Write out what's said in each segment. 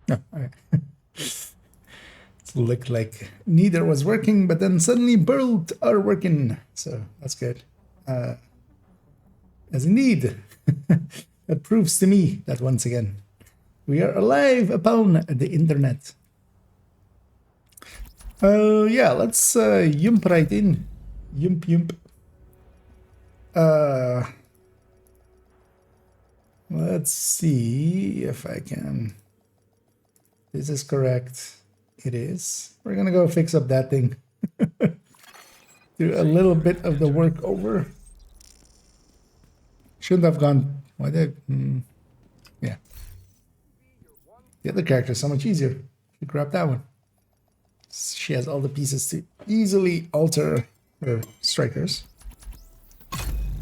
No, okay. It looked like neither was working, but then suddenly both are working. So that's good. As indeed, that proves to me that once again, we are alive upon the internet. Yeah, let's yump right in. Yump, yump. Let's see if I can. This is correct. It is. We're gonna go fix up that thing. Do a little bit of the work over. Shouldn't have gone. Why did? Yeah. The other character is so much easier. You grab that one. She has all the pieces to easily alter her strikers.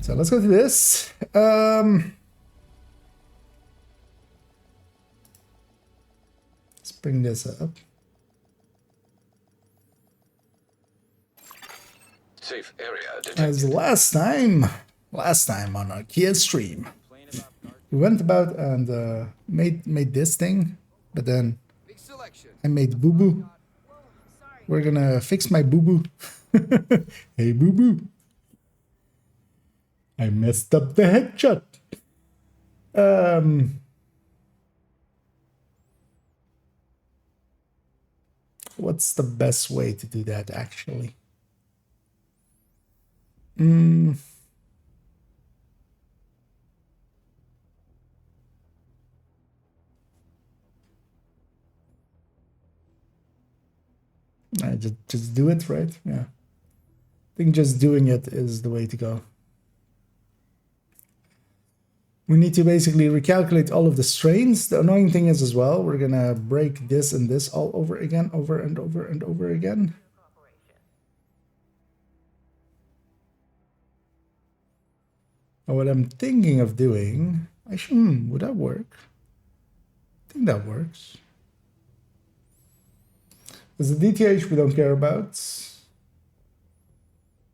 So let's go to this. Let's bring this up. Safe area detected. As last time on our Kia stream, we went about and made this thing, but then I made boo boo. We're gonna fix my boo boo. Hey boo boo, I messed up the headshot. What's the best way to do that actually? Just do it, right? Yeah. I think just doing it is the way to go. We need to basically recalculate all of the strains. The annoying thing is as well, we're gonna break this and this all over again, over and over and over again. And what I'm thinking of doing, actually, would that work? I think that works. Because the DTH we don't care about.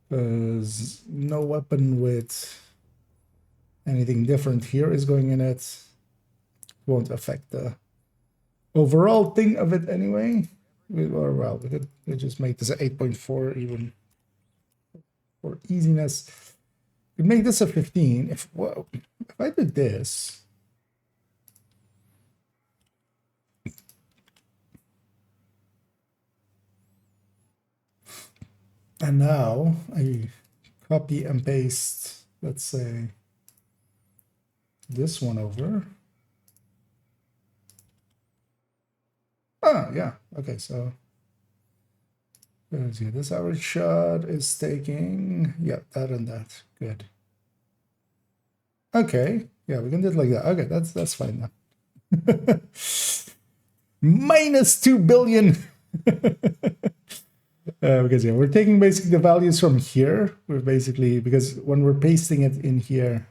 Because no weapon with anything different here is going in it. Won't affect the overall thing of it anyway. Or well, we could just make this a 8.4 even for easiness. We make this a 15. If I did this, and now I copy and paste, let's say, this one over. Ah, yeah. Okay, so let's see. This average shot is taking, yeah, that and that. Good. Okay, yeah, we can do it like that. Okay, that's fine now. Minus 2 billion. Because yeah, we're taking basically the values from here. We're basically, because when we're pasting it in here,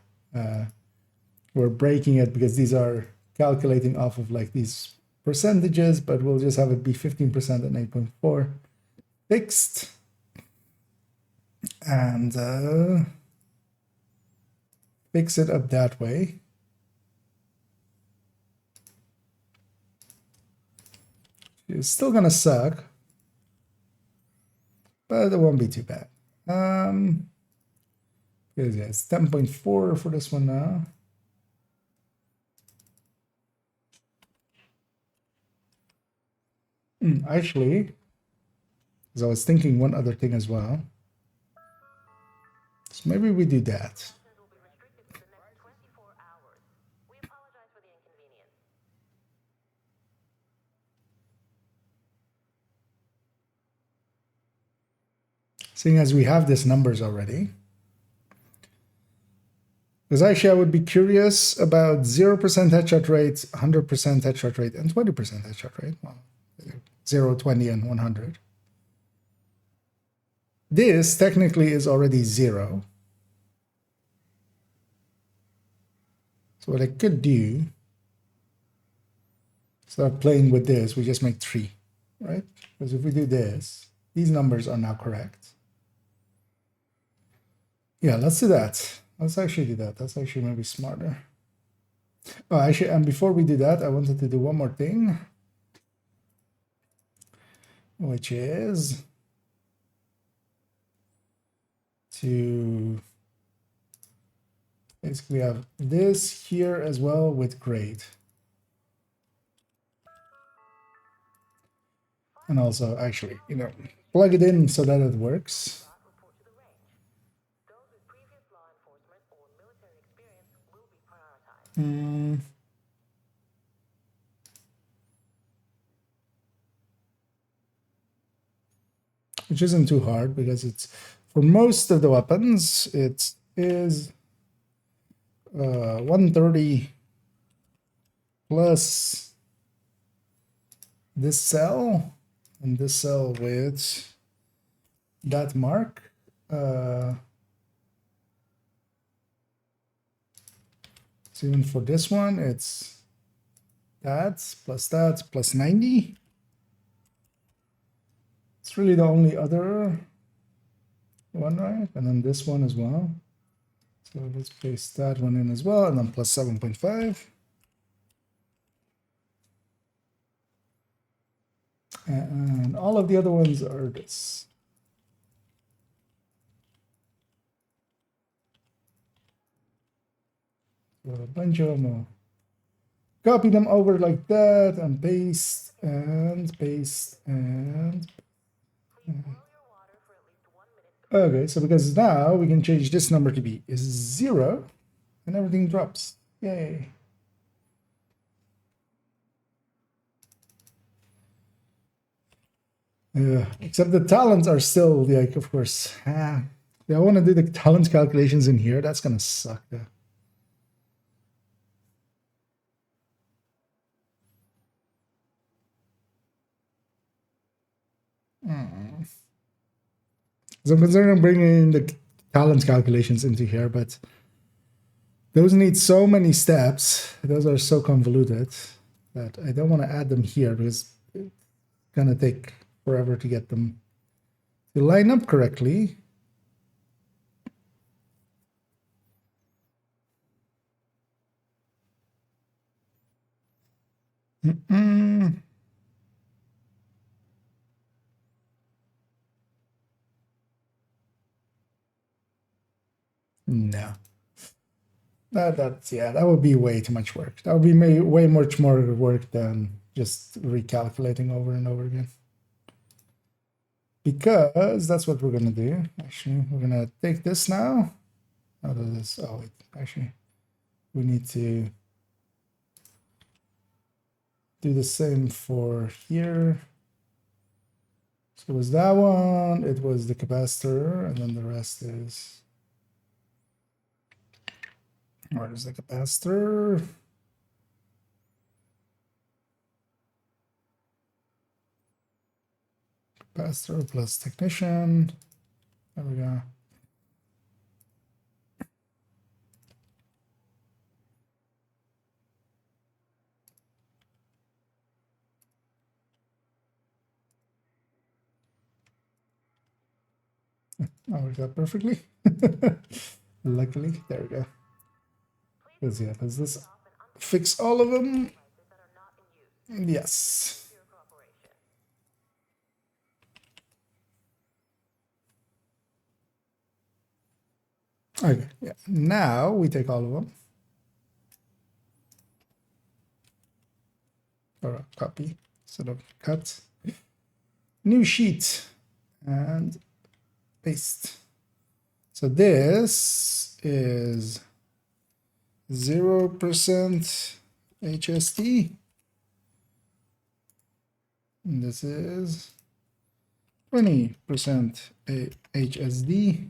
we're breaking it because these are calculating off of like these percentages, but we'll just have it be 15% and 8.4 fixed. And fix it up that way. It's still gonna suck, but it won't be too bad. Because yeah, it's 10.4 for this one now. Actually, because I was thinking one other thing as well. So maybe we do that. Seeing as we have these numbers already. Because actually I would be curious about 0% headshot rate, 100% headshot rate, and 20% headshot rate. Well, 0, 20, and 100. This technically is already 0. So what I could do, start playing with this, we just make 3, right? Because if we do this, these numbers are now correct. Yeah, let's do that. Let's actually do that. That's actually maybe smarter. Oh, actually, and before we do that, I wanted to do one more thing. which is to basically have this here as well with grade. And also actually, plug it in so that it works. Which isn't too hard because it's for most of the weapons, it is 130 plus this cell and this cell with that mark. So even for this one, it's that plus 90. It's really the only other one, right? And then this one as well. So let's paste that one in as well, and then plus 7.5. And all of the other ones are this. So a bunch of them. Copy them over like that, and paste, and paste, and... Okay, so because now we can change this number to be 0, and everything drops. Yay. Except the talents are still, like, of course. I want to do the talent calculations in here. That's going to suck, though. So I'm concerned I'm bringing the talent calculations into here, but those need so many steps. Those are so convoluted that I don't want to add them here because it's going to take forever to get them to line up correctly. No. That would be way too much work. That would be way much more work than just recalculating over and over again. Because that's what we're gonna do. Actually, we're gonna take this now. Out of this. Oh, wait. Actually, we need to do the same for here. So it was that one. It was the capacitor, and then the rest is. Where is the capacitor? Capacitor plus technician. There we go. That worked out perfectly. Luckily, there we go. Let's see, does this fix all of them? Yes. Okay, yeah. Now we take all of them. Or copy instead of cut. New sheet and paste. So this is 0% HST. And this is 20% HSD.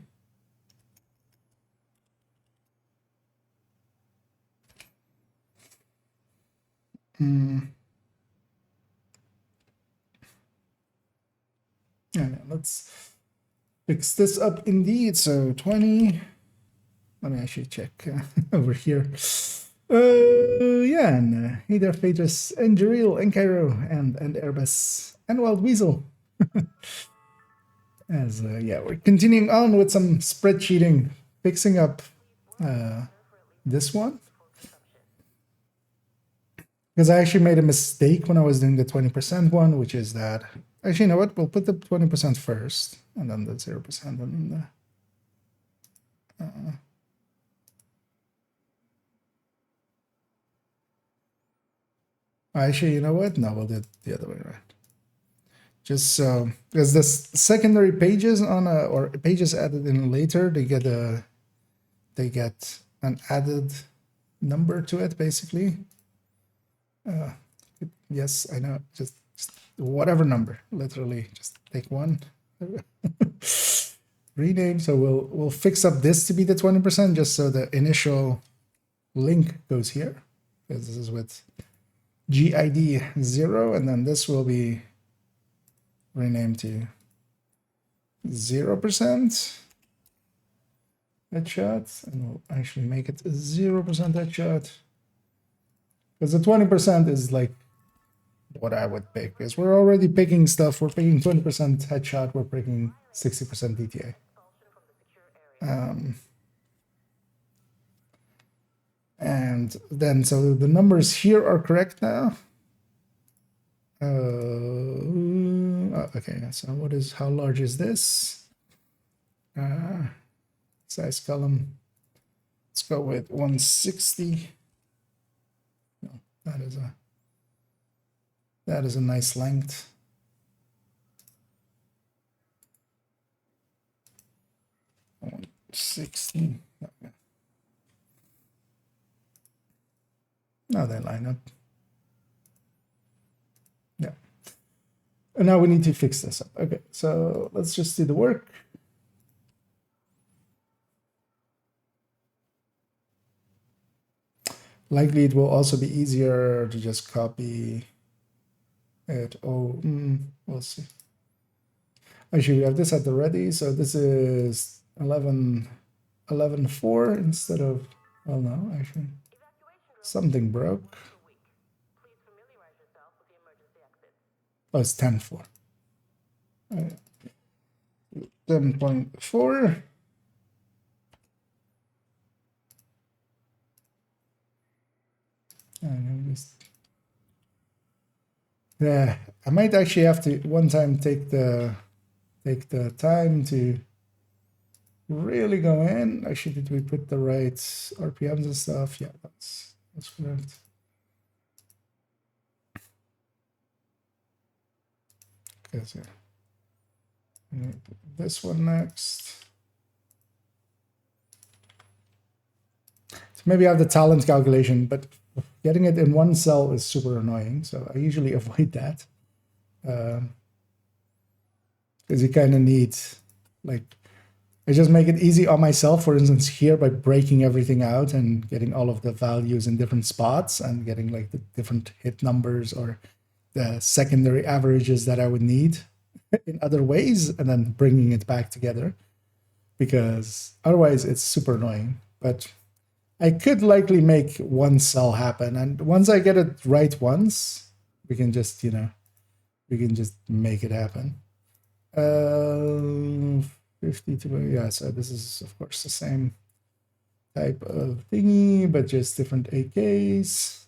Yeah, let's fix this up indeed. So 20. Let me actually check over here. Yeah, and Hader, Phaedrus, and Jareel, and Cairo, and Airbus, and Wild Weasel. As yeah, we're continuing on with some spreadsheeting, fixing up this one. Because I actually made a mistake when I was doing the 20% one, which is that Actually, you know what? We'll put the 20% first, and then the 0%, and then the... actually, you know what? No, we'll do it the other way around. Just so, because the secondary pages on or pages added in later, they get an added number to it, basically. Yes, I know. Just whatever number, literally, just take one. Rename. So we'll fix up this to be the 20%, just so the initial link goes here, because this is with GID 0, and then this will be renamed to 0% headshot, and we'll actually make it 0% headshot, because the 20% is like what I would pick, because we're already picking stuff. We're picking 20% headshot, we're picking 60% DTA. And then, so the numbers here are correct now. Okay, so how large is this? Size column. Let's go with 160. No, that is a nice length. Oh, 60. Okay. Now they line up. Yeah. And now we need to fix this up. Okay, so let's just do the work. Likely it will also be easier to just copy it. Oh, we'll see. Actually, we have this at the ready. So this is 11.4 instead of, well, no, actually, something broke. Oh, it's 10.4. 10.4. Yeah, I might actually have to one time take the time to really go in. Actually, did we put the right RPMs and stuff? Yeah, that's correct. Okay, so this one next. So maybe I have the talent calculation, but getting it in one cell is super annoying. So I usually avoid that. Because you kind of need, like, I just make it easy on myself, for instance, here by breaking everything out and getting all of the values in different spots and getting like the different hit numbers or the secondary averages that I would need in other ways, and then bringing it back together, because otherwise it's super annoying. But I could likely make one cell happen, and once I get it right once, we can just, make it happen. 52, yeah, so this is of course the same type of thingy, but just different AKs.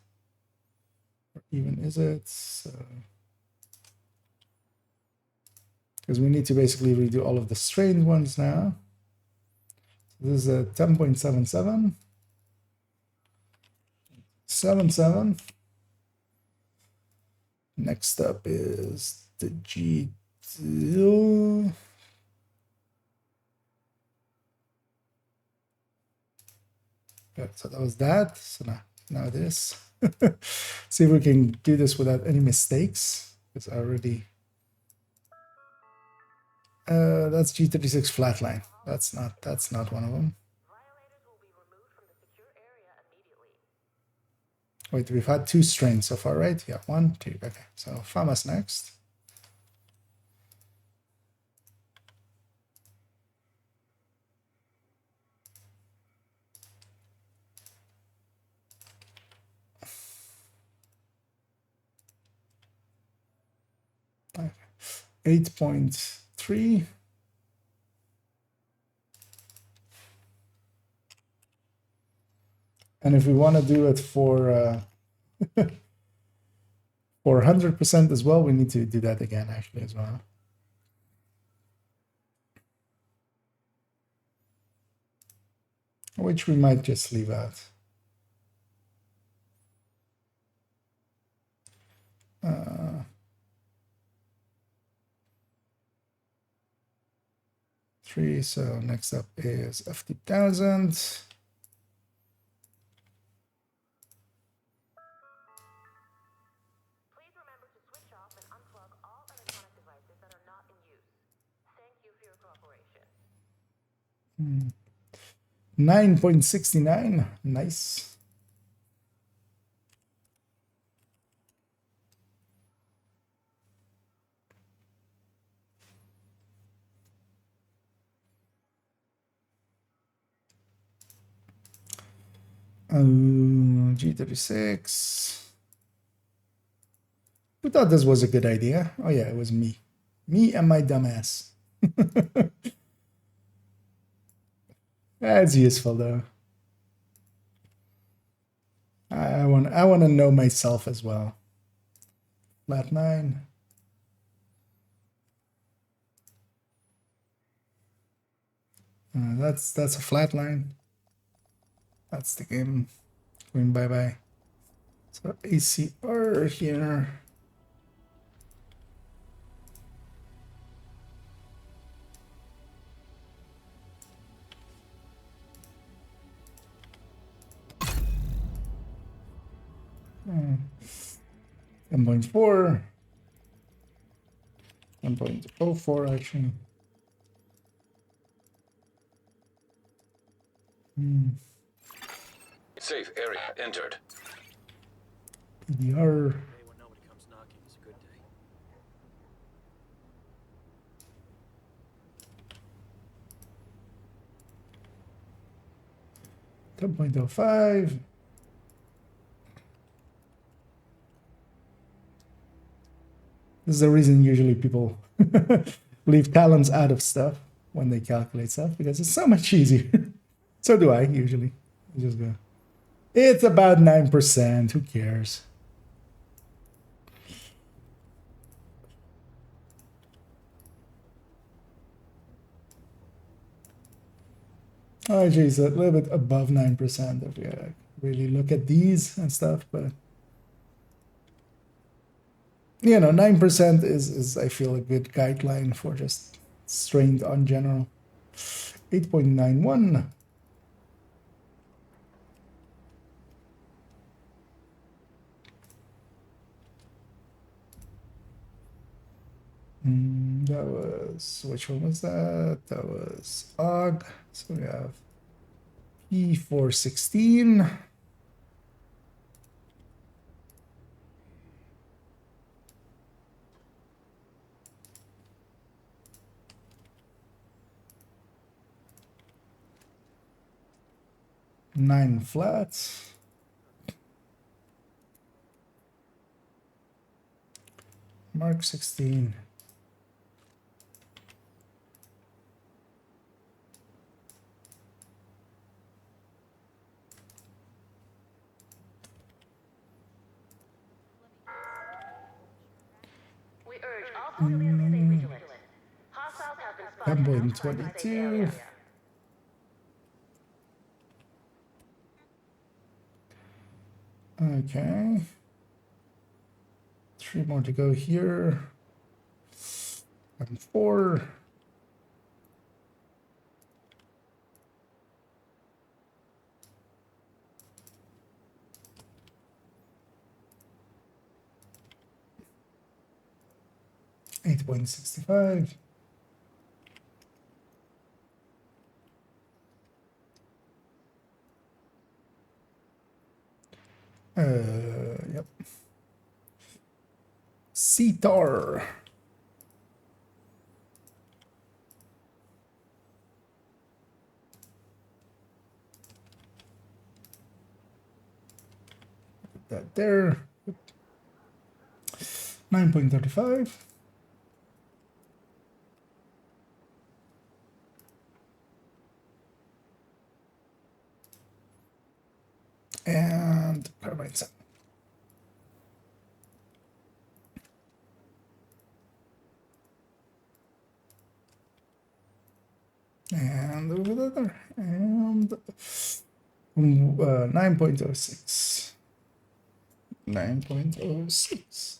Or even is it? Because we need to basically redo all of the strained ones now. This is a 10.77. 77. Next up is the G2. Yeah, so that was that. So now this. See if we can do this without any mistakes. It's already. That's G36 flatline. That's not one of them. Wait, we've had 2 strains so far, right? Yeah, 1, 2. Okay, so FAMA's next. Okay. 8.3. And if we want to do it for For 100% as well, we need to do that again actually as well. Which we might just leave out. Three. So next up is F2000. Please remember to switch off and unplug all electronic devices that are not in use. Thank you for your cooperation. 9.69. Nice. G36. Who thought this was a good idea? Oh yeah, it was me. Me and my dumbass. That's useful though. I want to know myself as well. Flat 9. That's a flat line. That's the game. Going bye-bye. So ACR here. Hmm. 10.4. 10.04 actually. Safe area entered. PDR. Day when nobody comes knocking is a good day. 10.05. This is the reason usually people leave talents out of stuff when they calculate stuff, because it's so much easier. So do I usually. I just go, it's about 9%. Who cares? Oh, geez, a little bit above 9% if you really look at these and stuff, but you know, 9% is I feel a good guideline for just strength on general. 8.91. That was, which one was that? That was OG. So we have E416. Nine flats. Mark 16. We urge all civilians to stay vigilant. Hostiles have been spotted outside the safe 10.22. area. Okay. 3 more to go here. And 4. $8.65. Yep. CTAR. Put that there. 9.35. And carbide 7. And over there. And 9.06. 9.06.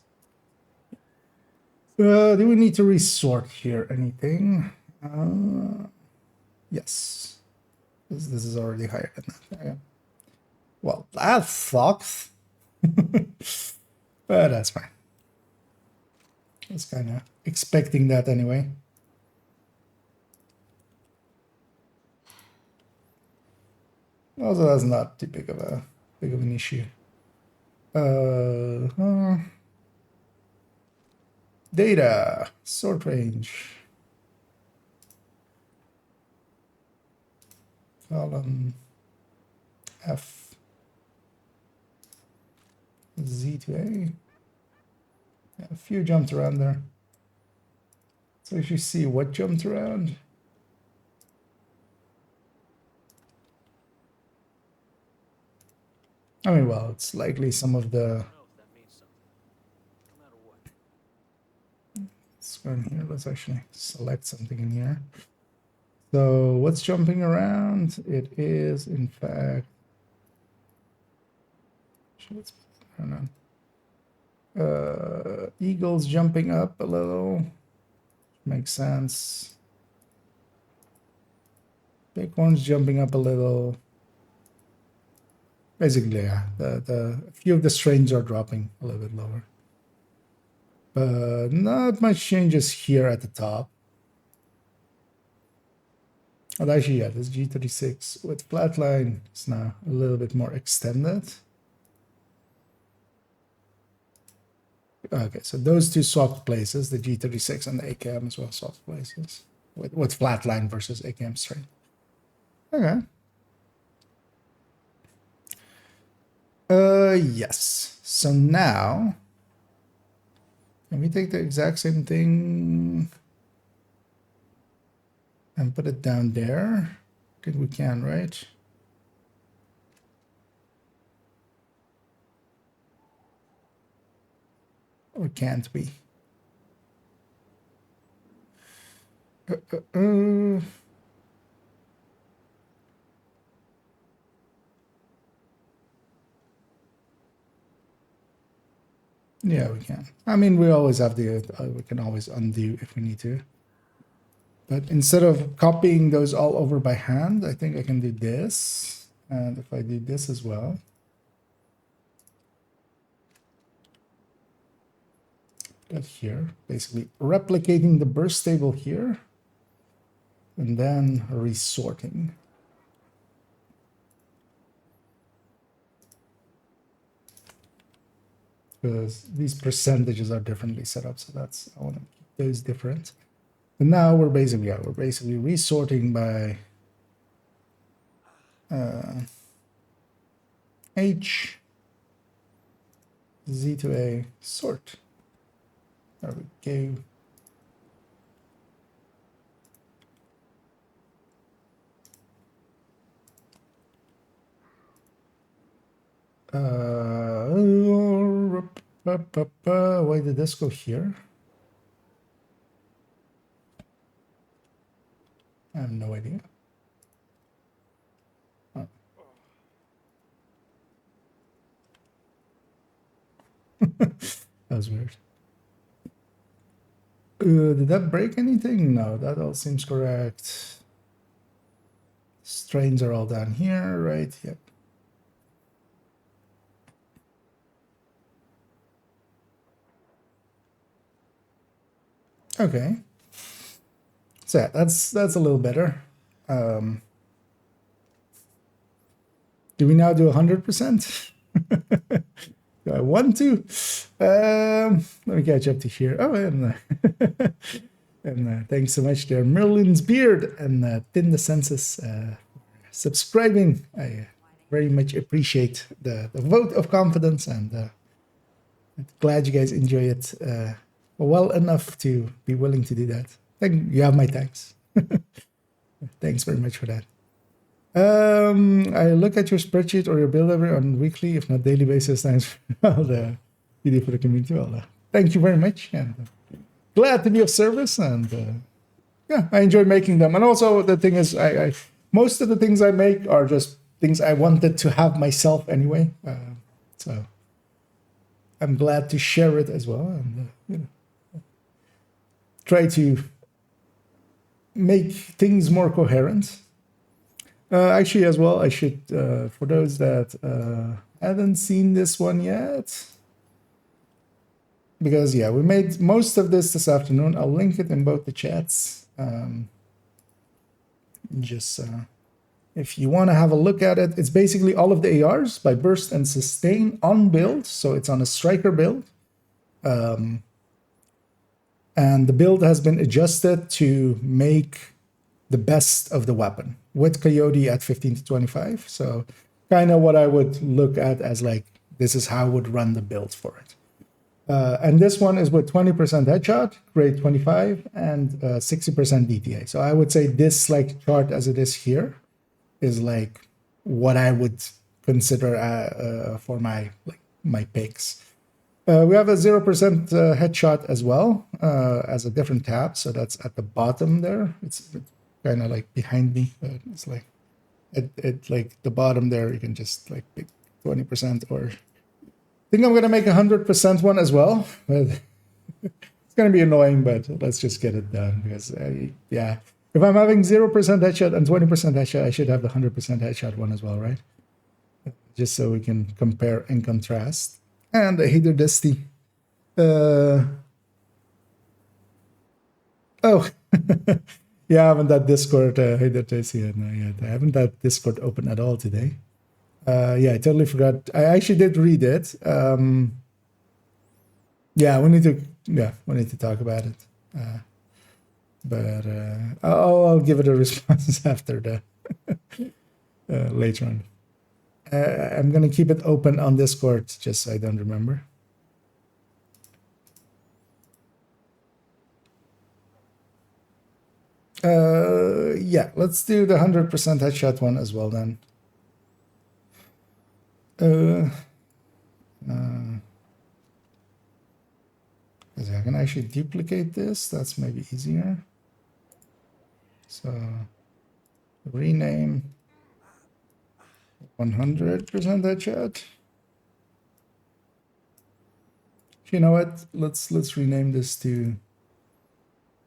Do we need to resort here anything? Yes. This is already higher than that. Okay. Well, that sucks. But that's fine. I was kind of expecting that anyway. Also, that's not too big of an issue. Data sort range. Column F Z to A. Yeah, a few jumped around there. So if you see what jumped around. I mean, well, it's likely some of the. I don't know if that means something. No matter what. Let's go in here. Let's actually select something in here. So what's jumping around? It is, in fact. I don't know. Eagles jumping up a little. Makes sense. Bighorns jumping up a little. Basically, yeah, a few of the strains are dropping a little bit lower. But not much changes here at the top. But actually, yeah, this G36 with flatline is now a little bit more extended. Okay, so those two soft places, the G36 and the AKM as well, soft places with flatline versus AKM strain. Okay. Yes. So now, can we take the exact same thing and put it down there? I think we can, right? Or can't we? Yeah, we can. I mean, we always have the, we can always undo if we need to. But instead of copying those all over by hand, I think I can do this. And if I do this as well. Put here, basically replicating the burst table here. And then resorting. Because these percentages are differently set up, so that's, I want to keep those different. And now we're basically resorting by H Z to A sort. There we go. Why did this go here? I have no idea. Oh. That was weird. Did that break anything? No, that all seems correct. Strains are all down here, right? Yep. Okay. So yeah, that's a little better. Do we now do 100%? Do I want to? Let me catch up to here. Oh, and thanks so much there, Merlin's Beard and Tin the Census subscribing. I very much appreciate the vote of confidence, and glad you guys enjoy it well enough to be willing to do that. You have my thanks. Thanks very much for that. I look at your spreadsheet or your bill every on weekly, if not daily basis. Thanks for all the you do for the community. Well, thank you very much, and glad to be of service. And yeah, I enjoy making them. And also the thing is, I most of the things I make are just things I wanted to have myself anyway. So I'm glad to share it as well, and try to make things more coherent. Actually, as well, I should, for those that haven't seen this one yet, because yeah, we made most of this afternoon. I'll link it in both the chats. Just if you want to have a look at it, it's basically all of the ARs by burst and sustain on build. So it's on a striker build. And the build has been adjusted to make the best of the weapon with Coyote at 15 to 25. So kind of what I would look at as like, this is how I would run the build for it. And this one is with 20% headshot, grade 25, and 60% DTA. So I would say this like chart as it is here is like what I would consider for my picks. We have a 0% headshot as well as a different tab. So that's at the bottom there. It's kind of like behind me. It's like at like the bottom there, you can just like pick 20% or I think I'm going to make 100% one as well. But it's going to be annoying, but let's just get it done because yeah. If I'm having 0% headshot and 20% headshot, I should have the 100% headshot one as well, right? Just so we can compare and contrast. And the Hater Dusty. Oh. Yeah, I haven't that Discord, Hater Dusty yet. I haven't that Discord open at all today. Yeah, I totally forgot. I actually did read it. Yeah, we need to talk about it. But I'll give it a response after the later on. I'm gonna keep it open on Discord just so I don't remember. Yeah, let's do the 100% headshot one as well then. I can actually duplicate this. That's maybe easier. So rename 100% headshot. You know what? Let's rename this to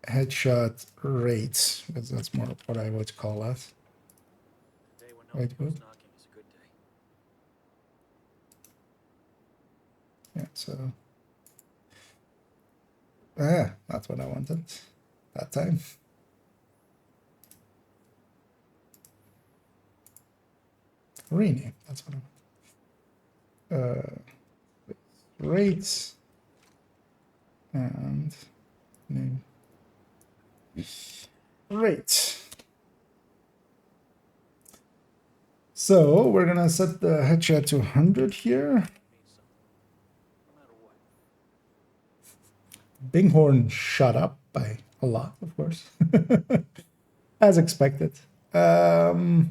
headshot rate because that's more what I would call it. The day when no one goes knocking is a good day. Yeah, so that's what I wanted that time. Rename, that's what I want. Rates and name rate. So we're gonna set the headshot to 100 here. Means something. No matter what. Binghorn shot up by a lot, of course, as expected. It's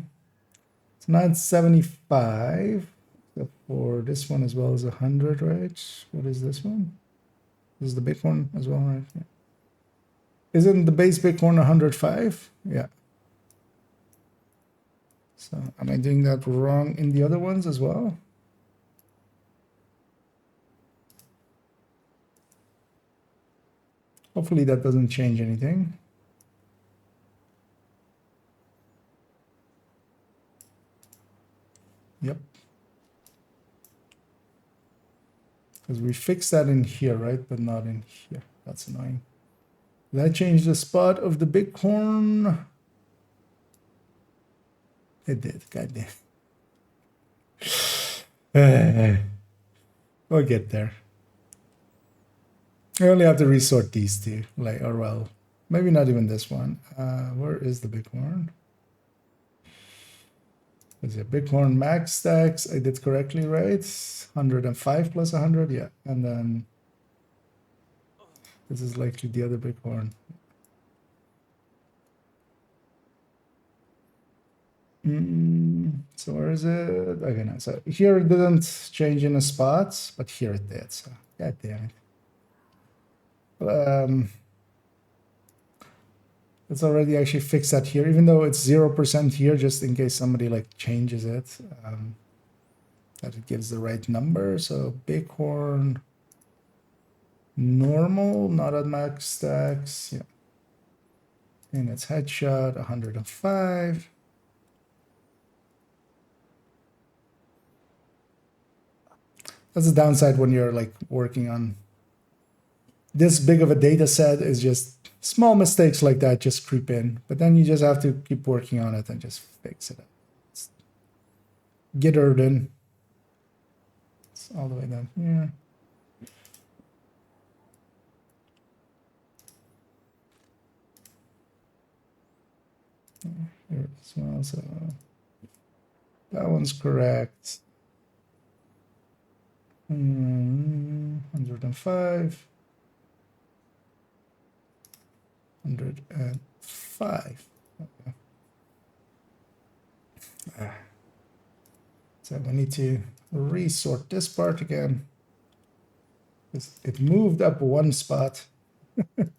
975. For this one as well as 100, right? What is this one? This is the Bighorn as well, right? Yeah. Isn't the base Bighorn 105? Yeah. So am I doing that wrong in the other ones as well? Hopefully that doesn't change anything. Yep. Because we fixed that in here, right? But not in here. That's annoying. Did I change the spot of the Bighorn? It did. God damn. We'll get there. I only have to resort these two. Like, or well, maybe not even this one. Where is the Bighorn? Is it Bighorn max stacks? I did correctly, right? 105 plus 100, yeah. And then this is likely the other Bighorn. So where is it? Okay, no. So here it didn't change in a spot, but here it did. So god damn it. It's already actually fixed that here, even though it's 0% here, just in case somebody like changes it, that it gives the right number. So Bighorn, normal, not at max stacks. Yeah. And it's headshot 105. That's the downside when you're like working on this big of a data set, is just small mistakes like that just creep in. But then you just have to keep working on it and just fix it. Get her in. It's all the way down here. Here as well, so that one's correct. 105. 105. Okay. So we need to resort this part again. It moved up one spot. Of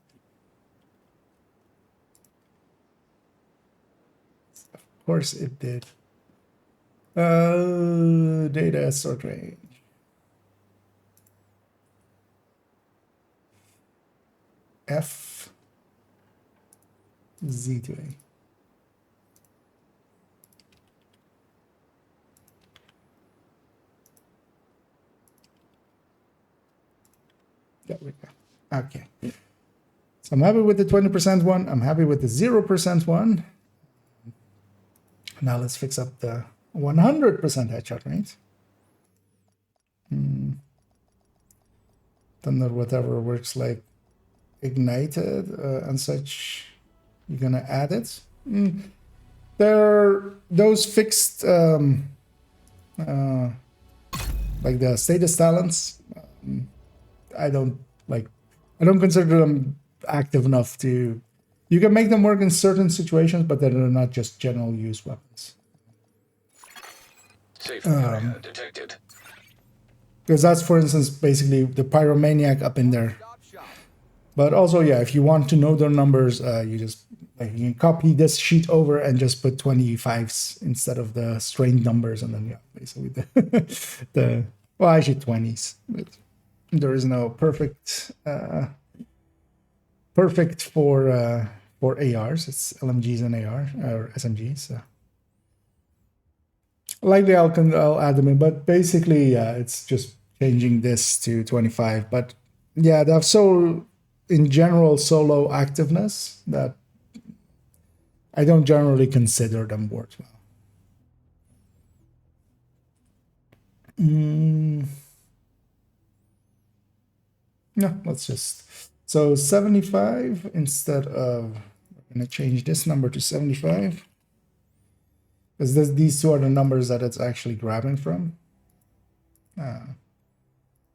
course it did. Data sort range. F Z to A. There we go. Okay. So I'm happy with the 20% one. I'm happy with the 0% one. Now let's fix up the 100% headshot rate. Thunder, whatever works like ignited and such. You're gonna add it. There, those fixed like the status talents. I don't consider them active enough to. You can make them work in certain situations, but they're not just general use weapons. Safe area detected. Because that's, for instance, basically the pyromaniac up in there. But also, yeah, if you want to know their numbers, you just you can copy this sheet over and just put 25s instead of the strained numbers, and then yeah, basically the well, actually 20s. But there is no perfect for ARs. It's LMGs and AR or SMGs. So. Likely I'll add them in, but basically, yeah, it's just changing this to 25. But yeah, they have so in general solo activeness that I don't generally consider them worthwhile. No, let's just so 75 instead of we're gonna change this number to 75. Because these two are the numbers that it's actually grabbing from.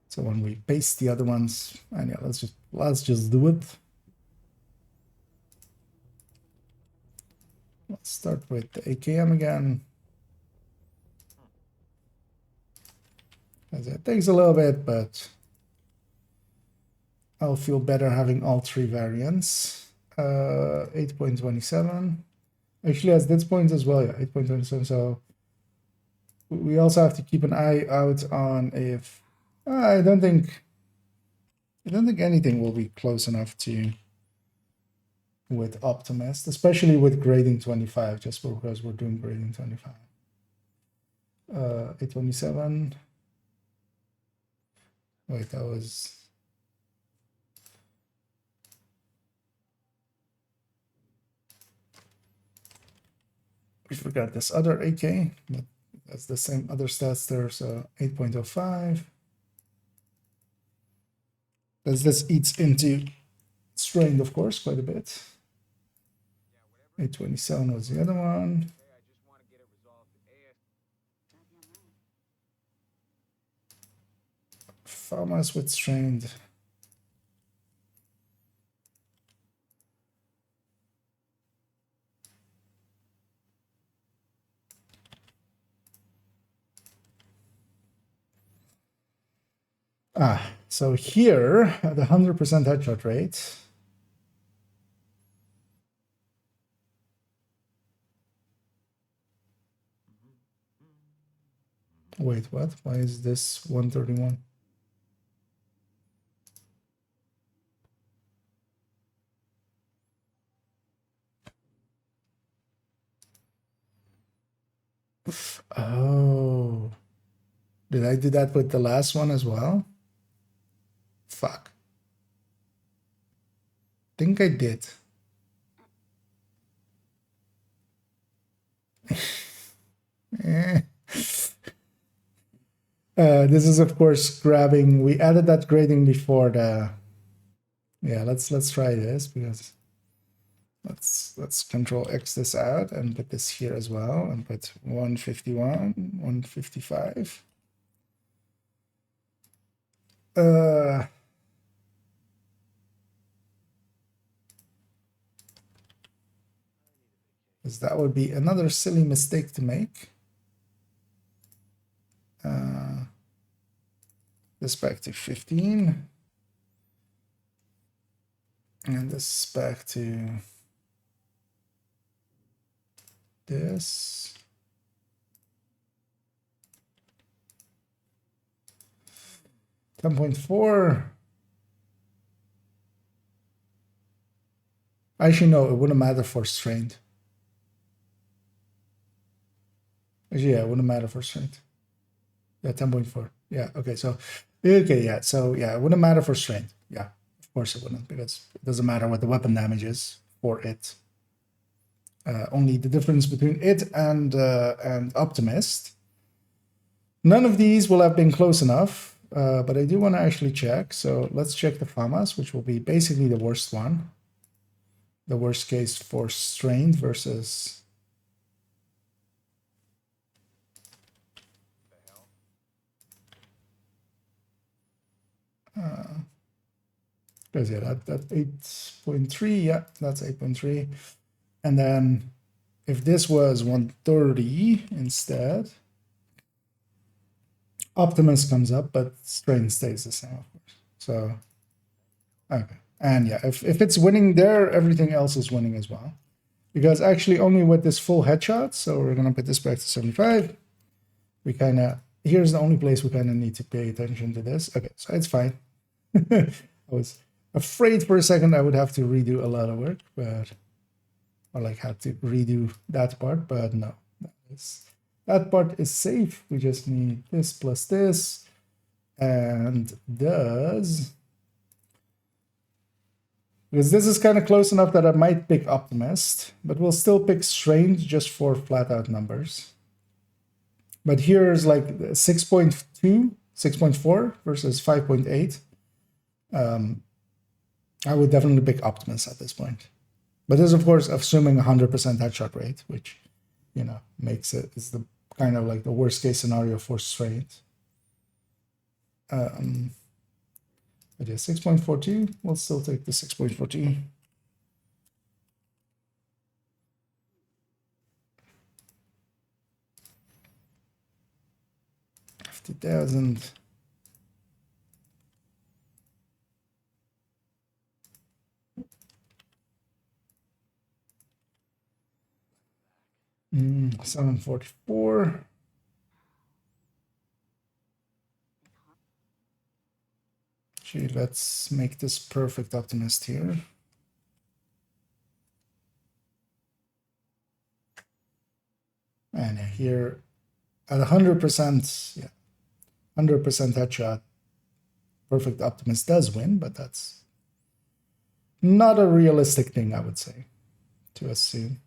So when we paste the other ones, and yeah, let's just do it. Let's start with the AKM again. As it takes a little bit, but I'll feel better having all three variants. 8.27. Actually has this point as well, yeah, 8.27. So we also have to keep an eye out on if I don't think anything will be close enough to with Optimist, especially with grading 25, just because we're doing grading 25. 827. Wait, that was. We forgot this other AK, but that's the same other stats there. So 8.05. As this eats into strained, of course, quite a bit. 827 was the other one. Farmers with strained. So here, at the 100% headshot rate, Wait, what? Why is this 131? Oh, did I do that with the last one as well? Fuck. Think I did. Eh. This is of course grabbing. We added that grading before the. Yeah, let's try this because let's control X this out and put this here as well and put 151, 155. Because that would be another silly mistake to make. This back to 15. And this back to this. $10.4. Actually, no, it wouldn't matter for strained. Actually, yeah, it wouldn't matter for strained. Yeah, 10.4. Yeah, okay, so, okay, yeah, so, yeah, it wouldn't matter for strained. Yeah, of course it wouldn't, because it doesn't matter what the weapon damage is for it. Only the difference between it and Optimist. None of these will have been close enough, but I do want to actually check. So let's check the FAMAS, which will be basically the worst one. The worst case for strained versus... Because yeah, that 8.3, yeah, that's 8.3. And then if this was 130 instead, Optimus comes up, but strain stays the same, of course. So, okay. And yeah, if it's winning there, everything else is winning as well. Because actually only with this full headshot, so we're gonna put this back to 75. We kind of, here's the only place we kind of need to pay attention to this. Okay, so it's fine. I was afraid for a second I would have to redo a lot of work, but, or like have to redo that part, but no. That part is safe. We just need this plus this, and does, because this is kind of close enough that I might pick Optimist, but we'll still pick Strange just for flat out numbers. But here's like 6.2, 6.4 versus 5.8. I would definitely pick Optimist at this point. But this is, of course, assuming 100% headshot rate, which, you know, makes it, is the kind of like the worst case scenario for straight. But yeah, 6.42, we'll still take the 6.42. $50,000. $744. Gee, let's make this perfect Optimist here. And here at 100%, yeah, 100% headshot, perfect Optimist does win, but that's not a realistic thing, I would say, to assume.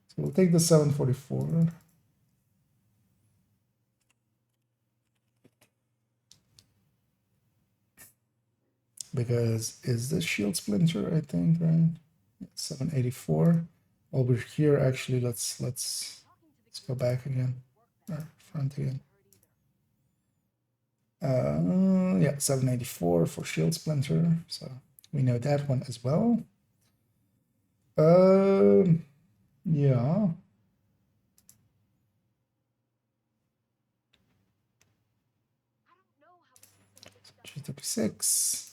So we'll take the 744. Because is this shield splinter, I think, right? 784. Over here, actually, let's go back again, or front again. Yeah, 784 for shield splinter, so we know that one as well. Yeah. G36.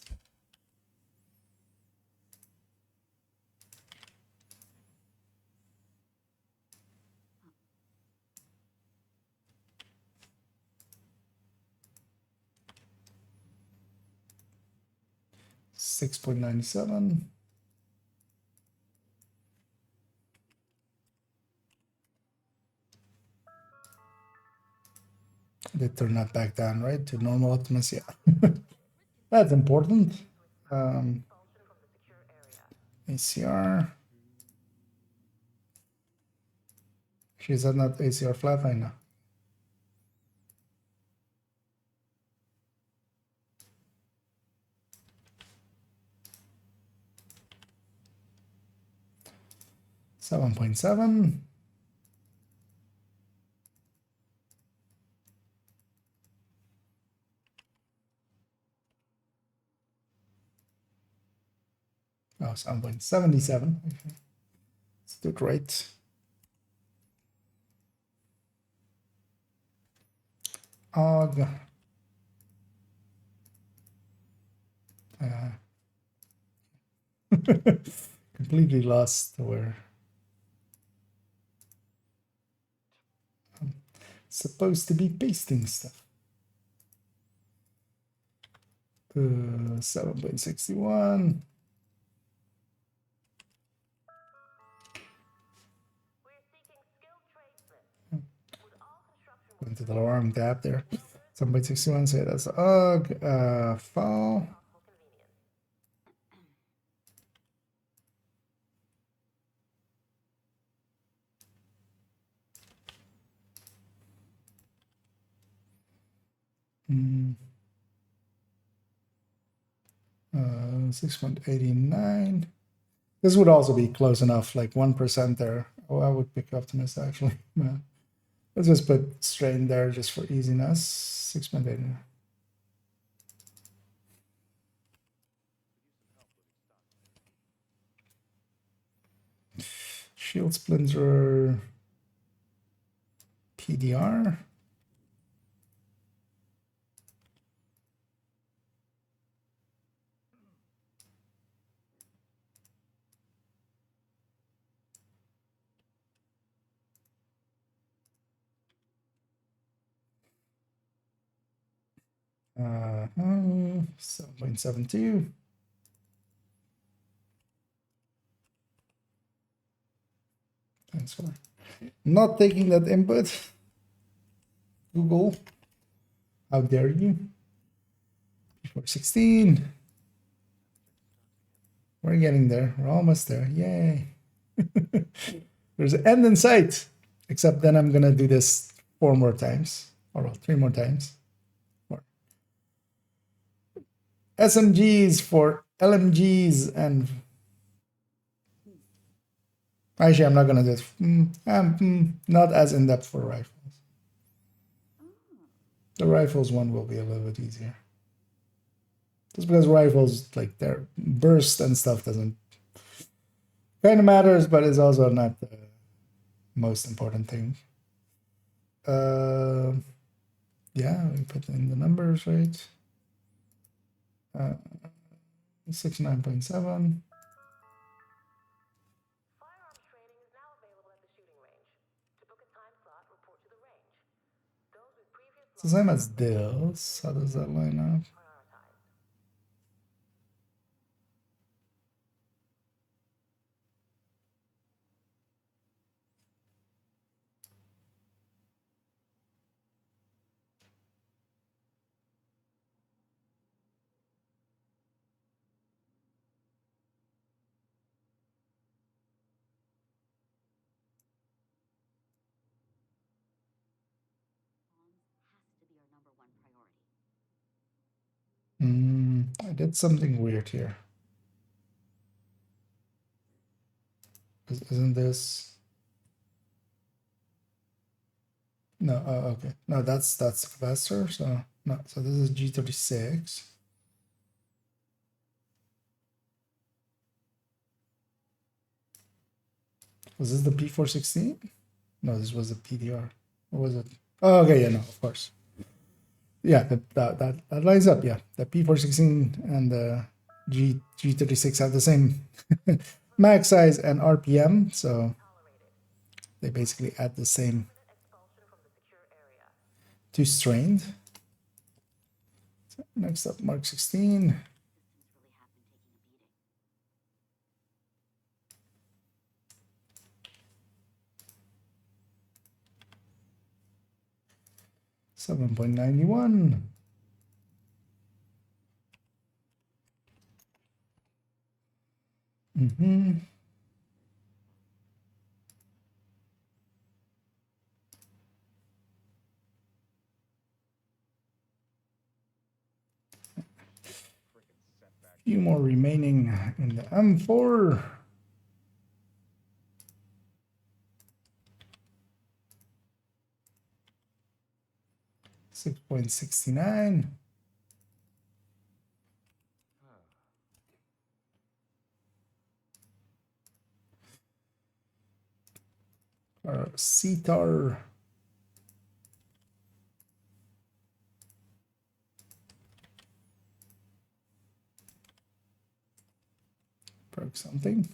6.97. They turn that back down, right? To normal optimus, yeah. That's important. ACR. She's at not ACR flat right now. Seven point seven. Oh, 7.77. Okay. Let's do it right. Og. Completely lost where I'm supposed to be pasting stuff. 7.61. Went to the wrong tab there. 7.61, say that's Og. File. Mm. 6.89. This would also be close enough, like 1% there. Oh, I would pick Optimist actually. Let's just put strain there just for easiness. 6.89. Shield Splinter. PDR. Uh, 7.72. Thanks for not taking that input. Google, how dare you? 416. We're getting there. We're almost there. Yay. There's an end in sight. Except then I'm going to do this 4 more times. Or 3 more times. More. SMGs for LMGs and... Actually, I'm not going to do it. Not as in-depth for rifles. The rifles one will be a little bit easier. Just because rifles, like their burst and stuff doesn't kind of matters, but it's also not the most important thing. Yeah, we put in the numbers, right? 69.7. Firearms training is now available at the shooting range. To book a time slot, report to the range. Those with previous It's the same as this. How does that line up? prioritized. I did something weird here. Isn't this? No, oh, okay. No, that's capacitor. So no, so this is G36. Was this the P416? No, this was the PDR. Or was it? Oh, okay, yeah, no, of course. Yeah, that lines up. Yeah, the P416 and the G36 have the same mag size and RPM, so they basically add the same to strained. So next up, Mark 16. 7.91. Few more remaining in the M4. $6.69. CTAR. Broke something.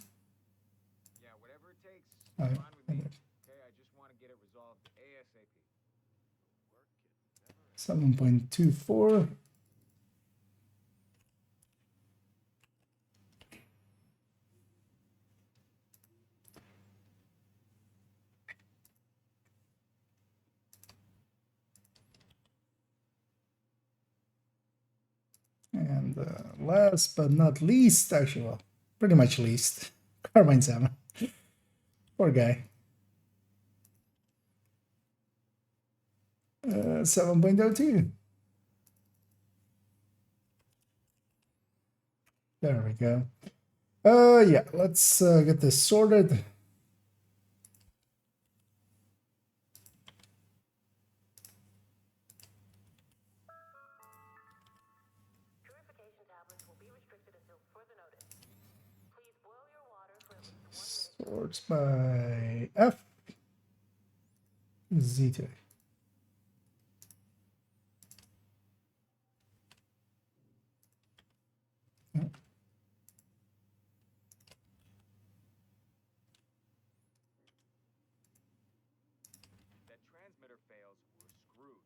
Yeah, whatever it takes. Oh, Fine with me. okay. Okay, I just want to get it resolved ASAP. 7.24. And last but not least, actually, well, pretty much least, Carbine 7. Poor guy. 7.02. There we go. Yeah, let's get this sorted. Purification tablets will be restricted until further notice. Please boil your water for at least 1 minute. Sorts by F. Z2. That transmitter fails, we're screwed.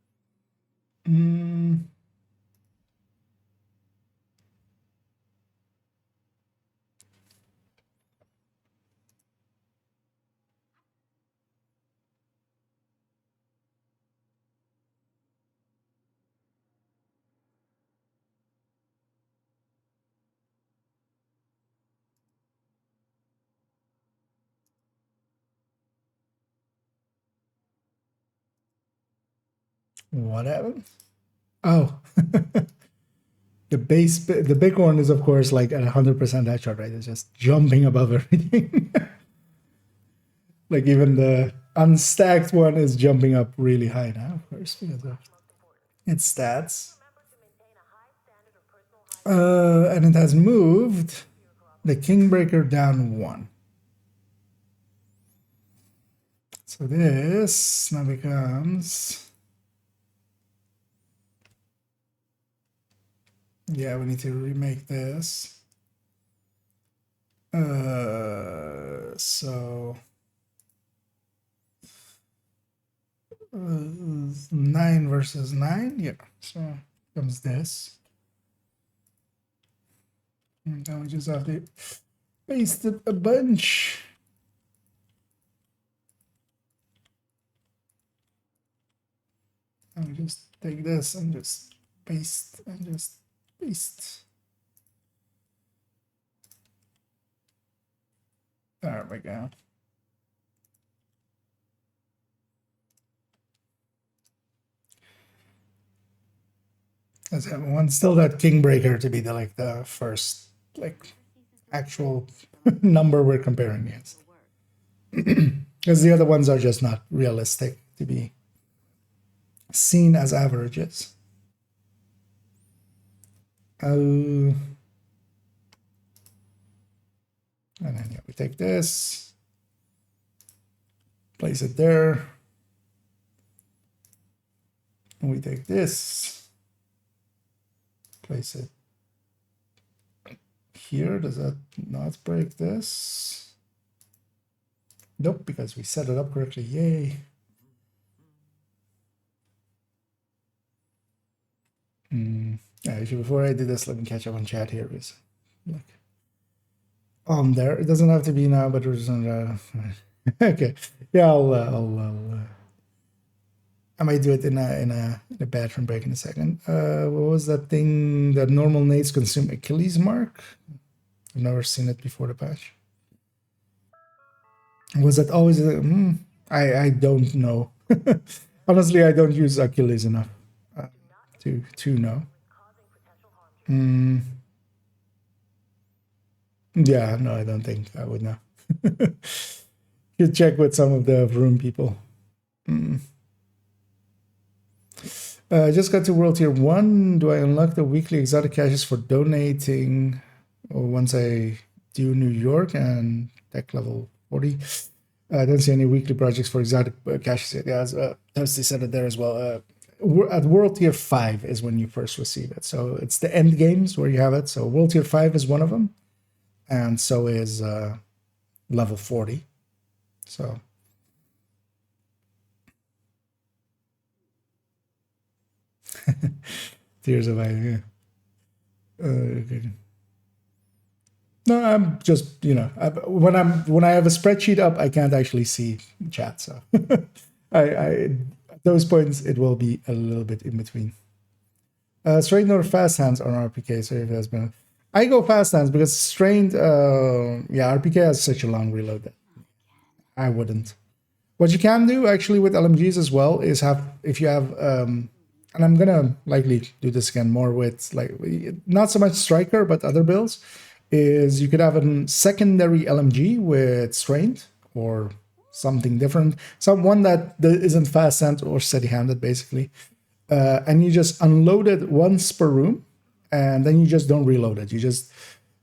What happened? Oh, the the big one is of course like at 100% headshot, right? It's just jumping above everything. Like even the unstacked one is jumping up really high now, of course, because of its stats. And it has moved the Kingbreaker down 1. So this now becomes... Yeah, we need to remake this. So 9 versus 9, yeah. So comes this. And then we just have to paste it a bunch. And we just take this and just paste and just paste. There we go. Let's have one still that Kingbreaker to be the like the first like actual number we're comparing against. Because the other ones are just not realistic to be seen as averages. And then yeah, we take this, place it there, and we take this, place it here. Does that not break this? Nope, because we set it up correctly. Yay. Actually, before I do this, let me catch up on chat here. Is like on there. It doesn't have to be now, but we're just okay. Yeah, I might do it in a bathroom break in a second. What was that thing that normal nades consume Achilles mark? I've never seen it before the patch. Was that always I don't know. Honestly, I don't use Achilles enough to know. Yeah, no, I don't think I would know. You check with some of the room people. I just got to World Tier 1. Do I unlock the weekly exotic caches for donating once I do New York and tech level 40? I don't see any weekly projects for exotic caches yet. Yeah, Toasty said it there as well. At World Tier 5 is when you first receive it. So it's the end games where you have it. So World Tier 5 is one of them. And so is level 40. So Tears of Ice, yeah. Okay. No, I'm just, when I have a spreadsheet up, I can't actually see chat. So I at those points it will be a little bit in between. Strained or fast hands on RPK. So if it has been, I go fast hands because strained. RPK has such a long reload that I wouldn't. What you can do actually with LMGs as well is if you have, and I'm gonna likely do this again more with like not so much striker but other builds, is you could have a secondary LMG with strained or something different, one that isn't fast hand or steady handed basically, and you just unload it once per room, and then you just don't reload it. You just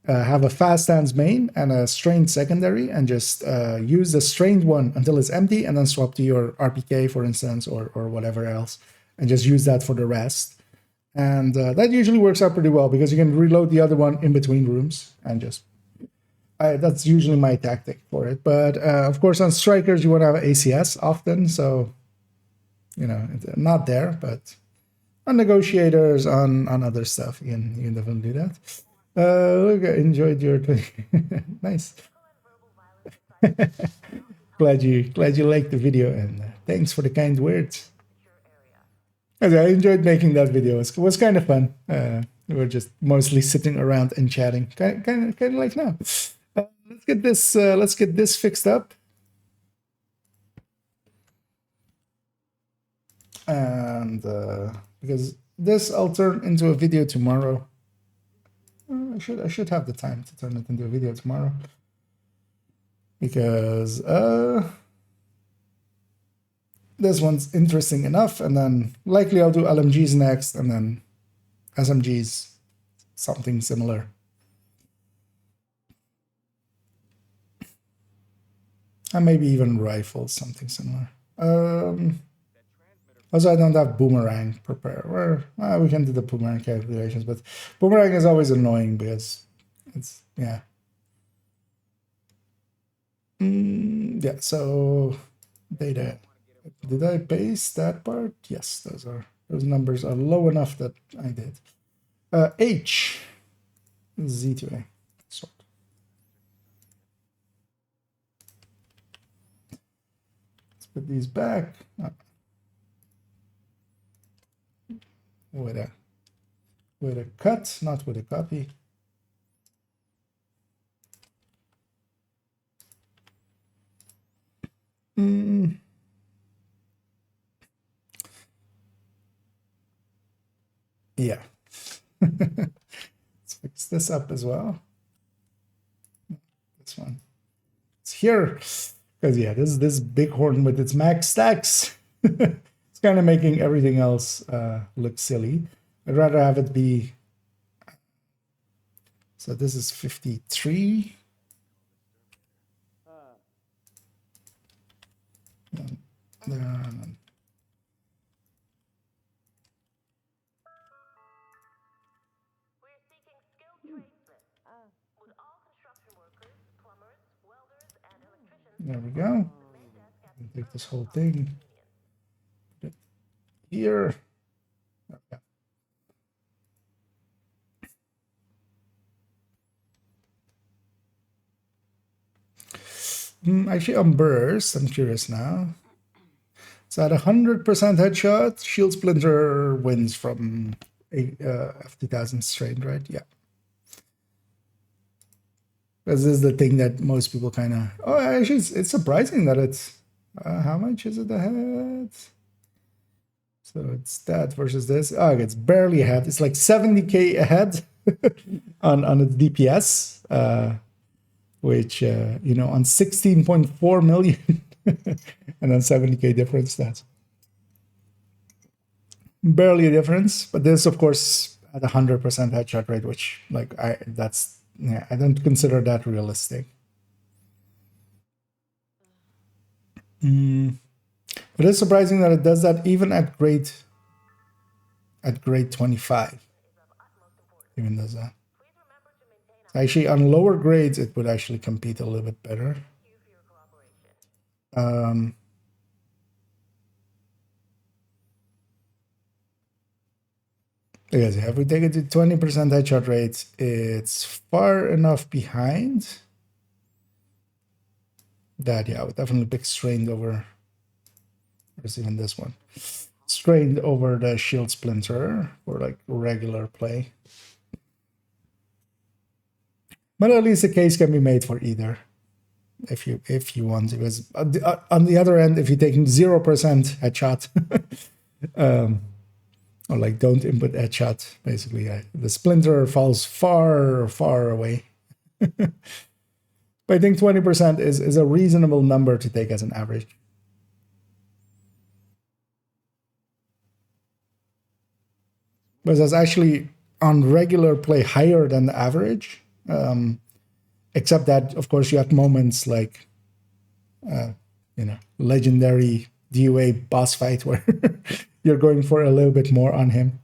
have a fast hands main and a strained secondary, and just use the strained one until it's empty, and then swap to your RPK, for instance, or whatever else, and just use that for the rest. And that usually works out pretty well because you can reload the other one in between rooms, and just that's usually my tactic for it. But of course, on strikers you want to have ACS often, so not there, but on negotiators, on other stuff, you can definitely do that. Look, I enjoyed your nice. glad you liked the video, and thanks for the kind words. Okay, I enjoyed making that video. It was kind of fun. We were just mostly sitting around and chatting, kind of like now. Let's get this fixed up, and because this I'll turn into a video tomorrow. I should have the time to turn it into a video tomorrow, because this one's interesting enough, and then likely I'll do LMGs next, and then SMGs, something similar. And maybe even rifles, something similar. Also, I don't have boomerang prepared. We can do the boomerang calculations, but boomerang is always annoying because it's, yeah. Yeah, so data. Did I paste that part? Yes, those numbers are low enough that I did. H, Z to A. Sort. Let's put these back. With a cut, not with a copy. Yeah. Let's fix this up as well. This one. It's here. Because yeah, this bighorn with its max stacks. It's kind of making everything else look silly. I'd rather have it be. So this is 53. There we go. Take this whole thing. Put it here. Okay. Actually, on burst, I'm curious now. So at 100% headshot, Shield Splinter wins from a F2000 strain, right? Yeah. This is the thing that most people kind of... Oh, actually, it's surprising that it's... how much is it ahead? So it's that versus this. Oh, it's barely ahead. It's like 70k ahead on its DPS, which, you know, on 16.4 million and then 70k difference. That's barely a difference. But this, of course, at 100% headshot rate, which, like, yeah, I don't consider that realistic. It is surprising that it does that even at grade 25. Even does that. Actually, on lower grades, it would actually compete a little bit better. Because if we take it to 20% headshot rate, it's far enough behind that, yeah, I would definitely pick Strained over... Where's even this one? Strained over the Shield Splinter for like regular play. But at least a case can be made for either, if you want. Because on the other end, if you're taking 0% headshot, or like don't input headshot, basically, the Splinter falls far away. But I think 20% is a reasonable number to take as an average. But that's actually on regular play higher than the average, except that, of course, you have moments like, you know, legendary DOA boss fight where you're going for a little bit more on him,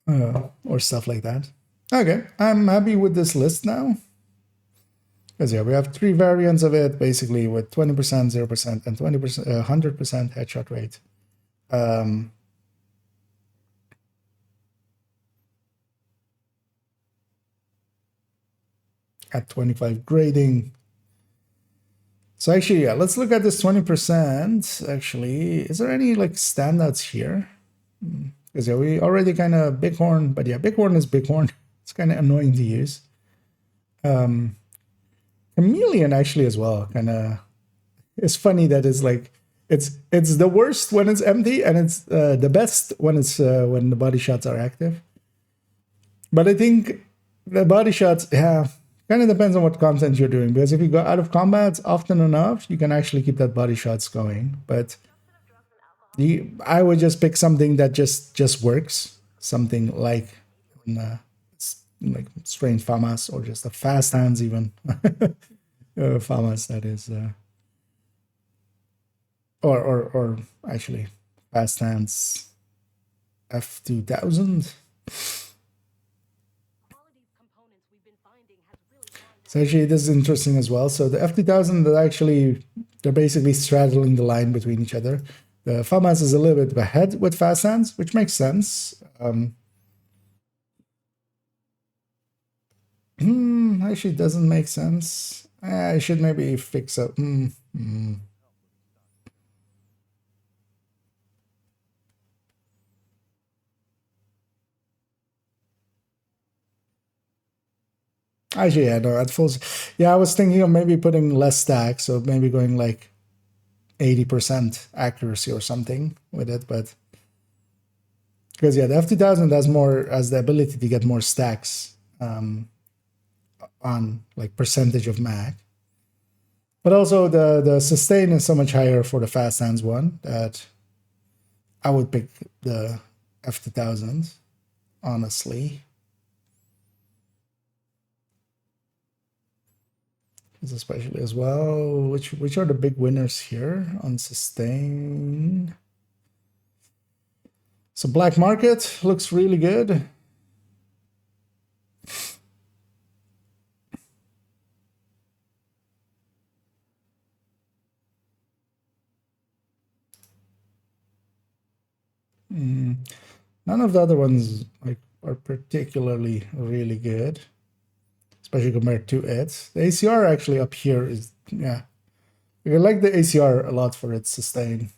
or stuff like that. Okay, I'm happy with this list now. Because, yeah, we have 3 variants of it, basically, with 20%, 0%, and 20%, 100% headshot rate. At 25 grading. So actually, yeah, let's look at this 20%. Actually, is there any like standouts here? Because yeah, we already kind of Bighorn, but yeah, Bighorn is Bighorn. It's kind of annoying to use. Chameleon actually as well. Kind of, it's funny that it's like it's the worst when it's empty, and it's the best when it's when the body shots are active. But I think the body shots, yeah, kind of depends on what content you're doing, because if you go out of combat often enough, you can actually keep that body shots going. But I would just pick something that just works, something like Strange FAMAS, or just a fast hands even. FAMAS, that is, or actually fast hands F2000. So actually, this is interesting as well. So the F2000, they're basically straddling the line between each other. The FAMAS is a little bit ahead with fast hands, which makes sense. Actually, doesn't make sense. I should maybe fix up. Actually, yeah, no, at full. Yeah, I was thinking of maybe putting less stacks, so maybe going like 80% accuracy or something with it, but because yeah, the F2000 has the ability to get more stacks on like percentage of mag, but also the sustain is so much higher for the fast hands one that I would pick the F2000, honestly. Especially as well, which are the big winners here on sustain? So Black Market looks really good. None of the other ones are particularly really good, especially compared to it. The ACR actually up here is, yeah, I like the ACR a lot for its sustain.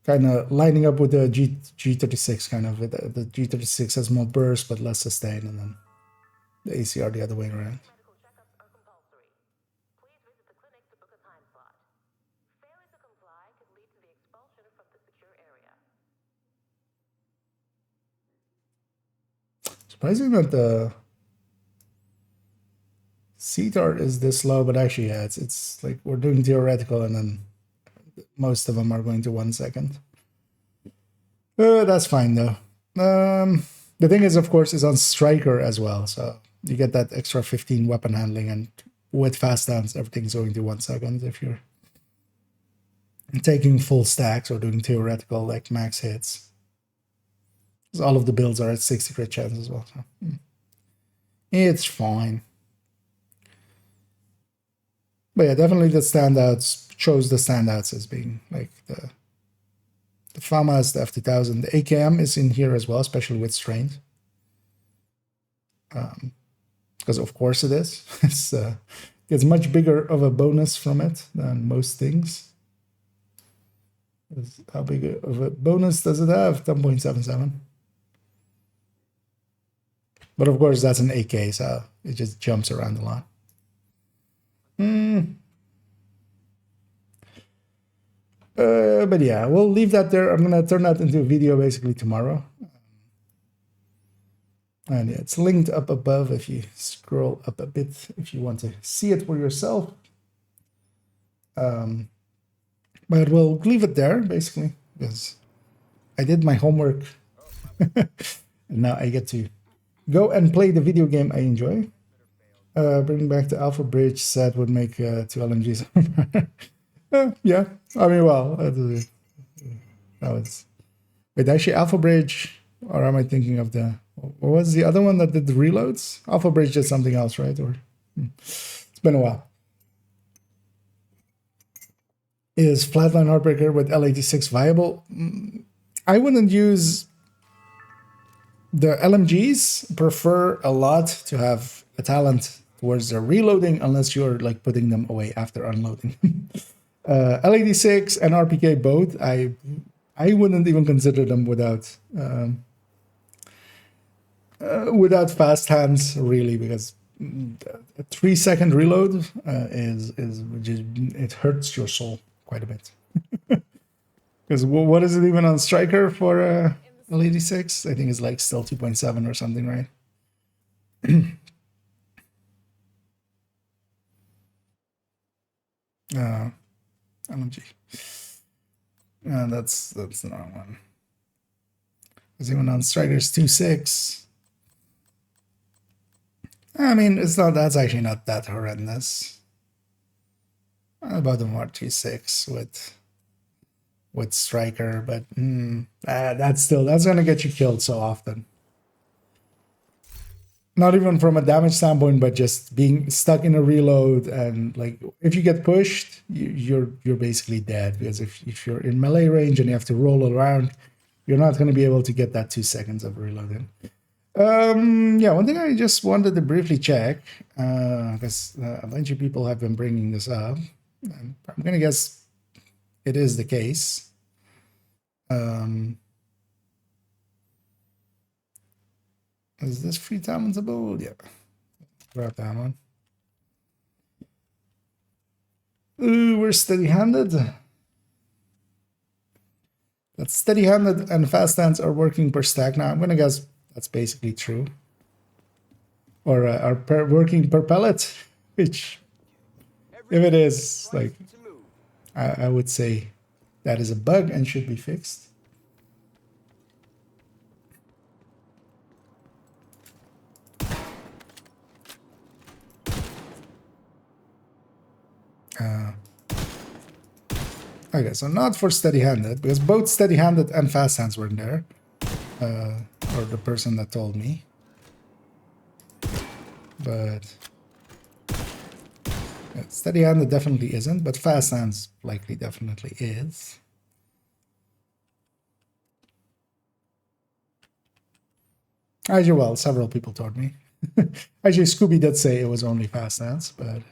Kind of lining up with the G36 kind of. The G36 has more burst but less sustain, and then the ACR the other way around. Medical checkups are compulsory. Please visit the clinic to book a time slot. Failing to comply could lead to the expulsion from the secure area. Surprising that the CTAR is this low, but actually, yeah, it's like we're doing theoretical, and then most of them are going to 1 second. That's fine though. The thing is, of course, is on striker as well, so you get that extra 15 weapon handling, and with fast dance, everything's going to 1 second if you're taking full stacks or doing theoretical like max hits. Because all of the builds are at 60 crit chance as well, so it's fine. But yeah, definitely the standouts chose the standouts as being like the FAMAS, the F2000, the AKM is in here as well, especially with strains. Because of course it is. It's much bigger of a bonus from it than most things. How big of a bonus does it have? 10.77. But of course that's an AK, so it just jumps around a lot. But yeah, we'll leave that there. I'm gonna turn that into a video basically tomorrow. And yeah, it's linked up above if you scroll up a bit if you want to see it for yourself. But we'll leave it there basically because I did my homework and now I get to go and play the video game I enjoy. Bringing back the Alpha Bridge set would make 2 LMGs. Yeah, I mean, well, that was. Wait, actually, Alpha Bridge, or am I thinking of the? What was the other one that did the reloads? Alpha Bridge did something else, right? Or it's been a while. Is Flatline Heartbreaker with L86 viable? I wouldn't use. The LMGs prefer a lot to have a talent towards their reloading unless you're like putting them away after unloading. L86 and RPK both, I wouldn't even consider them without fast hands really, because a 3-second reload it hurts your soul quite a bit. Because what is it even on striker for L86? I think it's like still 2.7 or something, right? LMG. That's the wrong one. Because even on strikers 2.6. I mean, it's not. That's actually not that horrendous. About the more 2.6 with striker, but that's gonna get you killed so often. Not even from a damage standpoint, but just being stuck in a reload, and like if you get pushed, you're basically dead, because if you're in melee range and you have to roll around, you're not going to be able to get that 2 seconds of reloading. Yeah, one thing I just wanted to briefly check, because a bunch of people have been bringing this up, and I'm going to guess it is the case. Is this free talentable? Yeah. Grab that one. Ooh, we're steady-handed. That steady-handed and fast hands are working per stack. Now, I'm going to guess that's basically true. Or are working per pellet, which, if it is, like, I would say that is a bug and should be fixed. Okay, so not for steady-handed, because both steady-handed and fast hands were in there. Or the person that told me. But yeah, steady-handed definitely isn't, but fast hands likely definitely is. Actually, well, several people told me. Actually, Scooby did say it was only fast hands, but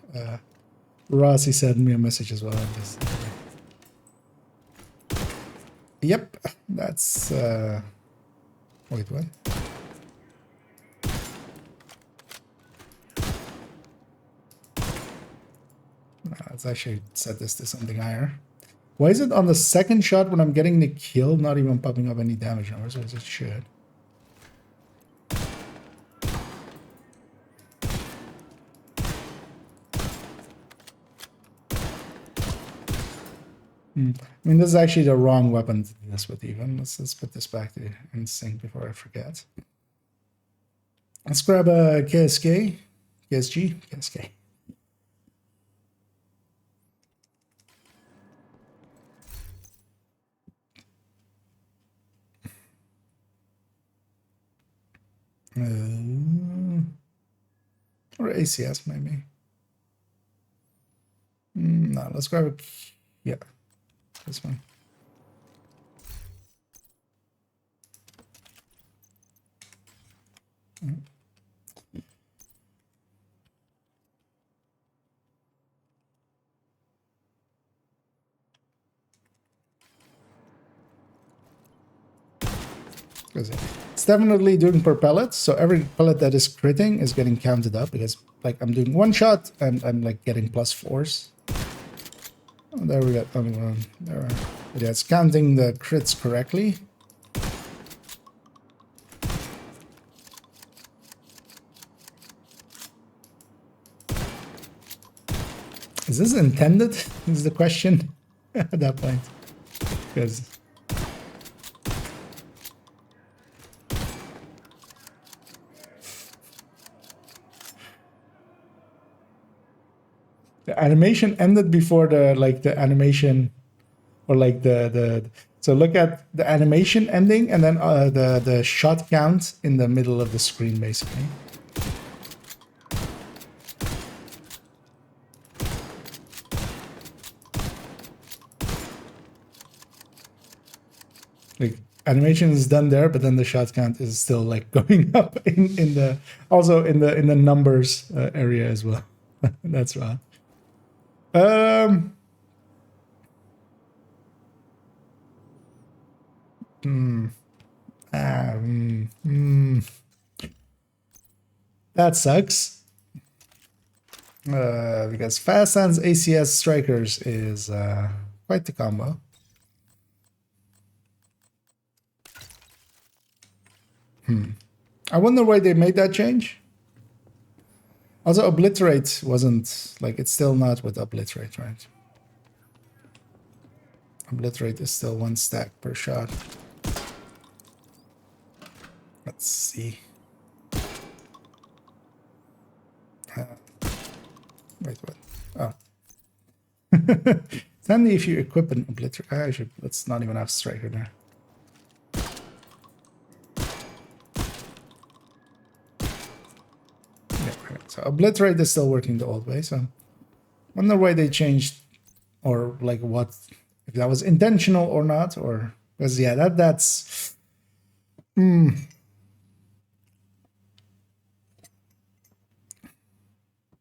Rossi sent me a message as well. Yep, that's wait, what? Let's actually set this to something higher. Why is it on the second shot when I'm getting the kill not even popping up any damage numbers, as it should? I mean, this is actually the wrong weapon to do this with even. Let's put this back to in sync before I forget. Let's grab a KSK. KSG? KSK. Or ACS maybe. No, let's grab a, yeah, this one. It's definitely doing per pellet, so every pellet that is critting is getting counted up because like I'm doing one shot and I'm like getting +4s. Oh, there we go. There. But yeah, it's counting the crits correctly. Is this intended? Is the question at that point? Because the animation ended before the animation, or like the so look at the animation ending and then the shot count in the middle of the screen basically. Like animation is done there, but then the shot count is still like going up in the also in the numbers area as well. That's right. That sucks. Because Fast Hands ACS Strikers is quite the combo. I wonder why they made that change. Also, Obliterate wasn't, like, it's still not with Obliterate, right? Obliterate is still 1 stack per shot. Let's see. Wait, what? Oh. It's handy if you equip an Obliterate. Let's not even have Striker there. So Obliterate is still working the old way, so I wonder why they changed, or like what, if that was intentional or not, or because yeah, that's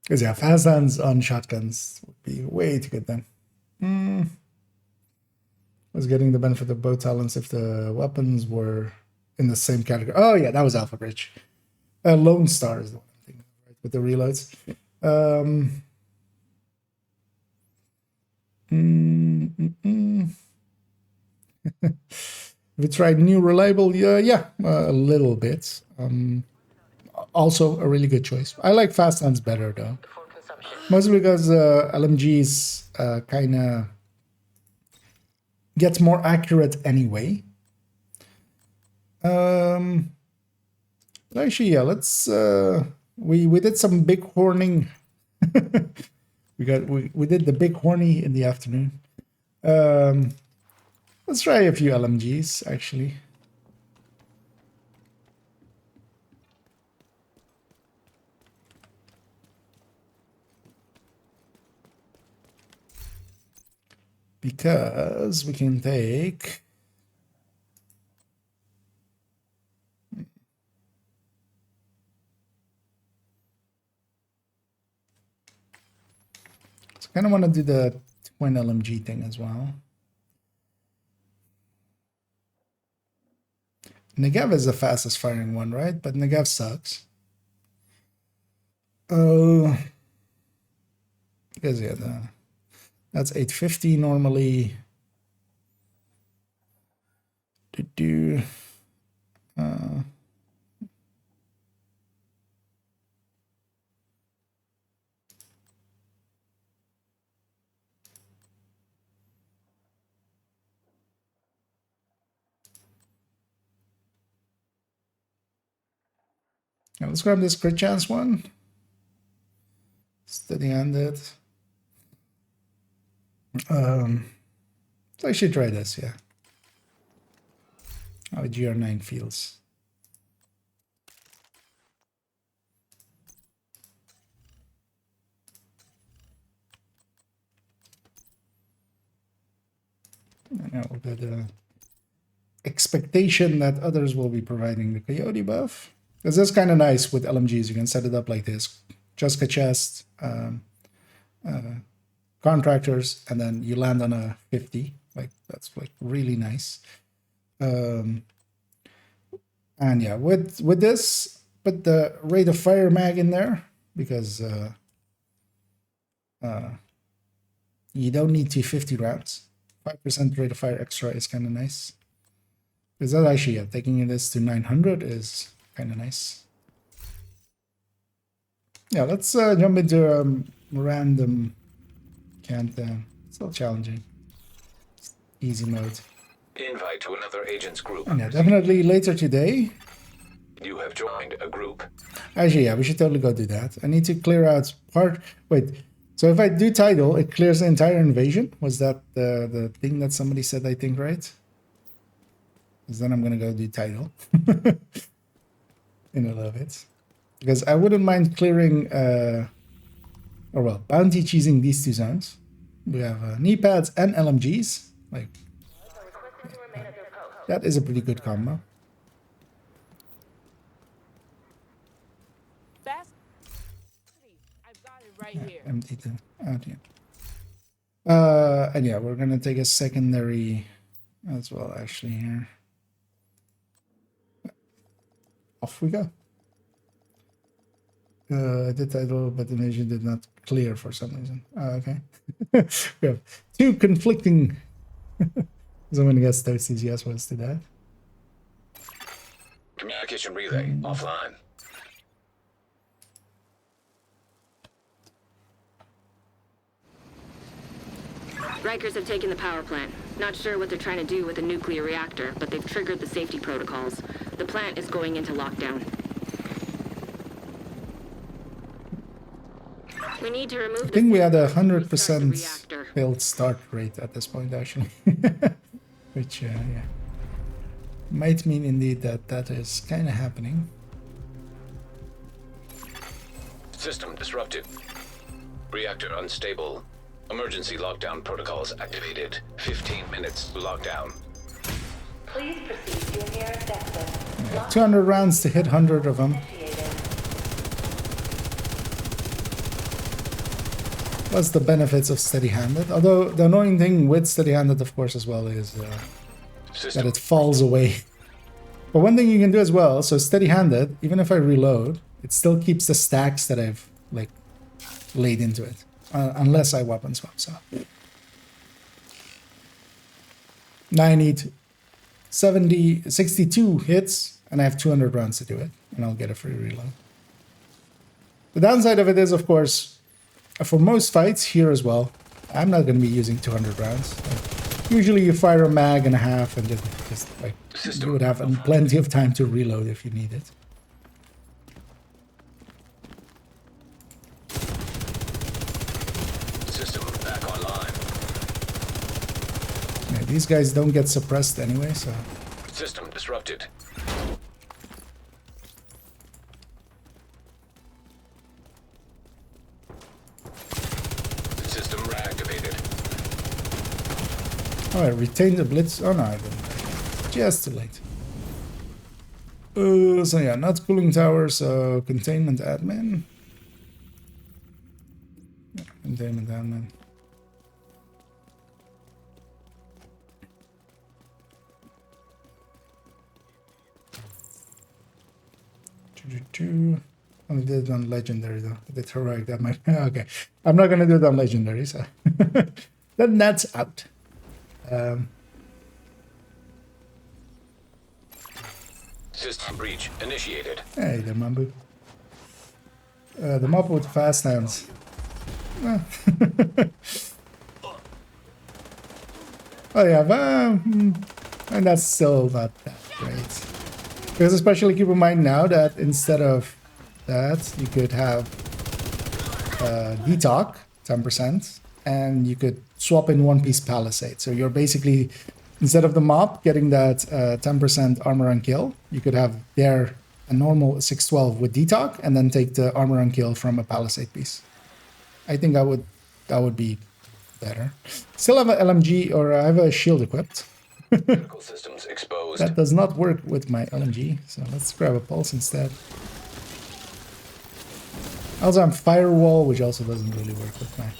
because yeah, fast hands on shotguns would be way too good then. Was getting the benefit of both talents if the weapons were in the same category. Oh yeah, that was Alpha Bridge. Lone Star is the one I'm thinking of, right, with the reloads. We tried new reliable, yeah, a little bit. Also a really good choice. I like fast hands better though, For consumption. mostly because LMGs kind of gets more accurate anyway. Actually, yeah, let's we did some big horning. we did the big horny in the afternoon. Let's try a few LMGs actually. Because we can take Kind of want to do the twin LMG thing as well. Negev is the fastest firing one, right? But Negev sucks. Because yeah, that's 850 normally. Now let's grab this crit chance one. Steady-handed. So I should try this, yeah. How GR9 feels. And now we'll get the expectation that others will be providing the coyote buff. Because that's kind of nice with LMGs. You can set it up like this. Just a chest, contractors, and then you land on a 50. Like, that's like really nice. And yeah, with this, put the rate of fire mag in there because you don't need 250 rounds. 5% rate of fire extra is kind of nice. Because that actually, yeah, taking this to 900 is kind of nice. Yeah, let's jump into random countdown. Still challenging. Easy mode. Invite to another agent's group. And yeah, definitely later today. You have joined a group. Actually, yeah, we should totally go do that. I need to clear out part. Wait, so if I do title, it clears the entire invasion? Was that the thing that somebody said, I think, right? Because then I'm going to go do title. In a little bit. Because I wouldn't mind clearing, or well, bounty cheesing these two zones. We have knee pads and LMGs. Like, that is a pretty good combo. Fast. I've got it right here. Empty the out here. And yeah, we're gonna take a secondary as well, actually, here. Off we go. The title, but the nation did not clear for some reason. Okay. We have two conflicting. Someone gets thirsty. Yes, wants to that. Communication relay offline. Rikers have taken the power plant. Not sure what they're trying to do with the nuclear reactor, but they've triggered the safety protocols. The plant is going into lockdown. We need to remove I think we had a 100% reactor. failed start rate at this point, actually. Which, yeah, might mean indeed that that is kind of happening. System disrupted. Reactor unstable. Emergency lockdown protocols activated. 15 minutes lockdown. Please proceed to your nearest exit. Yeah, 200 rounds to hit 100 of them. Plus the benefits of steady-handed. Although the annoying thing with steady-handed, of course, as well is that it falls away. But one thing you can do as well, so steady-handed, even if I reload, it still keeps the stacks that I've like laid into it, unless I weapon swap. So now I need 62 hits, and I have 200 rounds to do it, and I'll get a free reload. The downside of it is, of course, for most fights here as well, I'm not going to be using 200 rounds. Like, usually you fire a mag and a half and just like you would have plenty of time to reload if you need it. System back online. Yeah, these guys don't get suppressed anyway, so... System disrupted. System reactivated. Oh, I retained the blitz. Oh no, I didn't. Just too late. So yeah, not cooling tower, so containment admin. Yeah, containment admin. you. I did it on legendary though. I did heroic. That might okay. I'm not gonna do it on legendary, so then that's out. System breach initiated. Hey there, Mambu. The mob with fast hands. Oh yeah, and that's still not that great. Because especially keep in mind now that instead of that, you could have detox 10%, and you could swap in one piece palisade. So you're basically, instead of the mob getting that 10% armor and kill, you could have there a normal 612 with detox, and then take the armor and kill from a palisade piece. I think that would be better. Still have an LMG, or I have a shield equipped. Critical systems exposed. That does not work with my LMG, so let's grab a pulse instead. I also have firewall, which also doesn't really work with my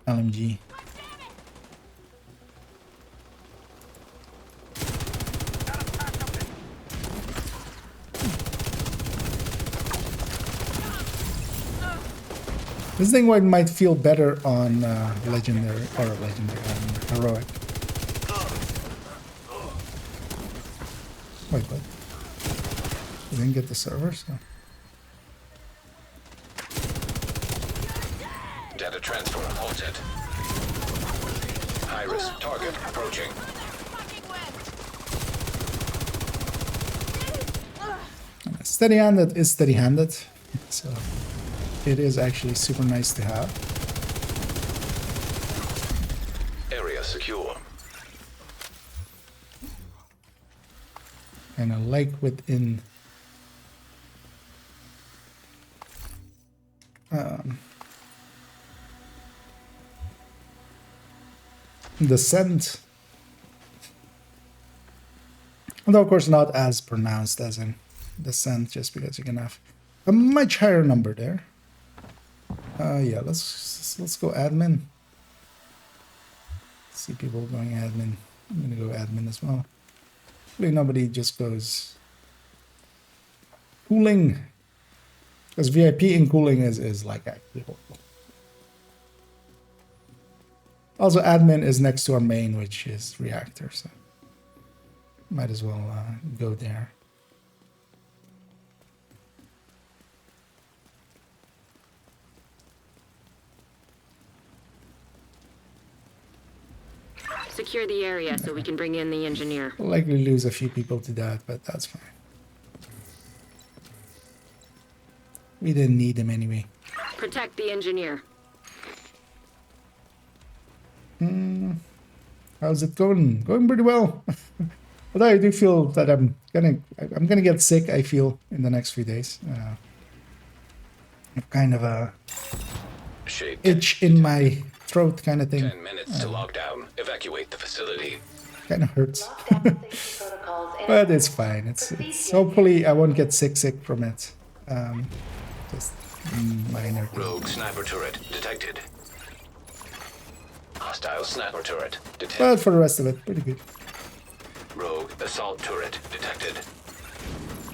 LMG. This thing might feel better on legendary or heroic. Wait, what? You didn't get the server, so. Data transfer halted. High-risk target approaching. Steady-handed is steady-handed, so it is actually super nice to have. Area secure. And I like within the scent, although of course not as pronounced as in the scent, just because you can have a much higher number there. Yeah, let's go admin. See people going admin. I'm gonna go admin as well. Hopefully nobody just goes cooling, because VIP in cooling is like actually horrible. Also, admin is next to our main, which is reactor, so might as well go there. Secure the area so we can bring in the engineer. We'll likely lose a few people to that, but that's fine. We didn't need them anyway. Protect the engineer. How's it going? Going pretty well. Although I do feel that I'm gonna get sick, I feel, in the next few days. Kind of a Shake. itch in my throat kind of thing. 10 minutes to lockdown. Evacuate the facility. Kind of hurts. Lockdown safety protocols in But it's fine. It's hopefully I won't get sick from it. Just minor. Rogue sniper turret detected. Hostile sniper turret detected. But for the rest of it, pretty good. Rogue assault turret detected.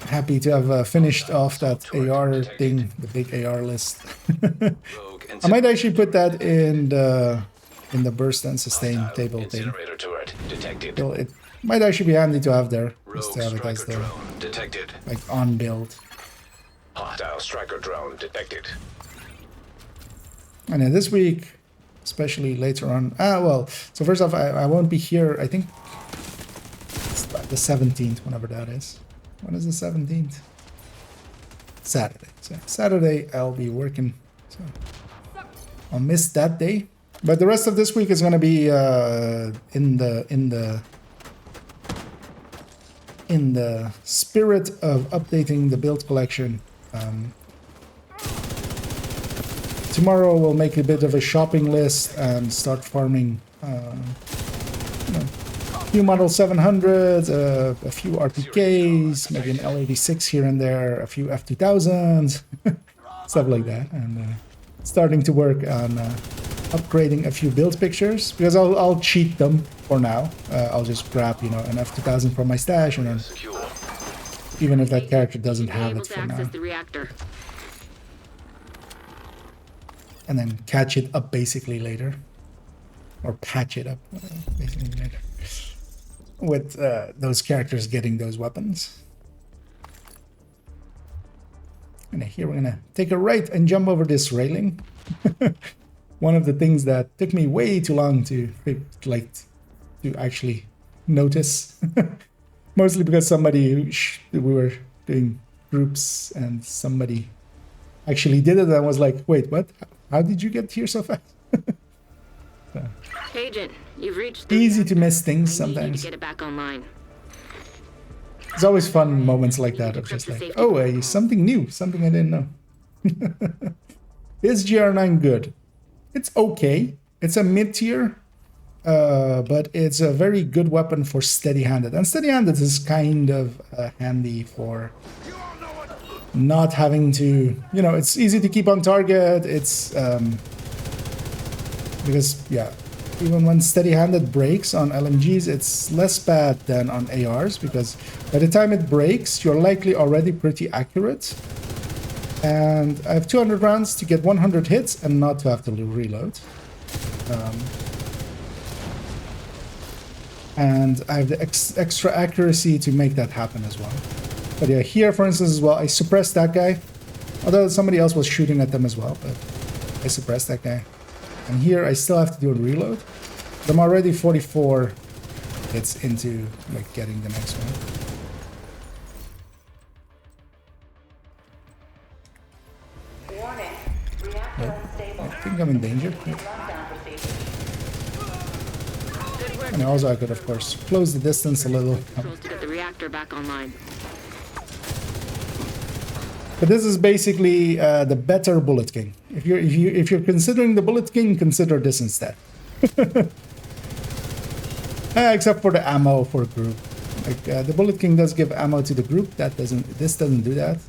Happy to have finished off that AR thing, the big AR list. Rogue I might actually put that in the burst and sustain hostile table thing. incinerator turret detected. So it might actually be handy to have there, just Rogue to have it as striker the drone detected. like on build. Hostile striker drone detected. And then this week, especially later on. Well, so first off, I won't be here. I think it's about the 17th, whenever that is. When is the 17th? Saturday. So Saturday I'll be working. So I'll miss that day. But the rest of this week is going to be in the spirit of updating the build collection. Tomorrow we'll make a bit of a shopping list and start farming a few Model 700s, a few RPKs, maybe an L86 here and there, a few F2000s, stuff like that. And starting to work on upgrading a few build pictures, because I'll cheat them for now. I'll just grab, an F2000 from my stash and then Secure. even if that character You doesn't should be have able it to for access now. the reactor. And then catch it up basically later. Or patch it up basically later. With those characters getting those weapons. And here we're gonna take a right and jump over this railing. One of the things that took me way too long to actually notice. Mostly because we were doing groups and somebody actually did it and was like, wait, what? How did you get here so fast? Agent, you've reached the Easy to miss I things need you to sometimes. get it back online. It's always fun moments like that of just like, oh, something new, something I didn't know. Is GR9 good? It's okay. It's a mid-tier, but it's a very good weapon for steady-handed. And steady-handed is kind of handy for not having to, you know, it's easy to keep on target. It's because, yeah, even when steady-handed breaks on LMGs, it's less bad than on ARs because by the time it breaks, you're likely already pretty accurate. And I have 200 rounds to get 100 hits and not to have to reload. And I have the extra accuracy to make that happen as well. But yeah, here, for instance, as well, I suppressed that guy. Although somebody else was shooting at them as well, but I suppressed that guy. And here, I still have to do a reload. But I'm already 44 hits into like getting the next one. Warning. Reactor unstable. I think I'm in danger. Yeah. Lockdown procedure. Good work. And also, I could, of course, close the distance a little. Controls to get the reactor back online. But this is basically the better Bullet King. If you're considering the Bullet King, consider this instead. Except for the ammo for group. Like the Bullet King does give ammo to the group. This doesn't do that.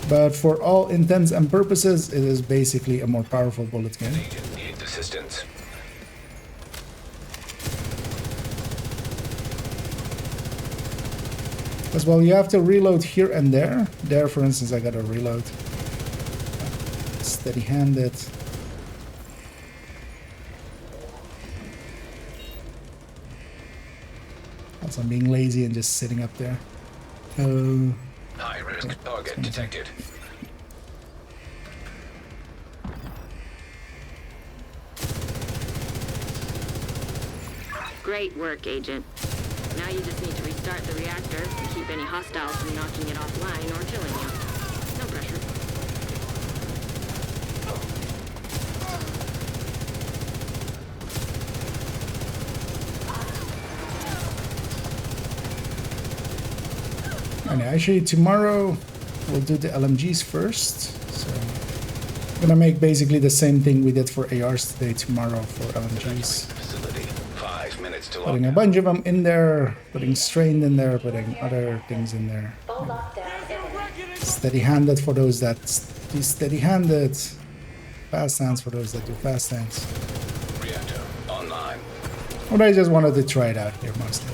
But for all intents and purposes, it is basically a more powerful Bullet King. Agent needs assistance. As well, you have to reload here and there. There, for instance, I got to reload. Steady-handed. Also, I'm being lazy and just sitting up there. High-risk target detected. Great work, Agent. Now you just need to restart the reactor and keep any hostiles from knocking it offline or killing you. No pressure. And actually, tomorrow we'll do the LMGs first. So I'm gonna make basically the same thing we did for ARs today tomorrow for LMGs. Facility. 5 minutes to Putting a lockdown. bunch of them in there, putting strained in there, putting other things in there. Full lockdown imminent. Steady-handed for those that do steady-handed. Fast hands for those that do fast hands. Reactor online. But I just wanted to try it out here mostly.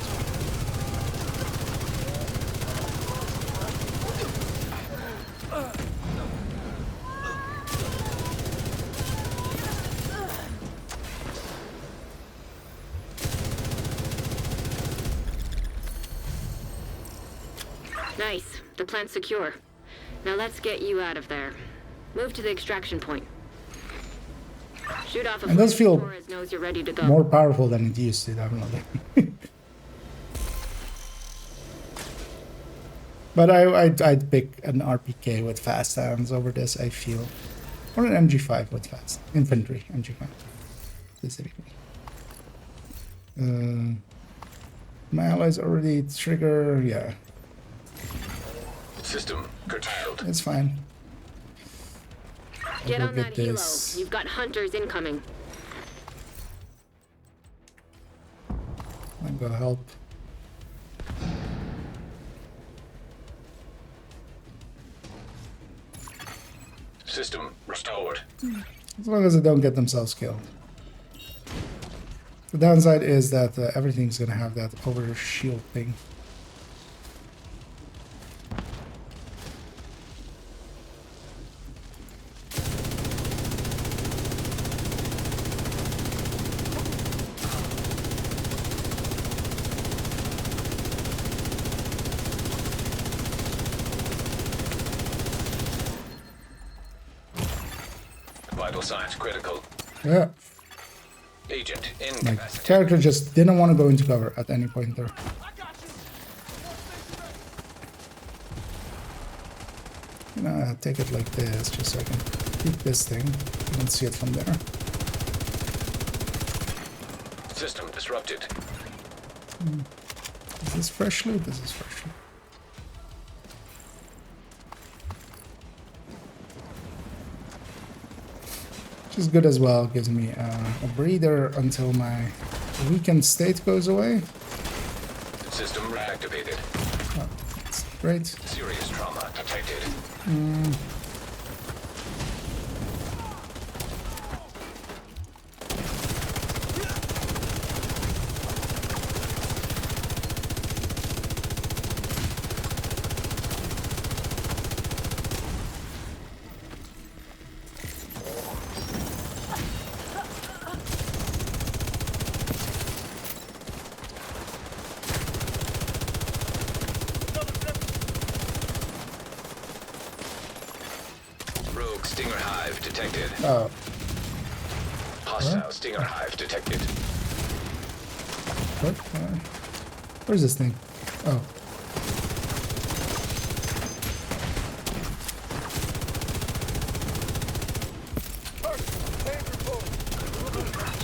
Nice. The plant's secure. Now let's get you out of there. Move to the extraction point. Shoot off a It does feel Torres knows you're ready to go. more powerful than it used to, definitely. But I'd pick an RPK with fast hands over this, I feel. Or an MG5 with fast. Infantry, MG5. Specifically. My allies already trigger, yeah. System curtailed. It's fine. Get I'll on go that get helo. this. You've got hunters incoming. I'll go help. System restored. As long as they don't get themselves killed. The downside is that everything's gonna have that over shield thing. Vital signs critical. Yeah. Agent My incapacitated. character just didn't want to go into cover at any point there. I'm gonna take it like this, just so I can keep this thing. You can see it from there. System disrupted. Is this fresh loot? This is fresh loot. Which is good as well. Gives me a breather until my weakened state goes away. System reactivated. Oh, that's great. Serious trauma detected. Rogue Stinger Hive detected. Oh, Hostile Stinger Hive detected. what? Where's this thing? Oh,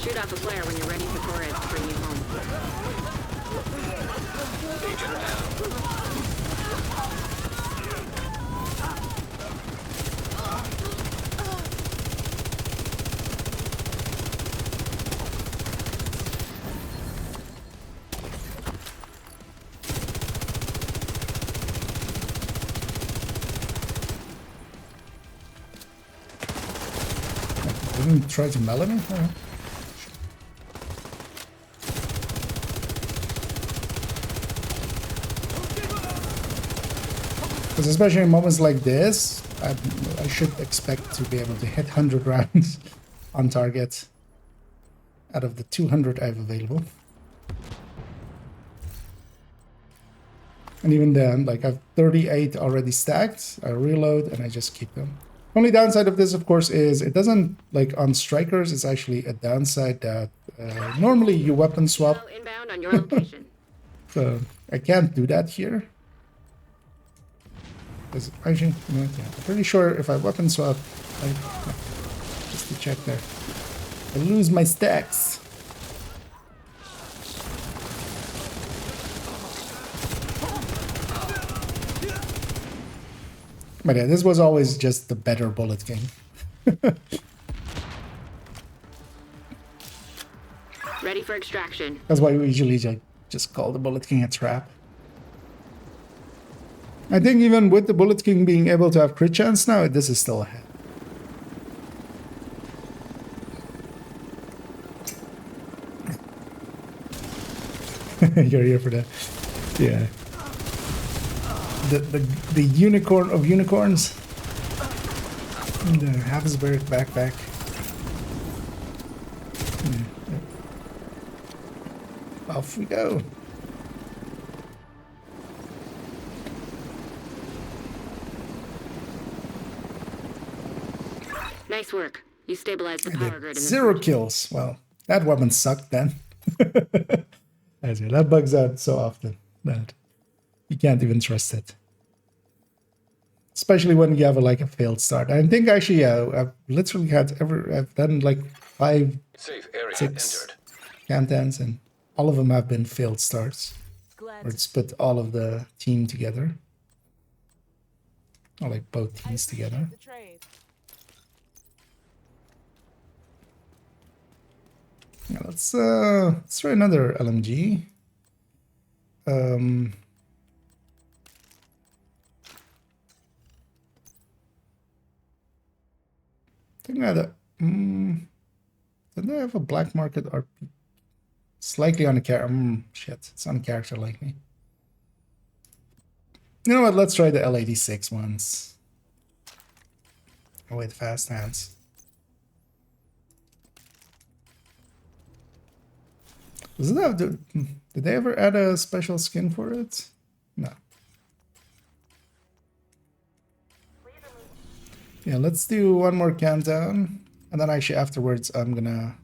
Shoot off a flare when you're ready for Torres to bring you home. Agent down. didn't try to melon me? Alright. Because especially in moments like this, I should expect to be able to hit 100 rounds on target out of the 200 I have available. And even then, like I have 38 already stacked, I reload and I just keep them. Only downside of this, of course, is it doesn't, like on strikers, it's actually a downside that normally you weapon swap. Hello, inbound on your location. So I can't do that here. Because actually, you know, yeah, I'm pretty sure if I weapon swap, just to check there, I lose my stacks. But yeah, this was always just the better bullet king. Ready for extraction. That's why we usually just call the bullet king a trap. I think even with the bullet king being able to have crit chance now, this is still ahead. You're here for that. Yeah. The unicorn of unicorns. The Habsburg backpack. Yeah. Off we go. Nice work. You stabilized the I power did grid in this 0 region. kills. Well, that weapon sucked then. That bugs out so often that you can't even trust it. Especially when you have like a failed start. I think actually, yeah, I've literally I've done like 5, Safe area 6 entered. Cantans, and all of them have been failed starts. Glad Or it's put all of the team together. Or like both I teams together. appreciate the trade. Yeah, let's try another LMG. I think I had did I have a black market RP? Slightly on the character. Shit, it's on a character like me. You know what? Let's try the L86 ones. Oh wait, fast hands. Does it have did they ever add a special skin for it? No. Yeah, let's do one more countdown. And then actually afterwards, I'm gonna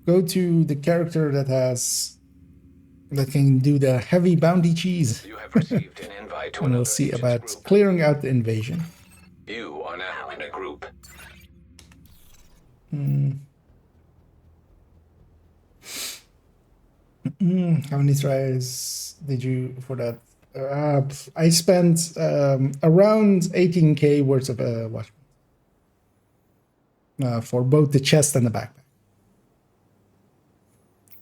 go to the character that can do the heavy bounty cheese. You have received an invite to And we'll another see agent's about group. clearing out the invasion. You are now in a group. How many tries did you for that? I spent around 18k worth of watch for both the chest and the backpack.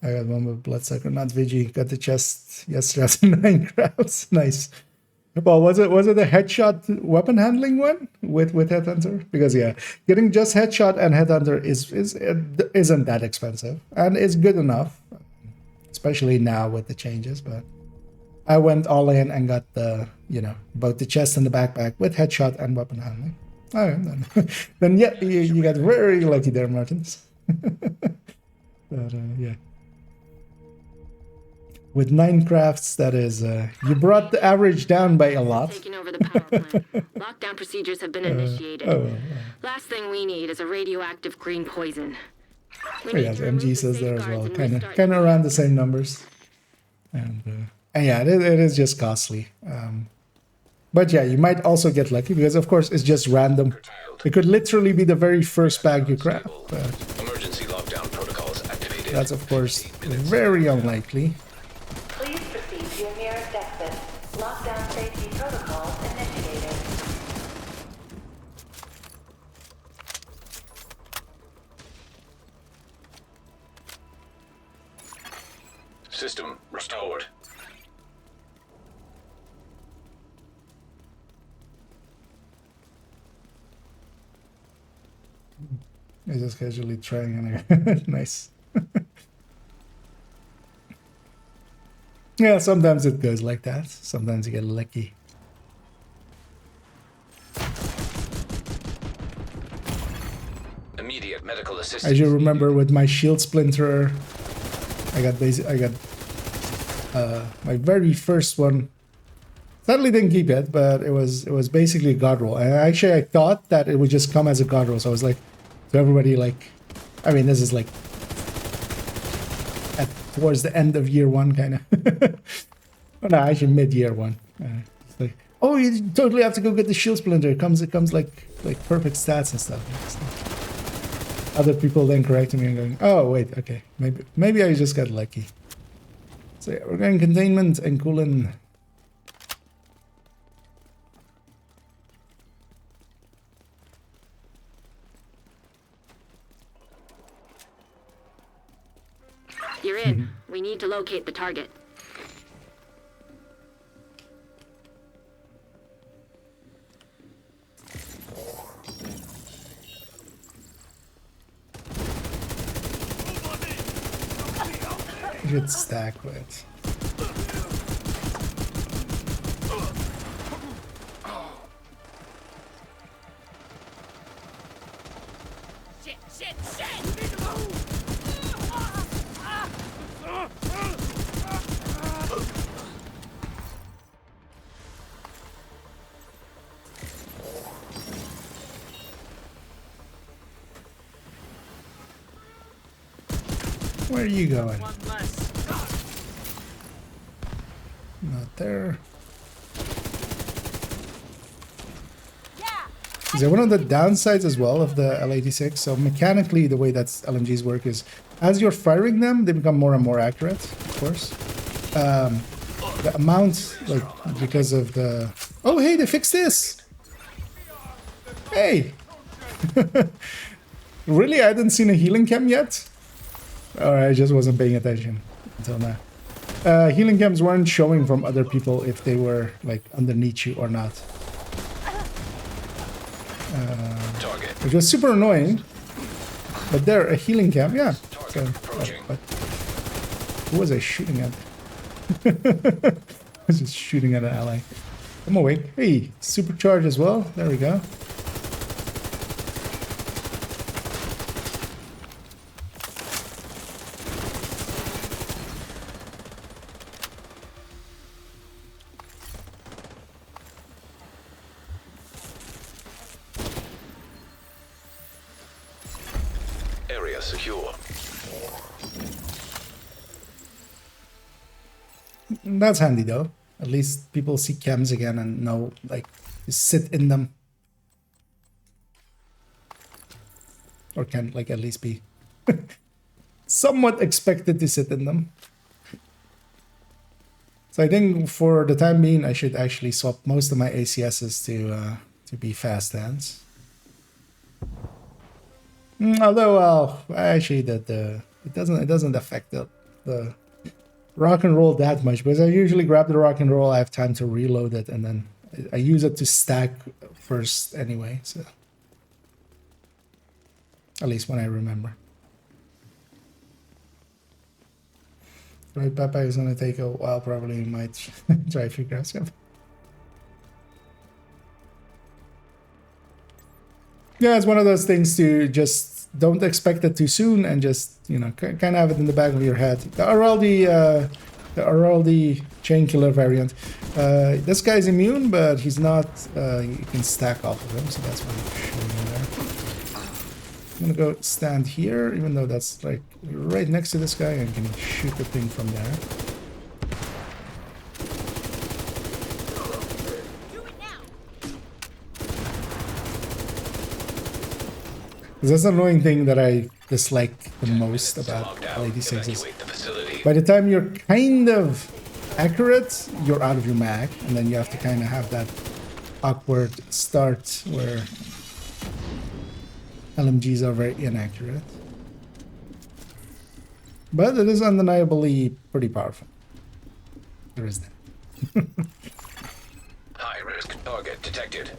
I got one with Bloodsucker, not Vigi. Got the chest yesterday after 9 crowds. Nice. Well, was it a headshot weapon handling one with Headhunter? Because yeah, getting just headshot and Headhunter isn't that expensive and it's good enough, especially now with the changes. But I went all in and got the both the chest and the backpack with headshot and weapon handling. Oh, then yeah, you got very lucky there, Martins. But yeah. With 9 crafts, that is, you brought the average down by a lot. Taking over the power plant. Lockdown procedures have been initiated. Last thing we need is a radioactive green poison. We need Yeah, to remove MG the says there as safeguards well. and Kind restart of around the same numbers. And yeah, it is just costly. But yeah, you might also get lucky because, of course, it's just random. It could literally be the very first bag you craft. But Emergency lockdown protocols activated. that's, of course, very unlikely. Please proceed to your nearest exit. Lockdown safety protocols initiated. System restored. I just casually trying and nice. Yeah, sometimes it goes like that. Sometimes you get lucky. Immediate medical assistance. As you remember, with my shield splinter, I got my very first one. Sadly, didn't keep it, but it was basically a god roll. And actually, I thought that it would just come as a god roll. So I was like, to everybody, like, I mean, this is like towards the end of year one, kind of. Oh, no, actually mid year one. It's like, oh, you totally have to go get the shield splinter. It comes like perfect stats and stuff. Other people then correcting me and going, oh wait, okay, maybe I just got lucky. So yeah, we're going containment and cooling. You're in. We need to locate the target. Good stack with. Shit, shit, shit! We need to move! Where are you going? One less. Not there. Yeah! Is there one of the downsides as well of the L86? So mechanically, the way that LMGs work is, as you're firing them, they become more and more accurate, of course. The amount, like, because of the... Oh, hey, they fixed this! Hey! Really? I hadn't seen a healing cam yet? Or I just wasn't paying attention until now. Healing cams weren't showing from other people if they were, like, underneath you or not. Target. Which was super annoying. But there, a healing cam, yeah. Target approaching. But who was I shooting at? I was just shooting at an ally. I'm awake. Hey, supercharge as well. There we go. Area secure. That's handy though. At least people see chems again and know, like, you sit in them. Or can, like, at least be somewhat expected to sit in them. So I think for the time being, I should actually swap most of my ACSs to be fast hands. Although, actually, it doesn't affect the rock and roll that much, because I usually grab the rock and roll, I have time to reload it, and then I use it to stack first anyway. So at least when I remember. Right, Papa is gonna take a while, probably might try to figure out something. Yeah, it's one of those things to just don't expect it too soon and just, you know, kind of have it in the back of your head. The Araldi chain killer variant. This guy's immune, but he's not, you can stack off of him, so that's why I'm showing you there. I'm gonna go stand here, even though that's like right next to this guy, and can shoot the thing from there. That's the annoying thing that I dislike the most about L86 is Evacuate the facility. by the time you're kind of accurate, you're out of your mag, and then you have to kind of have that awkward start where LMGs are very inaccurate. But it is undeniably pretty powerful. There is that. High risk target detected.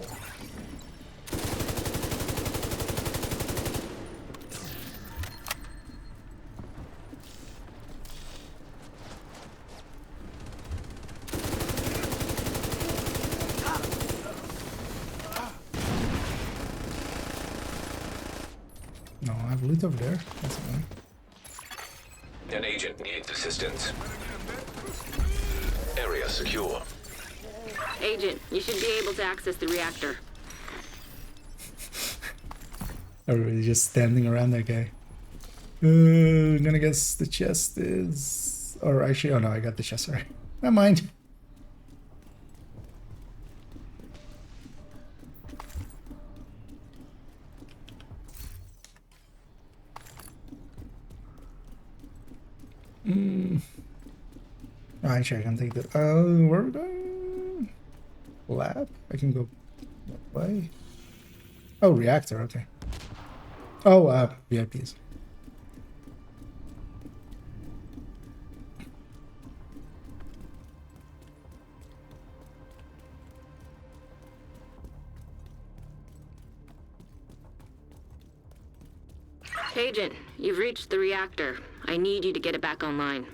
No, I have loot over there. That's fine. An agent needs assistance. Area secure. Agent, you should be able to access the reactor. Everybody's just standing around that guy. I'm gonna guess the chest is... Or actually, oh no, I got the chest, sorry. Never mind. Oh, actually, I can take the... where are we going? Lab? I can go that way. Oh, reactor, okay. Oh, VIPs. Agent, you've reached the reactor. I need you to get it back online.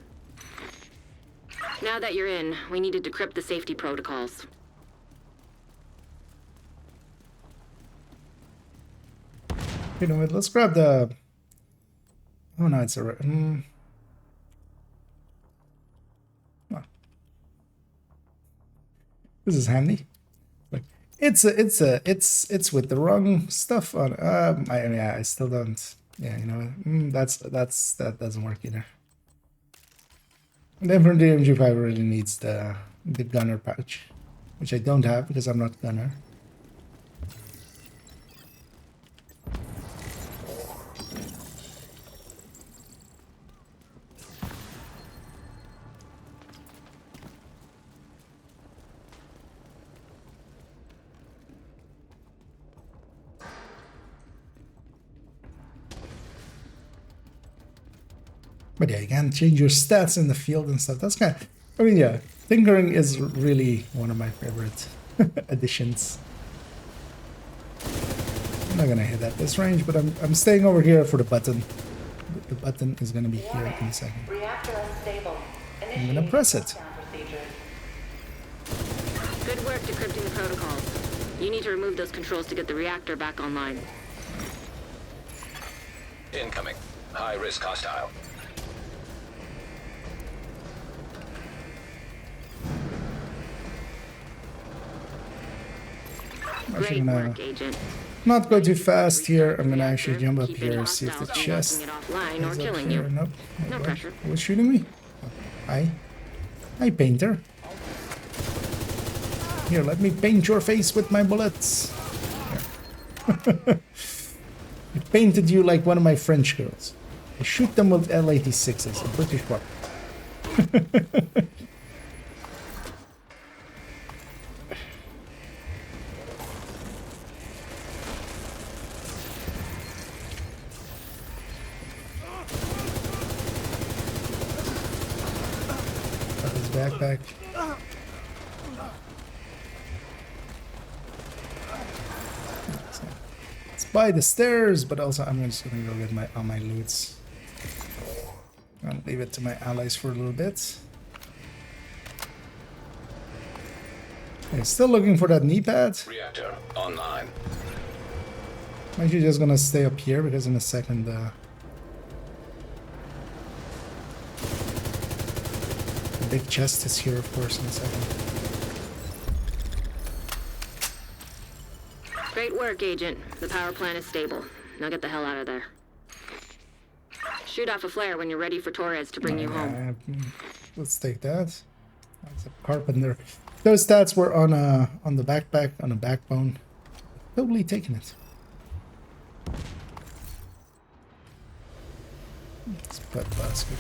Now that you're in, we need to decrypt the safety protocols. You know what, let's grab the... Oh no, it's a... Oh. This is handy. Like, it's with the wrong stuff on... yeah, I still don't... Yeah, you know, that doesn't work either. And then for the MG5 really needs the gunner pouch, which I don't have because I'm not gunner. But yeah, you can change your stats in the field and stuff. That's kind of... I mean, yeah, tinkering is really one of my favorite additions. I'm not gonna hit at this range, but I'm staying over here for the button. The button is gonna be here in a second. Reactor unstable. I'm gonna press it. Good work decrypting the protocols. You need to remove those controls to get the reactor back online. Incoming. High risk hostile. Actually Great gonna work, Agent. not go too fast here. I'm gonna actually jump up Keep any here, see if the hostiles from chest knocking it offline or is up killing here. you. Nope. No Okay. pressure. Who was shooting me? Oh, hi. Hi, painter. Here, let me paint your face with my bullets. Here. I painted you like one of my French girls. I shoot them with L86s, a British weapon. Got his backpack. It's by the stairs, but also I'm just gonna go get all my loots. I'll leave it to my allies for a little bit. Okay, still looking for that knee pad. Reactor online. I'm actually just gonna stay up here because in a second the big chest is here, of course, in a second. Great work, Agent. The power plant is stable. Now get the hell out of there. Shoot off a flare when you're ready for Torres to bring you home. Let's take that. That's a carpenter. Those stats were on the backpack, on a backbone. Totally taking it. Let's put basket.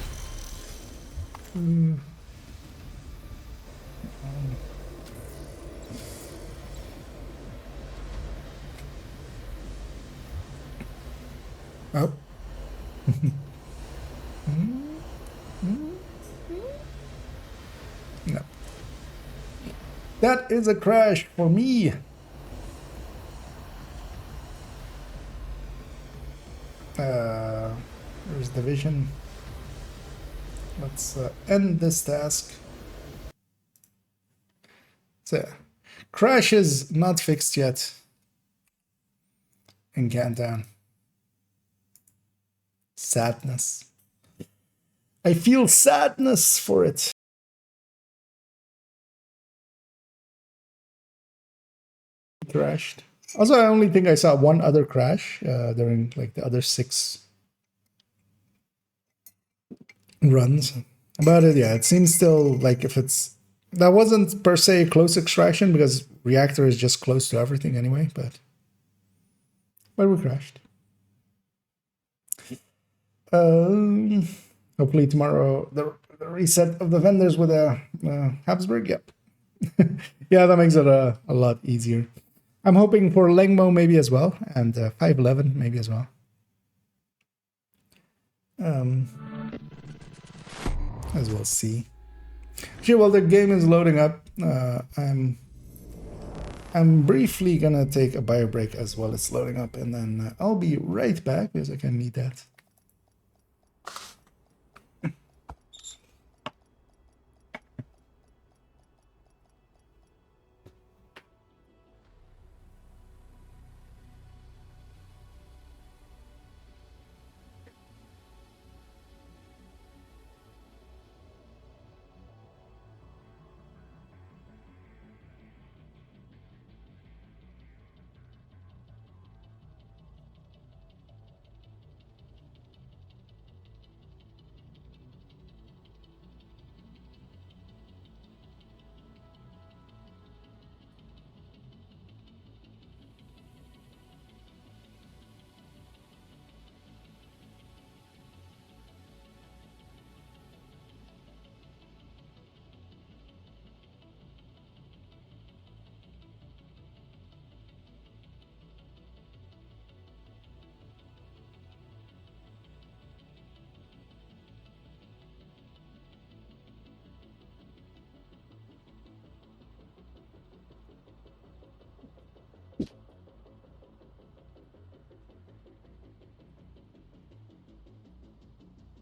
Oh. No. That is a crash for me. There's division. Let's end this task. So, crash is not fixed yet in Countdown. Sadness. I feel sadness for it. Crashed. Also, I only think I saw one other crash during like the other 6 runs. But yeah, it seems still like if it's that wasn't per se close extraction because reactor is just close to everything anyway. But we crashed. Hopefully tomorrow the reset of the vendors with a Habsburg. Yep. Yeah, that makes it a lot easier. I'm hoping for Lengmo maybe as well, and 511 maybe as well. As we'll see. Actually, while the game is loading up, I'm briefly gonna take a bio break as well. It's loading up, and then I'll be right back because I can need that.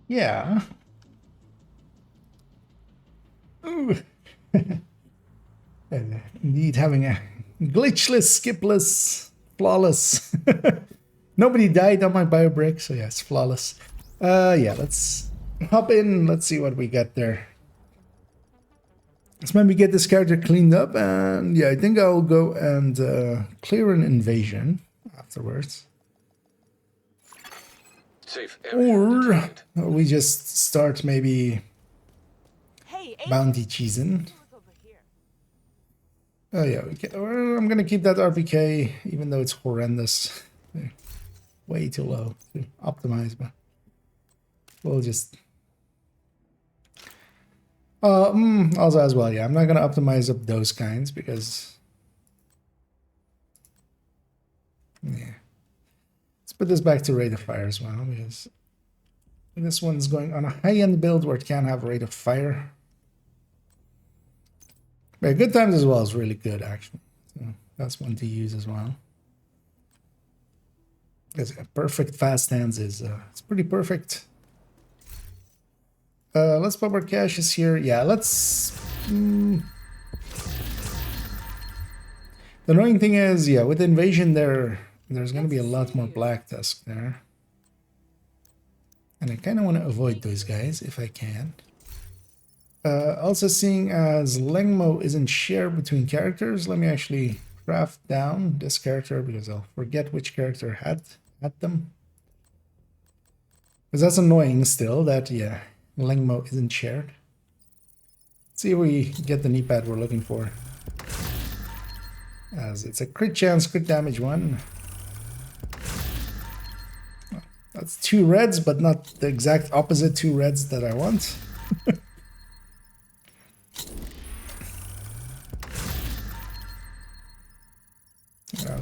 Yeah. Ooh. Indeed, having a glitchless, skipless, flawless. Nobody died on my bio break, so yeah, it's flawless. Yeah, let's hop in. Let's see what we got there. Let's maybe get this character cleaned up, and yeah, I think I'll go and clear an invasion. afterwards. Safe area Or determined. we just start maybe Hey, Agent, bounty cheesing. look over here. Oh yeah, or I'm gonna keep that RPK even though it's horrendous. Way too low to optimize, but we'll just also as well, yeah, I'm not gonna optimize up those kinds because yeah. Let's put this back to rate of fire as well because this one's going on a high-end build where it can have rate of fire. But good times as well is really good actually. So that's one to use as well. Because a perfect fast hands is it's pretty perfect. Let's pop our caches here. Yeah, let's. The annoying thing is, yeah, with invasion there's going to be a lot more black tusk there, and I kind of want to avoid those guys if I can. Also, seeing as Lengmo isn't shared between characters, let me actually craft down this character because I'll forget which character had them. Because that's annoying still that, yeah, Lengmo isn't shared. Let's see if we get the knee pad we're looking for. As it's a crit chance, crit damage one. Well, that's 2 reds, but not the exact opposite 2 reds that I want.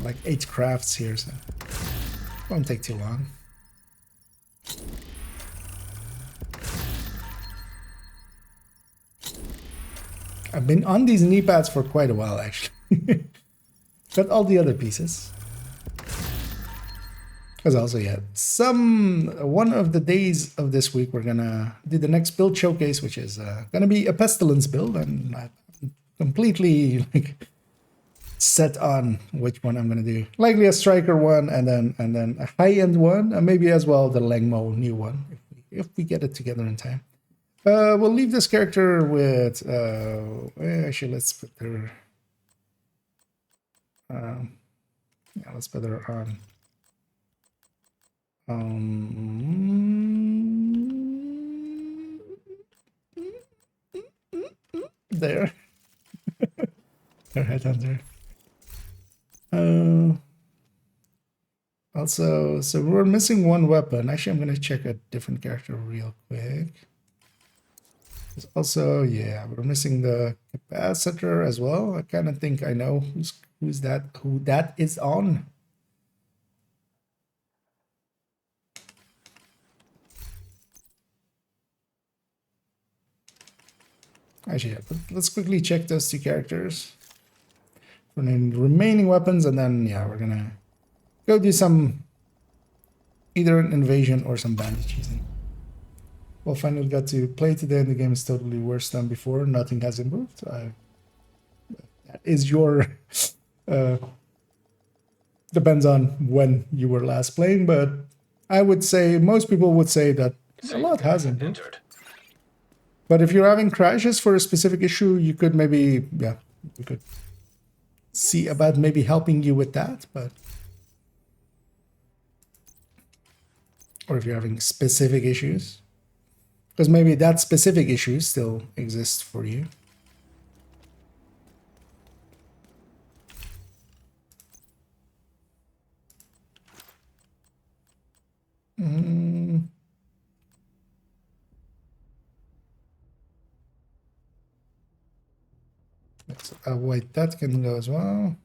Like 8 crafts here, so won't take too long. I've been on these knee pads for quite a while, actually. Got all the other pieces. Because also, yeah, one of the days of this week, we're gonna do the next build showcase, which is gonna be a pestilence build, and I'm completely like set on which one I'm gonna do. Likely a striker one, and then a high-end one, and maybe as well the Lengmo new one if we get it together in time. We'll leave this character with actually let's put her yeah, let's put her on there. Her headhunter. Also, so we're missing one weapon. Actually, I'm gonna check a different character real quick. Also, yeah, we're missing the capacitor as well. I kind of think I know who that is on. Actually, yeah, let's quickly check those 2 characters for the remaining weapons, and then yeah, we're gonna go do some either an invasion or some bandit cheesing. Well, finally got to play today, and the game is totally worse than before. Nothing has improved. That is your depends on when you were last playing, but I would say most people would say that a lot has improved. Entered. But if you're having crashes for a specific issue, you could maybe, yeah, we could see about maybe helping you with that, but or if you're having specific issues, because maybe that specific issue still exists for you. Let's avoid that can go as well.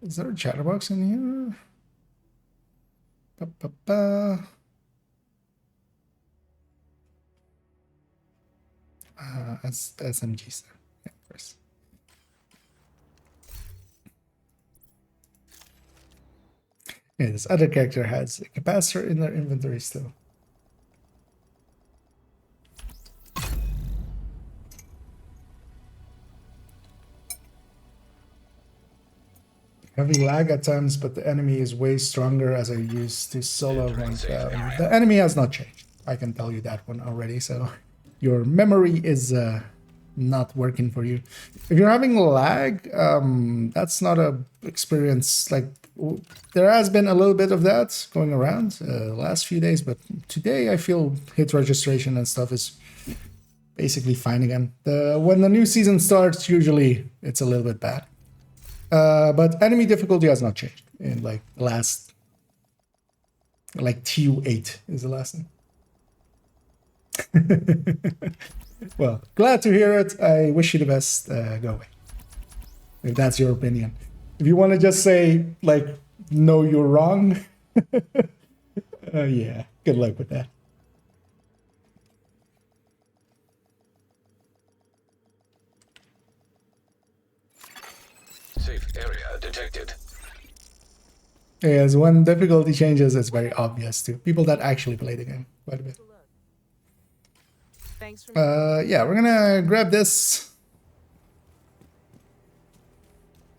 Is there a chatterbox in here? SMGs. Yeah, of course. Yeah, this other character has a capacitor in their inventory still. Heavy lag at times, but the enemy is way stronger as I used to solo rank. The enemy has not changed. I can tell you that one already. So your memory is not working for you. If you're having lag, that's not a experience. Like there has been a little bit of that going around the last few days, but today I feel hit registration and stuff is basically fine again. When the new season starts, usually it's a little bit bad. But enemy difficulty has not changed in like the last, like TU8 is the last thing. Well, glad to hear it. I wish you the best. Go away. If that's your opinion. If you want to just say, like, no, you're wrong. Yeah, good luck with that. Safe area detected. Yes, when difficulty changes, it's very obvious to people that actually play the game quite a bit. Thanks for Yeah, we're gonna grab this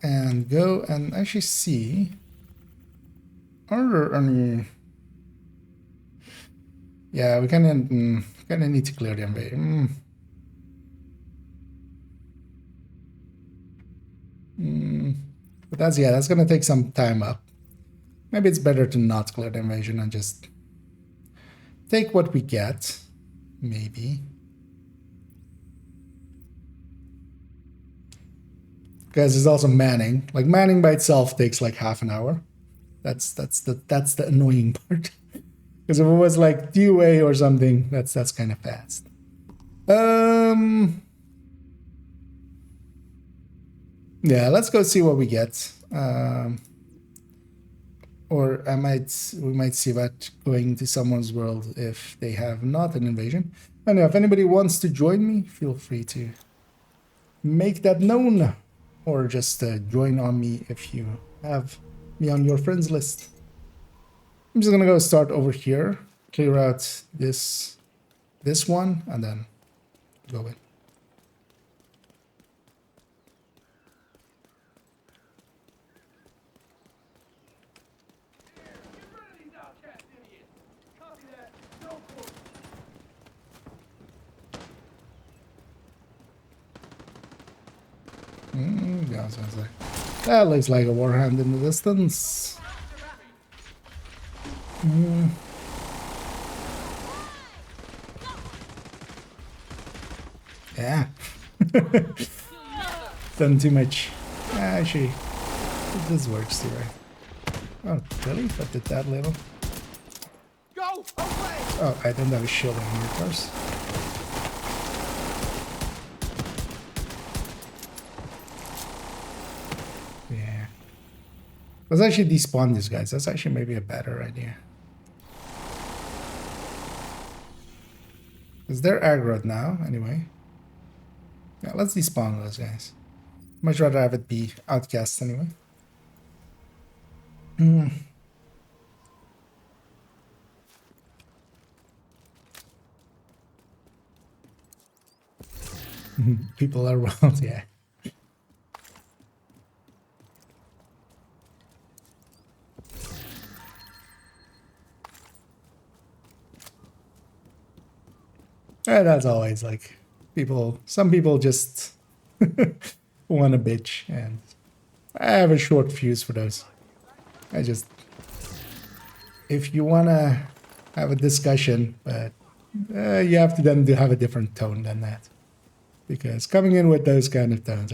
and go and actually see. Are there any? Yeah, we kind of need to clear the invasion. But that's gonna take some time up. Maybe it's better to not clear the invasion and just take what we get. Maybe. Because it's also manning. Like manning by itself takes like half an hour. That's the annoying part. Because if it was like DUA or something, that's kind of fast. Yeah, let's go see what we get. Or we might see that going to someone's world if they have not an invasion. And if anybody wants to join me, feel free to make that known. Or just join on me if you have me on your friends list. I'm just gonna go start over here, clear out this one, and then go in. Yeah, sounds like that looks like a warhand in the distance. Yeah. Done too much. Actually, this works too, right? Oh, really? But at that level? Go away! Oh, I don't have a shield on here, of course. Yeah. Let's actually despawn these guys. That's actually maybe a better idea. Because they're aggroed now, anyway. Yeah, let's despawn those guys. Much rather have it be outcasts anyway. People are around, yeah. And that's always like some people just want to bitch, and I have a short fuse for those. If you want to have a discussion, but you have to then have a different tone than that. Because coming in with those kind of tones,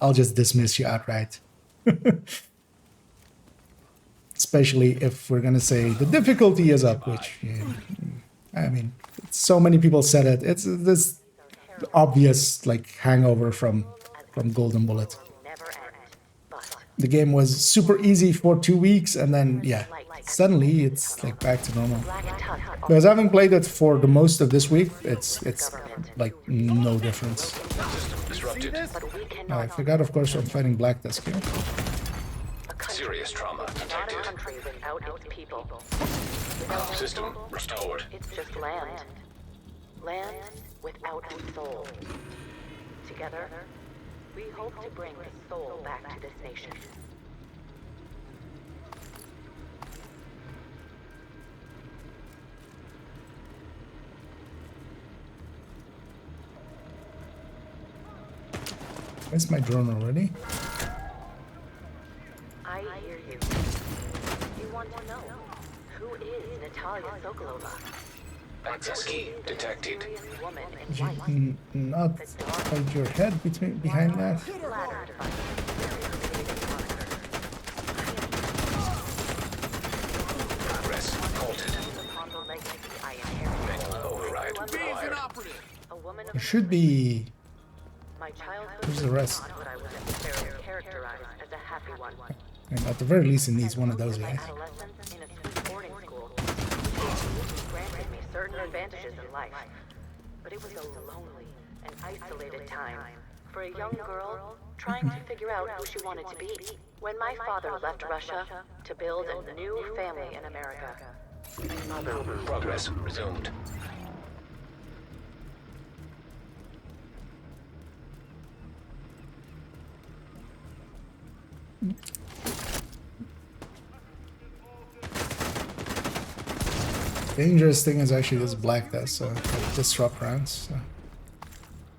I'll just dismiss you outright. Especially if we're gonna say the difficulty is up, which I mean, so many people said it. It's this obvious like hangover from Golden Bullet. The game was super easy for 2 weeks, and then yeah, suddenly it's like back to normal. Because having played it for the most of this week, it's like no difference. System disrupted. I forgot, of course, I'm fighting Black Tusk here. Serious trauma detected. System restored. It's just land. Land without a soul. Together, we hope to bring the soul back to this nation. Where's my drone already? I hear you. You want to know who is Natalia Sokolova? Access key detected. Mysterious woman in Could you white. not hold your head behind that? Flattered by the creative moniker. Progress halted. Upon the legacy I inherited. Override Bees an required. operative. A woman There of should be. my childhood Where's the was rest? not what I would necessarily characterize as a happy one. I mean, at the very least, it needs one of those My guys. adolescence in a sweet boarding school. It granted me certain advantages in life, but it was a lonely and isolated time for a young girl trying to figure out who she wanted to be. When my father left Russia to build a new family in America, Progress resumed. Dangerous thing is actually this black dust, so like disrupt rounds. So.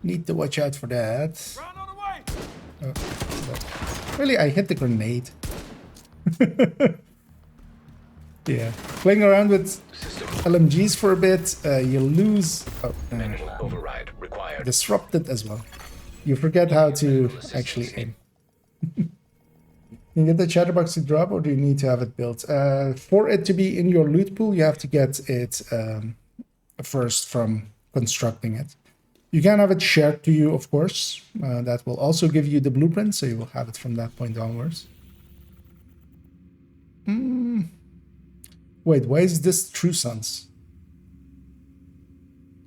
Need to watch out for that. Round on the way. Oh, really, I hit the grenade. Yeah, playing around with System LMGs for a bit, you lose. Oh, manual override required. disrupted as well. You forget how to actually aim. You get the chatterbox to drop, or do you need to have it built? For it to be in your loot pool, you have to get it first from constructing it. You can have it shared to you, of course. That will also give you the blueprint, so you will have it from that point onwards. Wait, why is this True Sons?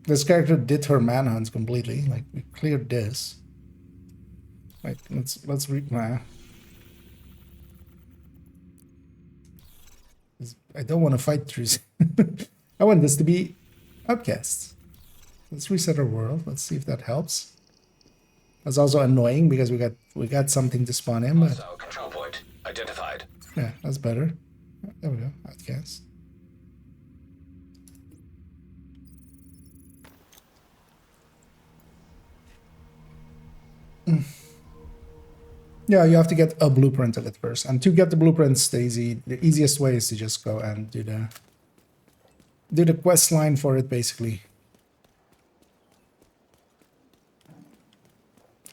This character did her manhunt completely. Like, we cleared this. Like, let's read my. I don't want to fight True. I want this to be outcasts. Let's reset our world. Let's see if that helps. That's also annoying because we got something to spawn in, but Hostile control point identified. yeah, that's better. There we go. Outcast. Yeah, you have to get a blueprint of it first. And to get the blueprints, the easiest way is to just go and do the quest line for it, basically.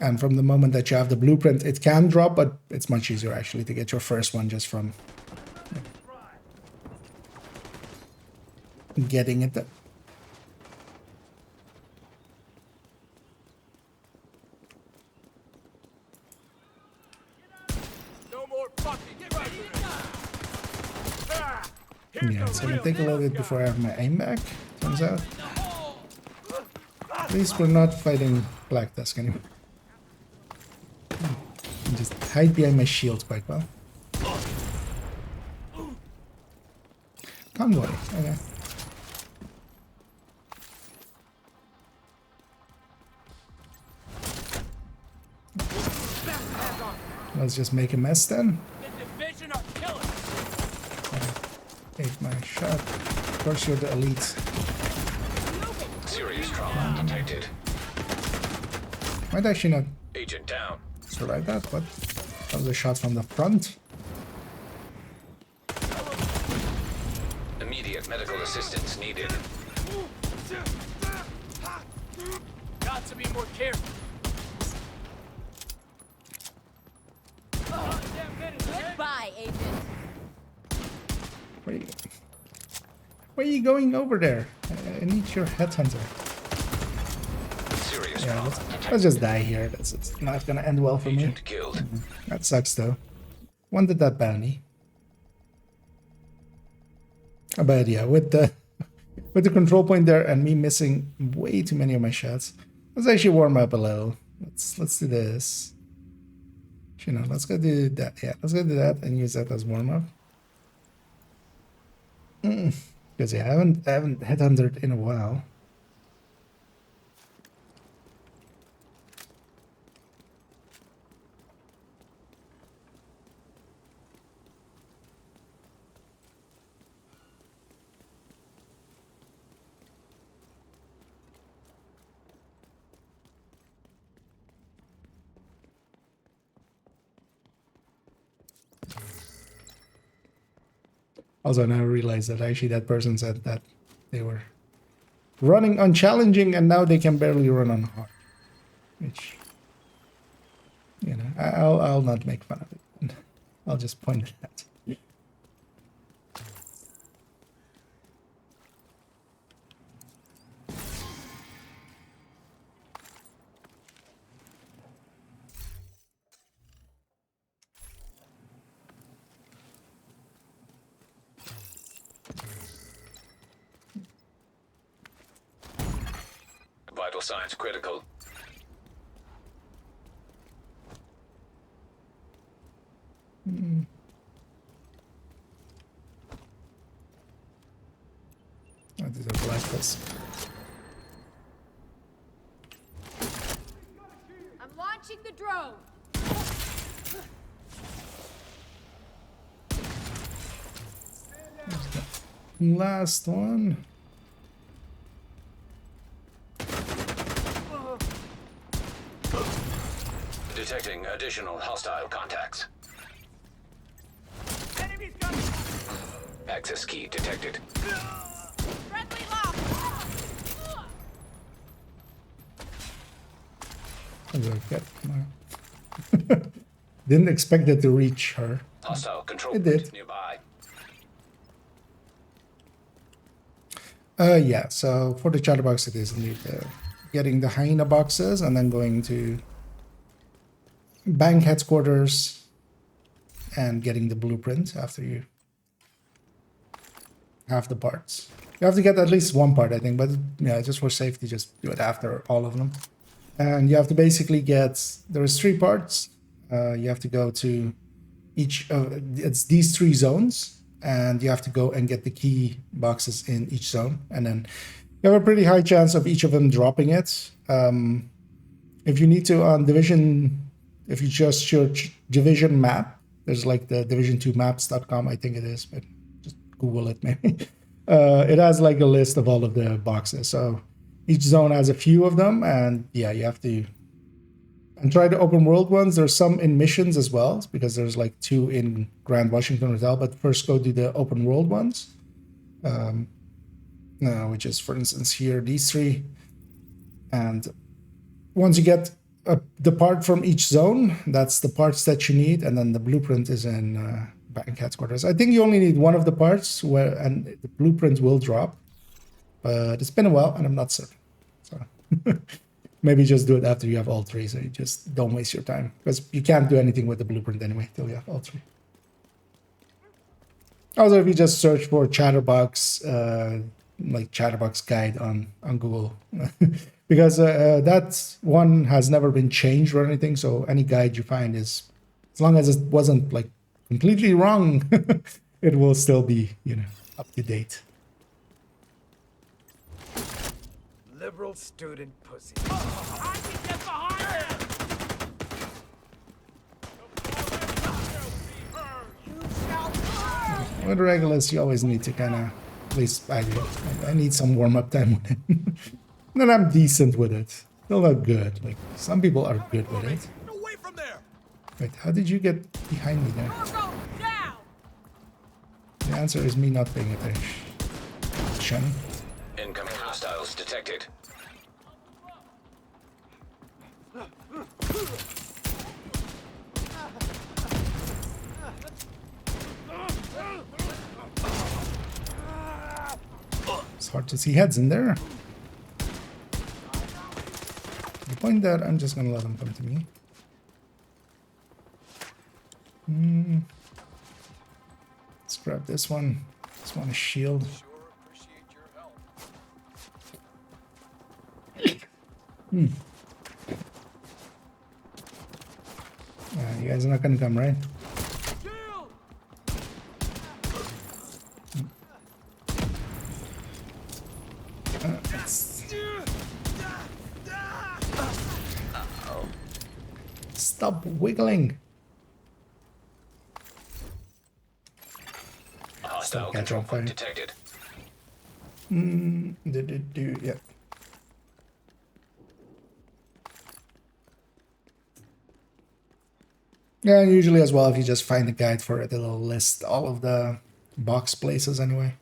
And from the moment that you have the blueprint, it can drop, but it's much easier actually to get your first one just from getting it. No more fucking pressure. Ah, Yeah, it's gonna take a little bit before I have my aim back, turns out. At least we're not fighting Black Dusk anymore. Can just hide behind my shield quite well. Convoy, okay. Let's just make a mess then. the division are killers. Take my shot. Of course, you're the elite. Serious trauma detected. Might actually not Agent down. survive that, but that was a shot from the front. Immediate medical assistance needed. Got to be more careful. Goodbye, agent. Where are you going over there? I need your headhunter. Serious Yeah, trauma let's detected. just die here. It's not gonna end well for me. Agent killed. That sucks though. Wanted that bounty. But yeah, with the control point there and me missing way too many of my shots, let's actually warm up a little. Let's do this. You know, let's go do that. Yeah, let's go do that and use that as warm up. Because yeah, I haven't headhunted in a while. Also, now I realized that actually that person said that they were running on challenging and now they can barely run on hard. Which, you know, I'll not make fun of it. I'll just point it out. Vital signs critical. Oh, these are black holes. I'm launching the drone. Last one. Detecting additional hostile contacts. Enemies got Access key detected. Friendly lock. Okay. Didn't expect it to reach her. Hostile control It point did. nearby. Yeah, so for the chatterbox it is indeed getting the hyena boxes and then going to bank headquarters and getting the blueprint after you have the parts. You have to get at least one part, I think, but yeah, just for safety, just do it after all of them. And you have to basically get, there's 3 parts. You have to go to each of, it's these 3 zones, and you have to go and get the key boxes in each zone. And then you have a pretty high chance of each of them dropping it. If you need to, on Division, if you just search Division map, there's like the division2maps.com, I think it is, but just Google it maybe. It has like a list of all of the boxes. So each zone has a few of them, and yeah, you have to and try the open world ones. There's some in missions as well, because there's like 2 in Grand Washington Hotel. But first, go do the open world ones, which is, for instance, here these 3. And once you get the part from each zone, that's the parts that you need, and then the blueprint is in bank headquarters. I think you only need one of the parts, and the blueprint will drop. But it's been a while, and I'm not certain. So maybe just do it after you have all 3, so you just don't waste your time, because you can't do anything with the blueprint anyway till you have all 3. Also, if you just search for Chatterbox, like Chatterbox guide on Google, because that one has never been changed or anything. So any guide you find is, as long as it wasn't like completely wrong, it will still be, you know, up to date. liberal student pussy. I can get behind him. With Regulus, you always need to kind of, at least I do, I need some warm-up time with it. Then I'm decent with it. Still not good. Like, some people are good with it. Away from there. Wait, how did you get behind me there? Cargo down. The answer is me not paying attention. Incoming hostiles detected. It's hard to see heads in there. The point that I'm just gonna let them come to me. Let's grab this one. This one is shield. Sure appreciate your help. You guys are not gonna come, right? Shield. Stop wiggling. Hostile catch control on fire. point detected. Yeah. Yeah, and usually as well, if you just find a guide for it, it'll list all of the box places anyway.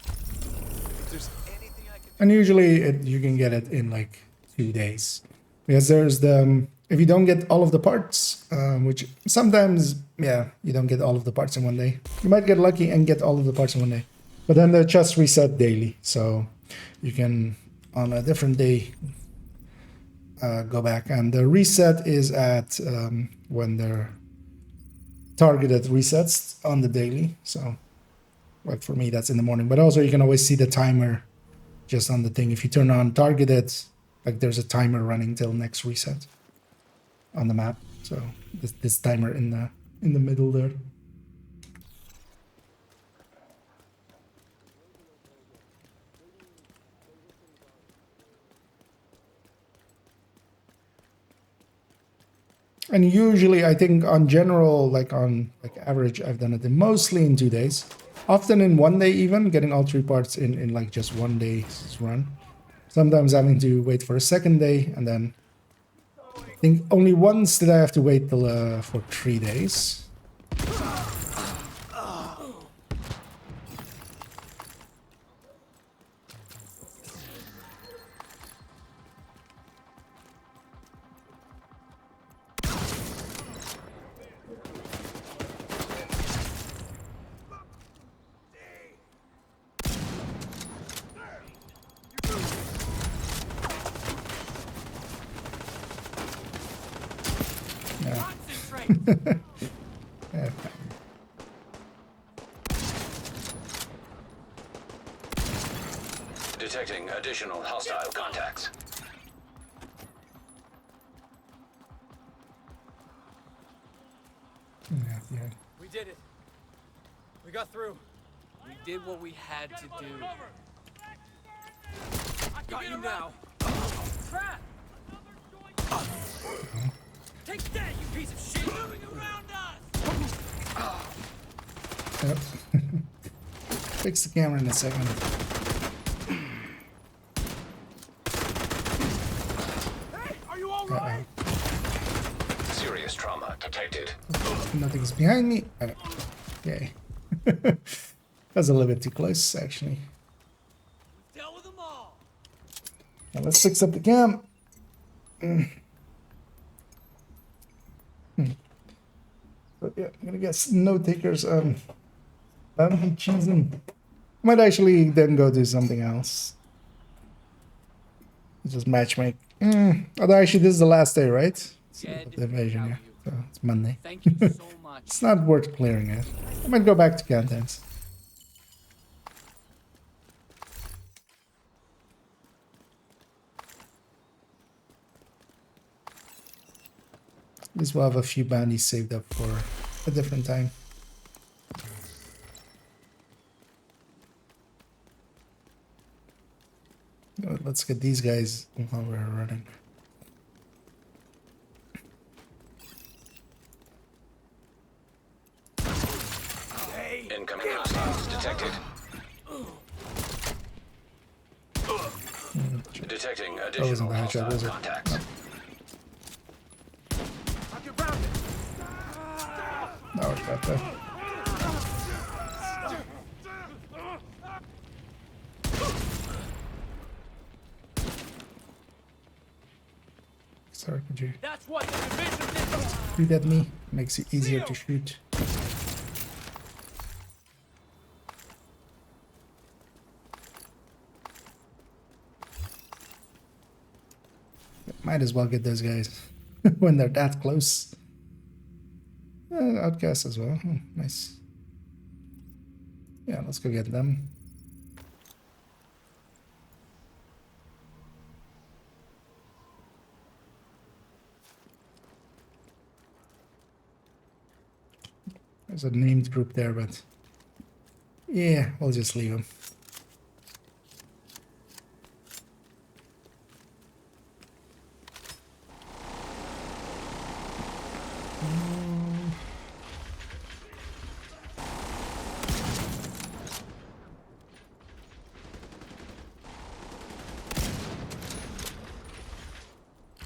If there's anything I can And usually you can get it in like 2 days. Because there's the, if you don't get all of the parts, which sometimes, yeah, you don't get all of the parts in 1 day. You might get lucky and get all of the parts in 1 day. But then they're just reset daily. So you can, on a different day, go back. And the reset is at when they're targeted resets on the daily. So like for me, that's in the morning. But also you can always see the timer just on the thing. If you turn on targeted, like there's a timer running till next reset on the map. So this timer in the middle there. And usually I think on general, like on like average, I've done it mostly in 2 days. Often in 1 day even, getting all 3 parts in like just 1 day's run. Sometimes having to wait for a second day, and then I think only once did I have to wait till, for 3 days. Yeah. Detecting additional hostile contacts. Yeah. We did it. We got through. We did what we had to do. I got you now. Crap! Take that, you piece of shit! Moving around us! Yep. Fix the camera in a second. Hey, are you all right? Serious trauma detected. Nothing's behind me. Okay. That's a little bit too close, actually. Dealt with them all. Now let's fix up the cam. So yeah, I'm gonna guess note takers. Bounty cheesing. Might actually then go do something else. Just matchmake. Although actually, this is the last day, right? Jed, The invasion, how yeah. are you? So it's Monday. Thank you so much. It's not worth clearing it. I might go back to contents. At least we'll have a few bounties saved up for a different time. Let's get these guys while we're running. Incoming hostiles detected. Detecting additional wasn't the headshot, hostile was it? contacts. I'll get round it. Now it's got that. Sorry, could you That's what the division did. shoot at me? Makes it easier to shoot. Might as well get those guys when they're that close. Outcast as well. Oh, nice. Yeah, let's go get them. There's a named group there, but yeah, we'll just leave them.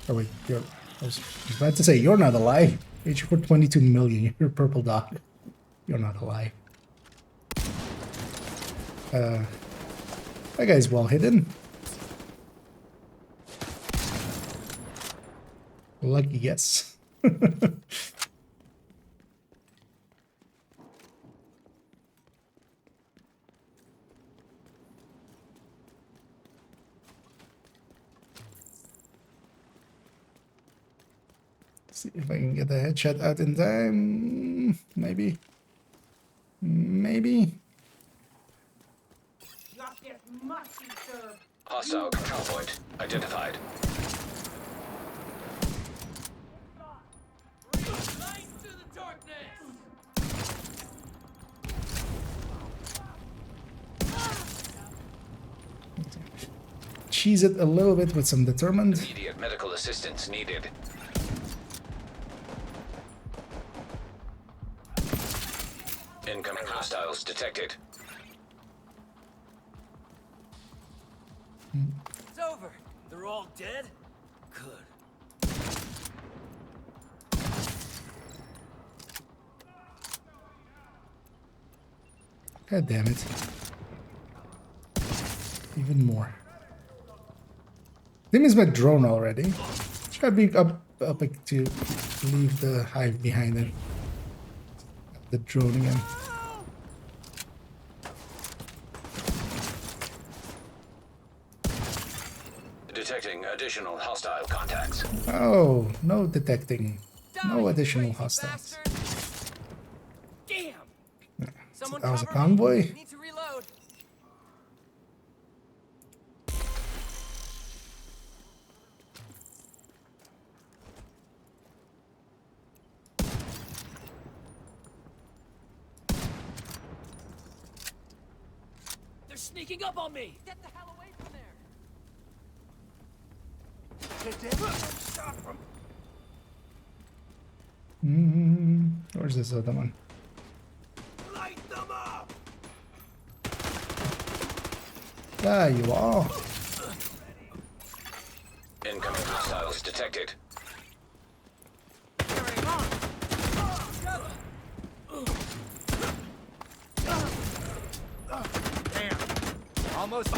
Oh wait, go. was about to say, you're not alive. Y24 million, you're a purple dot. You're not alive. That guy's well hidden. Lucky guess. See if I can get the headshot out in time. Maybe. Maybe. Hostile control point identified. Light to the darkness! Cheese it a little bit with some determined. Immediate medical assistance needed. Incoming hostiles detected. It's over. They're all dead? Good. God damn it. Even more. They missed my drone already. Should be up to leave the hive behind it. The drone again. Detecting additional hostile contacts. Oh, no detecting. No Die, additional crazy hostiles. bastard. Damn! Someone That was a cover me. convoy? Need to reload. They're sneaking up on me. Get the hell away from there. Shot from Where's this other one? light them up. There you are. Incoming hostiles detected. Carrying on. Damn. Almost.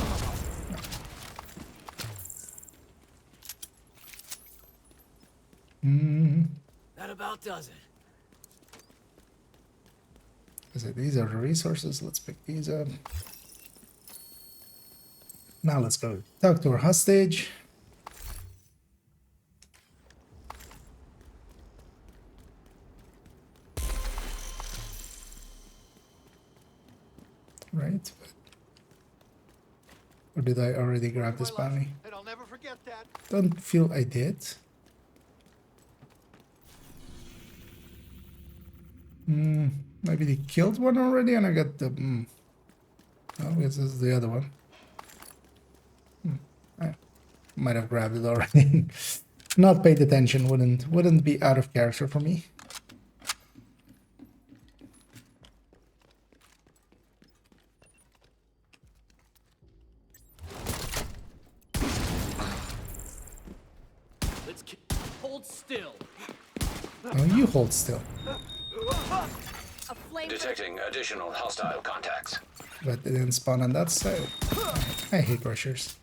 That about does it. Is it, these are the resources. Let's pick these up. Now let's go talk to our hostage. Right. Or did I already grab this bounty? And I'll never forget that. Don't feel I did. Maybe they killed one already and I got the... Oh, I guess this is the other one. I might have grabbed it already. Not paid attention, wouldn't be out of character for me. Let's hold still. Oh, you hold still. A flame. Detecting additional hostile contacts. But they didn't spawn on that side. I hate rushers.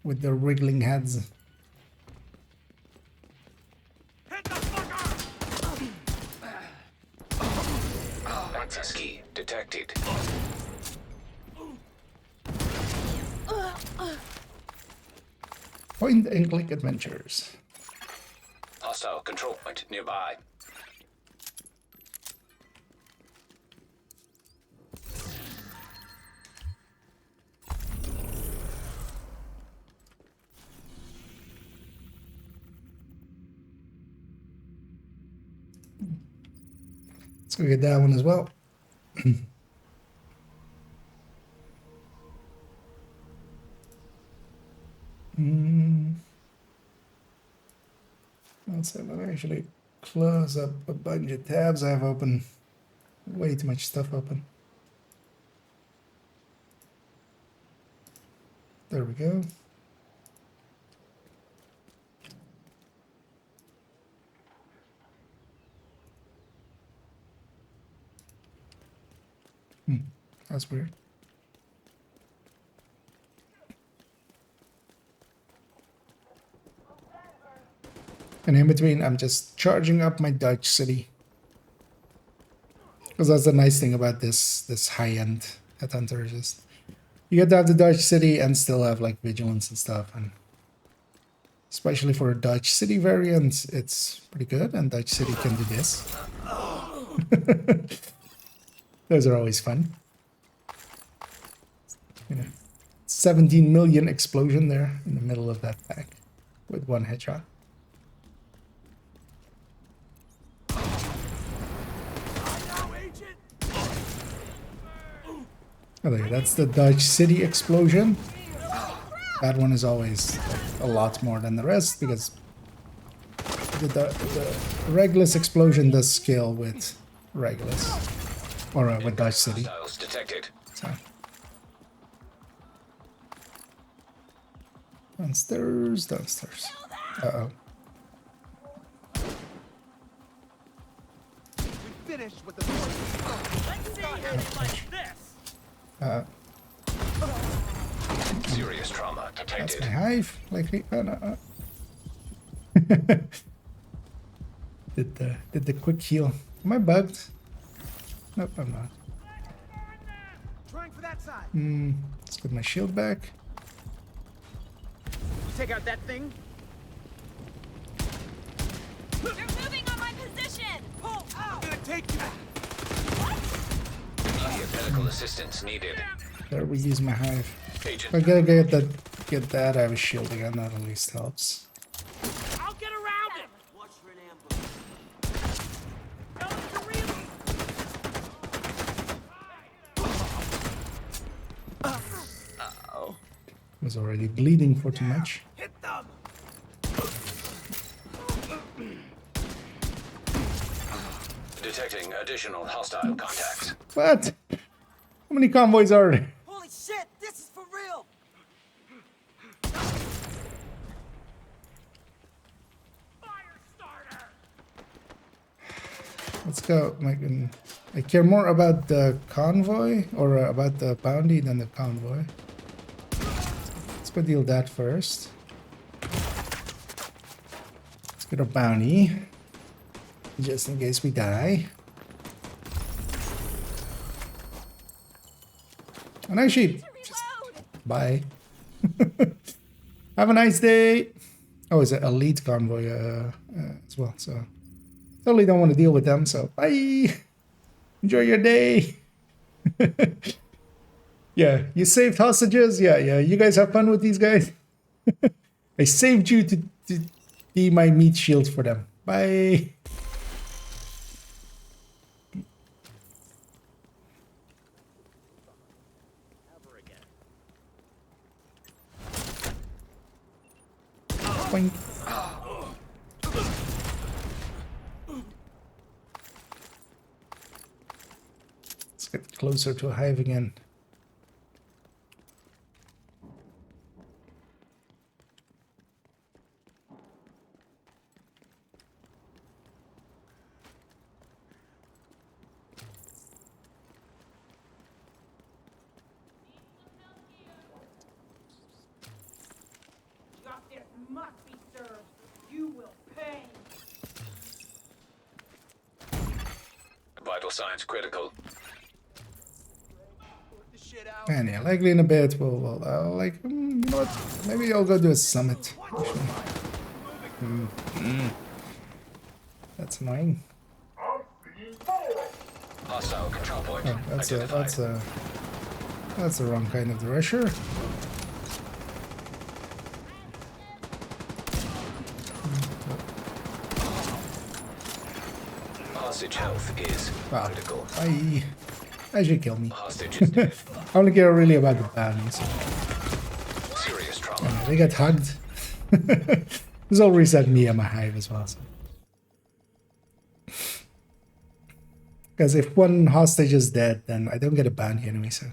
With their wriggling heads. Hit the fucker! Access key detected. Point and click adventures. Hostile control point nearby. Let's go get that one as well. Let's have actually close up a bunch of tabs I have open. Way too much stuff open. There we go. That's weird. And in between, I'm just charging up my Dutch city. Because that's the nice thing about this high-end headhunter. Just you get to have the Dutch city and still have like vigilance and stuff. And especially for a Dutch city variant, it's pretty good. And Dutch city can do this. Those are always fun. You know, 17 million explosion there in the middle of that pack with one headshot. Okay, that's the Dutch city explosion. That one is always a lot more than the rest because the Regulus explosion does scale with Regulus or with Dutch city. Hostiles detected. So. Downstairs, downstairs. Uh-oh. Finished with the Serious trauma That's detected. my hive, likely. Oh, no. Did the quick heal. Am I bugged? Nope, I'm not. trying for that side. Let's get my shield back. Take out that thing. They're moving on my position! Pull out. I'm gonna take you. Immediate medical assistance needed. There we use my hive. Agent. I gotta get that. I have a shield again. That at least helps. I'll get around him. Watch for an ambush. Going to reload. Was already bleeding for too much. Hit them. Detecting additional hostile contacts. What? How many convoys are there? Holy shit! This is for real. Fire starter. Let's go. I care more about the convoy or about the bounty than the convoy. Let's go deal that first. Let's get a bounty. Just in case we die. And actually, just bye. Have a nice day. Oh, it's an elite convoy as well, so totally don't want to deal with them, so bye. Enjoy your day. Yeah, you saved hostages. Yeah, you guys have fun with these guys. I saved you to be my meat shield for them. Bye. Boink. Let's get closer to a hive again. Justice must be served. You will pay. Vital signs critical. Put the shit out. And yeah, likely in a bit we'll you know what? Maybe I'll go do a summit. That's annoying. Hostile control point Oh, identified. that's the wrong kind of Thresher. Hostage health is Wow. critical. I should kill me. Hostage is dead. I only care really about the bounties. Serious trauma. Yeah, they get hugged. This all reset me and my hive as well. Because if one hostage is dead, then I don't get a bounty anyway, so.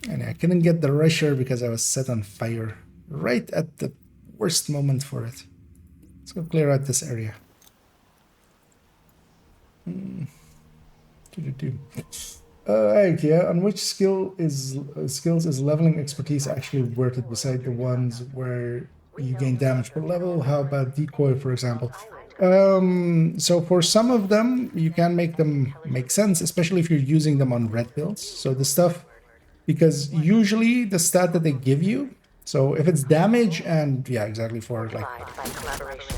And I couldn't get the Rusher because I was set on fire right at the worst moment for it. Let's go clear out this area. Yeah, on which skills is leveling expertise actually worth it beside the ones where you gain damage per level? How about decoy, for example? So for some of them, you can make them make sense, especially if you're using them on red builds. So the stuff, because usually the stat that they give you, so if it's damage and yeah, exactly for like By collaboration,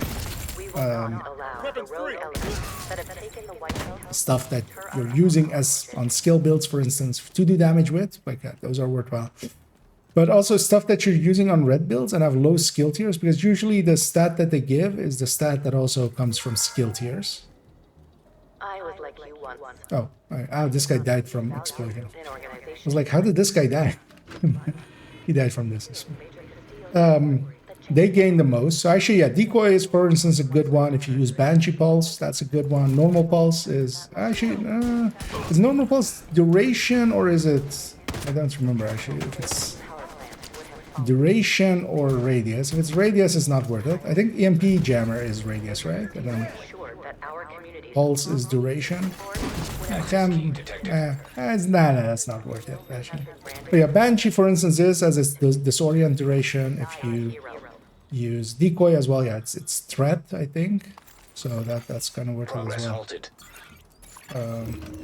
we will not allow the rogue elements that have taken the White House stuff that you're using as on skill builds, for instance, to do damage with, like those are worthwhile. But also stuff that you're using on red builds and have low skill tiers, because usually the stat that they give is the stat that also comes from skill tiers. I was like you once. Oh, this guy died from explosion. An I organization was like, how did this guy die? He died from this. They gain the most. So actually, yeah, decoy is, for instance, a good one. If you use Banshee Pulse, that's a good one. Normal Pulse is actually, is Normal Pulse duration or is it, I don't remember actually, if it's duration or radius. If it's radius, it's not worth it. I think EMP Jammer is radius, right? And then sure that our community Pulse is duration. It's that's not worth it, actually. But yeah, Banshee, for instance, is as its disorient duration. If you use decoy as well, yeah, it's threat, I think. So that's kind of worth it Progress as well. halted.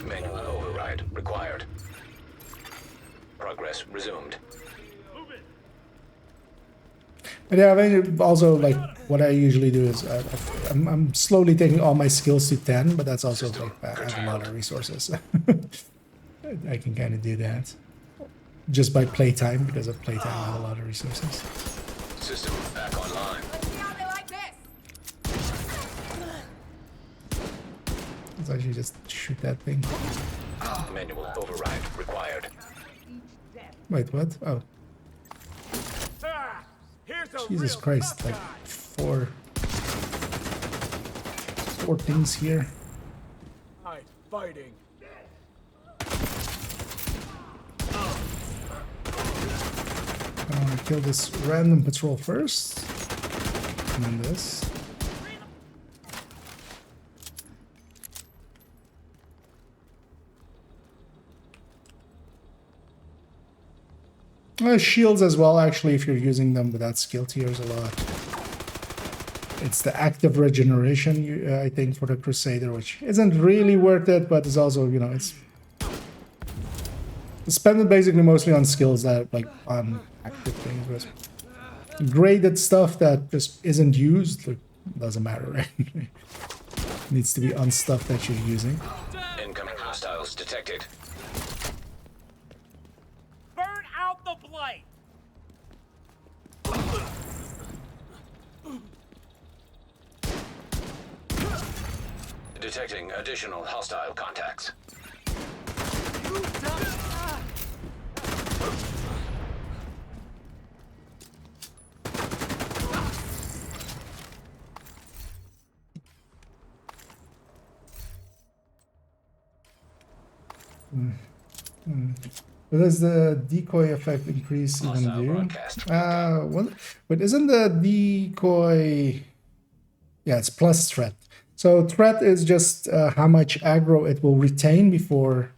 Manual override required. Progress resumed. And yeah, I mean, also like what I usually do is I'm slowly taking all my skills to 10, but that's also like I have a lot of resources. I can kind of do that just by playtime, because of playtime I have a lot of resources. System back online. Let's actually just shoot that thing. Manual override required. Wait, what? Oh, Jesus Christ! Like four things here. Fighting. I want to kill this random patrol first, and then this. Shields as well, actually, if you're using them without skill tiers a lot. It's the active regeneration, I think, for the Crusader, which isn't really worth it, but it's also, you know, it's spend it basically mostly on skills that, like, on active things. But graded stuff that just isn't used, like, doesn't matter, right? Needs to be on stuff that you're using. Incoming hostiles detected. Burn out the blight. Detecting additional hostile contacts. What does the decoy effect increase even Hostile do? broadcast. But isn't the decoy... Yeah, it's plus threat. So threat is just how much aggro it will retain before...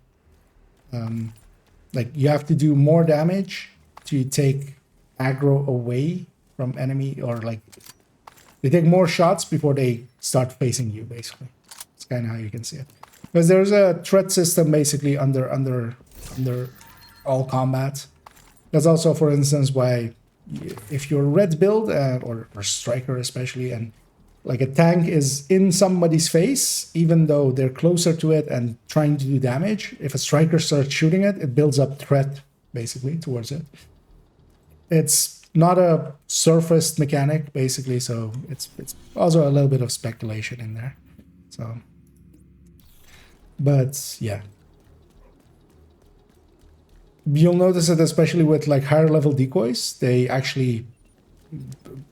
like, you have to do more damage to take aggro away from enemy, or like... They take more shots before they start facing you, basically. It's kind of how you can see it. Because there's a threat system basically under all combat. That's also, for instance, why if you're red build or striker especially, and like a tank is in somebody's face, even though they're closer to it and trying to do damage, if a striker starts shooting it, it builds up threat basically towards it. It's not a surfaced mechanic basically, so it's also a little bit of speculation in there. So, but yeah. You'll notice it especially with like higher level decoys. They actually,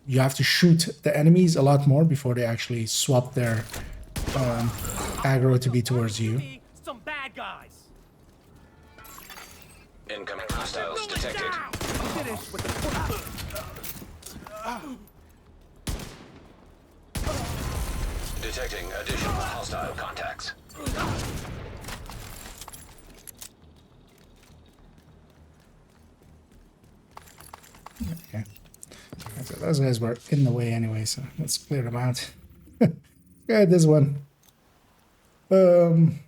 you have to shoot the enemies a lot more before they actually swap their aggro to be towards you. Some bad guys. Incoming hostiles detected. Finish with Detecting additional hostile contacts. Okay. So those guys were in the way anyway, so let's clear them out. Okay, this one. And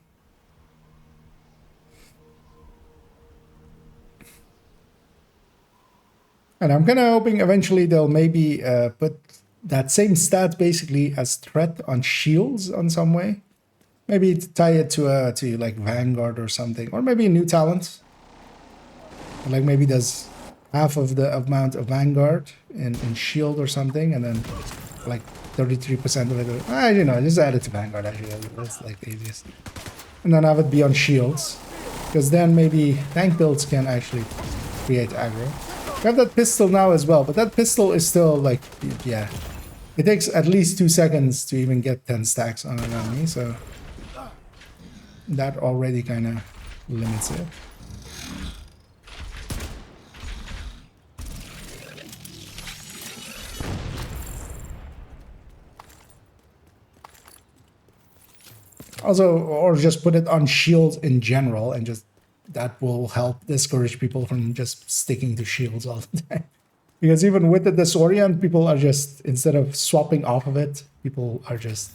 I'm kind of hoping eventually they'll maybe put that same stat basically as threat on shields on some way. Maybe tie it to like Vanguard or something, or maybe a new talent. Like maybe does half of the amount of Vanguard in shield or something, and then like 33% of it. You know, just add it to Vanguard actually. That's like the easiest. And then have it be on shields, because then maybe tank builds can actually create aggro. We have that pistol now as well, but that pistol is still like, yeah, it takes at least 2 seconds to even get 10 stacks on an enemy, so that already kind of limits it. Also, or just put it on shields in general, and just that will help discourage people from just sticking to shields all the time. Because even with the disorient, people are just, instead of swapping off of it, people are just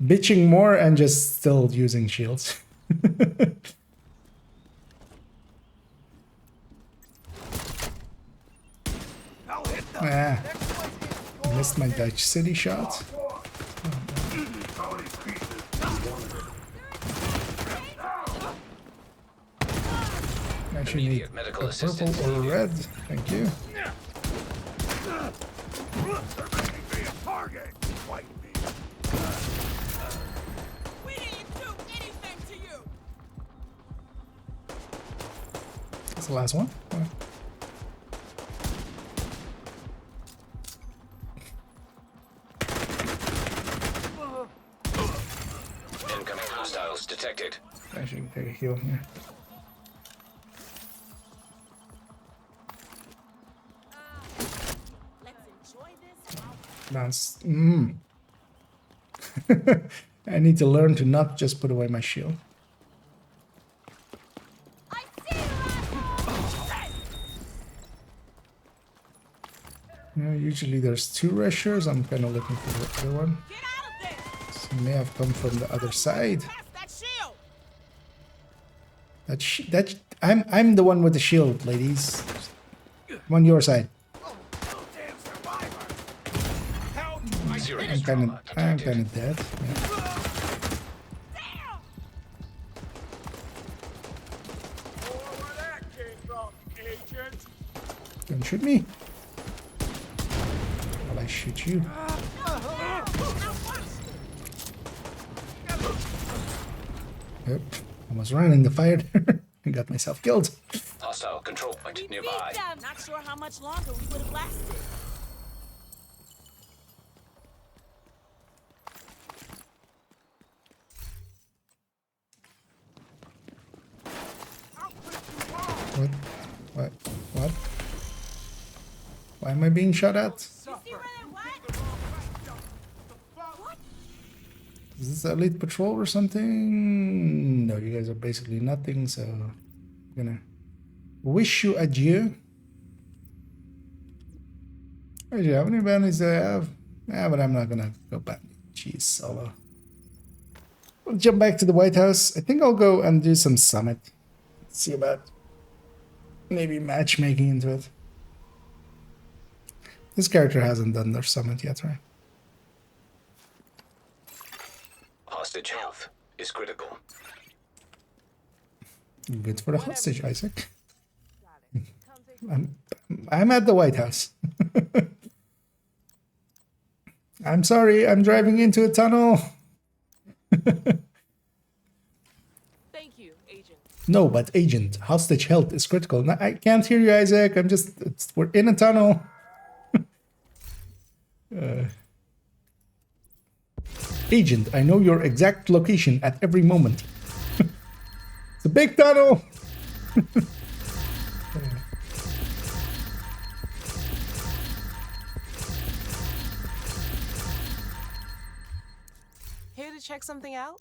bitching more and just still using shields. Ah, missed my Dutch City shot. Actually need a medical purple assistance or a needed. red. Thank you. We didn't do anything to you. That's the last one. Incoming hostiles detected. Actually, take a heal here. Let's enjoy this while Bounce. I need to learn to not just put away my shield. I see you, asshole! Usually there's 2 rushers. I'm kind of looking for the other one. Get out of there! So may have come from the other side. Pass that shield! I'm the one with the shield, ladies. I'm on your side. Serious I'm trauma kind detected. of dead. Yeah. Damn! Where that came from, agent? Don't shoot me. While I shoot you. Yep. Almost ran in the fire there. I got myself killed. Hostile control point nearby. beat them. Not sure how much longer we would have lasted. What? What? What? Why am I being shot at? See where they went? What? Is this elite patrol or something? No, you guys are basically nothing, so I'm gonna wish you adieu. Oh, do you have any bounties I have? Yeah, but I'm not gonna go back. Jeez, solo. We'll jump back to the White House. I think I'll go and do some summit. See about maybe matchmaking into it. This character hasn't done their summit yet, right? Hostage health is critical. Good for the hostage, Isaac. I'm at the White House. I'm sorry, I'm driving into a tunnel. Thank you, Agent. No, but agent, hostage health is critical. No, I can't hear you, Isaac. We're in a tunnel. Agent, I know your exact location at every moment. It's a big tunnel. Here to check something out?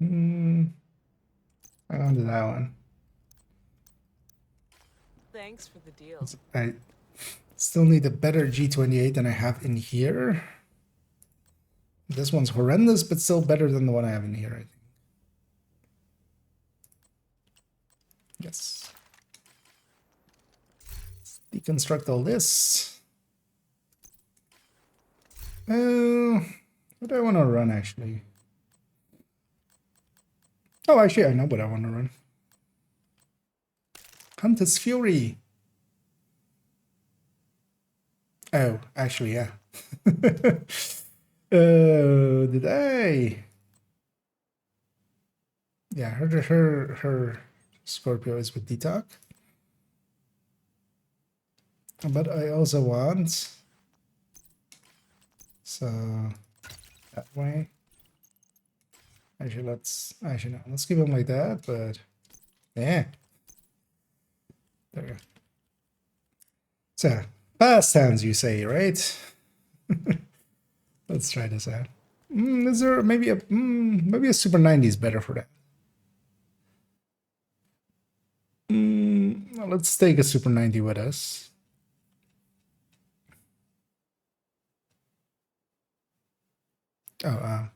I don't do that one. Thanks for the deal. I still need a better G28 than I have in here. This one's horrendous, but still better than the one I have in here, I think. Yes. Let's deconstruct all this. What do I want to run, actually? Oh, actually, I know what I want to run. Hunter's Fury. Oh, actually, yeah. Did I? Yeah, her Scorpio is with Detox. But I also want, so that way. Actually, let's keep them like that, but yeah. There we go. So, fast hands, you say, right? Let's try this out. Is there maybe a Super 90 is better for that? Well, let's take a Super 90 with us. Oh,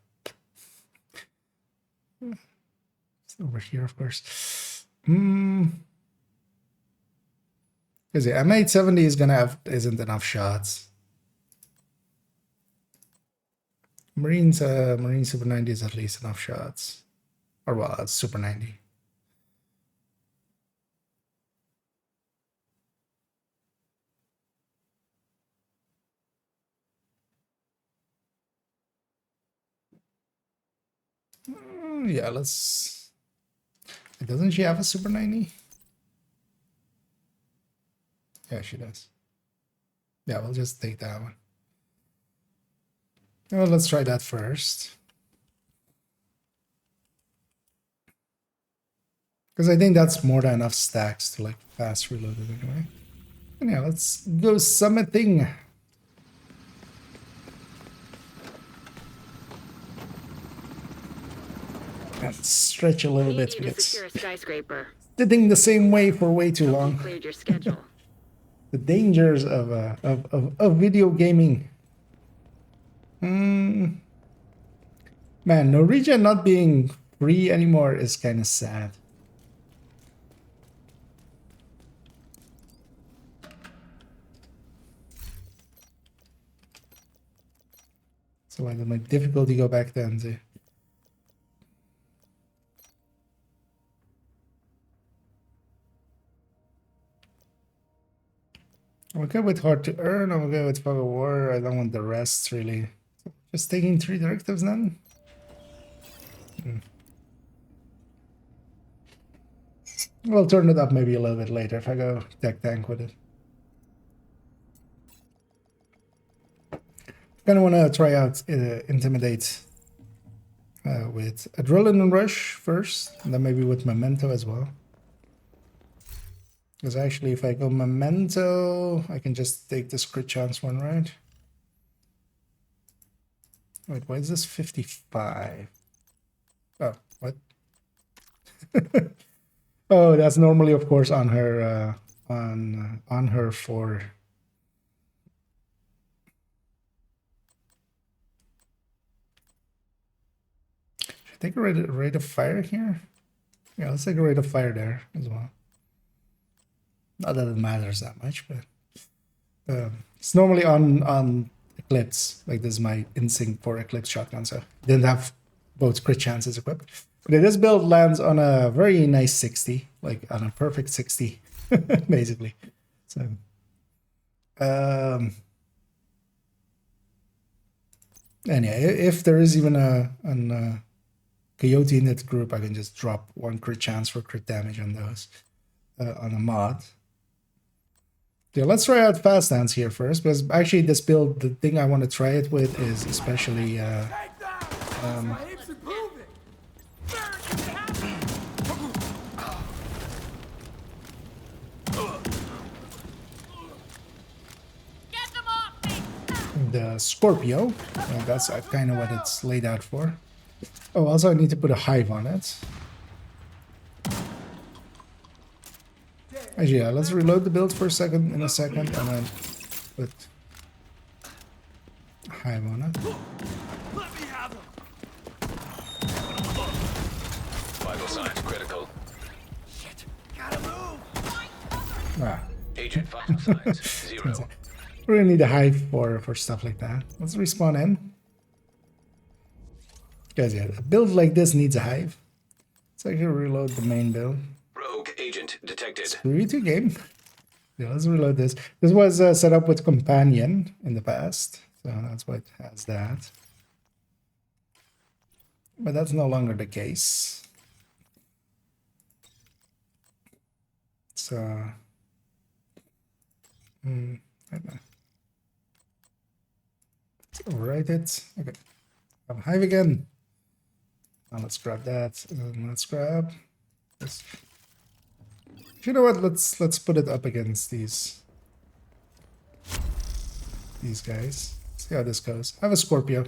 it's over here, of course. Because the M870 is gonna have isn't enough shots. Marine Super 90 is at least enough shots. Or well, it's Super 90. Yeah, let's. Doesn't she have a Super 90? Yeah, she does. Yeah, we'll just take that one. Well, let's try that first. Because I think that's more than enough stacks to like fast reload it anyway. And yeah, let's go summiting. Let's stretch a little bit Need to because secure a skyscraper. sitting the same way for way too You long. cleared your schedule. The dangers of video gaming. Man, Norwegian not being free anymore is kind of sad. So I my difficulty go back then too. I'm okay with hard to earn. I'm okay with fog of war. I don't want the rest really. So just taking 3 directives then. We'll turn it up maybe a little bit later if I go tech tank with it. Kind of want to try out Intimidate with Adrenaline Rush first, and then maybe with Memento as well. Because actually, if I go Memento, I can just take this crit chance one, right? Wait, why is this 55? Oh, what? Oh, that's normally, of course, on her on her for. Should I take a rate of fire here? Yeah, let's take a rate of fire there as well. Not that it matters that much, but it's normally on Eclipse. Like this is my instinct for Eclipse shotgun, so didn't have both crit chances equipped. But this build lands on a very nice 60, like on a perfect 60, basically. So, and yeah, if there is even a Coyote in that group, I can just drop 1 crit chance for crit damage on those on a mod. Yeah, let's try out fast dance here first, because actually this build, the thing I want to try it with is especially the Scorpio. That's kind of what it's laid out for. Oh, also I need to put a hive on it. Actually, yeah, let's reload the build for a second, and then put a hive on it. Let me have him. Vital signs critical. Shit. Gotta move. Ah, Agent vital signs 0. we really need a hive for stuff like that. Let's respawn in. Guys, yeah, a build like this needs a hive. Let's actually reload the main build. Rogue agent detected. Screw you two, game. Yeah, let's reload this. This was set up with Companion in the past, so that's why it has that. But that's no longer the case. So, I don't know. Let's overwrite it. Okay, have a hive again. Now let's grab that, and let's grab this. You know what? Let's put it up against these guys. See how this goes. I have a Scorpio.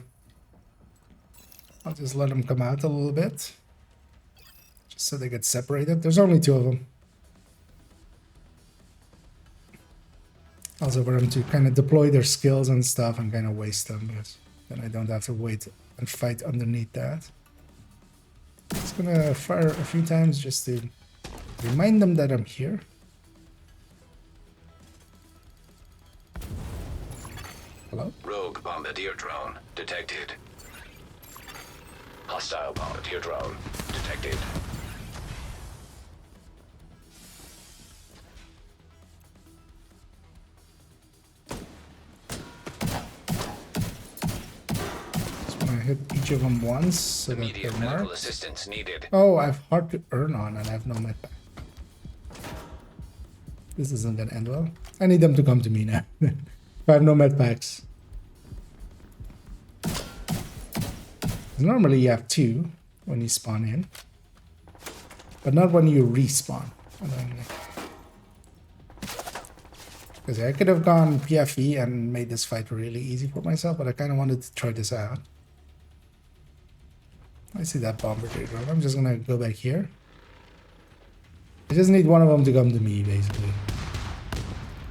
I'll just let them come out a little bit, just so they get separated. There's only 2 of them. Also for them to kind of deploy their skills and stuff and kind of waste them, because then I don't have to wait and fight underneath that. Just gonna fire a few times just to remind them that I'm here. Hello? Rogue bombardier drone detected. Hostile bombardier drone detected. Just wanna hit each of them once so that Immediate they're medical marked. assistance needed. Oh, I have hard to earn on and I have no med pack. This isn't gonna end well. I need them to come to me now. If I have no med packs. Normally you have 2 when you spawn in, but not when you respawn. Because I could have gone PFE and made this fight really easy for myself, but I kind of wanted to try this out. I see that bombardier drone. I'm just gonna go back here. I just need one of them to come to me, basically.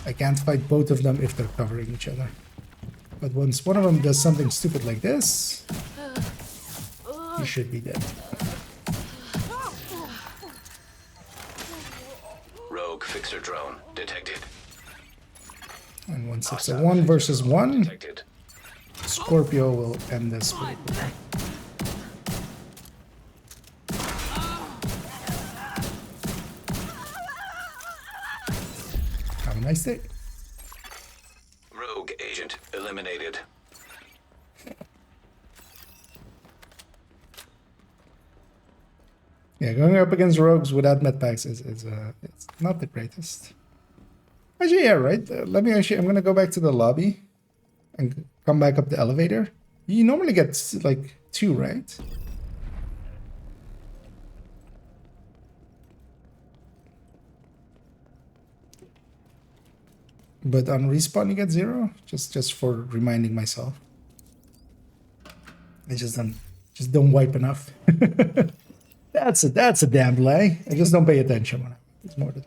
I can't fight both of them if they're covering each other. But once one of them does something stupid like this, he should be dead. Rogue fixer drone detected. And once it's a Hostile 1 fixer versus drone 1, detected. Scorpio will end this pretty quickly. Have a nice day. Rogue agent eliminated. Yeah, going up against rogues without medpacks is it's not the greatest. Actually, yeah, right. Let me actually. I'm gonna go back to the lobby and come back up the elevator. You normally get like 2, right? But on respawn you get 0. Just for reminding myself. I just don't wipe enough. That's a damn lie. I just don't pay attention when it's more than.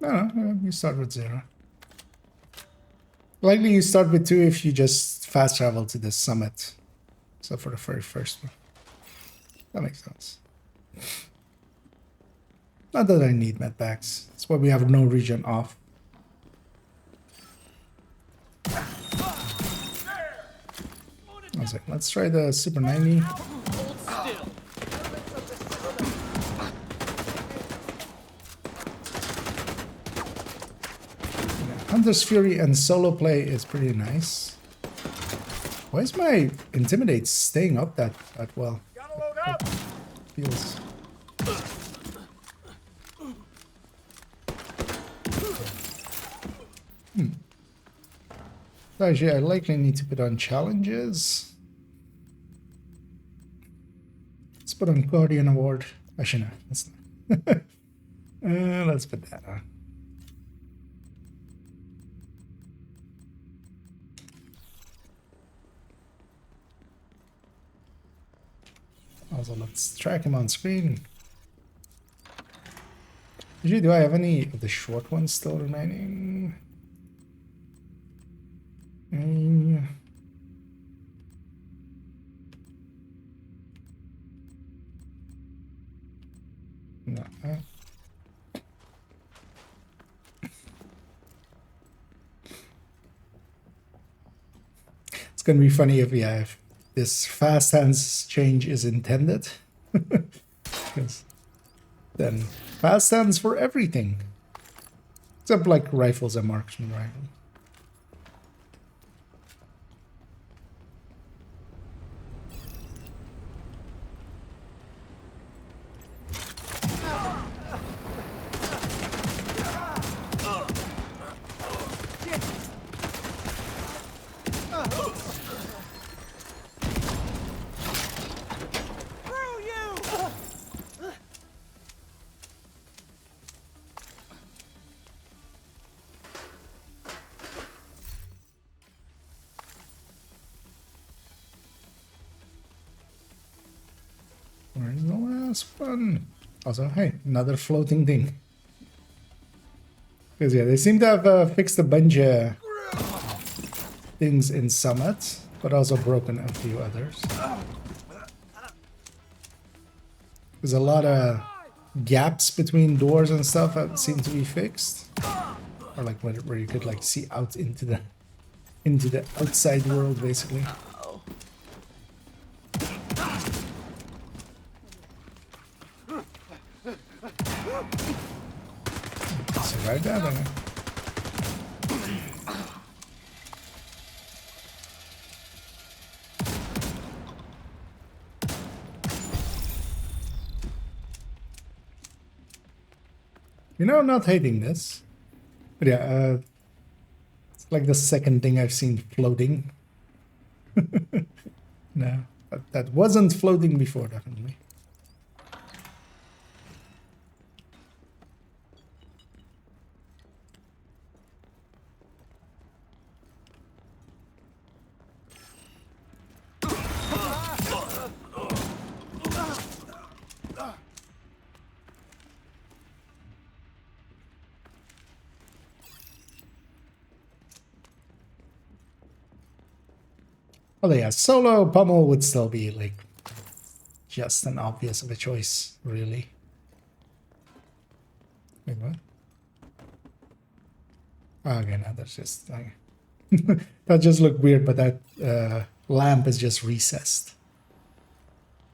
No, you start with 0. Likely you start with 2 if you just fast travel to the summit. So for the very first one. That makes sense. Not that I need medpacks. That's why we have no region off. One second. Let's try the Super 90. Hold still. Hunter's Fury and solo play is pretty nice. Why is my Intimidate staying up that well? Gotta load up. Feels. Actually, I likely need to put on challenges. Let's put on Guardian Award. Actually, no, let's not. Let's put that on. Also, let's track him on screen. Usually, do I have any of the short ones still remaining? No. It's gonna be funny if this fast hands change is intended. Because then fast hands for everything. Except like rifles and marksman rifle. Where's the last one? Also, hey, another floating thing. Because, yeah, they seem to have fixed a bunch of things in Summit, but also broken a few others. There's a lot of gaps between doors and stuff that seem to be fixed. Or like where you could like see out into the outside world, basically. So right there, then. You know, I'm not hating this. But yeah, it's like the second thing I've seen floating. No, that wasn't floating before, definitely. Oh yeah, solo pummel would still be like just an obvious of a choice, really. Wait, what? Oh, okay, no, that's just like that just looked weird, but that lamp is just recessed.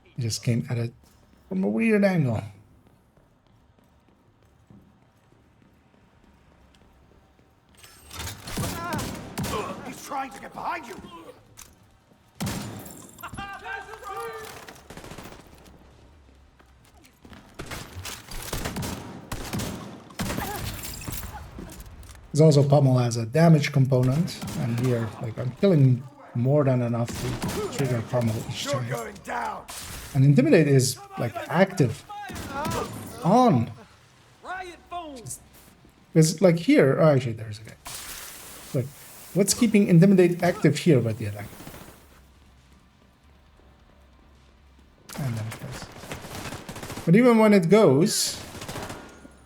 It just came at it from a weird angle. He's trying to get behind you. There's also pummel has a damage component, and here, like, I'm killing more than enough to trigger pummel each You're time. going down. And intimidate is like active on. Riot phone. Because like here, oh, actually there's a guy. Look, what's keeping intimidate active here but the attack? And then it goes. But even when it goes,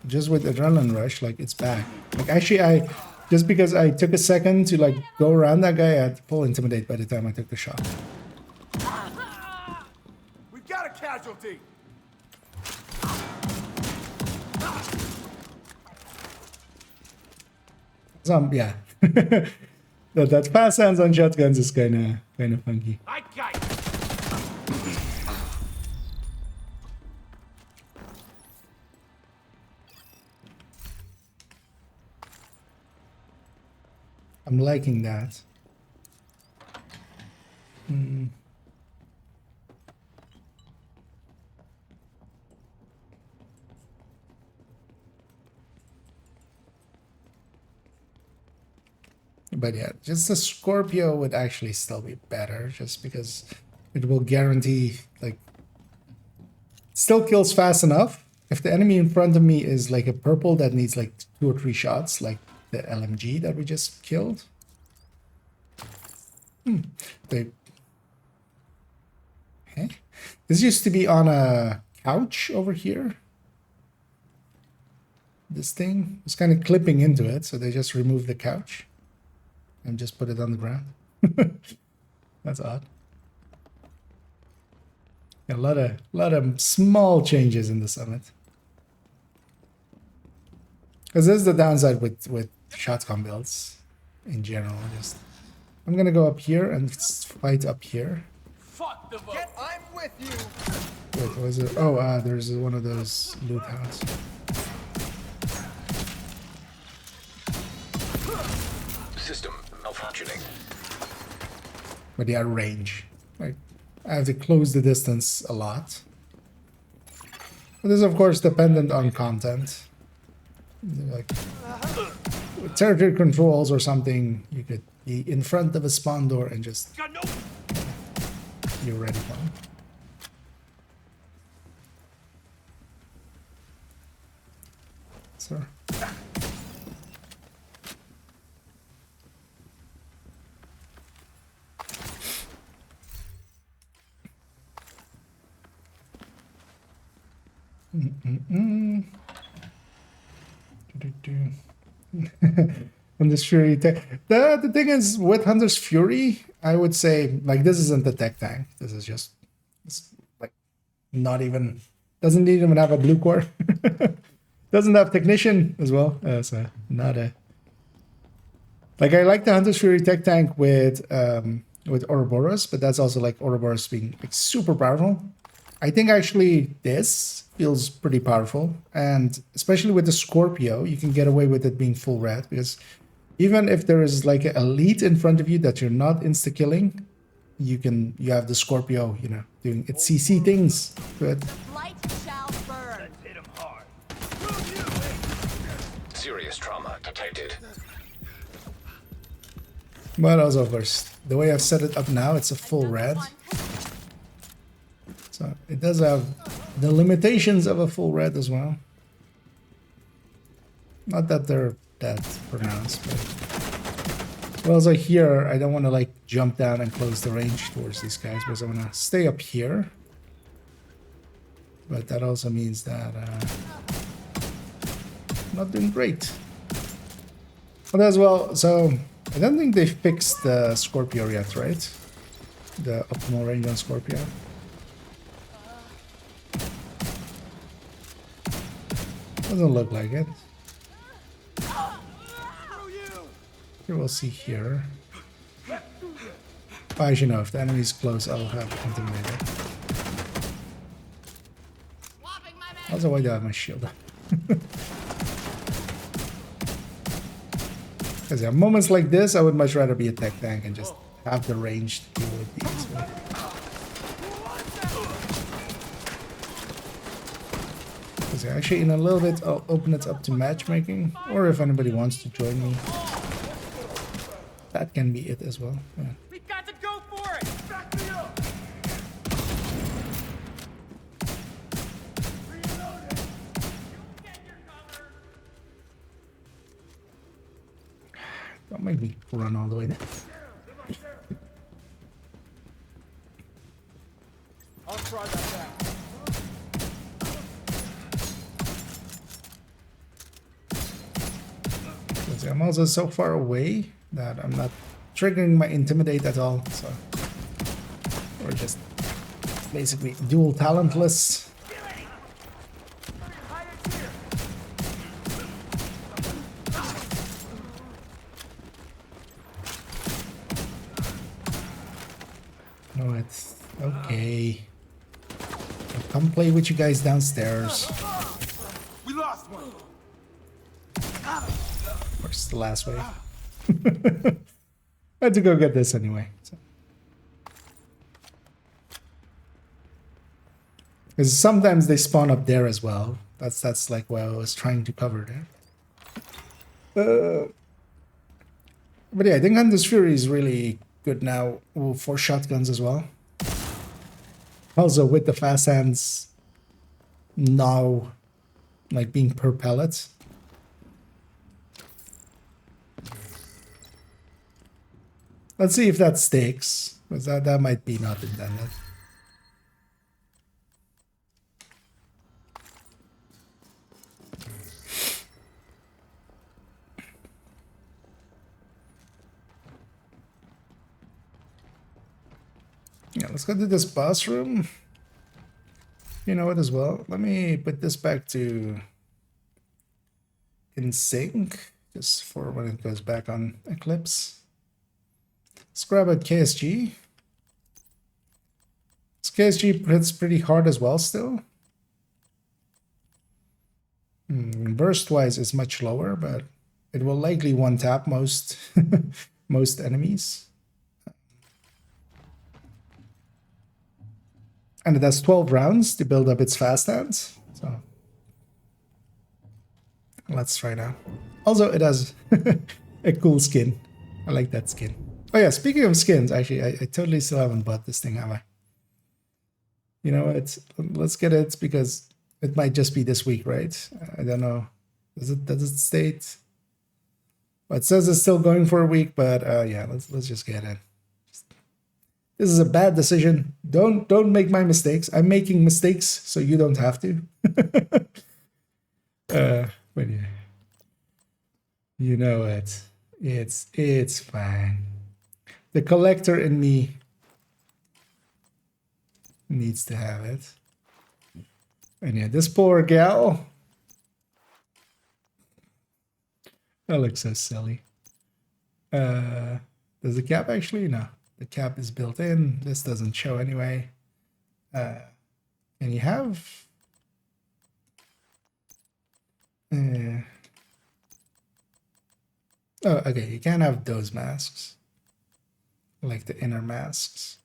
just with adrenaline rush, like it's back. Like actually just because I took a second to like go around that guy, I had to pull intimidate by the time I took the shot. We've got a casualty. Yeah. that fast hands on shotguns is kinda funky. I got you. I'm liking that. But yeah, just the Scorpio would actually still be better, just because it will guarantee like still kills fast enough. If the enemy in front of me is like a purple that needs like 2 or 3 shots, like the LMG that we just killed. They... Okay. This used to be on a couch over here. This thing was kind of clipping into it, so they just removed the couch and just put it on the ground. That's odd. A lot of small changes in the summit. Because this is the downside with shotgun builds in general. I'm gonna go up here and fight up here. Fuck the vote. I'm with you. Wait, what was it? Oh, there's one of those loot houses. System malfunctioning. But yeah, range. Like, I have to close the distance a lot. But this is of course dependent on content. Like with territory controls or something, you could be in front of a spawn door and just you're ready for it. Sir. Hunter's Fury tech. The thing is, with Hunter's Fury, I would say, like, this isn't the tech tank. This is just, it's like, not even, doesn't even have a blue core. Doesn't have technician as well. So, not a, like, I like the Hunter's Fury tech tank with Ouroboros, but that's also, like, Ouroboros being, like, super powerful. I think actually this feels pretty powerful, and especially with the Scorpio, you can get away with it being full red, because even if there is like an elite in front of you that you're not insta-killing, you have the Scorpio, you know, doing its CC things. But Light shall burn. Hit him hard. Serious trauma detected. but also, of course, the way I've set it up now, it's a full red. So it does have the limitations of a full red as well. Not that they're that pronounced, but well, as I hear, I don't want to like jump down and close the range towards these guys because I want to stay up here. But that also means that I'm not doing great. But as well, so I don't think they fixed the Scorpio yet, right? The optimal range on Scorpio. Doesn't look like it. Here we'll see here. As you know, if the enemy's close, I'll have intimidated. Also, why do I have my shield up? Because at moments like this, I would much rather be a tech tank and just have the range to deal with these. Because actually, in a little bit, I'll open it up to matchmaking, or if anybody wants to join me, that can be it as well. Yeah. We got to go for it. Back me up. Reloading. Get your cover. Don't make me run all the way there. I'll try that back. See, I'm also so far away that I'm not triggering my intimidate at all, so we're just basically dual talentless. No, it's okay. I'll come play with you guys downstairs. We lost one. Of course, the last wave. I had to go get this anyway. So. Because sometimes they spawn up there as well. That's like what I was trying to cover there. But yeah, I think Hunter's Fury is really good now for shotguns as well. Also, with the fast hands now like being per pellet. Let's see if that sticks, because that might be not intended. Yeah, let's go to this boss room. You know what as well? Let me put this back to in sync, just for when it goes back on Eclipse. Let's grab a KSG. This KSG hits pretty hard as well still. Burst-wise is much lower, but it will likely one-tap most most enemies. And it has 12 rounds to build up its fast hands. So let's try now. Also, it has a cool skin. I like that skin. Oh yeah, speaking of skins, actually, I totally still haven't bought this thing, have I? You know, let's get it because it might just be this week, right? I don't know. Does it state? Well, it says it's still going for a week, but yeah, let's just get it. This is a bad decision. Don't make my mistakes. I'm making mistakes, so you don't have to. But yeah, you know it. It's fine. The collector in me needs to have it. And yeah, this poor gal. That looks so silly. Does the cap actually? No. The cap is built in. This doesn't show anyway. And you have... oh, okay. You can't have those masks. Like the inner masks.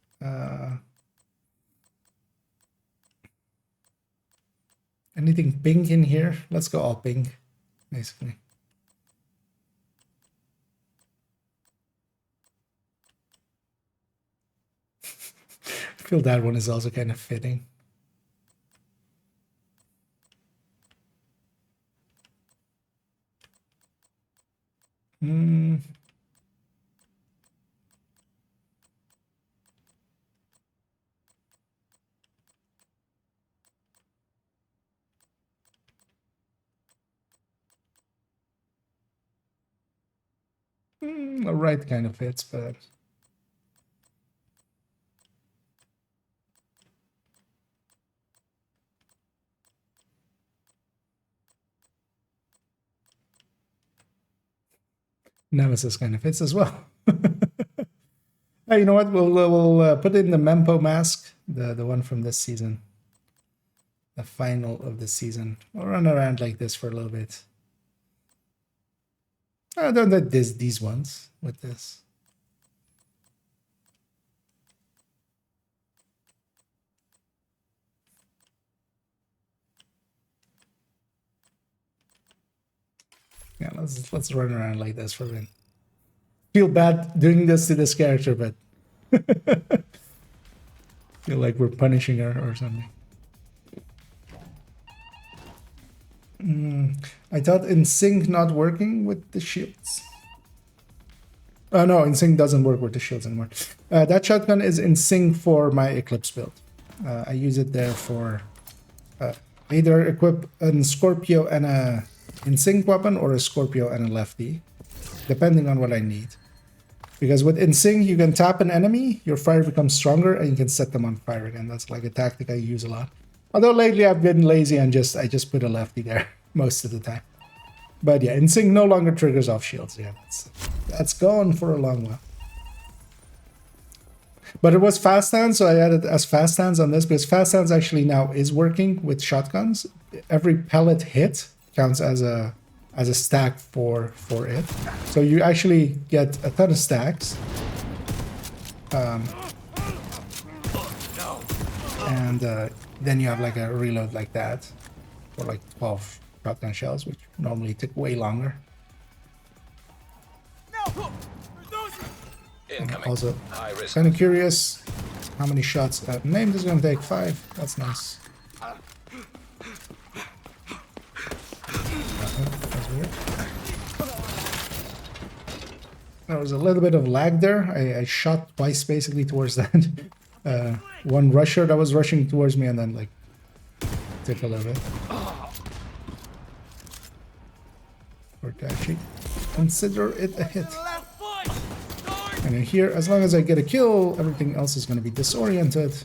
Anything pink in here? Let's go all pink, basically. I feel that one is also kind of fitting. All right, kind of fits, but Nemesis kind of fits as well. Hey, you know what? We'll put in the Mempo mask, the one from this season, the final of the season. We'll run around like this for a little bit. I don't like these ones with this. Yeah, let's run around like this for a bit. Feel bad doing this to this character, but feel like we're punishing her or something. I thought in sync not working with the shields. Oh no, in sync doesn't work with the shields anymore. That shotgun is in sync for my Eclipse build. I use it there for either equip a Scorpio and a in sync weapon or a Scorpio and a lefty, depending on what I need. Because with in sync, you can tap an enemy, your fire becomes stronger, and you can set them on fire again. That's like a tactic I use a lot. Although lately I've been lazy and I just put a lefty there most of the time. But yeah, in sync no longer triggers off shields. Yeah, that's gone for a long while. But it was fast hands, so I added as fast hands on this because fast hands actually now is working with shotguns. Every pellet hit counts as a stack for it. So you actually get a ton of stacks. And then you have like a reload like that for like 12 shotgun shells, which normally take way longer. Incoming. Also, High risk. kind of curious how many shots. Named is going to take 5. That's nice. here. There was a little bit of lag there. I shot twice basically towards that one rusher that was rushing towards me and then like took a little bit. Or to actually consider it a hit. And in here, as long as I get a kill, everything else is going to be disoriented.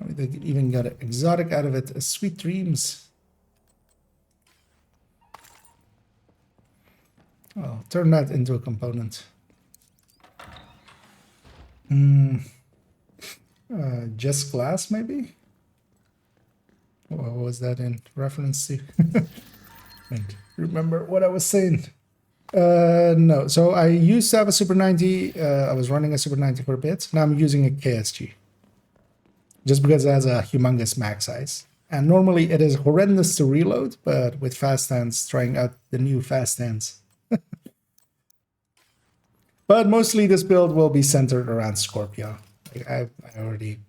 They even got an exotic out of it, Sweet Dreams. I'll turn that into a component. Just Glass, maybe? What was that in reference to? And remember what I was saying? No. So I used to have a Super 90. I was running a Super 90 for a bit. Now I'm using a KSG. Just because it has a humongous mag size. And normally it is horrendous to reload, but with fast hands, trying out the new fast hands. But mostly this build will be centered around Scorpio. I already...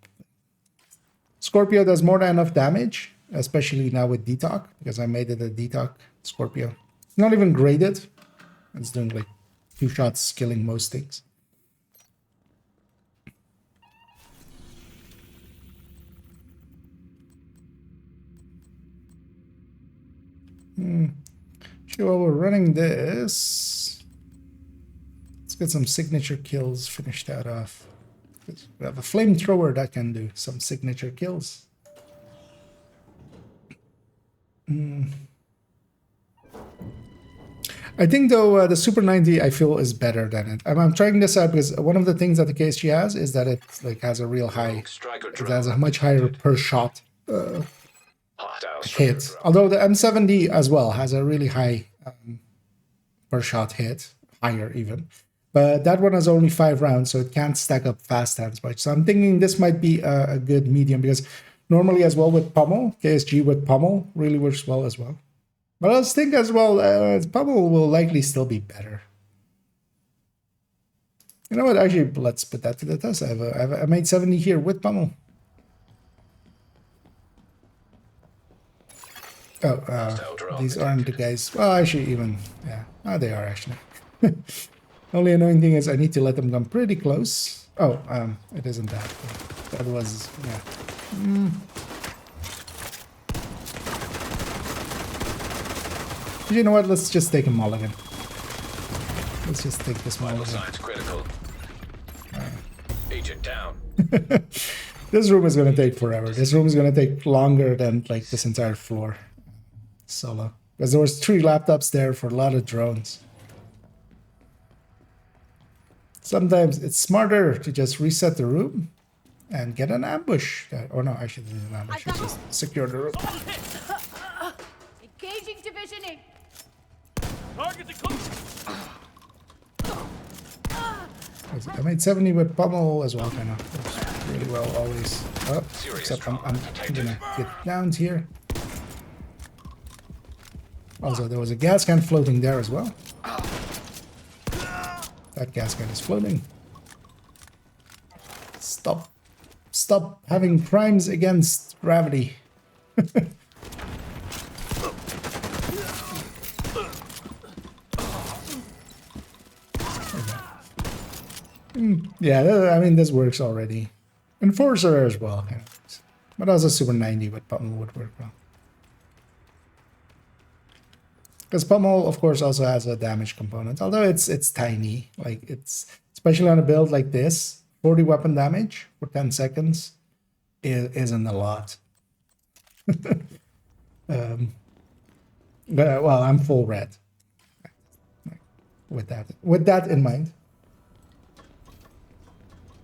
Scorpio does more than enough damage, especially now with Detox, because I made it a Detox Scorpio. It's not even graded. It's doing like 2 shots, killing most things. Sure, while we're running this, let's get some signature kills finished out off. We have a flamethrower that can do some signature kills. I think though the Super 90 I feel is better than it. I'm trying this out because one of the things that the KSG has is that it like has a real high, it has a much higher per shot hit. Although the M70 as well has a really high per shot hit, higher even. But that one has only 5 rounds, so it can't stack up fast hands much. So I'm thinking this might be a good medium because normally as well with pommel, KSG with pommel really works well as well. But I was thinking as well, pommel will likely still be better. You know what? Actually, let's put that to the test. I made 70 here with pommel. Oh, these aren't the guys. Well, actually, even yeah, they are actually. Only annoying thing is I need to let them come pretty close. Oh, it isn't that. That was yeah. You know what? Let's just take a mulligan. Let's just take this mulligan. Signs critical. Agent down. This room is gonna take forever. This room is gonna take longer than like this entire floor. Solo. Because there was 3 laptops there for a lot of drones. Sometimes it's smarter to just reset the room and get an ambush. Or no, actually this is an ambush. Just secure the room. Engaging divisioning. Target the I made 70 with pommel as well, kind of. Works really well always. Oh, except I'm gonna get down here. Also, there was a gas can floating there as well. That gas can is floating. Stop having crimes against gravity. Yeah, I mean, this works already. Enforcer as well. Kind of. But also Super 90 with pommel would work well. Because pommel, of course, also has a damage component. Although it's tiny. Like, it's... Especially on a build like this, 40 weapon damage for 10 seconds isn't a lot. But, well, I'm full red. With that in mind.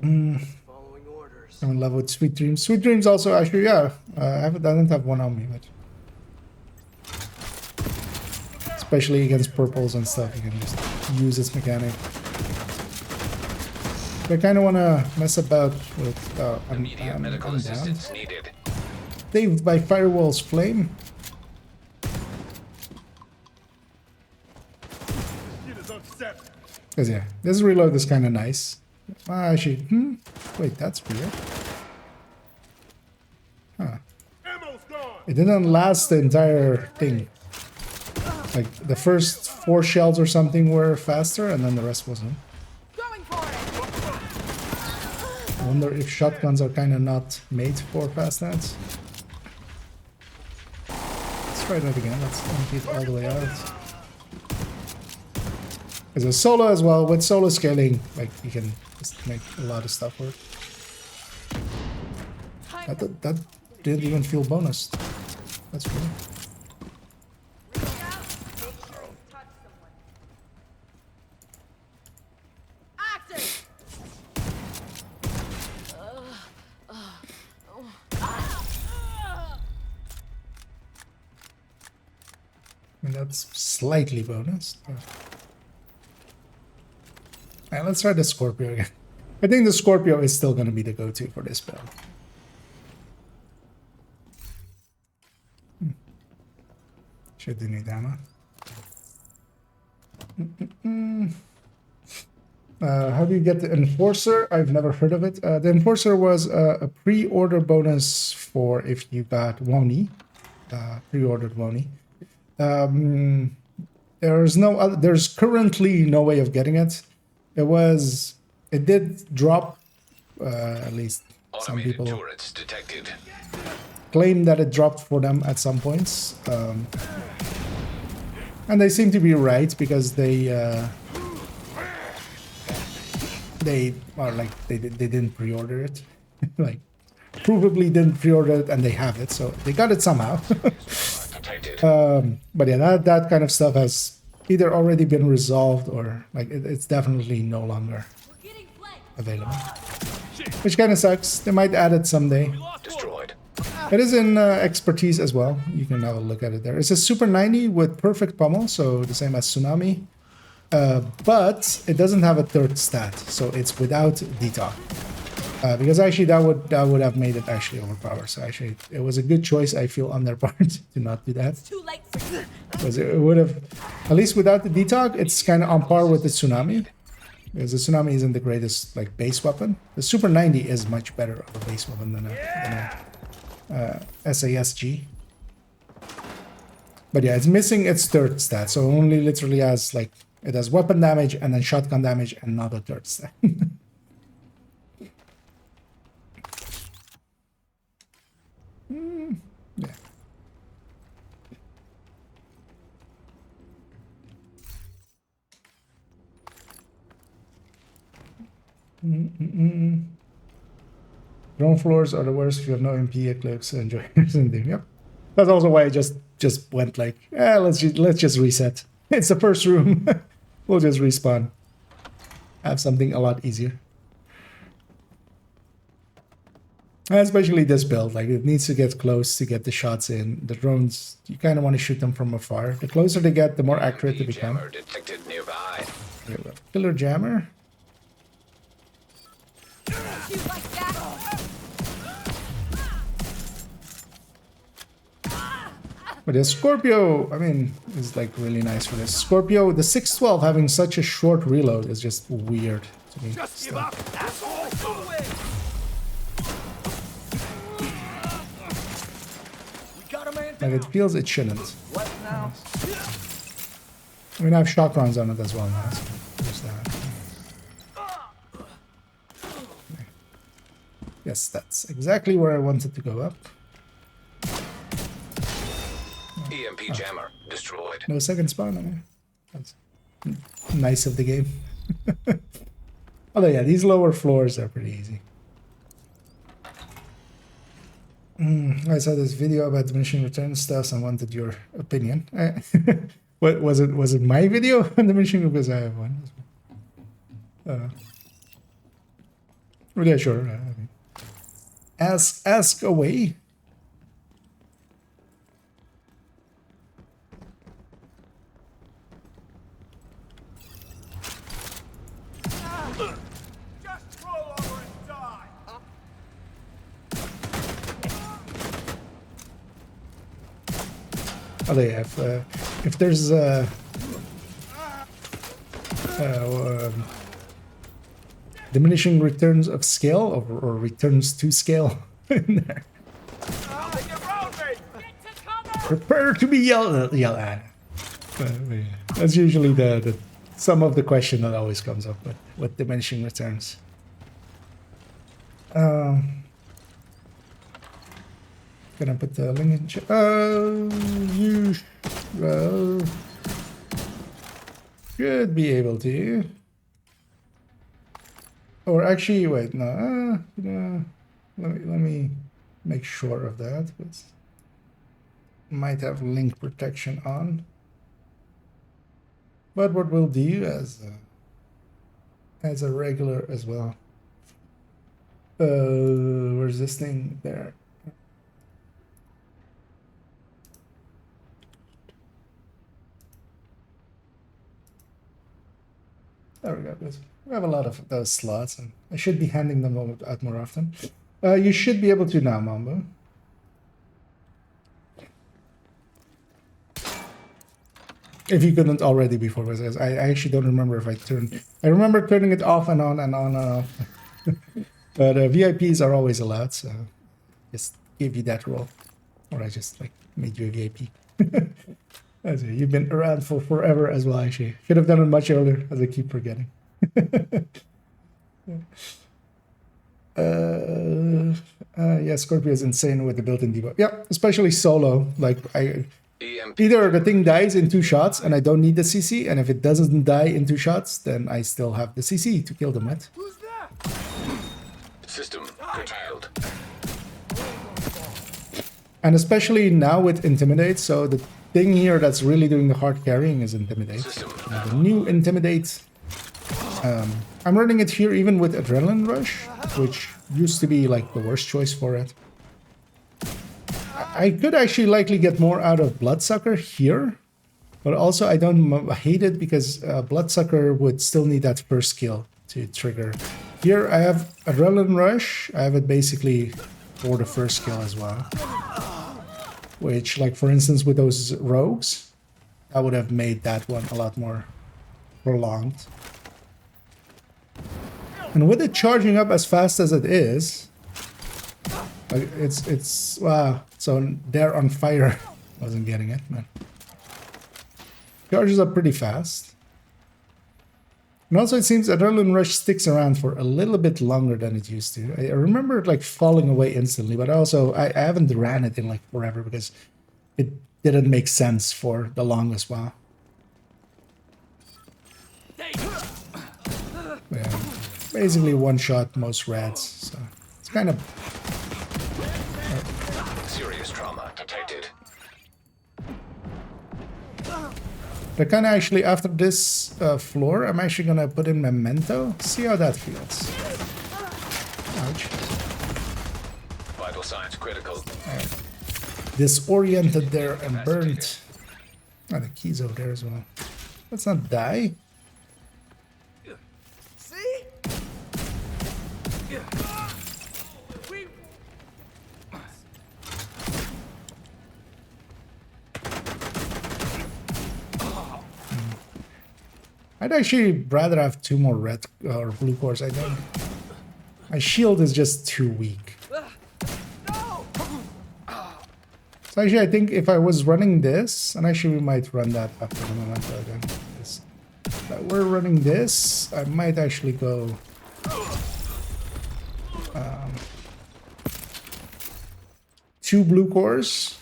Following orders. I'm in love with Sweet Dreams. Sweet Dreams also, actually, yeah. I don't have one on me, but... Especially against purples and stuff, you can just use this mechanic. I kind of want to mess about with... I'm down. Needed. Saved by Firewall's Flame. Unit on set. Because yeah, this reload is kind of nice. Actually, wait, that's weird. Huh. It didn't last the entire thing. Like the first 4 shells or something were faster, and then the rest wasn't. Going for it. I wonder if shotguns are kind of not made for fast nets. Let's try that again. Let's empty it all the way out. There's a solo as well. With solo scaling, like you can just make a lot of stuff work. That didn't even feel bonus. That's weird. I mean, that's slightly bonus. Alright, let's try the Scorpio again. I think the Scorpio is still going to be the go-to for this build. Should do need ammo. How do you get the Enforcer? I've never heard of it. The Enforcer was a pre-order bonus for if you got Woni. Pre-ordered Woni. There's currently no way of getting it. It did drop, at least some Automated people turrets detected. claim that it dropped for them at some points. And they seem to be right because they didn't pre-order it. Like, provably didn't pre-order it and they have it, so they got it somehow. Detected. But yeah, that kind of stuff has either already been resolved or like it's definitely no longer available. Which kind of sucks. They might add it someday. Destroyed. It is in expertise as well. You can have a look at it there. It's a Super 90 with perfect pummel, so the same as Tsunami. But it doesn't have a third stat, so it's without detox. Because actually that would have made it actually overpowered. So actually it was a good choice, I feel, on their part to not do that. Too late for you. Because it would have, at least without the detox, it's kind of on par with the Tsunami. Because the Tsunami isn't the greatest like base weapon. The Super 90 is much better of a base weapon than a SASG. But yeah, it's missing its third stat, so it only literally has like it has weapon damage and then shotgun damage and not a third stat. Yeah. Ground floors are the worst if you have no MP, Eclipse, and Joiners in them. Yep. That's also why I just went like, let's just reset. It's the first room. We'll just respawn. Have something a lot easier. Especially this build, like it needs to get close to get the shots in. The drones, you kind of want to shoot them from afar. The closer they get, the more accurate they become. Jammer detected nearby. Here we go. Killer jammer. Shoot like that. But the Scorpio, I mean, is like really nice for this. Scorpio, the 612 having such a short reload is just weird to me. Just give still. up, asshole! Go away! We got a man Like down. it feels it shouldn't. What now? I mean, I have shotguns on it as well now. So there's that. Yes, that's exactly where I wanted to go up. EMP jammer destroyed. No second spawn. I mean, that's nice of the game. Although yeah, these lower floors are pretty easy. I saw this video about diminishing return stuff and wanted your opinion. What was it? Was it my video on diminishing? Because I have one. Well, yeah, sure. I mean, ask away. Just roll over and die! Oh, yeah, if there's diminishing returns of scale or returns to scale in there. Prepare to be yelled at. Yeah, that's usually the some of the question that always comes up with diminishing returns. Gonna put the link in chat. You should be able to. Or actually, wait, no. Let me make sure of that. Because might have link protection on. But what we'll do as a regular as well. Where's this thing? There. There we go. We have a lot of those slots, and I should be handing them out more often. You should be able to now, Mambo. If you couldn't already before, because I actually don't remember if I turned. I remember turning it off and on and on and off. But VIPs are always allowed, so just give you that role, or I just like made you a VIP. That's it. You've been around for forever as well. Actually, should have done it much earlier, as I keep forgetting. Yeah, Scorpio is insane with the built-in debuff. Yeah, especially solo. Like either the thing dies in 2 shots and I don't need the CC, and if it doesn't die in 2 shots, then I still have the CC to kill them with. Who's that? System curtailed. And especially now with Intimidate, so the thing here that's really doing the hard carrying is Intimidate. The new Intimidate, I'm running it here even with Adrenaline Rush, which used to be like the worst choice for it. I could actually likely get more out of Bloodsucker here, but also I don't hate it because Bloodsucker would still need that first skill to trigger. Here I have Adrenaline Rush, I have it basically for the first skill as well. Which, like for instance with those rogues, I would have made that one a lot more prolonged. And with it charging up as fast as it is, like it's wow. So they're on fire. Wasn't getting it, man. Charges up pretty fast. And also it seems Adrenaline Rush sticks around for a little bit longer than it used to. I remember it like falling away instantly, but also I haven't ran it in like forever because it didn't make sense for the longest while. Yeah, basically one shot most rats, so it's kind of Serious trauma detected. But kind of actually after this floor, I'm actually gonna put in Memento. See how that feels. Ouch. Vital signs critical. Disoriented there and burnt. Oh, the key's over there as well. Let's not die. See? I'd actually rather have 2 more red or blue cores, I think. My shield is just too weak. So actually, I think if I was running this, and actually we might run that after the Memento again. If we're running this, I might actually go... 2 blue cores.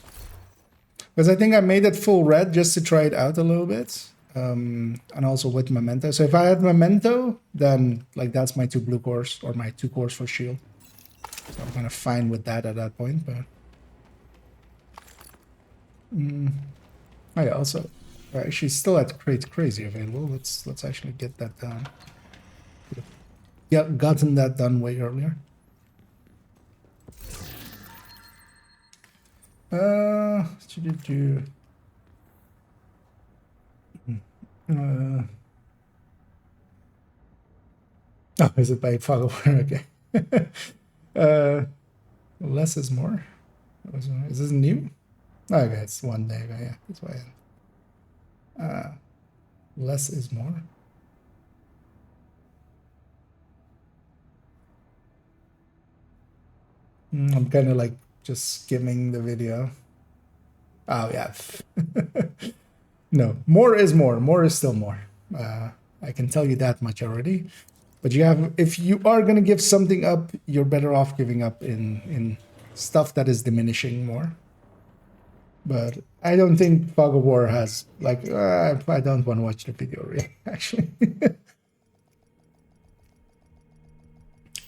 Because I think I made it full red just to try it out a little bit. And also with Memento. So if I had Memento, then like that's my 2 blue cores, or my 2 cores for shield. So I'm kind of fine with that at that point, but... Oh yeah, also, actually still at Crate Crazy available. Let's actually get that done. Yeah, gotten that done way earlier. Oh, is it by follower? Okay. Less is more. Is this new? Okay, it's 1 day. Okay, yeah, that's why. Less is more. I'm kind of like just skimming the video. Oh yeah. No, more is more. More is still more. I can tell you that much already. But you have, if you are gonna give something up, you're better off giving up in stuff that is diminishing more. But I don't think Fog of War has like. I don't want to watch the video really. Actually,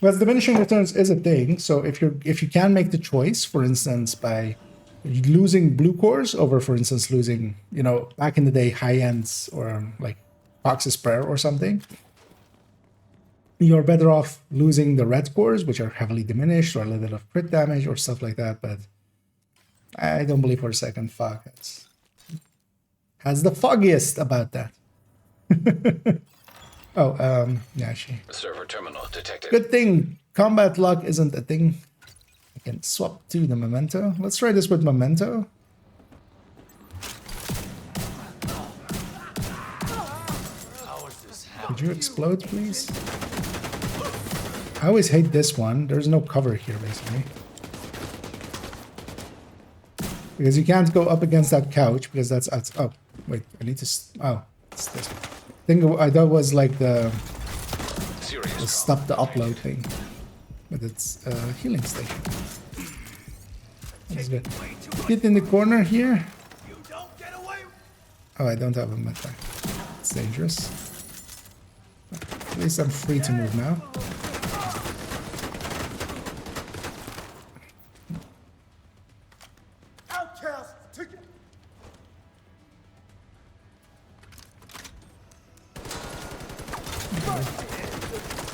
because diminishing returns is a thing. So if you can make the choice, for instance, by losing blue cores over, for instance, losing, you know, back in the day, high ends or like Fox's Prayer or something, you're better off losing the red cores, which are heavily diminished, or a little bit of crit damage or stuff like that. But I don't believe for a second Fog has the foggiest about that. Oh, yeah, Server terminal detected. good thing combat luck isn't a thing. I can swap to the memento. Let's try this with memento. Could you explode, please? I always hate this one. There's no cover here, basically. Because you can't go up against that couch, because that's... Oh, wait, I need to... Oh, it's this one. I think that was like the stop the upload thing. But it's a healing station. That's good. Get in the corner here. Oh, I don't have a med pack. It's dangerous. At least I'm free to move now.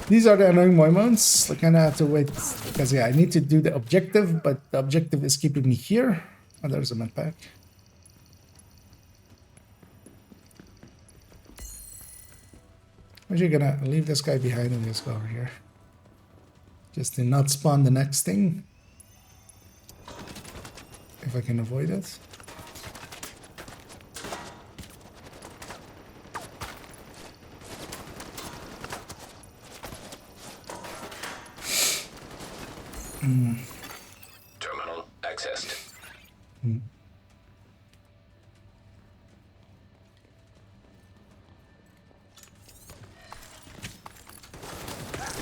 These are the annoying moments. I kind of have to wait because, yeah, I need to do the objective, but the objective is keeping me here. Oh, there's a med pack. I'm actually gonna leave this guy behind and just go over here. Just to not spawn the next thing. If I can avoid it. Terminal accessed.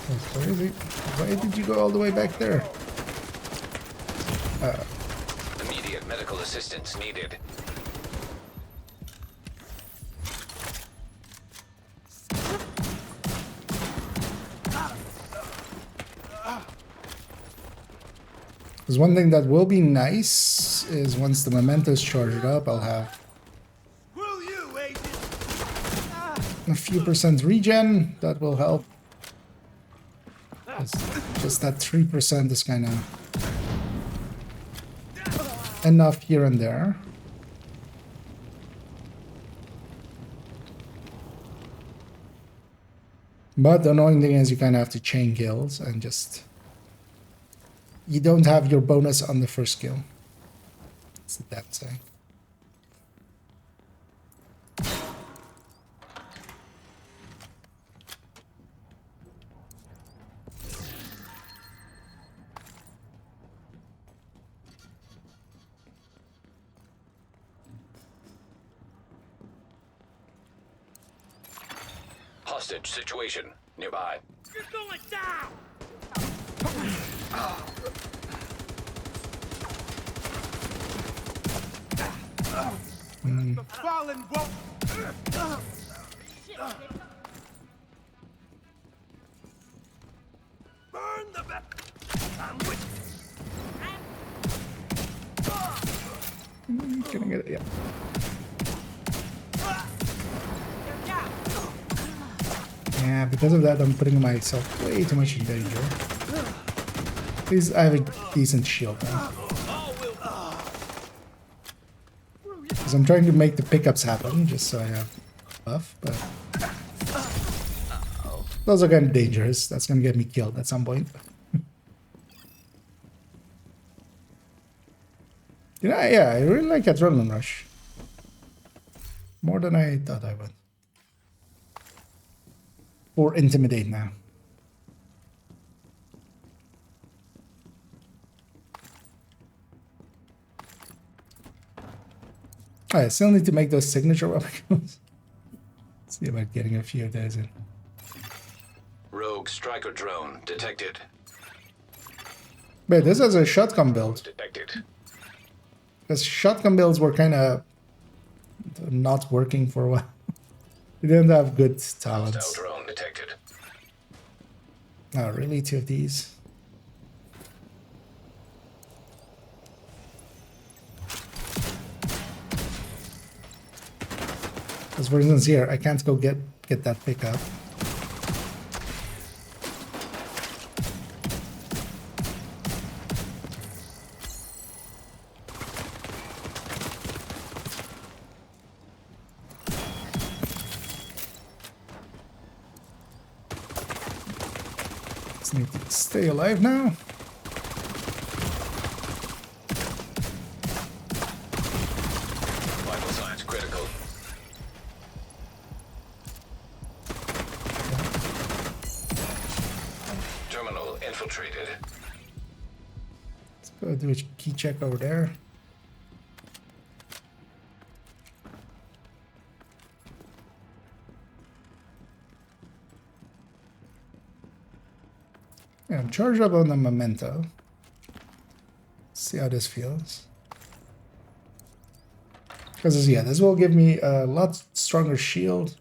That's crazy. Why did you go all the way back there? Immediate medical assistance needed. Because one thing that will be nice is once the memento is charged up, I'll have a few % regen. That will help. Just that 3% is kind of enough here and there. But the annoying thing is you kind of have to chain kills and just... You don't have your bonus on the first kill. That's the damn thing. Hostage situation nearby. You're going down! The fallen won't. Burn the I'm with Can I get it? Yeah. Yeah, because of that, I'm putting myself way too much in danger. At least I have a decent shield now. Because I'm trying to make the pickups happen, just so I have buff, but... Those are kind of dangerous. That's going to get me killed at some point. You know, yeah, I really like Adrenaline Rush. More than I thought I would. Or Intimidate now. I still need to make those signature weapons. See about getting a few of those in. Rogue striker drone detected. But this is a shotgun build. Detected. Because shotgun builds were kind of not working for a while. We didn't have good talents. Hostile drone detected. Oh, really? Two of these? Because for instance here, I can't go get that pickup. Just need to stay alive now. Vital signs critical. Terminal infiltrated. Let's go do a key check over there. Yeah, I'm charged up on the memento. See how this feels. Because yeah, this will give me a lot stronger shield.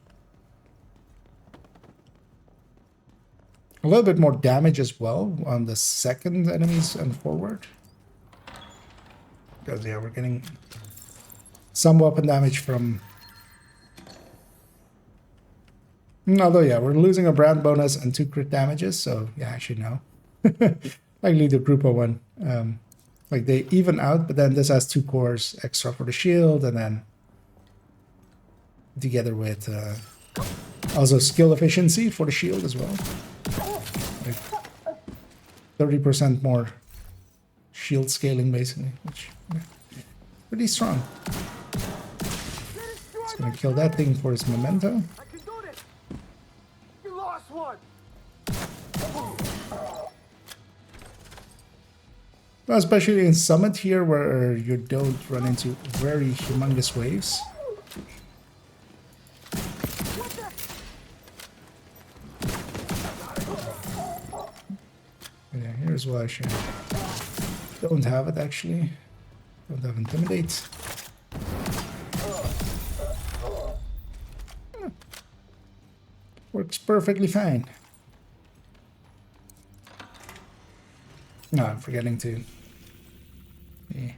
A little bit more damage as well on the second enemies and forward. Because yeah, we're getting some weapon damage from... Although yeah, we're losing a brand bonus and 2 crit damages, so yeah, I should know. Likely the Grupo one. Like they even out, but then this has 2 cores extra for the shield, and then together with also skill efficiency for the shield as well. Like 30% more shield scaling basically, which yeah, pretty strong. It's gonna kill that thing for its memento. I can do this. You lost one. Well, especially in Summit here, where you don't run into very humongous waves. And yeah, here's why I should. Don't have it actually. Don't have Intimidate. Works perfectly fine. No, I'm forgetting to. Yeah.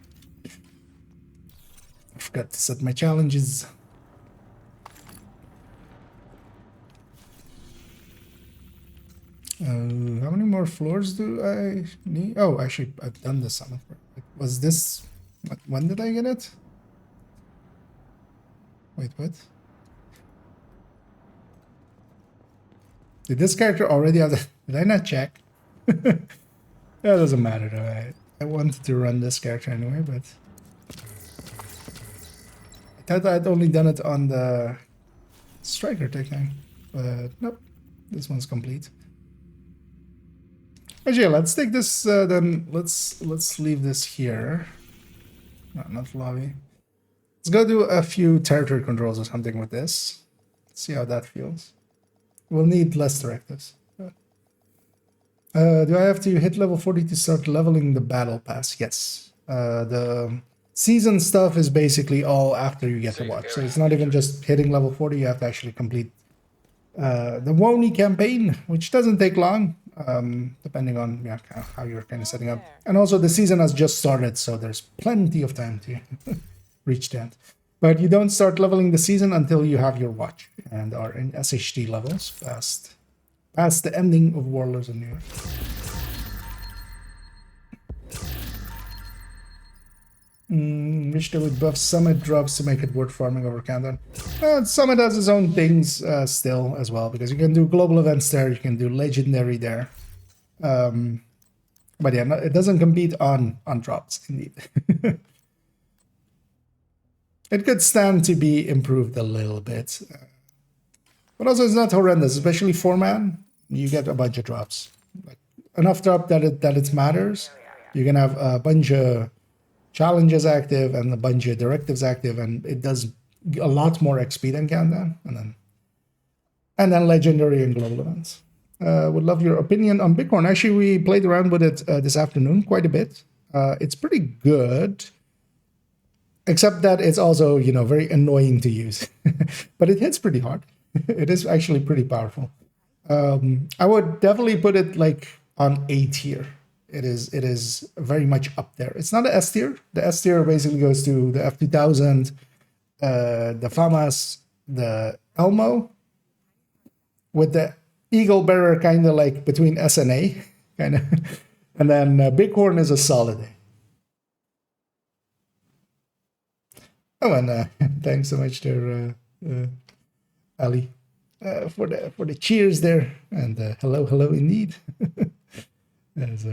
I forgot to set my challenges. How many more floors do I need? Oh, actually, I've done this summit. Was this... When did I get it? Wait, what? Did this character already have the... Did I not check? That doesn't matter though. I wanted to run this character anyway, but... I thought I'd only done it on the Striker technique. But nope. This one's complete. Actually, yeah, let's take this, then let's leave this here. No, not lobby. Let's go do a few territory controls or something with this. See how that feels. We'll need less directives. Do I have to hit level 40 to start leveling the battle pass? Yes. The season stuff is basically all after you get the watch. So it's not even just hitting level 40, you have to actually complete the Woni campaign, which doesn't take long, depending on how you're kind of setting up. And also the season has just started, so there's plenty of time to reach that. But you don't start leveling the season until you have your watch and are in SHD levels past the ending of Warlords of New York. Wish they would buff Summit drops to make it worth farming over Countdown. Summit has its own things still as well, because you can do global events there, you can do legendary there. But yeah, it doesn't compete on drops, indeed. It could stand to be improved a little bit. But also it's not horrendous, especially 4-man. You get a bunch of drops. Like, enough drop that it matters. You can have a bunch of challenge is active and a bunch of directives active, and it does a lot more XP than Countdown, and then legendary and global events. Would love your opinion on Bighorn. Actually, we played around with it this afternoon quite a bit. It's pretty good, except that it's also, you know, very annoying to use, but it hits pretty hard. It is actually pretty powerful. I would definitely put it like on A tier. It is very much up there. It's not the S tier. The S tier basically goes to the F2000, the FAMAS, the Elmo, with the Eagle Bearer kind of like between S and A, kind of, and then Bighorn is a solid A. Oh, and thanks so much there, Ali, for the cheers there, and hello indeed. As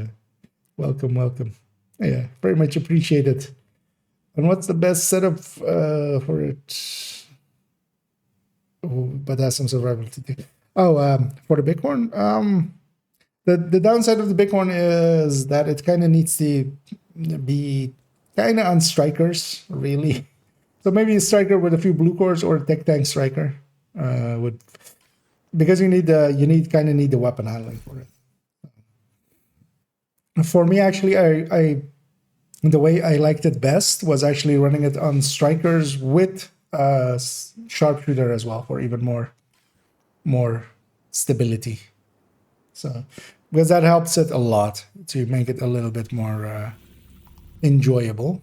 welcome. Yeah, very much appreciated. And what's the best setup for it? Oh, but that's some survival to do. Oh, for the Bighorn, the downside of the Bighorn is that it kind of needs to be kind of on strikers, really. So maybe a striker with a few blue cores or a tech tank striker would, because you need the weapon handling for it. For me, actually, I the way I liked it best was actually running it on strikers with sharpshooter as well for even more stability. So because that helps it a lot to make it a little bit more enjoyable.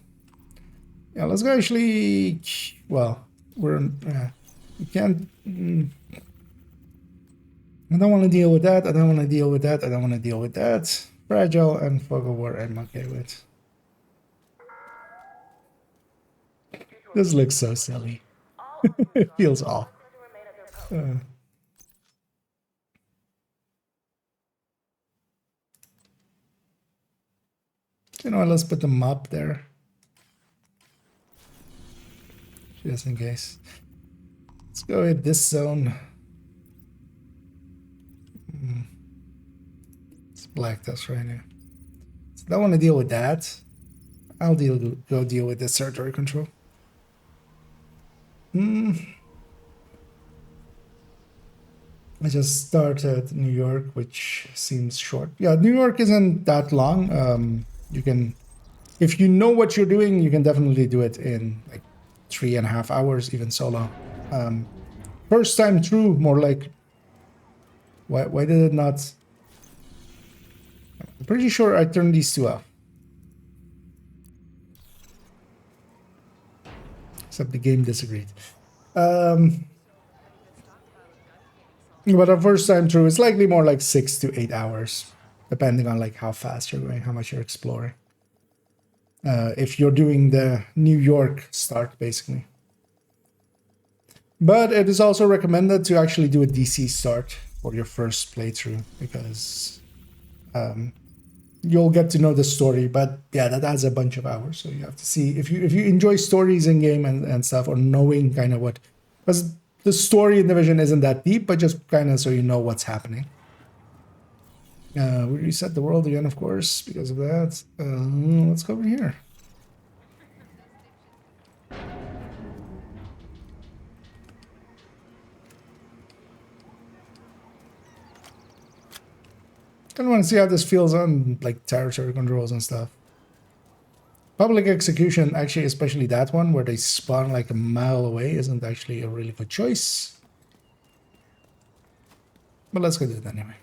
Yeah, let's go actually. Well, we can't. I don't want to deal with that. I don't want to deal with that. I don't want to deal with that. Fragile and Fog of War I'm okay with. This looks so silly. It feels off. You know what, let's put them up there. Just in case. Let's go with this zone. It's black dust right now. So I don't want to deal with that. I'll go deal with this territory control. I just started New York, which seems short. Yeah, New York isn't that long. You can, if you know what you're doing, you can definitely do it in like 3.5 hours, even solo. First time through, more like. Why did it not? I'm pretty sure I turned these two off. Except the game disagreed. But our first time through, it's likely more like 6 to 8 hours, depending on like how fast you're going, how much you're exploring. If you're doing the New York start, basically. But it is also recommended to actually do a DC start for your first playthrough, because you'll get to know the story. But yeah, that adds a bunch of hours, so you have to see if you enjoy stories in game and stuff, or knowing kind of what, because the story in Division isn't that deep, but just kind of so you know what's happening. We reset the world again, of course, because of that. Let's go over here. I want to see how this feels on like territory controls and stuff. Public execution, actually, especially that one where they spawn like a mile away, isn't actually a really good choice. But let's go do it anyway.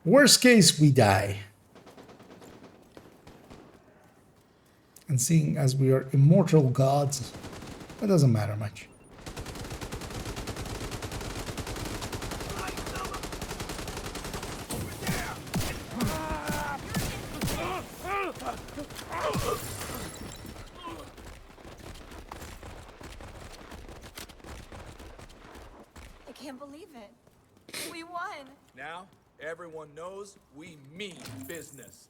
Worst case, we die. And seeing as we are immortal gods, it doesn't matter much. I can't believe it. We won. Now, everyone knows we mean business.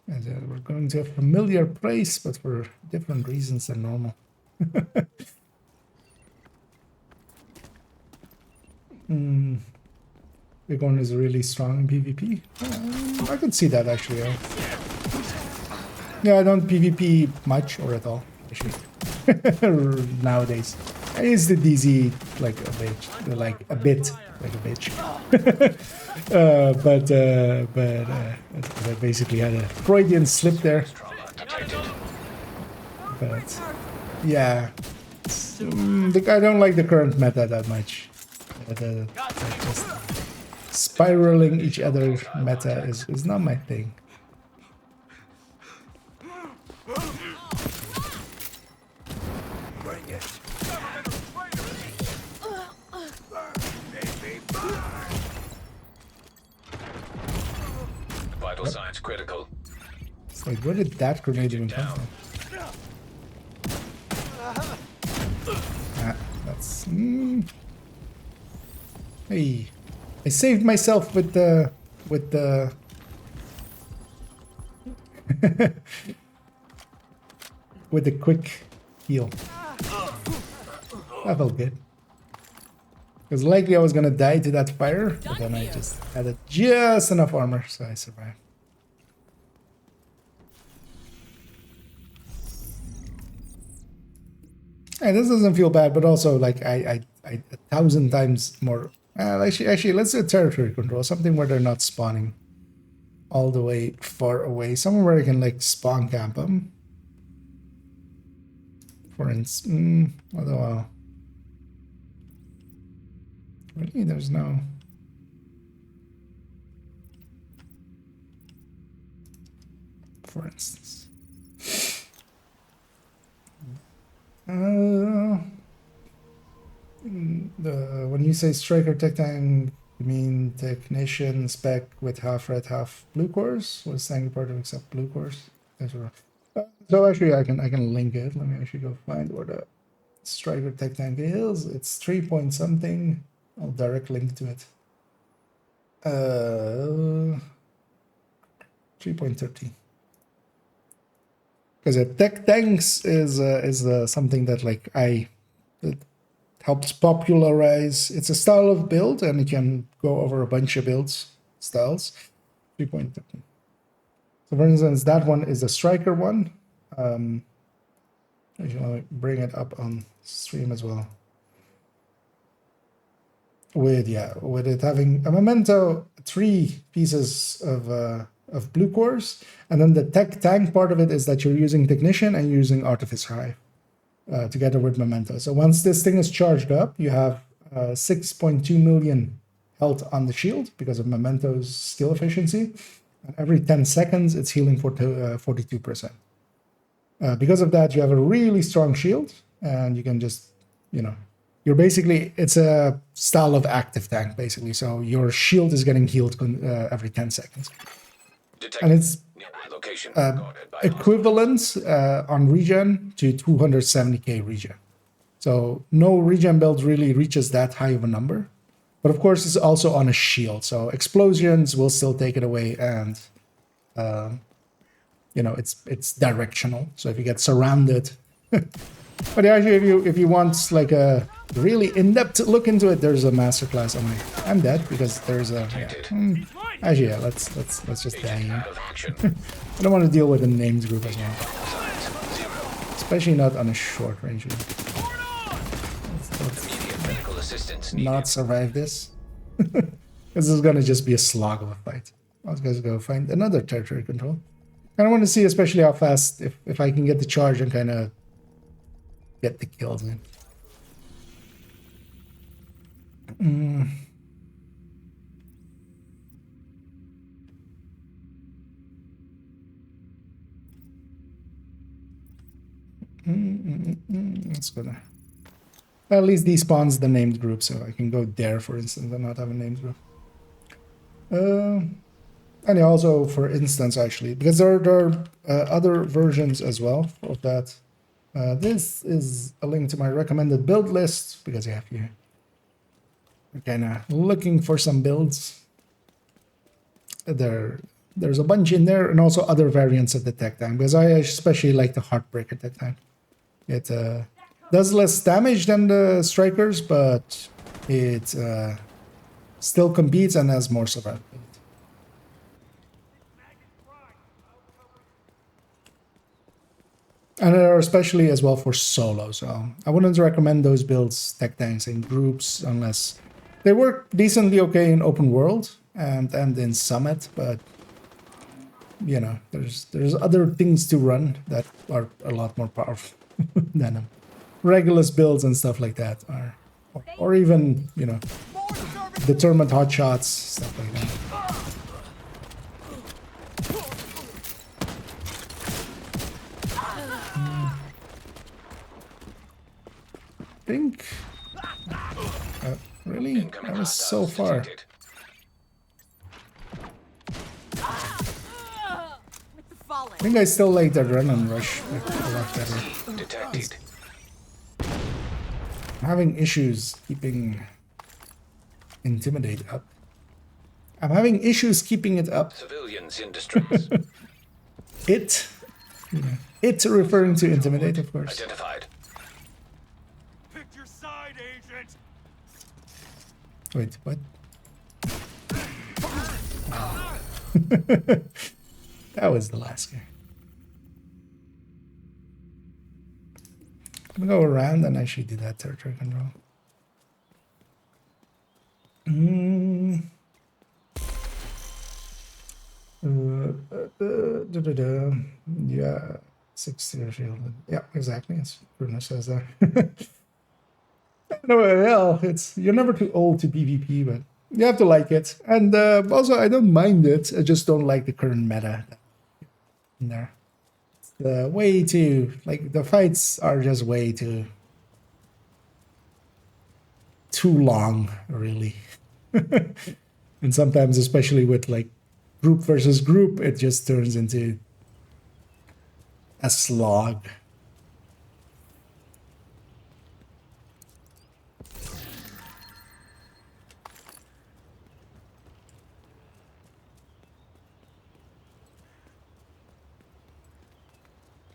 And we're going to a familiar place, but for different reasons than normal. Big one is really strong in PvP. I can see that actually. Yeah, I don't PvP much or at all, actually. Nowadays. I used the DZ like a bitch, like a bit like a bitch. But I basically had a Freudian slip there. Trauma detected. But yeah, I don't like the current meta that much. Just spiraling each other meta is not my thing. Bring it. Vital signs critical. It's like, where did that grenade even come Down. from? Ah, that's... Hey, I saved myself with the... with the quick heal. That felt good. Because likely I was gonna die to that fire, but then I just had just enough armor, so I survived. And this doesn't feel bad, but also like I 1,000 times more. Actually, let's do territory control, something where they're not spawning all the way far away, somewhere where I can like spawn camp them. For instance, although really there's no. For instance. When you say striker tech tank, you mean technician spec with half red, half blue cores? Was tank part of except blue cores? That's right. So actually, I can link it. Let me actually go find where the striker tech tank is. It's 3 point something. I'll direct link to it. 3.30. Because tech tanks is something that like it helps popularize. It's a style of build, and it can go over a bunch of builds styles. 3.30. So for instance, that one is a striker one. Actually, let me bring it up on stream as well. With it having a memento, 3 pieces of blue cores, and then the tech tank part of it is that you're using technician and you're using artificer hive together with memento. So once this thing is charged up, you have 6.2 million health on the shield because of memento's skill efficiency, and every 10 seconds it's healing for 42%. Because of that, you have a really strong shield, and you can just, you're basically, it's a style of active tank basically. So your shield is getting healed every 10 seconds. And it's Location equivalent on regen to 270k regen. So no regen build really reaches that high of a number. But of course, it's also on a shield. So explosions will still take it away, and it's directional. So if you get surrounded, but actually, if you want like a really in-depth look into it, there's a masterclass on it. I'm dead because there's a. Actually, yeah, let's just die here. I don't want to deal with the names group as well, especially not on a short range. Let's not survive this. This is gonna just be a slog of a fight. I was gonna go find another territory control. I want to see especially how fast, if I can get the charge and kind of get the kills in. It's gonna. At least despawns the named group, so I can go there, for instance, and not have a named group. And also, for instance, actually, because there are other versions as well of that. This is a link to my recommended build list, because yeah, if you're kind of looking for some builds, there's a bunch in there, and also other variants of the tech tank, because I especially like the Heartbreaker tech tank. It does less damage than the strikers, but it still competes and has more survivability. And they're especially as well for solo. So I wouldn't recommend those builds, tech tanks, in groups unless they work decently okay in open world and in Summit, but you know, there's other things to run that are a lot more powerful than them. Regulus builds and stuff like that are, or even, you know, determined hotshots, stuff like that. I think, really? That was so far. Detected. I think I still like the run and rush like, a lot better. Detected. I'm having issues keeping Intimidate up. I'm having issues keeping it up. Civilians in distress. It? Yeah. It referring to Intimidate, of course. Identified. Pick your side, agent. Wait, what? That was the last guy. I'm gonna go around and actually do that territory control. Yeah, 6-tier shield. Yeah, exactly. As Bruno says there. No, well, it's you're never too old to PvP, but you have to like it. And also, I don't mind it. I just don't like the current meta in there. It's way too like the fights are just way too long, really. And sometimes, especially with like group versus group, it just turns into a slog.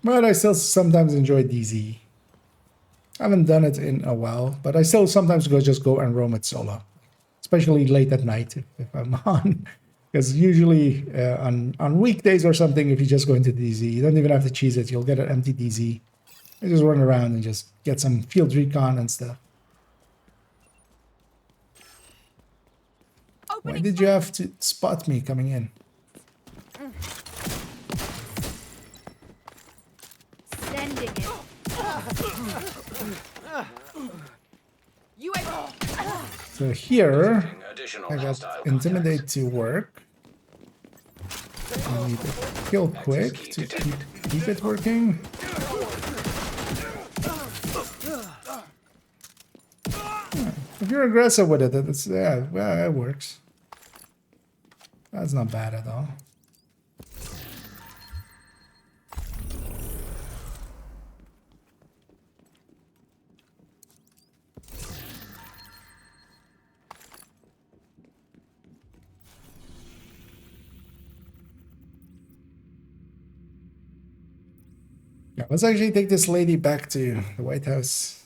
But I still sometimes enjoy DZ. I haven't done it in a while, but I still sometimes just go and roam it solo, especially late at night if I'm on. Because usually on weekdays or something, if you just go into DZ, you don't even have to cheese it. You'll get an empty DZ. You just run around and just get some field recon and stuff. Why did you have to spot me coming in? Sending it. So here, Additional I got hostile Intimidate to work. I need to kill quick to keep it working. If you're aggressive with it, it's yeah, well, it works. That's not bad at all. Yeah, let's actually take this lady back to the White House.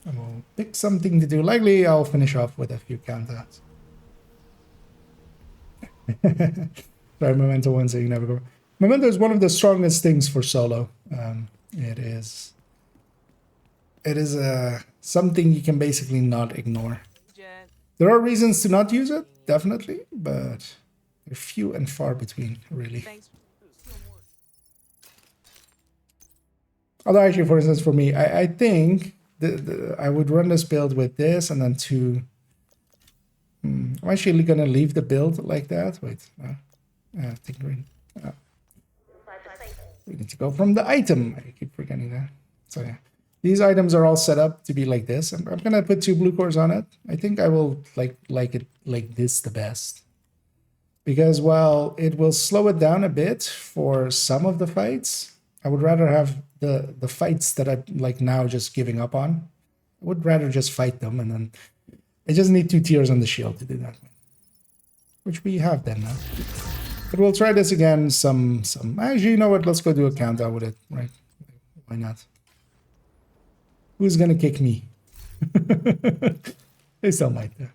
And we'll pick something to do. Likely I'll finish off with a few countouts. Sorry, Memento 1 saying never go. Memento is one of the strongest things for solo. It is something you can basically not ignore. There are reasons to not use it, definitely, but they're few and far between, really. Although actually, for instance, for me, I think I would run this build with this and then two. I'm actually going to leave the build like that. Wait, no. Tinkering. We need to go from the item. I keep forgetting that. So yeah, these items are all set up to be like this. I'm going to put 2 blue cores on it. I think I will like it like this the best. Because while it will slow it down a bit for some of the fights, I would rather have the fights that I'm like now just giving up on. I would rather just fight them, and then I just need 2 tiers on the shield to do that, which we have then now. But we'll try this again. Actually, you know what? Let's go do a countdown with it, right? Why not? Who's gonna kick me? They still might do.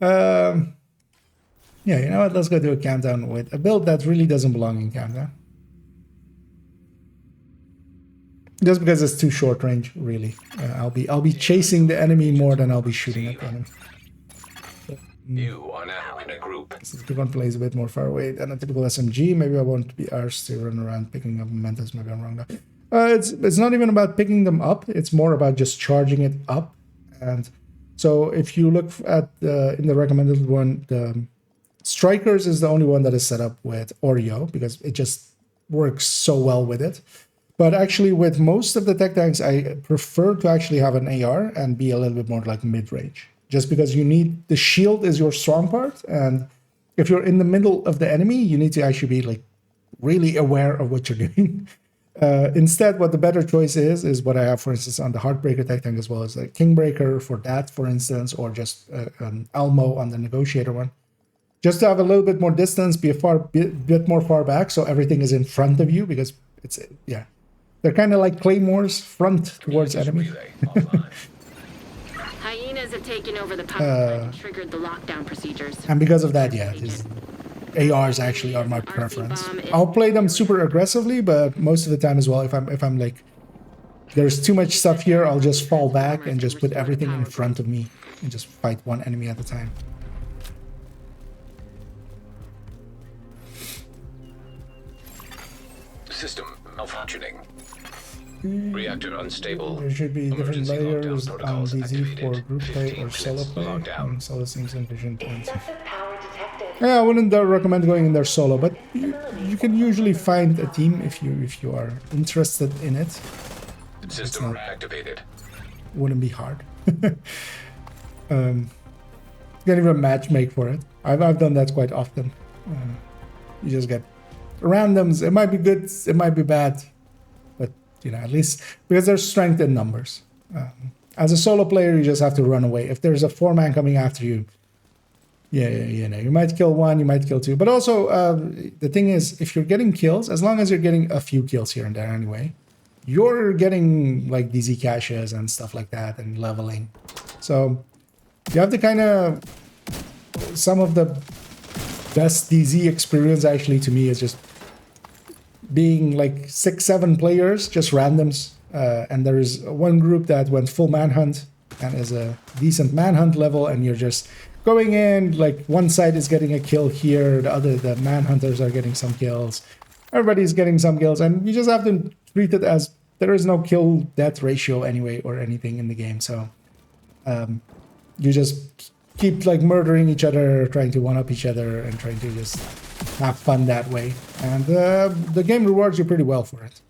Yeah, you know what? Let's go do a countdown with a build that really doesn't belong in countdown. Just because it's too short range, really. I'll be chasing the enemy more than I'll be shooting at the enemy. You are now in a group. Since the gun plays a bit more far away than a typical SMG, maybe I won't be arsed to run around picking up mementos. Maybe I'm wrong though. It's not even about picking them up. It's more about just charging it up. And so if you look at in the recommended one, the Strikers is the only one that is set up with Oreo because it just works so well with it. But actually, with most of the tech tanks, I prefer to actually have an AR and be a little bit more like mid-range. Just because you need the shield is your strong part, and if you're in the middle of the enemy, you need to actually be like really aware of what you're doing. Instead, what the better choice is what I have, for instance, on the Heartbreaker tech tank, as well as the Kingbreaker for that, for instance, or just an Elmo on the Negotiator one. Just to have a little bit more distance, be a bit more far back, so everything is in front of you, because it's, yeah. They're kind of like claymores, front towards enemy. Hyenas have taken over the power plant and triggered the lockdown procedures. And because of that, yeah, ARs actually are my preference. I'll play them super aggressively, but most of the time as well, if I'm like, there's too much stuff here, I'll just fall back and just put everything in front of me and just fight one enemy at a time. System malfunctioning. Reactor unstable. There should be different Emergency lockdown layers on protocols DZ activated. for group play 15 or solo play. lockdown. Solo seems efficient. Excessive power detected. Yeah, I wouldn't recommend going in there solo, but you can usually find a team if you are interested in it. System reactivated. Wouldn't be hard. You can even match make for it. I've done that quite often. You just get randoms. It might be good, it might be bad, but you know, at least because there's strength in numbers. As a solo player, you just have to run away. If there's a 4-man coming after you, yeah, you know, you might kill one, you might kill two. But also, the thing is, if you're getting kills, as long as you're getting a few kills here and there anyway, you're getting like DZ caches and stuff like that and leveling. So you have to kind of, some of the best DZ experience actually to me is just being like 6-7 players, just randoms. And there is one group that went full manhunt and is a decent manhunt level, and you're just going in, like one side is getting a kill here, the manhunters are getting some kills, everybody's getting some kills, and you just have to treat it as there is no kill death ratio anyway or anything in the game. So you just keep like murdering each other, trying to one-up each other, and trying to just have fun that way. And the game rewards you pretty well for it.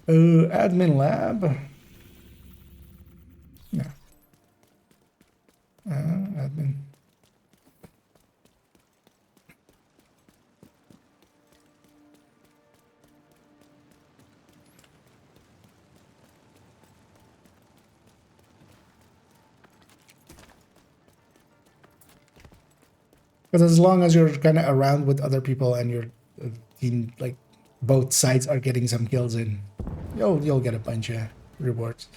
Admin lab. Yeah. Admin. Because as long as you're kind of around with other people and your team, like both sides are getting some kills in, you'll get a bunch of rewards.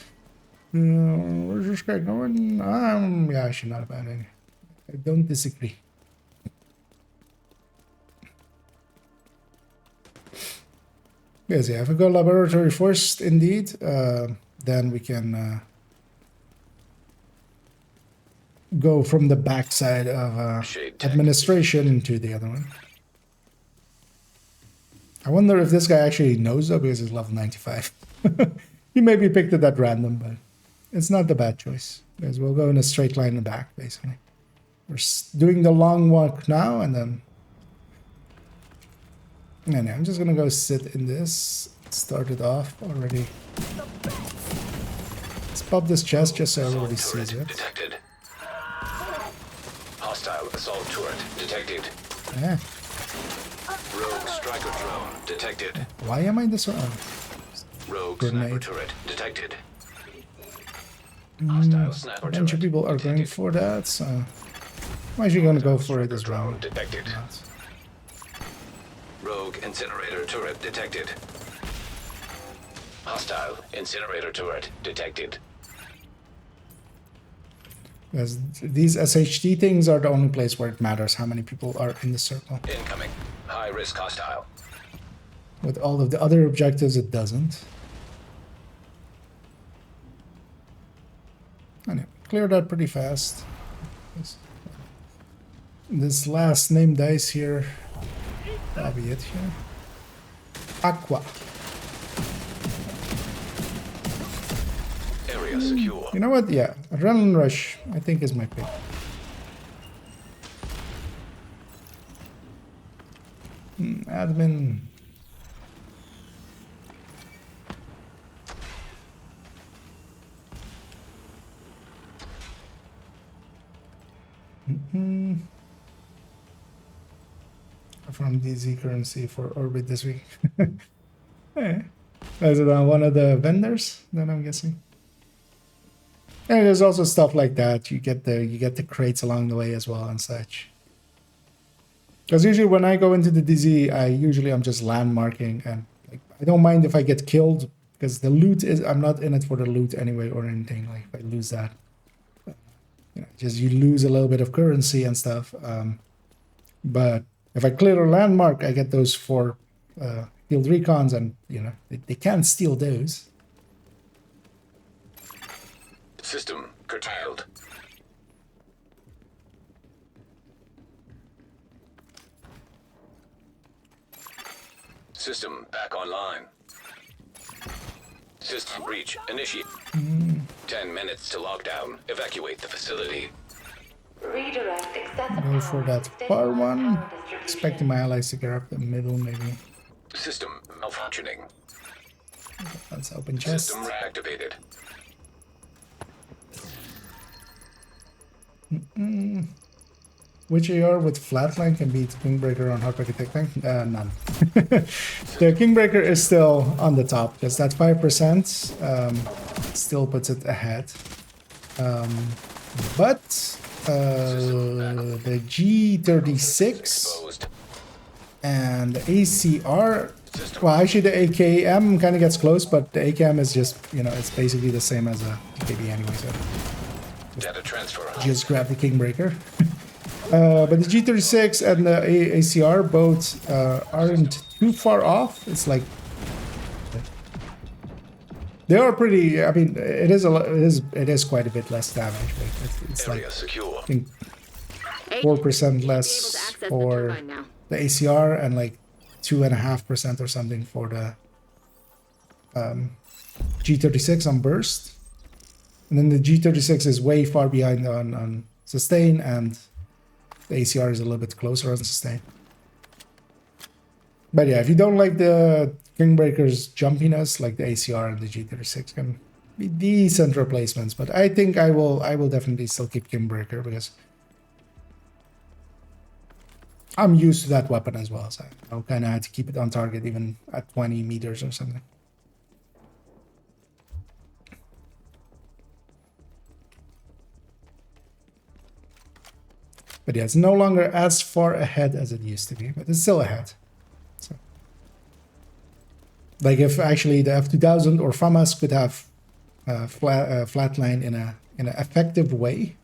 Where's this guy going? Yeah, actually not a bad idea. I don't disagree. Yes, yeah, if we go laboratory first, indeed, then we can go from the backside of administration to the other one. I wonder if this guy actually knows though, because he's level 95. He maybe picked it at random, but it's not the bad choice. Because we'll go in a straight line in the back, basically. We're doing the long walk now, and then... No, I'm just gonna go sit in this. Start it off already. Let's pop this chest just so everybody sees it. Detected. Hostile assault turret detected. Yeah. Rogue striker drone detected. Why am I this one? Rogue Grenade. sniper turret detected. Hostile sniper A bunch of turret people are going detected. for that, so I'm actually going to go for it as well. Drone detected. Rogue incinerator turret detected. Hostile incinerator turret detected. Because these SHD things are the only place where it matters how many people are in the circle. Incoming. High risk hostile. With all of the other objectives, it doesn't. Anyway, clear that pretty fast. This last name dice here. That'll be it here. Aqua. Area secure. You know what? Yeah, Adrenaline Rush, I think, is my pick. Admin. From DZ currency for Orbit this week. Hey. Is it on one of the vendors? Then I'm guessing. And there's also stuff like that. You get the crates along the way as well and such. Because usually when I go into the DZ, I'm just landmarking, and like, I don't mind if I get killed because the loot is, I'm not in it for the loot anyway or anything. Like if I lose that, just you lose a little bit of currency and stuff. But if I clear a landmark, I get those 4 field recons, and they can't steal those. System curtailed. System back online. System breach initiate. 10 minutes to lockdown. Evacuate the facility. Redirect excessive Go for power that to far stabilize one. power distribution. Expecting my allies to get up the middle, maybe. System malfunctioning. Let's open chest. System reactivated. Which AR with flatline can beat Kingbreaker on Heartbreak Attack Tank? None. The Kingbreaker is still on the top, because that 5% still puts it ahead. But the G36 Exposed. and the ACR, well, actually the AKM kind of gets close, but the AKM is just, it's basically the same as a AKB anyway, so Data transfer. just grab the Kingbreaker. But the G36 and the ACR both aren't too far off. It's like they are pretty. I mean, it is quite a bit less damage, but it's Area like secure. I think 4% less for the ACR and like 2.5% or something for the G36 on burst. And then the G36 is way far behind on sustain, and the ACR is a little bit closer on sustain. But yeah, if you don't like the Kingbreaker's jumpiness, like the ACR and the G36 can be decent replacements. But I think I will definitely still keep Kingbreaker because I'm used to that weapon as well. So I kind of had to keep it on target even at 20 meters or something. But yeah, it's no longer as far ahead as it used to be, but it's still ahead. So, like if actually the F2000 or FAMAS could have flatline in an effective way,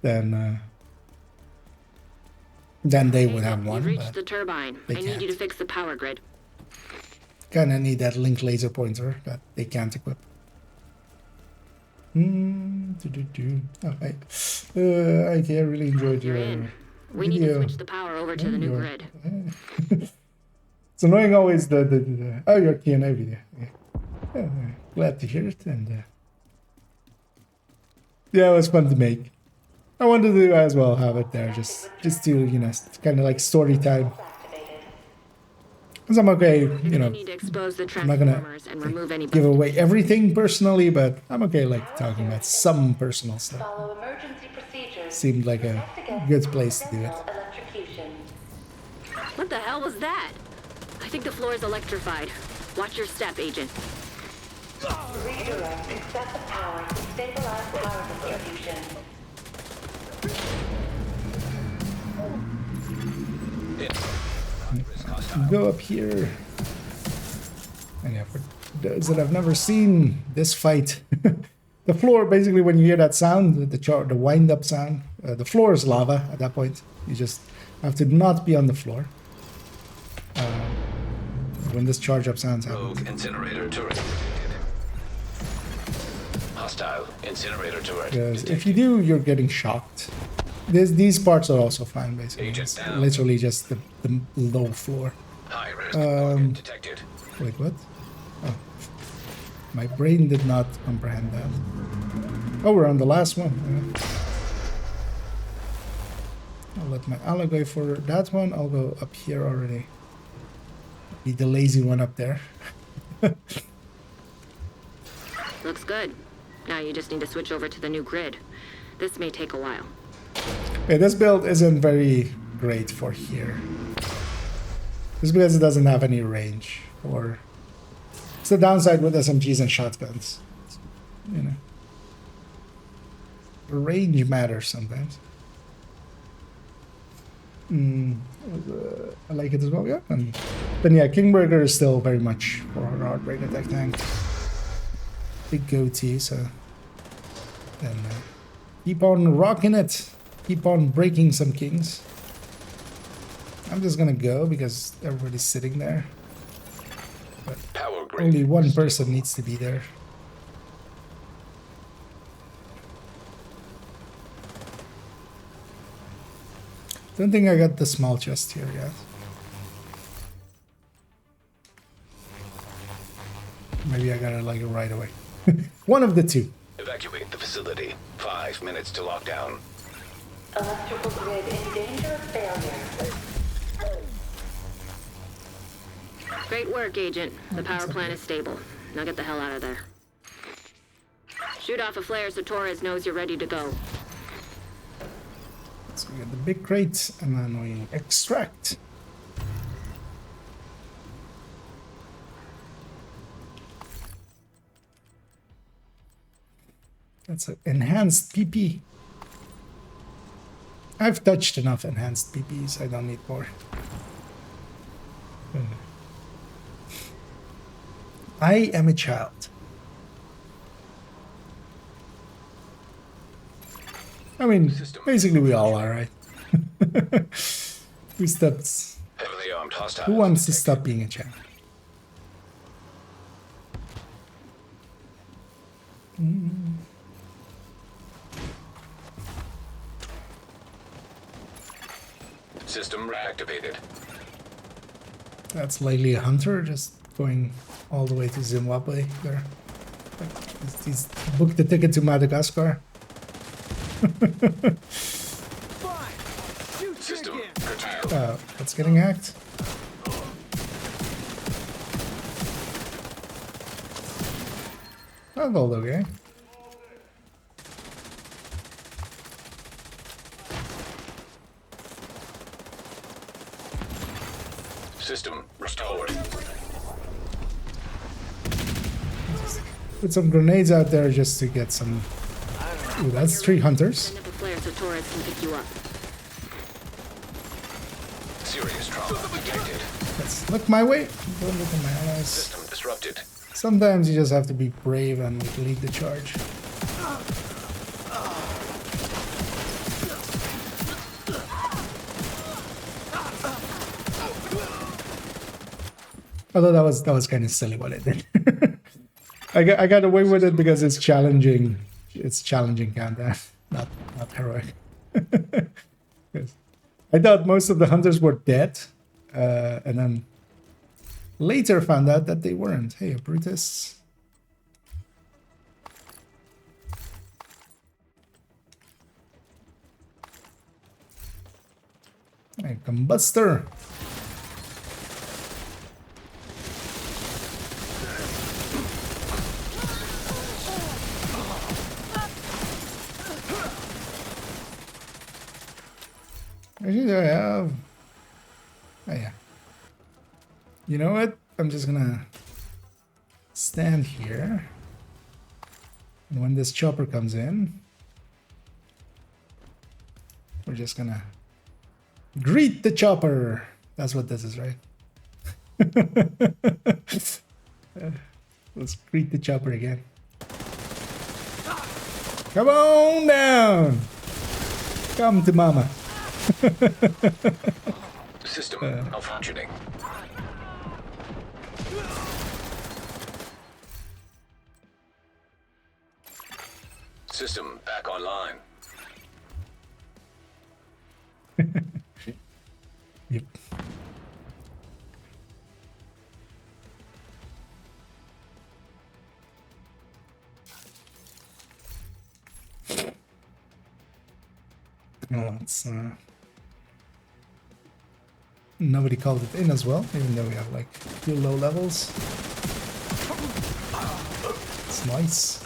then they would have one. You've reached the turbine. I need can't. you to fix the power grid. Kinda need that link laser pointer that they can't equip. Oh, I really enjoyed You're your in. We need to video. switch the power over to the new grid. It's annoying always the oh, your Q&A video. Yeah, glad to hear it, and yeah, it was fun to make. I wanted to as well have it there, just to kind of like story time. Because I'm okay, You need to expose the I'm not gonna transformers and remove any give away everything personally, but I'm okay like talking about some personal stuff. Follow emergency procedures. Seemed like a good place to do it. Electrocution. What the hell was that? I think the floor is electrified. Watch your step, Agent. Redirect excessive power to stabilize power distribution. Go up here. And yeah, for those that have never seen this fight, the floor, basically when you hear that sound, the wind-up sound, the floor is lava at that point. You just have to not be on the floor when this charge-up sound happens. Rogue incinerator turret. hostile incinerator turret. Because if you do, you're getting shocked. These parts are also fine, basically. Agent It's down. literally just the low floor. High risk target detected. Wait, what? Oh. My brain did not comprehend that. Oh, we're on the last one. I'll let my ally go for that one. I'll go up here already. Be the lazy one up there. Looks good. Now you just need to switch over to the new grid. This may take a while. Okay, this build isn't very great for here. Just because it doesn't have any range. Or it's the downside with SMGs and shotguns. You know. Range matters sometimes. I like it as well, yeah. And then yeah, Kingburger is still very much for our heartbreak attack tank. Big goatee, so then keep on rocking it. Keep on breaking some kings. I'm just gonna go because everybody's sitting there. But Power grid. only one person needs to be there. Don't think I got the small chest here yet. Maybe I got it like right away. One of the two. Evacuate the facility. 5 minutes to lockdown. Electrical grid in danger of failure. Great work, Agent. The power plant is stable. Now get the hell out of there. Shoot off a flare so Torres knows you're ready to go. So we get the big crate and then we extract. That's an enhanced PP. I've touched enough enhanced PPs, I don't need more. I am a child. I mean, basically we all are, right? Who stops? Heavily armed hostile. Who wants to stop being a child? System reactivated. That's likely a hunter just going all the way to Zimbabwe there. Like, he's booked the ticket to Madagascar. System curtailed. That's getting hacked. That's all okay. System restored. Put some grenades out there just to get some. Ooh, that's 3 hunters. Send up a flare so Torres can pick you up. Serious trauma detected. Let's look my way. Don't look at my allies. System disrupted. Sometimes you just have to be brave and lead the charge. Although that was kind of silly what I did. I got away with it because it's challenging. It's challenging countdown, not heroic. 'Cause I thought most of the hunters were dead, and then later found out that they weren't. Hey, Brutus. Hey, Combuster. Actually, do I have? Oh, yeah. You know what? I'm just gonna stand here. And when this chopper comes in, we're just gonna greet the chopper. That's what this is, right? Let's greet the chopper again. Come on down. Come to mama. System malfunctioning. System back online. Yep. Well, it's, nobody called it in as well, even though we have like 2 low levels. It's nice.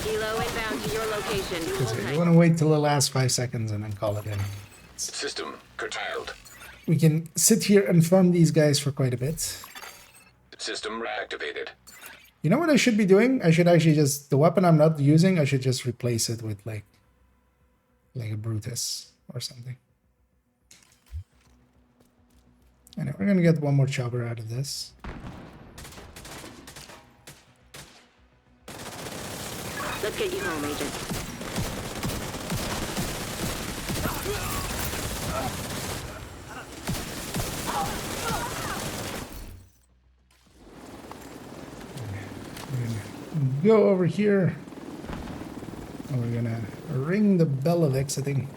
Kilo inbound to your location. Hold You tight. want to wait till the last 5 seconds and then call it in. System curtailed. We can sit here and farm these guys for quite a bit. System reactivated. You know what I should be doing? I should actually just, the weapon I'm not using, I should just replace it with like a Brutus or something. Anyway, we're gonna get one more chopper out of this. Let's get you home, Agent. Go over here. And we're gonna ring the bell of exiting.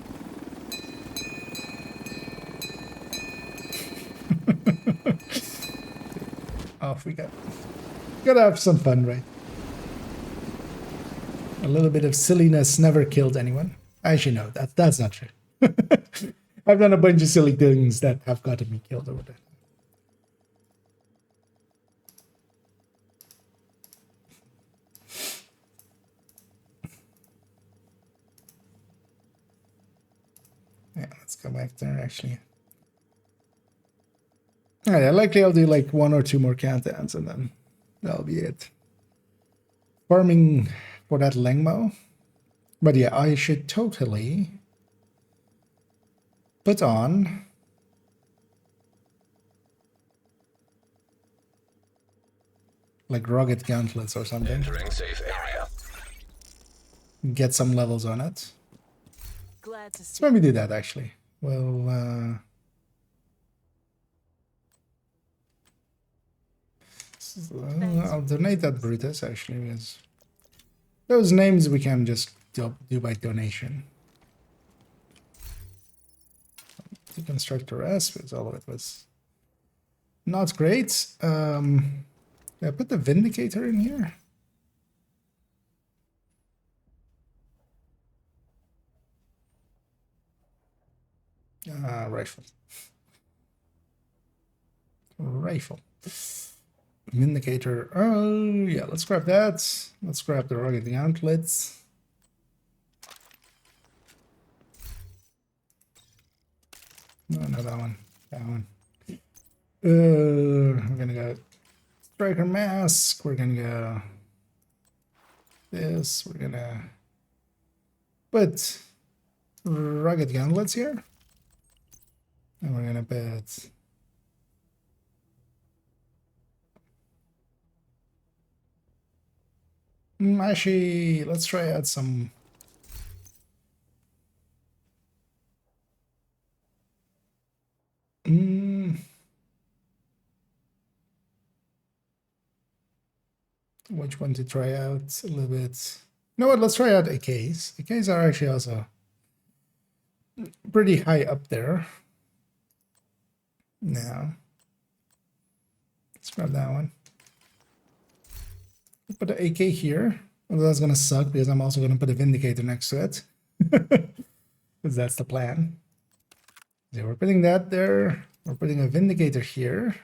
Off we go. Gotta have some fun, right? A little bit of silliness never killed anyone. Actually, no, that's not true. I've done a bunch of silly things that have gotten me killed over there. Yeah, let's go back there actually. Alright, likely I'll do like 1 or 2 more countdowns and then that'll be it. Farming for that Lengmo. But yeah, I should totally put on like rugged gauntlets or something. Entering safe area. Get some levels on it. Glad to see. Let's maybe do that actually. Well, I'll donate that Brutus actually, because those names we can just do by donation. Deconstructor S, because all of it was not great. Yeah, put the Vindicator in here. Rifle. Rifle. Vindicator. Oh, yeah, let's grab that. Let's grab the rugged gauntlets. No, not that one. That one. We're gonna go Striker Mask. We're gonna go this. We're gonna put rugged gauntlets here. And we're gonna put actually, let's try out some which one to try out a little bit. You know what, let's try out AKs. AKs are actually also pretty high up there. Now, let's grab that one. Put the AK here. Well, that's gonna suck because I'm also gonna put a Vindicator next to it. Because that's the plan. So we're putting that there. We're putting a Vindicator here.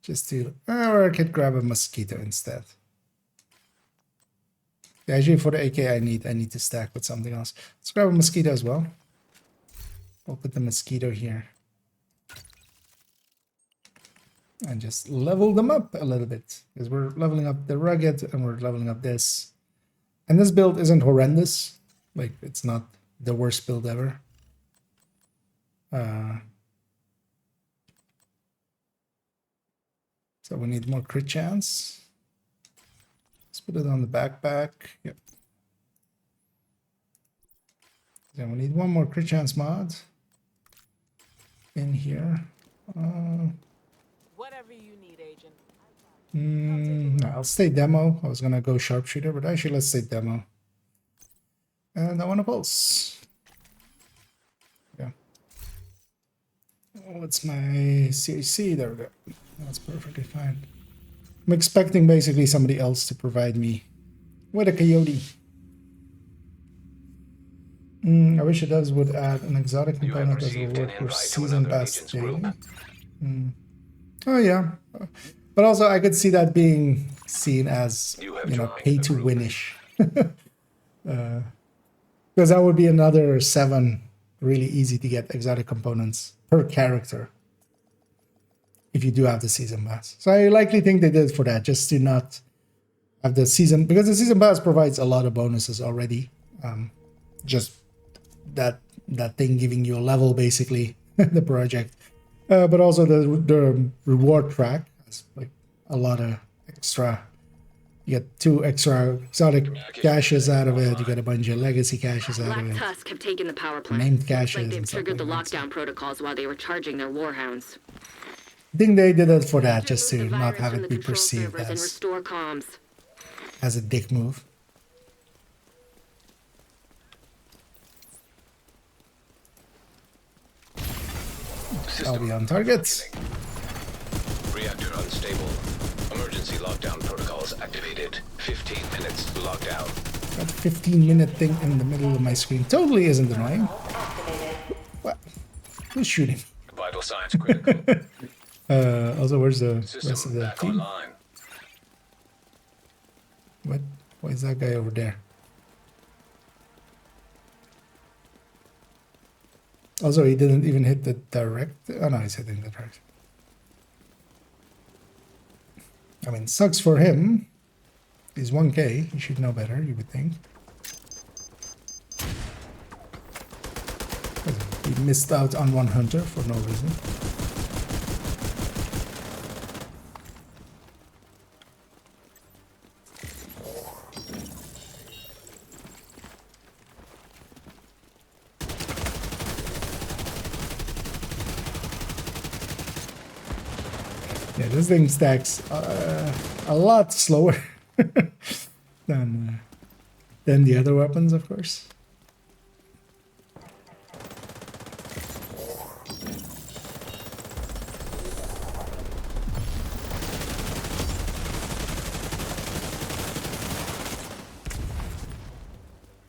Just to, or I could grab a Mosquito instead. Yeah, actually for the AK I need to stack with something else. Let's grab a Mosquito as well. We'll put the Mosquito here. And just level them up a little bit, because we're leveling up the rugged and we're leveling up this. And this build isn't horrendous. Like, it's not the worst build ever. So we need more crit chance. Let's put it on the backpack. Yep. Then we need one more crit chance mod in here. Whatever you need, Agent. No, I'll stay demo. I was gonna go sharpshooter, but actually let's stay demo. And I want to pulse. Yeah. What's my CAC? There we go. That's perfectly fine. I'm expecting basically somebody else to provide me with a coyote. I wish it does would add an exotic component as a reward for season pass daily. Oh yeah, but also I could see that being seen as, you know, pay to winish. Because that would be another 7 really easy to get exotic components per character if you do have the season pass. So I likely think they did it for that, just to not have the season, because the season pass provides a lot of bonuses already. Just that thing giving you a level, basically, the project. But also the reward track has like a lot of extra. You get 2 extra exotic caches out of it. You get a bunch of legacy caches out of Black it. Tusk have taken the power plant. Named Looks caches like they've and stuff triggered the like that. lockdown protocols while they were charging their warhounds. I think they did it for that, just Remove to the not virus have from it the be control perceived servers and restore comms. as a dick move. I'll be on target. Reactor unstable. Emergency lockdown protocols activated. 15 minutes lockdown. That 15-minute thing in the middle of my screen totally isn't annoying. What? Who's shooting? Vital signs critical. Also, where's the rest of System the back team? online. What? Why is that guy over there? Also, he didn't even hit the direct. Oh no, he's hitting the direct. I mean, sucks for him. He's 1K. He should know better, you would think. He missed out on one hunter for no reason. Yeah, this thing stacks a lot slower than the other weapons, of course.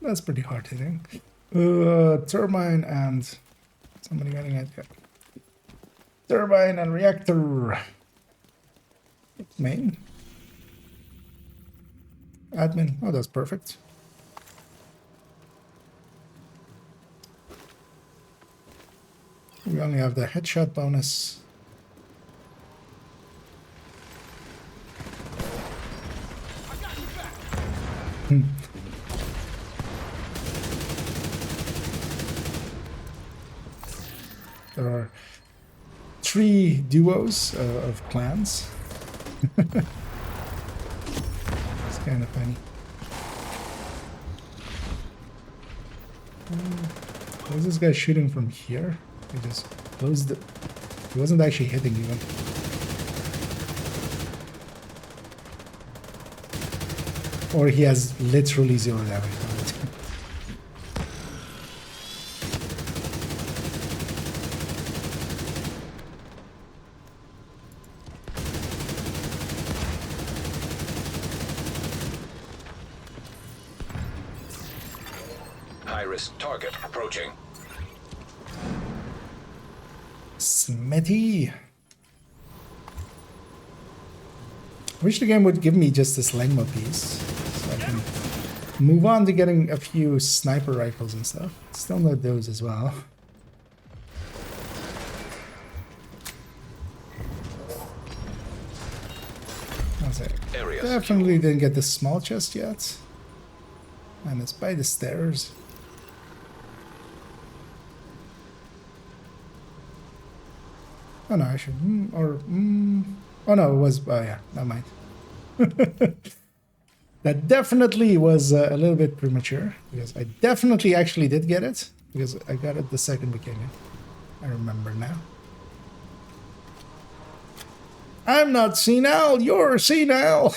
That's pretty hard hitting. Turbine and somebody getting it. Yeah. Turbine and reactor. Main. Admin. Oh, that's perfect. We only have the headshot bonus. There are 3 duos of clans. It's kind of funny. Was this guy shooting from here? He just closed it. He wasn't actually hitting even. Or he has literally 0 damage on it. High-risk target approaching. Smitty. I wish the game would give me just this Langma piece so I can move on to getting a few sniper rifles and stuff. Still need those as well. Definitely didn't get the small chest yet. And it's by the stairs. Oh no, I should. Oh no, it was. Oh yeah, never mind. That definitely was a little bit premature, because I definitely actually did get it, because I got it the second we came in. I remember now. I'm not senile, you're senile.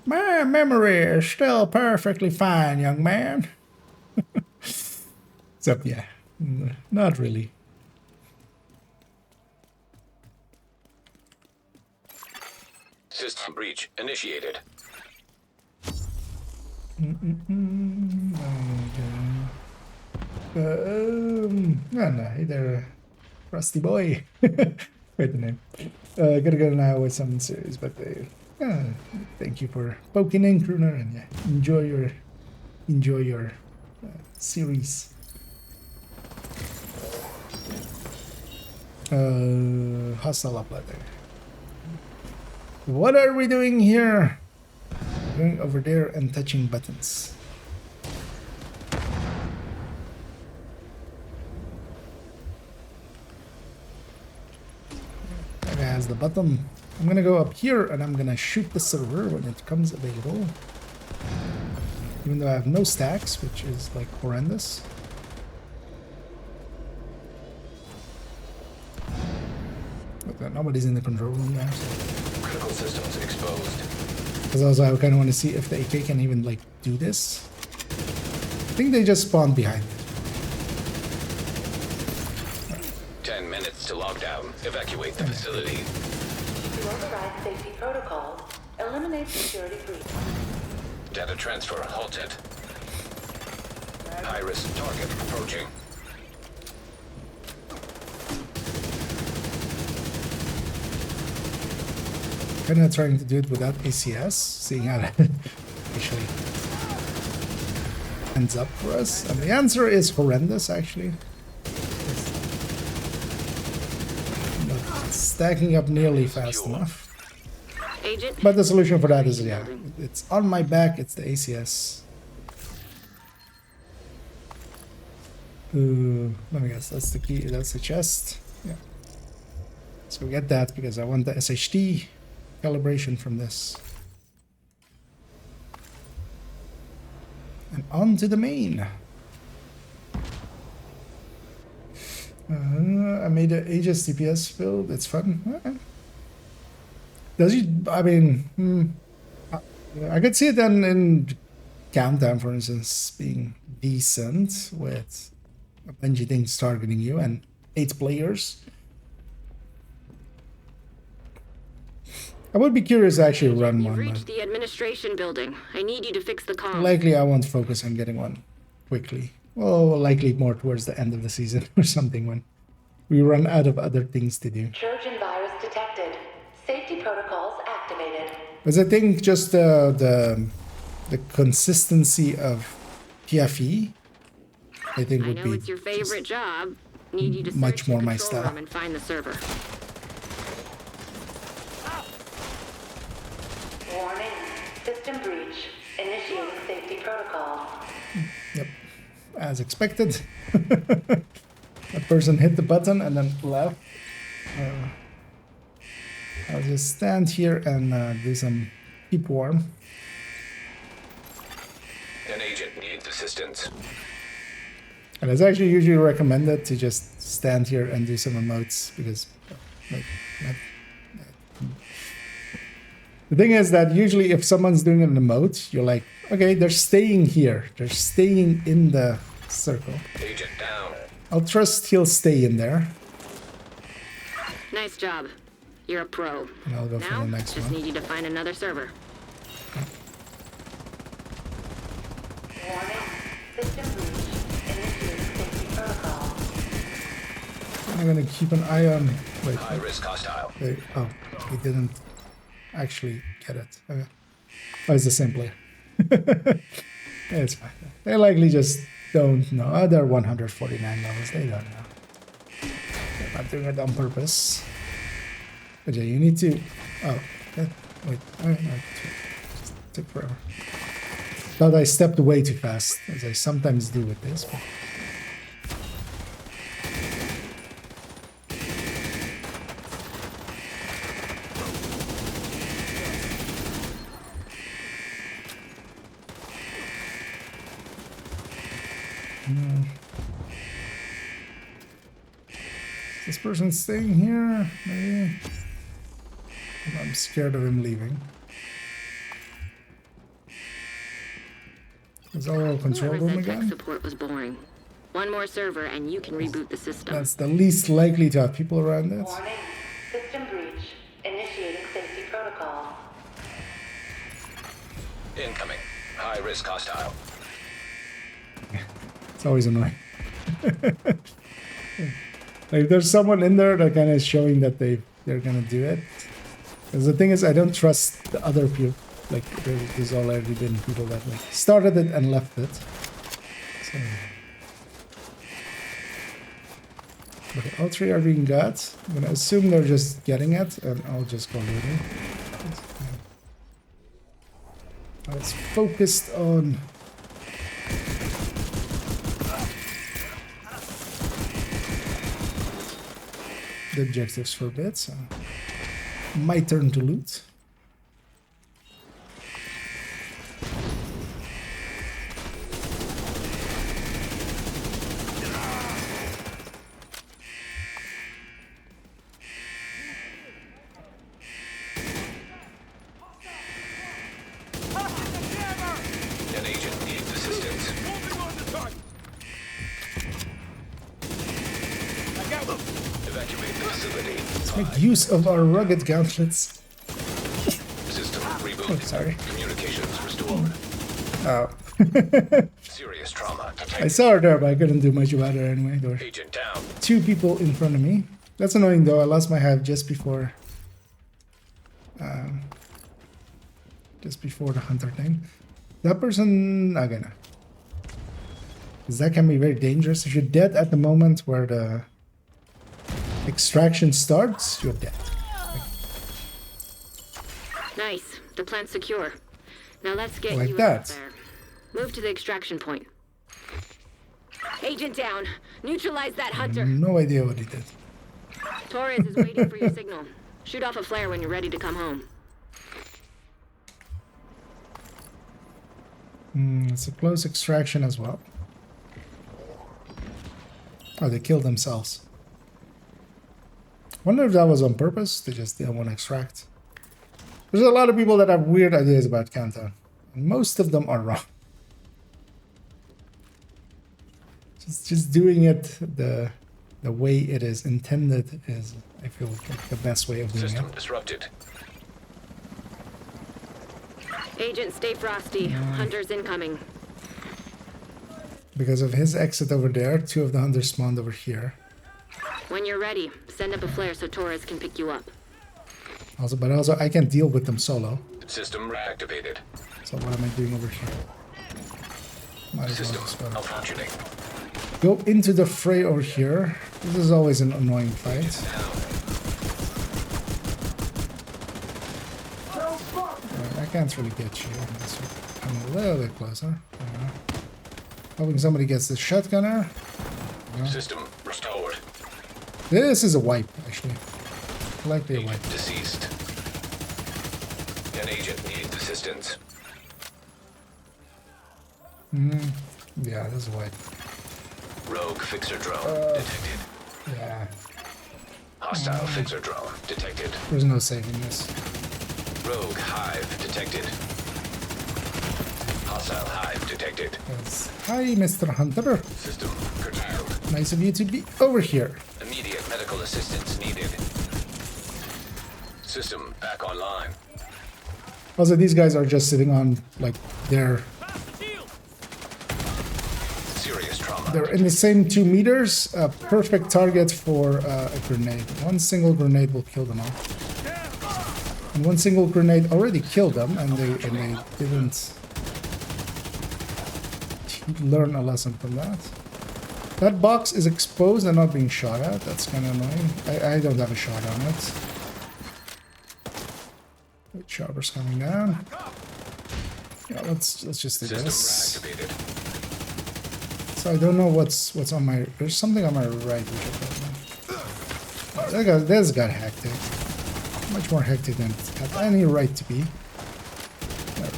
My memory is still perfectly fine, young man. Except, yeah, not really. System breach initiated. No, hey there, Rusty Boy. Quite the name. Gotta go now with some series, but thank you for poking in, Crooner, and yeah, enjoy your series. Hostile upload there. What are we doing here? Going over there and touching buttons. That guy has the button. I'm gonna go up here and I'm gonna shoot the server when it comes available. Even though I have no stacks, which is like horrendous. But nobody's in the control room now. So. Critical systems exposed. Because also I kind of want to see if the AK can even like do this. I think they just spawned behind it. 10 minutes to lockdown. Evacuate the facility. To override safety protocols, eliminate security breach. Data transfer halted. High-risk target approaching. Kind of trying to do it without ACS, seeing how it actually ends up for us. And the answer is horrendous, actually. Not stacking up nearly fast enough. Agent. But the solution for that is, yeah, it's on my back, it's the ACS. Let me guess, that's the key, that's the chest. Yeah. So we get that because I want the SHD calibration from this. And on to the main. I made an Aegis DPS build, it's fun. Does he, I mean, I could see it then in Countdown, for instance, being decent with a bunch of things targeting you and 8 players. I would be curious to actually run one. You've reached the administration building. I need you to fix the comm. Likely I won't focus on getting one quickly. Well, likely more towards the end of the season or something when we run out of other things to do. Trojan virus detected. Safety protocols activated. Because I think just the consistency of PFE, I think would I be know it's your favorite job. Need you to much search more the my control style. room and find the server. Warning. System breach. Initiating safety protocol. Yep, as expected. That person hit the button and then left. I'll just stand here and do some keep warm. An agent needs assistance. And it's actually usually recommended to just stand here and do some emotes because like, the thing is that usually if someone's doing an emote, you're like, okay, they're staying here. They're staying in the circle. Agent down. I'll trust he'll stay in there. Nice job. You're a pro. And I'll go for Now, the next just one. need you to find another server. Warning. System breach. Initiating safety protocol. I'm gonna keep an eye on. Wait, High-risk hostile. wait. Oh, he didn't actually get it. Okay. Oh, it's the same player. Yeah, it's fine. They likely just don't know. Oh, they're 149 levels. They don't know. They're not doing it on purpose. But yeah, you need to. Oh, wait. Oh, no, it just took forever. Thought I stepped way too fast, as I sometimes do with this. But... This person's staying here, maybe. I'm scared of him leaving. Is our control Whoever room said tech again? support was boring. One more server and you can reboot the system. That's the least likely to have people around it. Warning. System breach. Initiating safety protocol. Incoming. High risk hostile. It's always annoying. Like there's someone in there that kind of is showing that they're gonna do it. Because the thing is, I don't trust the other people. Like there's already been people that like started it and left it. So. Okay, all three are being got. I'm gonna assume they're just getting it, and I'll just go looting. I was focused on the objectives for a bit, so my turn to loot. An agent needs assistance. Evacuate the facility. Let's make use of our rugged gauntlets. System reboot. Oh, sorry. Communications restored. Oh. Serious trauma I detected. saw her there, but I couldn't do much about her anyway. There were Agent down. 2 people in front of me. That's annoying though. I lost my hive just before the hunter thing. That person again. Because that can be very dangerous. If you're dead at the moment where the extraction starts, you're dead. Nice. The plant's secure. Now let's get Like you that. out there. Move to the extraction point. Agent down. Neutralize that hunter. No idea what he did. Torres is waiting for your signal. Shoot off a flare when you're ready to come home. It's a close extraction as well. Oh, they killed themselves. Wonder if that was on purpose. They just didn't want to extract. There's a lot of people that have weird ideas about Countdown. And most of them are wrong. Just doing it the way it is intended is, I feel, like the best way of doing System it. disrupted. Agent, stay frosty. Hunters incoming. Because of his exit over there, 2 of the hunters spawned over here. When you're ready, send up a flare so Torres can pick you up. But also I can deal with them solo. System reactivated. So what am I doing over here? Might as well System just go. malfunctioning. Go into the fray over here. This is always an annoying fight. I can't really get you unless you come a little bit closer. Hoping somebody gets the shotgunner. System restored. This is a wipe, actually. Likely a wipe. Deceased. An agent needs assistance. Yeah, this is a wipe. Rogue fixer drone detected. Yeah, Hostile fixer drone detected. there's no saving this. Rogue hive detected. Hostile hive detected. Yes. Hi, Mr. Hunter. System curtailed. Nice of you to be over here. Immediate medical assistance needed. System back online. Also, these guys are just sitting on, like, they're Serious trauma. They're in the same 2 meters. A perfect target for a grenade. One single grenade will kill them all. And one single grenade already killed them, and they didn't learn a lesson from that. That box is exposed and not being shot at. That's kind of annoying. I don't have a shot on it. Wait, chopper's coming down. Yeah, let's just do System this. reactivated. So I don't know what's on my. There's something on my right which I don't know. This got hectic. Much more hectic than it had any right to be. There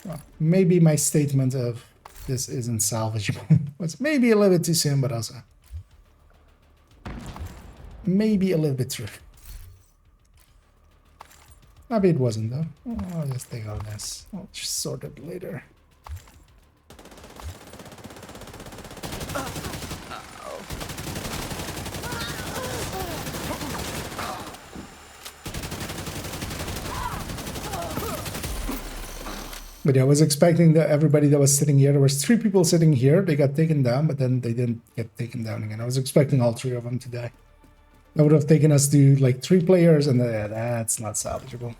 we go. Maybe my statement of this isn't salvageable was maybe a little bit too soon, but also maybe a little bit true. Maybe it wasn't though. I'll just take all this. I'll just sort it later. But yeah, I was expecting that everybody that was sitting here, there was 3 people sitting here, they got taken down, but then they didn't get taken down again. I was expecting all 3 of them to die. That would have taken us to like 3 players, and that's not salvageable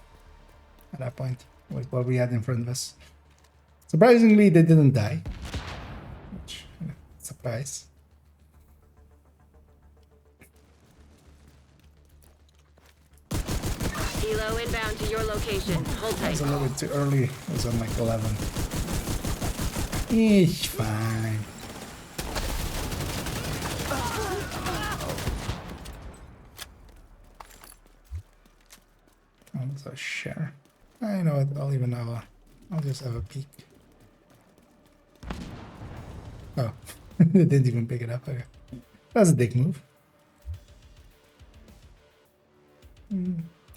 at that point, with what we had in front of us. Surprisingly, they didn't die. Which, surprise. Helo inbound to your location. Hold That tight. was a little bit too early. It was on like 11. It's fine. Oh, that's a share. I know it. I'll even have a. I'll just have a peek. Oh, they didn't even pick it up. Okay. That's a dick move.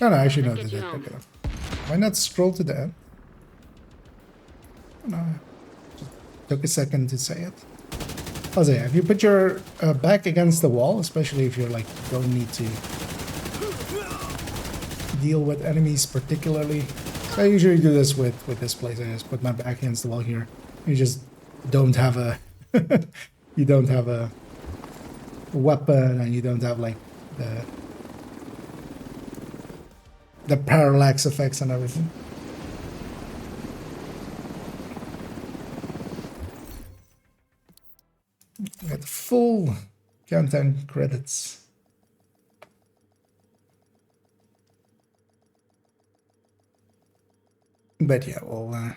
Oh no, actually no, they did pick it up. Why not scroll to the end? No, just took a second to say it. I'll say, if you put your back against the wall, especially if you're like don't need to deal with enemies particularly. So I usually do this with this place. I just put my back against the wall here. You just don't have a you don't have a weapon, and you don't have like the parallax effects and everything. We got the full countdown credits. But yeah, well,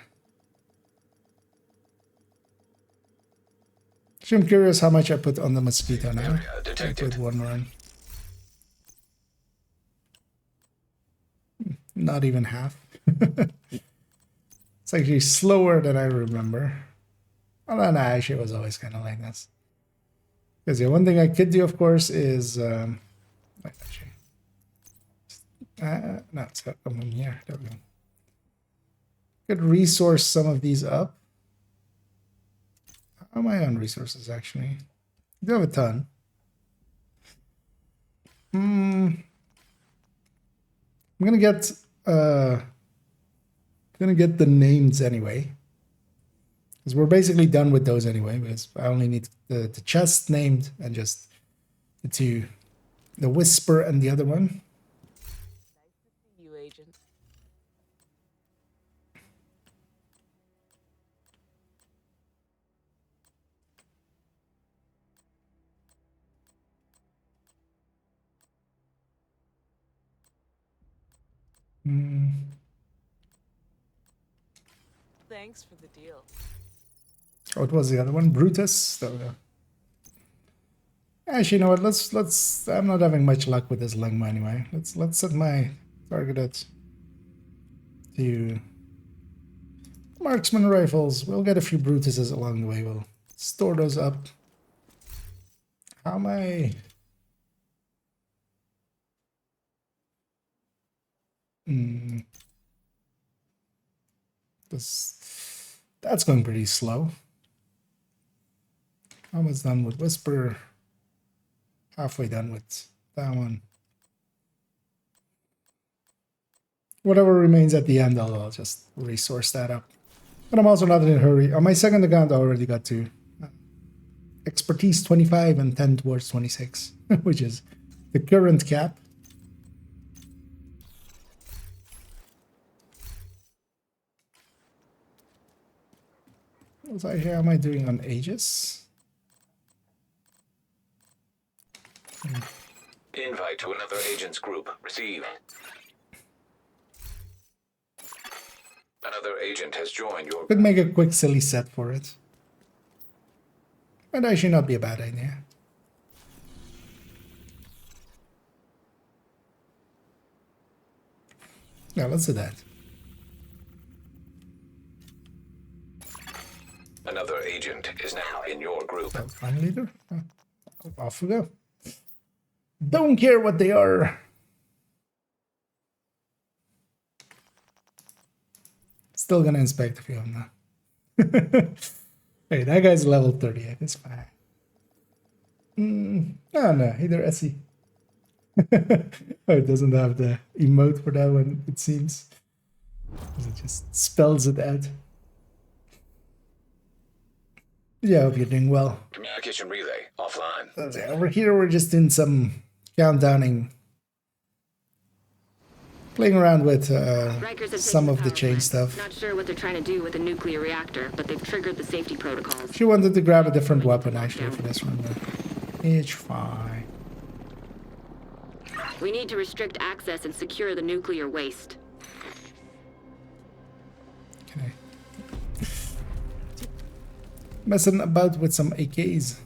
so I'm curious how much I put on the mosquito now. I put 1 run. Not even half. It's actually slower than I remember. Well, no, actually, it was always kind of like this. Because yeah, one thing I could do, of course, is wait, actually, no, it's got them in here. There we go. Could resource some of these up. How am I on resources actually? I do have a ton. I'm gonna get the names anyway, because we're basically done with those anyway, because I only need the chest named and just the 2, the Whisper and the other one. Nice to see you, Agent. Thanks for the deal. What was the other one? Brutus. There we go. Actually, you know what? Let's. I'm not having much luck with this Lingma anyway. Let's set my target to marksman rifles. We'll get a few Brutuses along the way. We'll store those up. How am I? That's going pretty slow. Almost done with Whisper. Halfway done with that one. Whatever remains at the end, I'll just resource that up. But I'm also not in a hurry. On my second account, I already got to expertise 25 and 10 towards 26, which is the current cap. So how am I doing on Aegis? Invite to another agent's group. Receive. Another agent has joined your... Could make a quick silly set for it. But that should not be a bad idea. Yeah, let's do that. agent is now in your group. Fine leader. Off we go. Don't care what they are. Still gonna inspect a few of them now. Hey, that guy's level 38. It's fine. Oh no, either SE. Oh, it doesn't have the emote for that one, it seems. It just spells it out. Yeah, I hope you're doing well. Communication relay offline. Over here, we're just in some countdowning. Playing around with some of the chain stuff. Not sure what they're trying to do with a nuclear reactor, but they've triggered the safety protocols. She wanted to grab a different weapon actually for this one. It's fine. We need to restrict access and secure the nuclear waste. Okay. Messing about with some AKs.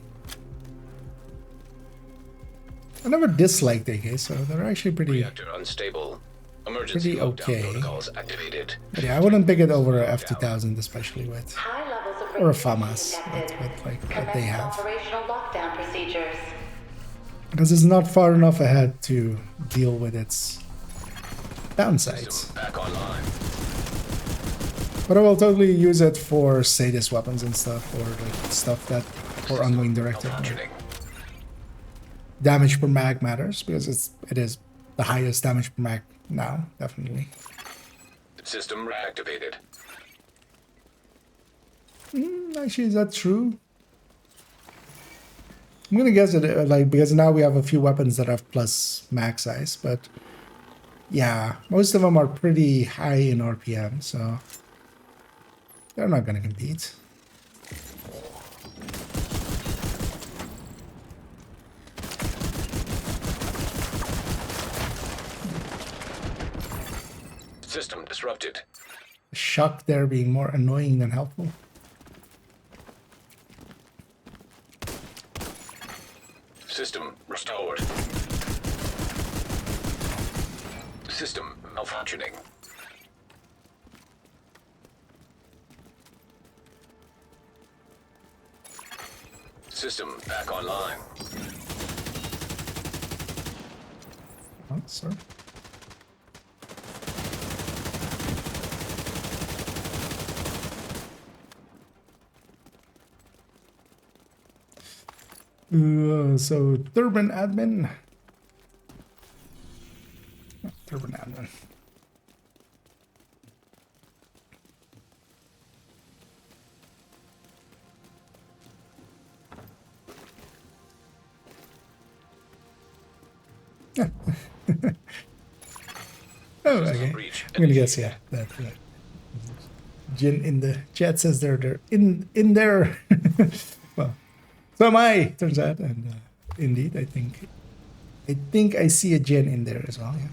I never disliked AKs, so they're actually pretty Reactor unstable. Emergency lockdown okay. protocols activated. But yeah, I wouldn't pick it over a F2000, especially with High levels of or a radiation FAMAS, detected. with like what they Commence have. operational lockdown procedures. Because it's not far enough ahead to deal with its downsides. System back online. But I will totally use it for sadist weapons and stuff, or like stuff that for ongoing directive. Malfunctioning. Damage per mag matters because it is the highest damage per mag now, definitely. System reactivated. Actually, is that true? I'm gonna guess it like because now we have a few weapons that have plus mag size, but yeah, most of them are pretty high in RPM, so they're not gonna compete. System disrupted. Shock there being more annoying than helpful. System restored. System malfunctioning. System back online. Oh, sorry. So Turban admin. Oh, Turban admin. Oh, okay. I'm gonna guess, yeah. That Jin in the chat says they're in there. Well, so am I. Turns out, and indeed, I think I see a Jin in there as well. Yeah.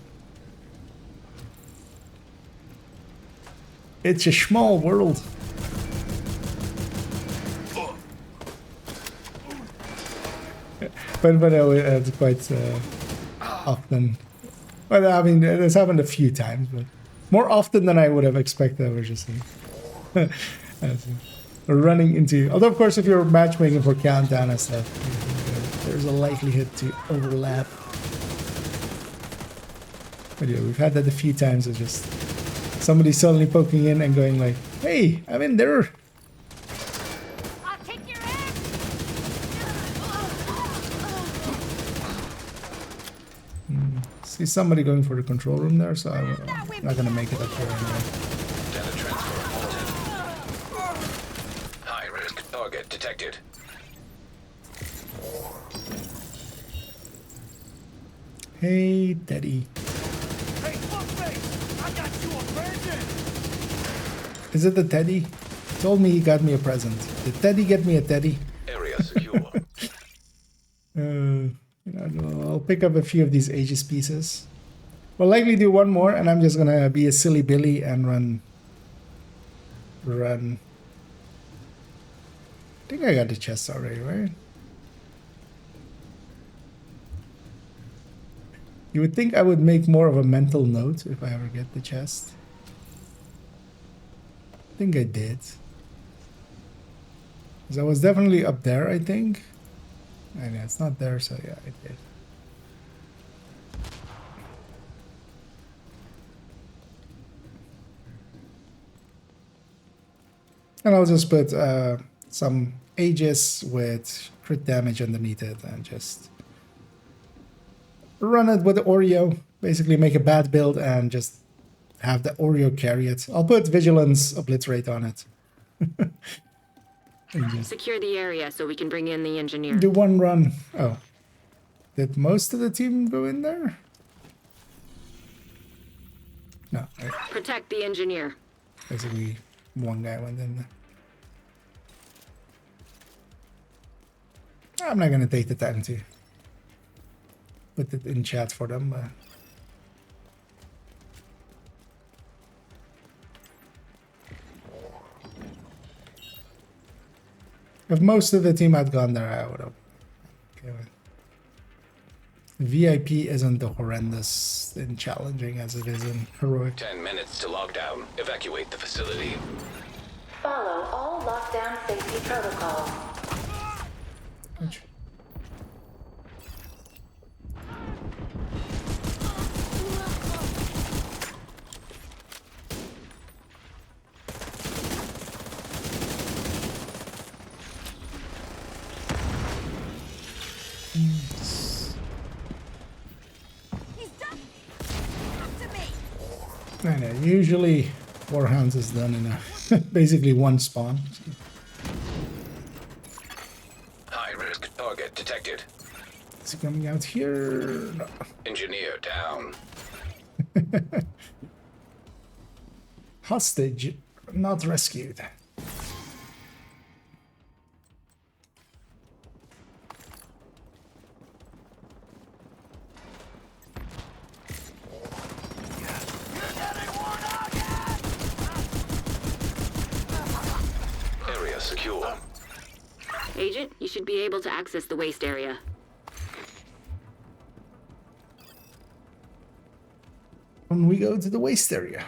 It's a small world. But it's quite often. Well, I mean, it's happened a few times, but more often than I would have expected. We're just running into. Although, of course, if you're matchmaking for countdown and stuff, there's a likelihood to overlap. But yeah, we've had that a few times. It's just somebody suddenly poking in and going like, "Hey, I'm in there." I'll kick your ass! See somebody going for the control room there, so I'm not gonna make it up there anyway. Data transfer halted. High risk target detected. Hey, Teddy. Hey, fuckface! I got you a present! Is it the Teddy? He told me he got me a present. Did Teddy get me a Teddy? Area secure. I'll pick up a few of these Aegis pieces. We'll likely do one more, and I'm just gonna be a silly Billy and run. I think I got the chest already, right? You would think I would make more of a mental note if I ever get the chest. I think I did. Because I was definitely up there, I think. And yeah, it's not there, so yeah, I did. And I'll just put some Aegis with crit damage underneath it and just run it with the Oreo. Basically make a bad build and just have the Oreo carry it. I'll put Vigilance Obliterate on it. Secure the area so we can bring in the engineer. Do one run. Oh. Did most of the team go in there? No. Protect the engineer. Basically, one guy went in there. I'm not going to take the time to put it in chat for them. If most of the team had gone there, I would have. Okay, VIP isn't the horrendous and challenging as it is in Heroic. 10 minutes to lockdown. Evacuate the facility. Follow all lockdown safety protocols. Which... I know, usually Warhounds is done in a basically one spawn. High risk target detected. Is he coming out here? No. Engineer down. Hostage not rescued. Secure. Agent, you should be able to access the waste area. When we go to the waste area.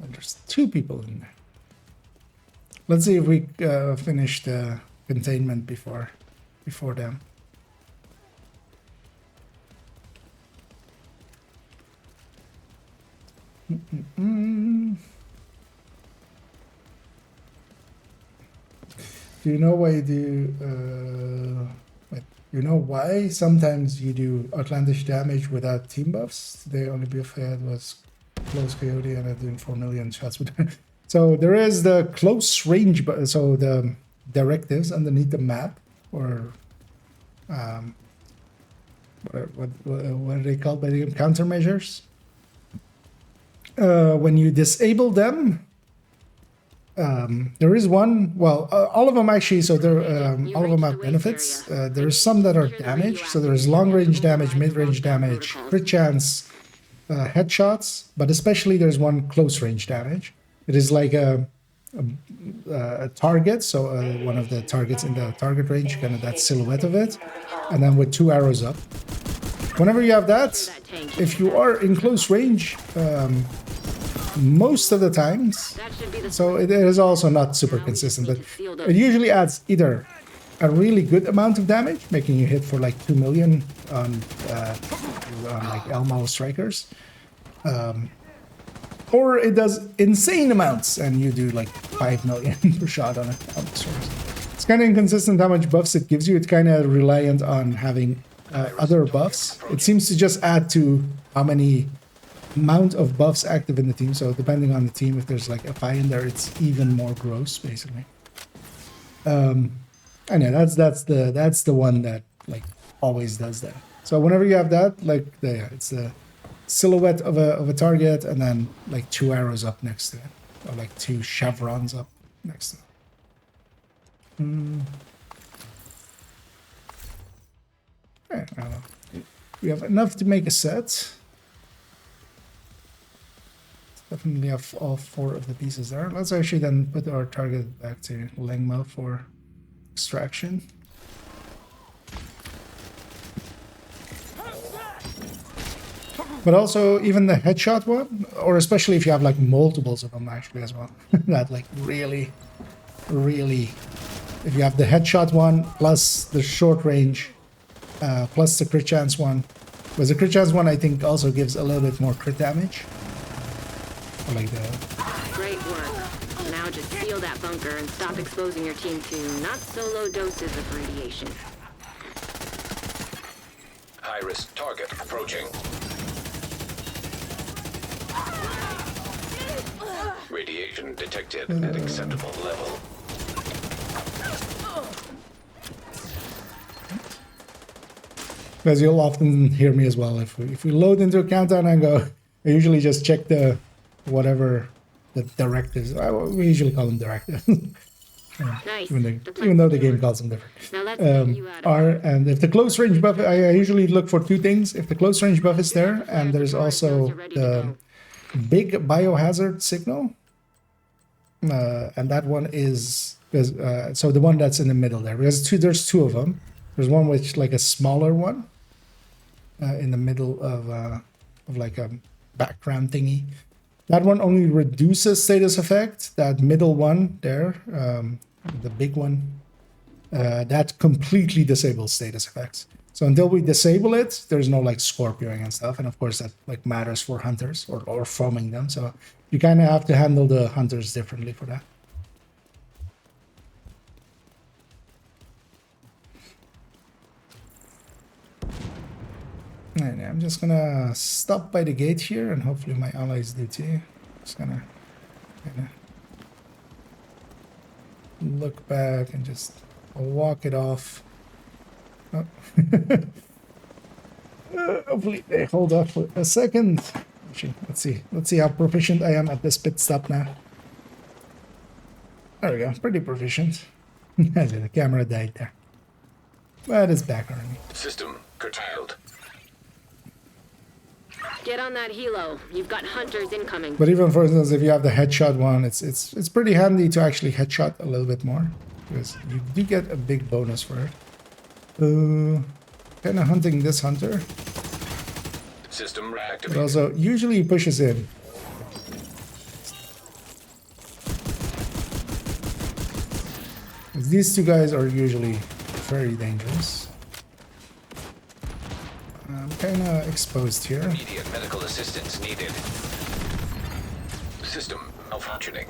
And there's 2 people in there. Let's see if we finish the containment before them. Do you know why you do? You know why sometimes you do outlandish damage without team buffs? The only buff I had was close coyote, and I'm doing 4 million shots with. So there is the close range, so the directives underneath the map, or what are they called by the countermeasures? When you disable them, there is one. Well, all of them actually. So there, all of them have benefits. There's some that are damage. So there's long range damage, mid range damage, crit chance, headshots. But especially there's one close range damage. It is like a target, so one of the targets in the target range, kind of that silhouette of it, and then with 2 arrows up. Whenever you have that, if you are in close range, most of the times, so it is also not super consistent, but it usually adds either a really good amount of damage, making you hit for like 2 million on like Elmo strikers, or it does insane amounts and you do like 5 million per shot on it. It's kind of inconsistent how much buffs it gives you. It's kind of reliant on having other buffs. It seems to just add to how many amount of buffs active in the team. So depending on the team, if there's like a FI in there, it's even more gross basically. And yeah, that's the one that like always does that. So whenever you have that, like it's a silhouette of a target, and then like 2 arrows up next to it, or like 2 chevrons up next to it. I don't know. We have enough to make a set. Definitely have all 4 of the pieces there. Let's actually then put our target back to Lengma for extraction. But also even the headshot one, or especially if you have like multiples of them actually as well. That like really, if you have the headshot one plus the short range, plus the crit chance one. Because the crit chance one I think also gives a little bit more crit damage. I like the... Great work. Now just seal that bunker and stop exposing your team to not so low doses of radiation. High-risk target approaching. Radiation detected at acceptable level. Because you'll often hear me as well. If we load into a countdown and go, I usually just check the whatever the directives. We usually call them directives. Nice. Even though the game calls them different. Now let's get you out of Are here. and if the close range buff, I usually look for two things. If the close range buff is there, and there's also the big biohazard signal, and that one is so the one that's in the middle there. Because there's two of them. There's one which like a smaller one in the middle of like a background thingy. That one only reduces status effect. That middle one there, the big one, that completely disables status effects. So until we disable it, there's no like scorpioing and stuff. And of course that like matters for hunters or foaming them. So you kind of have to handle the hunters differently for that. And I'm just gonna stop by the gate here, and hopefully my allies do too. Just gonna look back and just walk it off. Oh. Hopefully they hold off for a second. Actually, let's see how proficient I am at this pit stop now. There we go, pretty proficient. The camera died there, but it's back already. System curtailed. Get on that helo. You've got hunters incoming. But even for instance, if you have the headshot one, it's pretty handy to actually headshot a little bit more, because you do get a big bonus for it. Kind of hunting this hunter. System But reactivated. also usually he pushes in. These two guys are usually very dangerous. I'm kind of exposed here. Immediate medical assistance needed. System malfunctioning.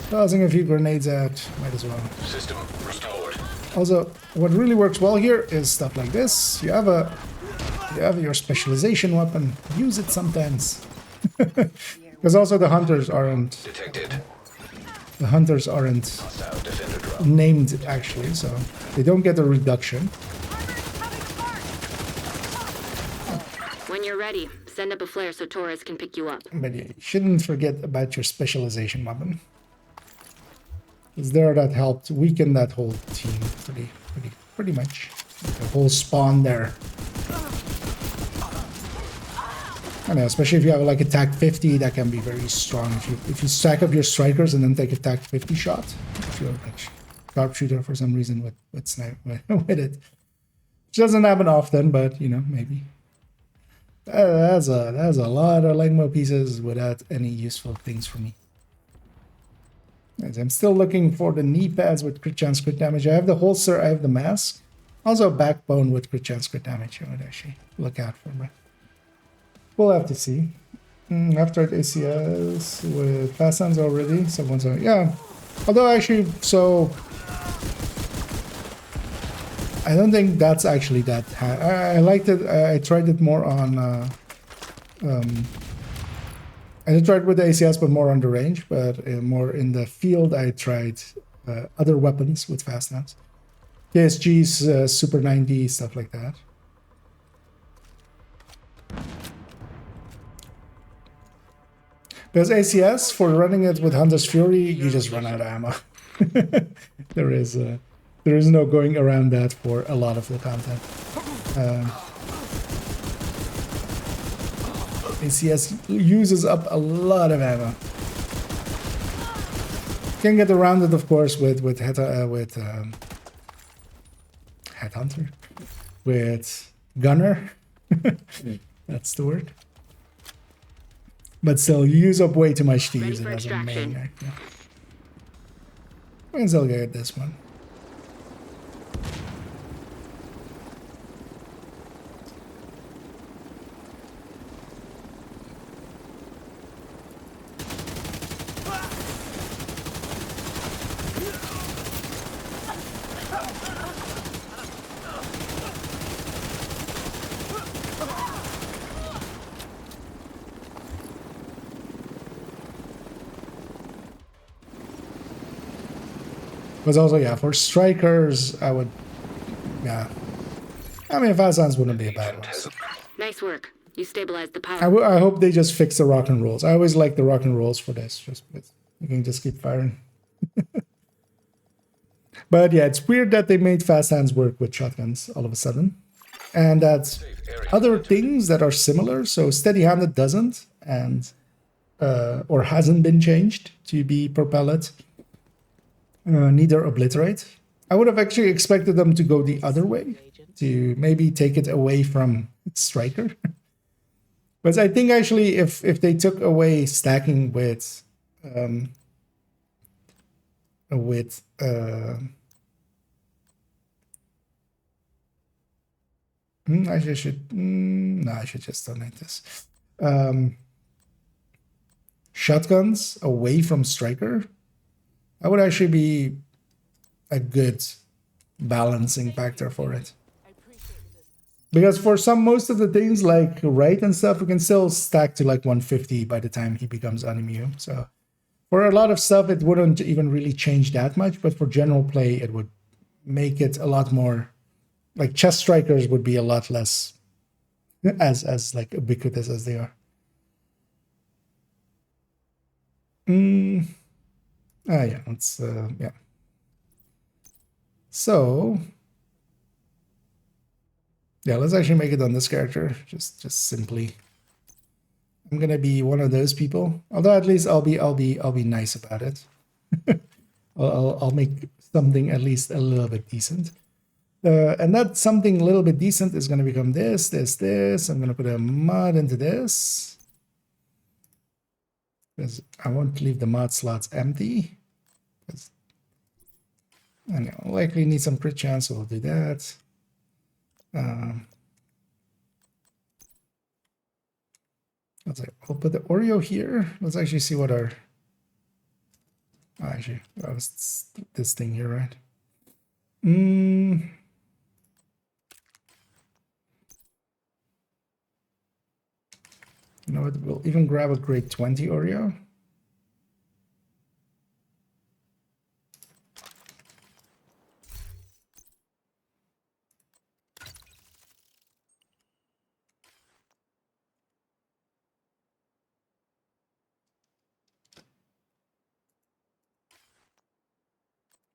Tossing a few grenades out, might as well. System restored. Also, what really works well here is stuff like this. You have your specialization weapon. Use it sometimes. Because also the hunters aren't Detected. Hostile defender drone. named actually, so they don't get a reduction. When you're ready, send up a flare so Torres can pick you up. But you shouldn't forget about your specialization weapon. Because there that helped weaken that whole team pretty much. The whole spawn there. I know, especially if you have like attack 50, that can be very strong. If you stack up your strikers and then take attack 50 shot, if you're like sharpshooter for some reason with snipe with it, which doesn't happen often, but you know, maybe. That's a lot of Legmo pieces without any useful things for me. As I'm still looking for the knee pads with crit chance crit damage. I have the holster, I have the mask. Also a backbone with crit chance crit damage I would actually look out for, but we'll have to see. After at ACS with fast hands already, someone's like, yeah. Although actually, so I don't think that's actually that hard. I liked it. I tried it more on I did try it with the ACS, but more on the range. But more in the field, I tried other weapons with fast hands. KSGs, Super 90, stuff like that. Because ACS, for running it with Hunter's Fury, you just run out of ammo. There is no going around that for a lot of the content. ACS uses up a lot of ammo. Can get around it, of course, with Headhunter, with Gunner. That's the word. But still, you use up way too much to use it as a main guy. Yeah. We can still get this one. Because also, yeah, for strikers, I would, yeah. I mean, fast hands wouldn't be a bad one. Nice work. You stabilized the power. I hope they just fix the rock and rolls. I always like the rock and rolls for this. Just you can just keep firing. But yeah, it's weird that they made fast hands work with shotguns all of a sudden, and that other things that are similar. So steady-handed doesn't, and or hasn't been changed to be per pellet. Neither obliterate. I would have actually expected them to go the other way, to maybe take it away from striker. But I think actually if they took away stacking with I should no, I should just donate this. Shotguns away from striker, that would actually be a good balancing factor for it. Because for most of the things like right and stuff, we can still stack to like 150 by the time he becomes unimmune. So for a lot of stuff, it wouldn't even really change that much. But for general play, it would make it a lot more, like chest strikers would be a lot less as like ubiquitous as they are. Yeah, let's yeah. So yeah, let's actually make it on this character. Just simply. I'm gonna be one of those people. Although at least I'll be nice about it. I'll make something at least a little bit decent. And that something a little bit decent is gonna become this. I'm gonna put a mod into this. Because I won't leave the mod slots empty. And I'll likely need some crit chance, so we'll do that. Let's say we'll put the Oreo here. Let's actually see what our actually that was this thing here, right? You know what? We'll even grab a grade 20 Oreo.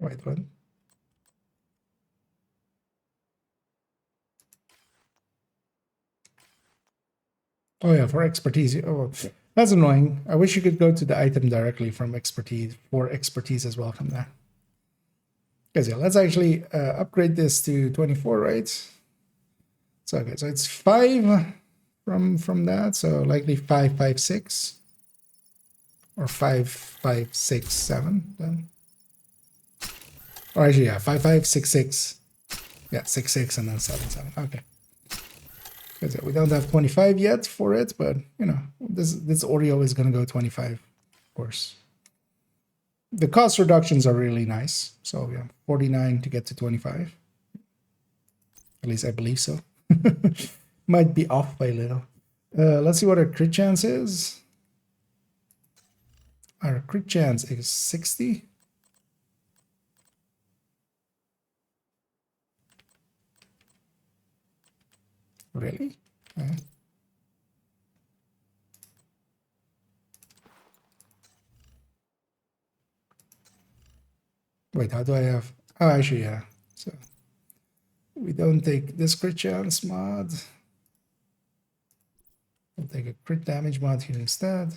Wait, what? Oh yeah, for expertise. Oh, that's annoying. I wish you could go to the item directly from expertise for expertise as well from there. Because yeah, let's actually upgrade this to 24, right? So okay, so it's 5 from that, so likely 5, 5, 6, or 5, 5, 6, 7 then. Or actually, yeah, 5, 5, 6, 6. Yeah, 6, 6, and then 7, 7. Okay. Because we don't have 25 yet for it, but you know, this Oreo is gonna go 25, of course. The cost reductions are really nice. So yeah, 49 to get to 25. At least I believe so. Might be off by a little. Let's see what our crit chance is. Our crit chance is 60. Really? Wait, how do I have? Oh, actually, yeah. So we don't take this crit chance mod. We'll take a crit damage mod here instead.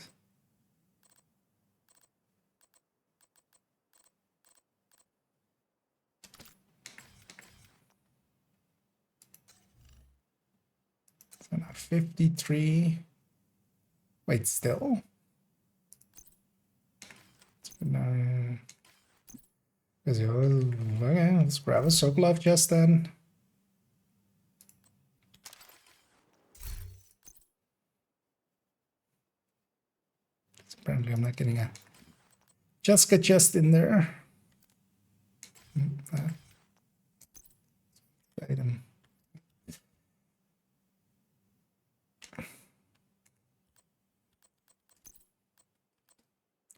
So now 53. Wait, still? Okay, let's grab a circle of just then. Apparently I'm not getting a Jessica chest in there. Item.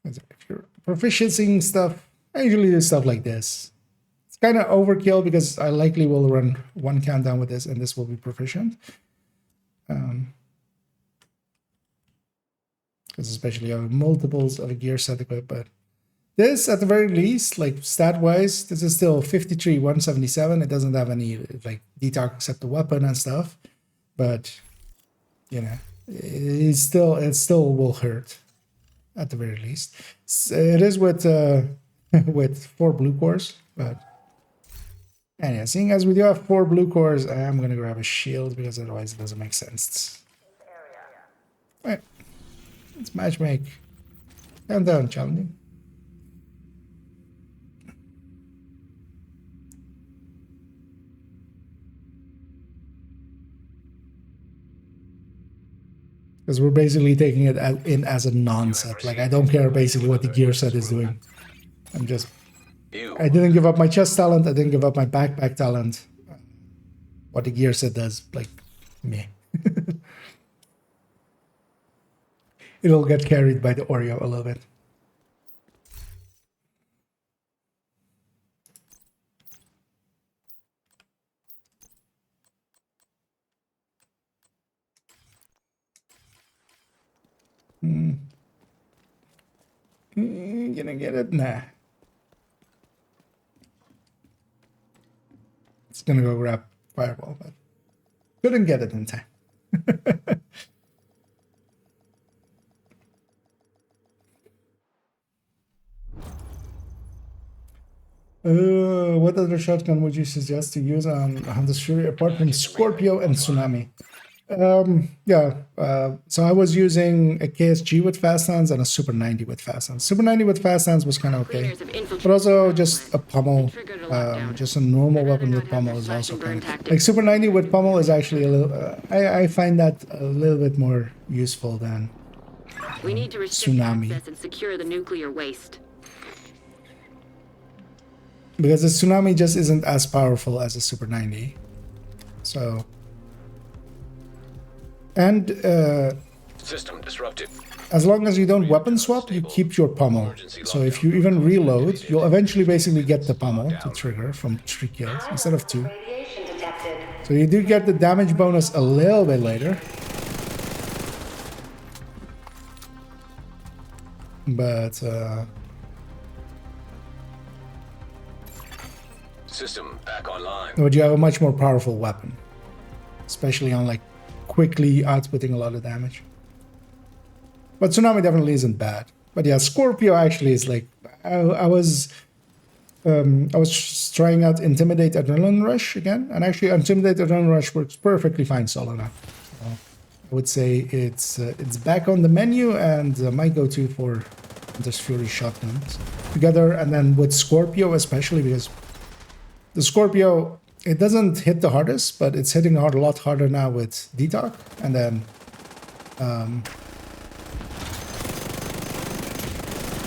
If you're proficiency stuff, I usually do stuff like this. It's kind of overkill because I likely will run one countdown with this and this will be proficient. Because especially I have multiples of a gear set equipped, but this at the very least, like stat wise, this is still 53, 177. It doesn't have any like detox except the weapon and stuff, but you know, it still will hurt at the very least. It is with with 4 blue cores, but anyway, seeing as we do have 4 blue cores, I am gonna grab a shield because otherwise it doesn't make sense. Right. Let's matchmake. Countdown challenging. Because we're basically taking it in as a non-set. Like, I don't care basically what the gear set is doing. I'm just... I didn't give up my chest talent. I didn't give up my backpack talent. What the gear set does, like, meh. It'll get carried by the Oreo a little bit. Gonna get it? Nah. It's gonna go grab Fireball, but couldn't get it in time. What other shotgun would you suggest to use on Hunter's Fury apart from Scorpio and Tsunami? So I was using a KSG with fast hands and a Super 90 with fast hands. Super 90 with fast hands was kind of okay, but also just a pommel, just a normal weapon with pommel is also kind of like Super 90 with pommel is actually a little. I find that a little bit more useful than we need to restrict Tsunami. access and secure the nuclear waste. Because the Tsunami just isn't as powerful as a Super 90. So. And system disrupted. As long as you don't weapon swap, you keep your pommel. So if you even reload, you'll eventually basically get the pommel to trigger from 3 kills instead of 2. So you do get the damage bonus a little bit later. But System back online. but you have a much more powerful weapon, especially on like quickly outputting a lot of damage. But Tsunami definitely isn't bad. But yeah, Scorpio actually is like I was trying out Intimidate Adrenaline Rush again, and actually Intimidate Adrenaline Rush works perfectly fine solo now. So I would say it's back on the menu and my go-to for Hunter's Fury shotguns together, and then with Scorpio especially because the Scorpio, it doesn't hit the hardest, but it's hitting hard a lot harder now with Detox. And then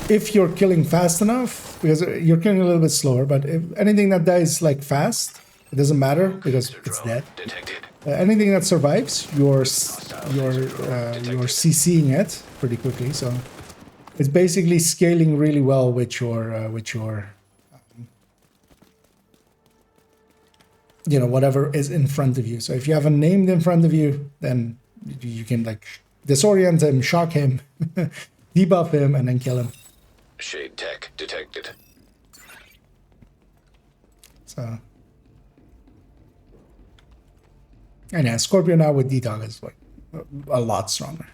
if you're killing fast enough, because you're killing a little bit slower, but if anything that dies like fast, it doesn't matter because it's dead. Anything that survives, you're CCing it pretty quickly. So it's basically scaling really well with your you know, whatever is in front of you. So if you have a named in front of you, then you can like disorient him, shock him, debuff him, and then kill him. Shade tech detected. So, and yeah, Scorpio now with Detox is like A lot stronger.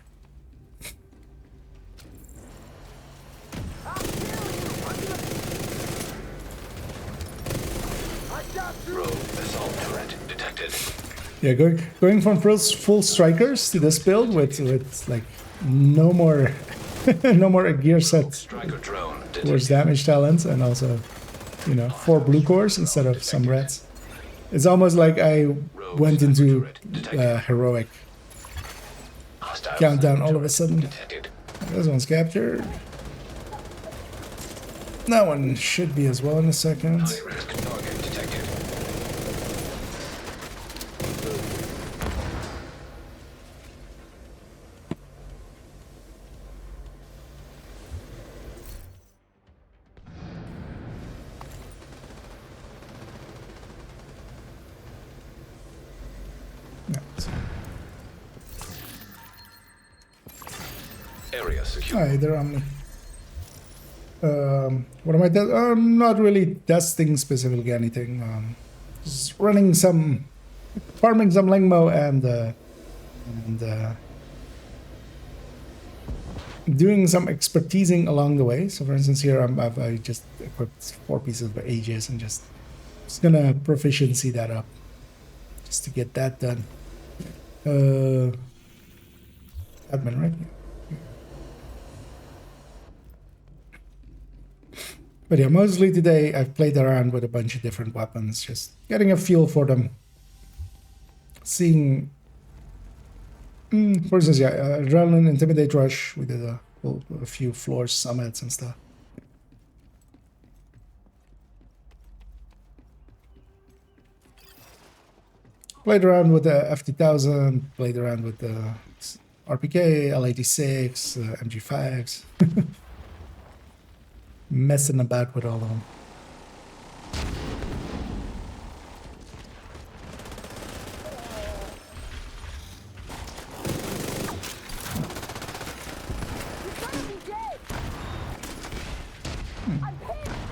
Rogue assault turret detected. Yeah, going from full strikers to this build with like no more no more gear set Striker drone towards detected. damage talents, and also, you know, 4 blue cores instead of some reds. It's almost like I went into heroic Hostile countdown sniper all of a turret sudden. detected. This one's captured. That one should be as well in a second. High risk target detected. No. Area secure. Hi, they're on me. What am I testing? I'm not really testing specifically anything. Just running some, farming some Lingmo and doing some expertising along the way. So, for instance, here I just equipped 4 pieces of Aegis and just gonna proficiency that up, just to get that done. Admin, right? Yeah. But yeah, mostly today I've played around with a bunch of different weapons, just getting a feel for them. Seeing, for instance, yeah, Adrenaline, Intimidate Rush, we did a few floor summits and stuff. Played around with the FT1000, played around with the RPK, L86, MG5s. Messing about with all of them.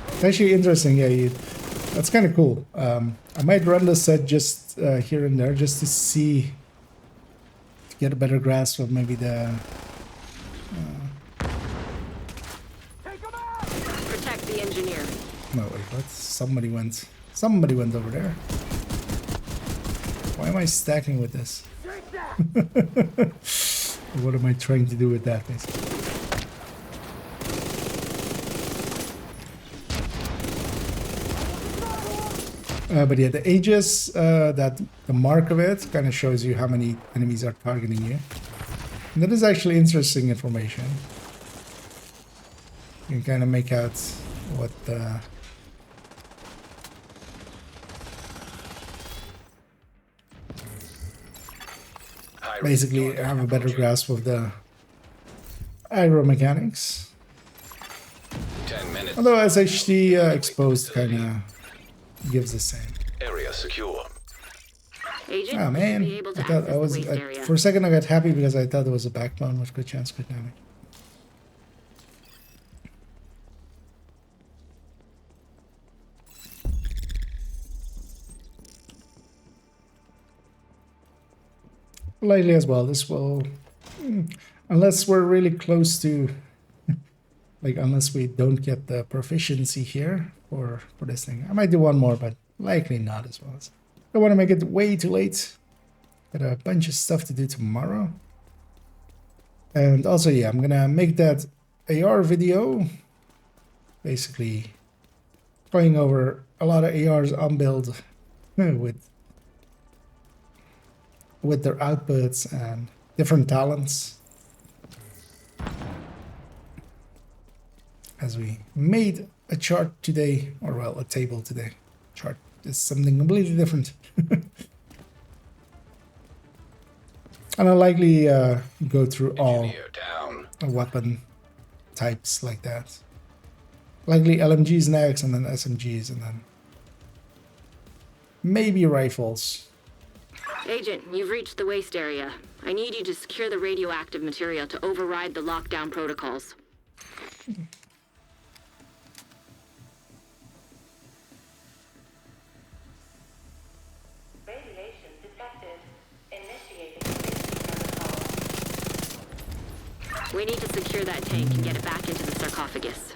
It's actually interesting, yeah. That's kind of cool. I might run the set just here and there, just to see, to get a better grasp of maybe the. Protect the engineer. No, wait, what? Somebody went over there. Why am I stacking with this? What am I trying to do with that, basically? But yeah, the Aegis, that the mark of it kind of shows you how many enemies are targeting you. And that is actually interesting information. You can kind of make out what basically have a better grasp of the aggro mechanics. 10 minutes. Although SHD exposed kind of gives the same. Area secure. Agent, Oh you should man, be able I to thought access I was the waste area. for a second I got happy because I thought there was a backbone with good chance good damage. Lightly as well. This will, unless we're really close to, like, unless we don't get the proficiency here for this thing. I might do one more, but likely not as well. Don't want to make it way too late. Got a bunch of stuff to do tomorrow. And also, yeah, I'm gonna make that AR video. Basically, going over a lot of ARs on build with their outputs and different talents. As we made a chart today, or well, a table today. Chart is something completely different. And I'll likely go through all weapon types like that. Likely LMGs next, and then SMGs, and then maybe rifles. Agent, you've reached the waste area. I need you to secure the radioactive material to override the lockdown protocols. Radiation detected. Initiating safety protocol. We need to secure that tank and get it back into the sarcophagus.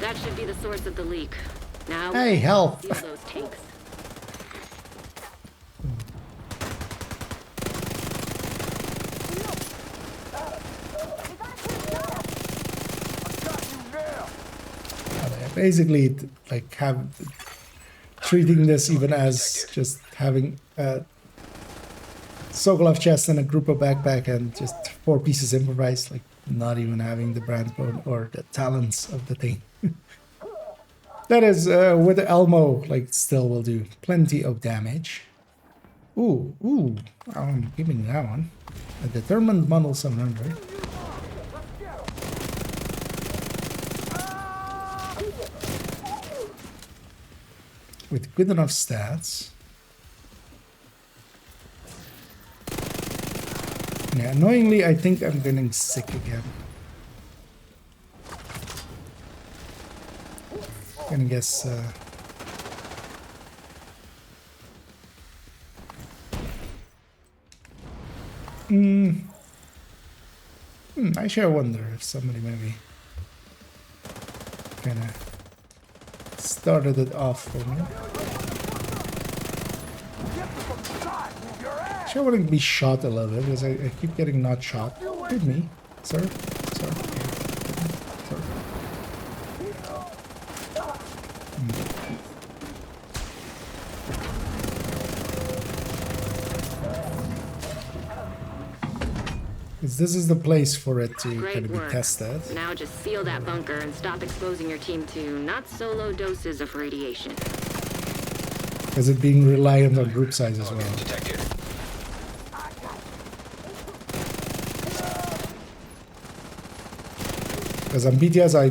That should be the source of the leak. Now, Hey, help! seal those tanks. Basically, like treating this even as just having a Sokolov chest and a group of backpack and just 4 pieces improvised, like not even having the brand bone or the talents of the thing. That is, with the Elmo, like still will do plenty of damage. Ooh, I'm giving that one. A determined model 700. With good enough stats. Yeah, annoyingly, I think I'm getting sick again. I'm gonna guess. I sure wonder if somebody maybe kind of started it off for me. Sure wouldn't be shot a little bit because I keep getting not shot. Hit me, sir. Sir. Sir. Because this is the place for it to kind of be tested. Now just seal that bunker and stop exposing your team to not so low doses of radiation. Because it being reliant on group size as well. Detected. Because on BTS I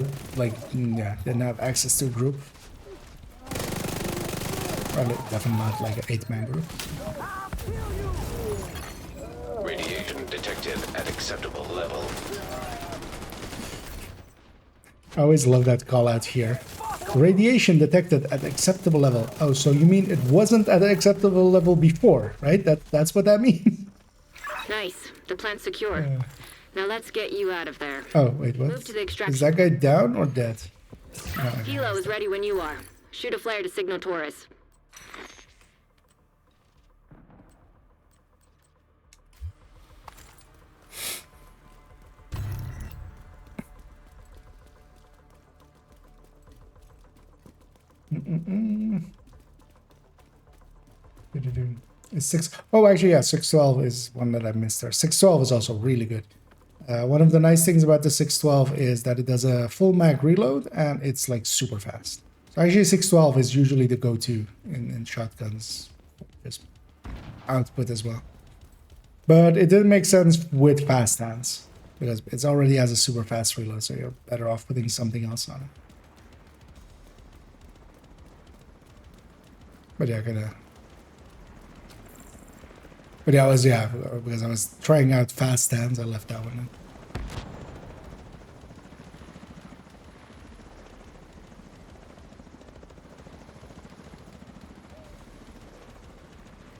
didn't have access to a group. Probably definitely not like an 8-man group. Radiation detected at acceptable level. I always love that call out here. Radiation detected at acceptable level. Oh, so you mean it wasn't at an acceptable level before, right? That's what that means. Nice. The plant's secure. Now let's get you out of there. Oh, wait, what? Move to the extraction. Is that guy down or dead? Hilo is ready when you are. Shoot a flare to signal Taurus. It's 6. Oh, actually, yeah, 612 is one that I missed there. 612 is also really good. One of the nice things about the 612 is that it does a full mag reload and it's like super fast. So actually 612 is usually the go-to in shotguns, just output as well. But it didn't make sense with fast hands because it already has a super fast reload, so you're better off putting something else on it. But yeah, because I was trying out fast hands, I left that one in.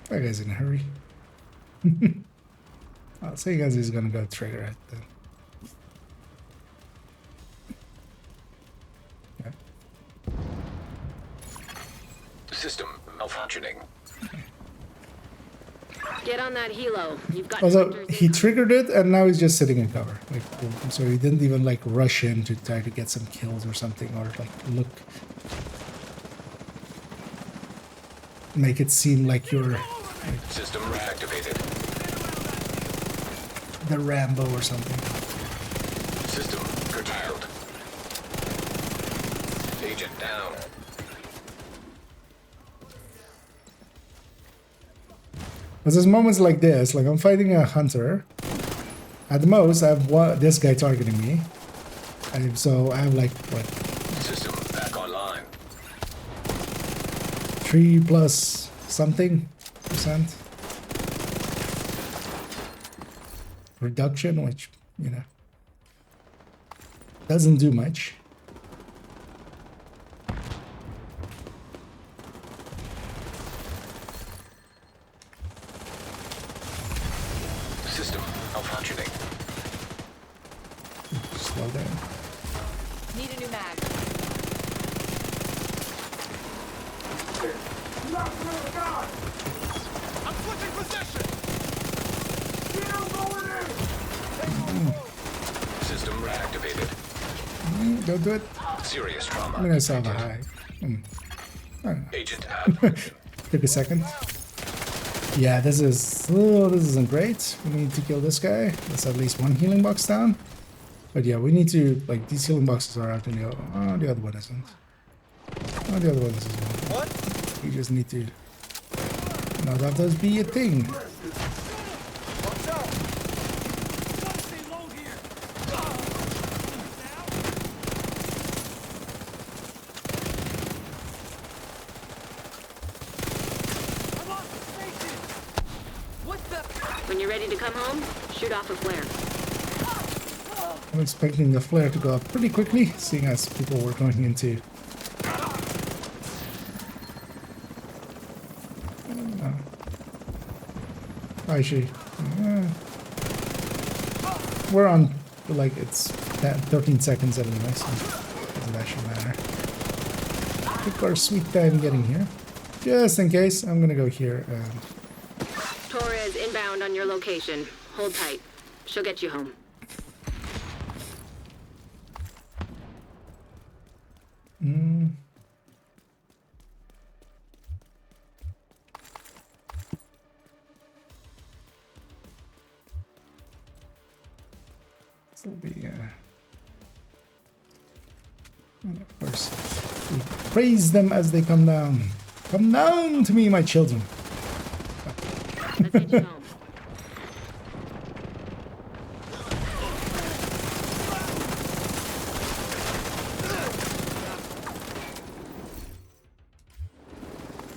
That guy's in a hurry. I'll say guys he's gonna go trigger it then. System malfunctioning. Get on that helo. You've got Also, he triggered it and now he's just sitting in cover. Like, so he didn't even like rush in to try to get some kills or something, or like make it seem like you're like, System reactivated. the Rambo or something. System curtailed. Agent down. But there's moments like this, like I'm fighting a hunter. At the most, I have this guy targeting me. And so I have like, what? System back online. 3 plus something percent reduction, which, you know, doesn't do much. Well done. Need a new mag. I'm switching position. System reactivated. Don't do it. Serious trauma. I'm gonna solve a detected. high. Agent out. Took a second. Yeah, this isn't great. We need to kill this guy. There's at least one healing box down. But yeah, we need to, like, these healing boxes are out in the other. Oh, the other one isn't. Oh, the other one is as well. What? We just need to not have those be a thing. Watch out. Gotta stay low here. I'm on station. What the? When you're ready to come home, shoot off a flare. I'm expecting the flare to go up pretty quickly, seeing as people were going into. Actually, we're on, like, it's 13 seconds anyway, so it doesn't actually matter. Took our sweet time getting here. Just in case, I'm gonna go here. Torres inbound on your location. Hold tight. She'll get you home. This will be, and of course, we praise them as they come down. Come down to me, my children. Let's get you home.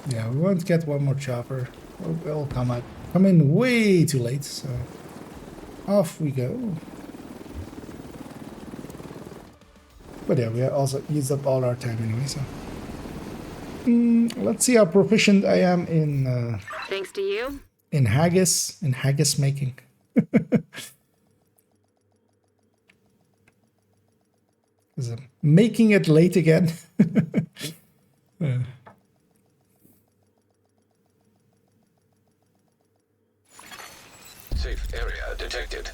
Yeah, we won't get one more chopper. We'll come in way too late, so off we go. But yeah, we also used up all our time anyway, so. Let's see how proficient I am in Thanks to you. in haggis making. Making it late again. Safe area detected.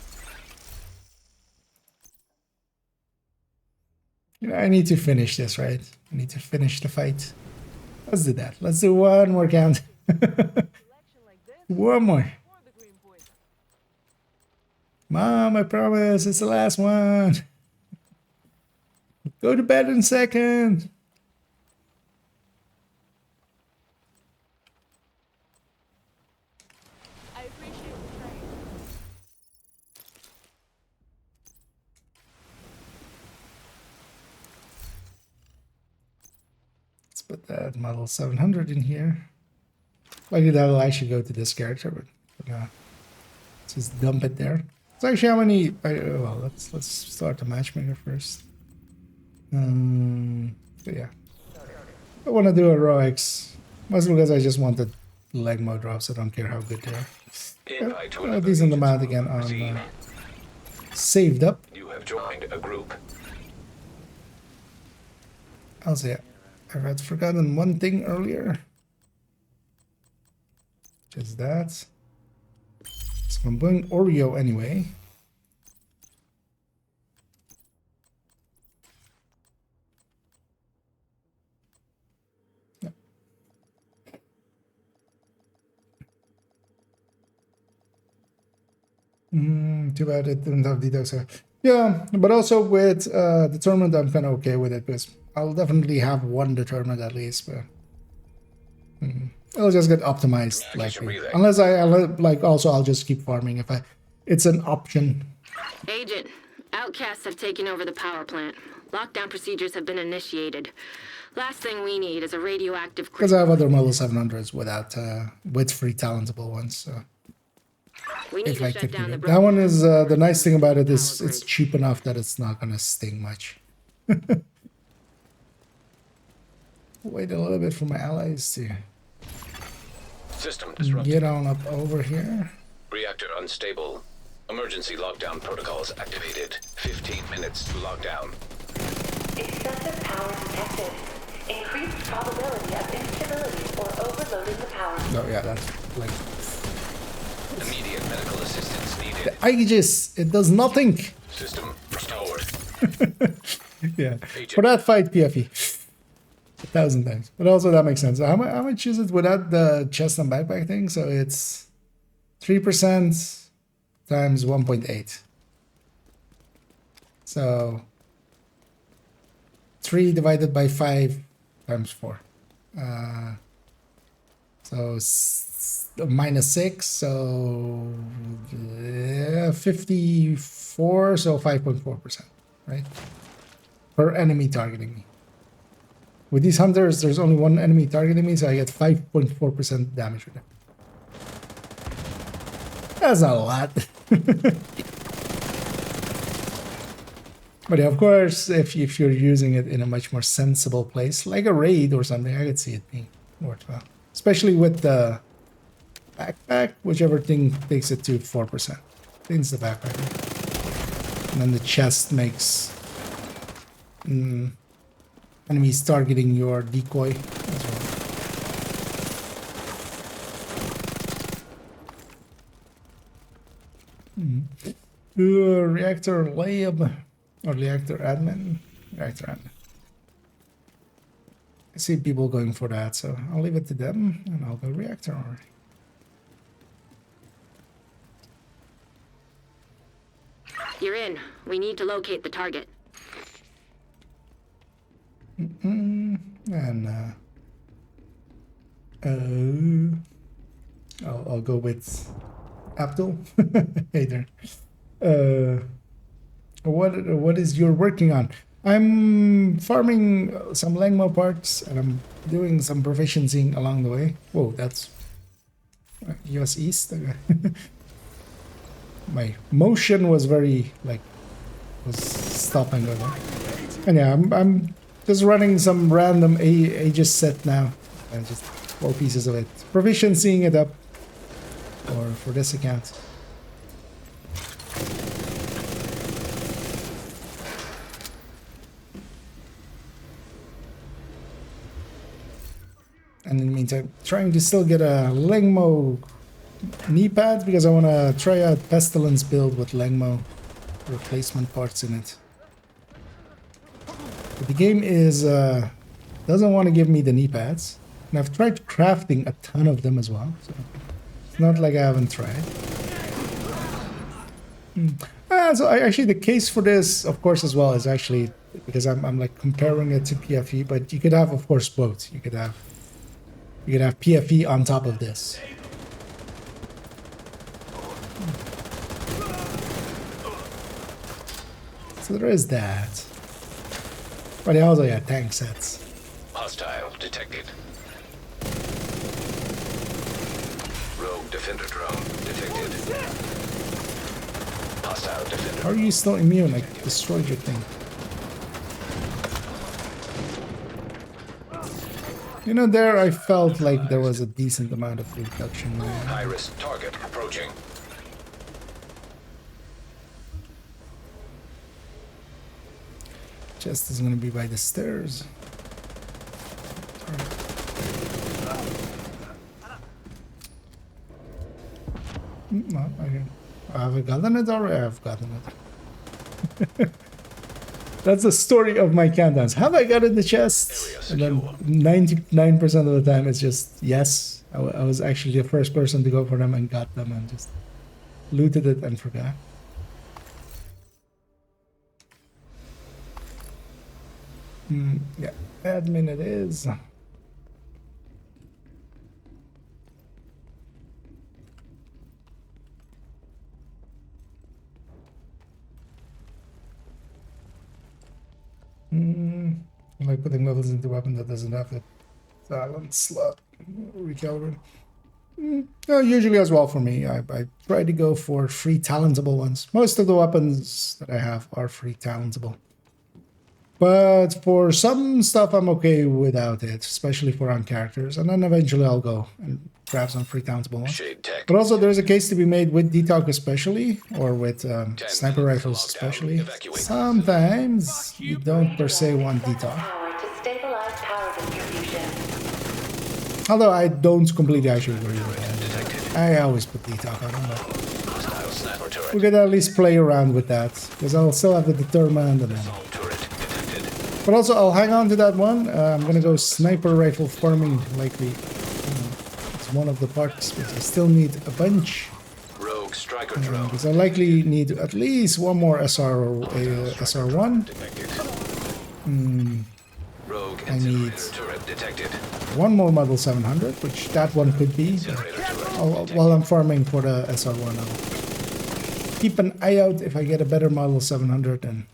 I need to finish this, right? I need to finish the fight. Let's do that. Let's do one more count. One more. Mom, I promise, it's the last one. Go to bed in a second. I appreciate the train. Let's put that model 700 in here. Likely that'll actually go to this character, but let's just dump it there. So actually, how many? Well, let's start the matchmaker first. So yeah, I want to do heroics, mostly because I just wanted leg mode drops. I don't care how good they are. Invite to another These in the agent's mouth group again on received. saved up. You have joined a group. I'll say I had forgotten one thing earlier. Just that. So I'm going Oreo anyway. Yeah. Too bad it didn't have details. Yeah, but also with the tournament, I'm kind of okay with it because I'll definitely have one determined at least. But it'll just get optimized, likely. Unless I like. Also, I'll just keep farming if it's an option. Agent, outcasts have taken over the power plant. Lockdown procedures have been initiated. Last thing we need is a radioactive. Because I have other model 700s without with free talentable ones. So We need if to I shut could down do the it. That one is the nice thing about it is Power it's grid. cheap enough that it's not gonna sting much. Wait a little bit for my allies to System disrupted. get on up over here. Reactor unstable. Emergency lockdown protocols activated. 15 minutes to lockdown. Excessive power detected. Increased probability of instability or overloading the power. Oh yeah, that's like Immediate medical assistance needed. the Aegis. It does nothing. System restored. Yeah, for that fight, PFE 1,000 times. But also that makes sense. How much is it without the chest and backpack thing? So it's 3% times 1.8. So 3 divided by 5 times 4. So minus 6. So 54. So 5.4%, right? Per enemy targeting me. With these hunters, there's only one enemy targeting me, so I get 5.4% damage with them. That's not a lot. But yeah, of course, if you're using it in a much more sensible place, like a raid or something, I could see it being worthwhile. Especially with the backpack, whichever thing takes it to 4%. I think it's the backpack. And then the chest makes enemies targeting your decoy as well. Reactor lab or reactor admin. Reactor admin. I see people going for that, so I'll leave it to them and I'll go reactor already. You're in. We need to locate the target. And I'll go with Abdul. Hey there. What is you're working on? I'm farming some Langmo parts and I'm doing some proficiency along the way. Whoa, that's US East. My motion was very was stopping over. And yeah, I'm just running some random Aegis set now. And just 4 pieces of it. Proficiencying it up for this account. And in the meantime, trying to still get a Langmo knee pad because I want to try out Pestilence build with Langmo replacement parts in it. But the game is doesn't want to give me the knee pads, and I've tried crafting a ton of them as well. So it's not like I haven't tried. So actually, the case for this, of course, as well is actually because I'm like comparing it to PFE, but you could have, of course, both. You could have PFE on top of this. So there is that. But also, yeah, tank sets. Hostile detected. Rogue defender drone detected. Hostile defender. How are you still immune? Like, destroyed your thing. You know, there I felt like there was a decent amount of reduction. High-risk target approaching. Chest is gonna be by the stairs. No, I haven't gotten it already. I've gotten it. That's the story of my countdowns. Have I gotten the chest? And then 99% of the time it's just yes. I was actually the first person to go for them and got them and just looted it and forgot. Yeah, admin it is. I like putting levels into a weapon that doesn't have the talent slot recalibrate. No, usually as well for me. I try to go for free talentable ones. Most of the weapons that I have are free talentable. But for some stuff, I'm okay without it, especially for on characters. And then eventually I'll go and grab some free countable ones. Shade tech. But also there's a case to be made with DTOC especially, or with 10 sniper minutes to rifles lock down. especially. Evacuate. Sometimes you don't per se want DTOC. Power to stabilize power distribution. Although I don't completely actually agree with that. Detected. I always put DTOC on them, but Hostile sniper turret. we could at least play around with that, because I'll still have the determined and then. Assault turret detected. But also I'll hang on to that one. I'm gonna go sniper rifle farming likely. It's one of the parts, but I still need a bunch. Rogue striker drone. Because I likely need at least one more SR1. Detected. Rogue I need incinerator turret detected. one more Model 700, which that one could be. Incinerator turret. While I'm farming for the SR1, I'll keep an eye out. If I get a better Model 700, then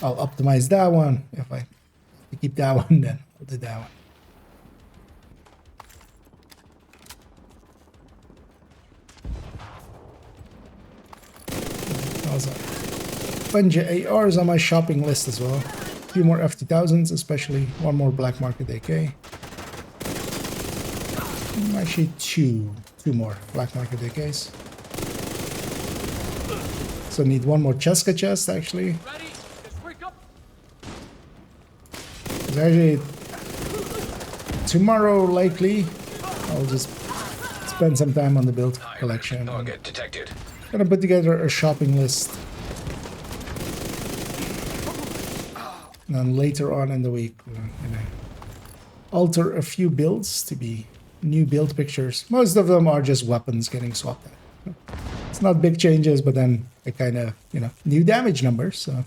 I'll optimize that one. If I keep that one, then I'll do that one. Also, bunch of ARs on my shopping list as well. A few more F2000s, especially one more black market AK. Actually, two more black market AKs. So need one more Cheska chest actually. Ready? Let's break up. 'Cause actually, tomorrow likely I'll just spend some time on the build collection. Target detected. Gonna put together a shopping list. And then later on in the week, we're gonna alter a few builds to be new build pictures. Most of them are just weapons getting swapped out. It's not big changes, but then a kind of, new damage numbers. So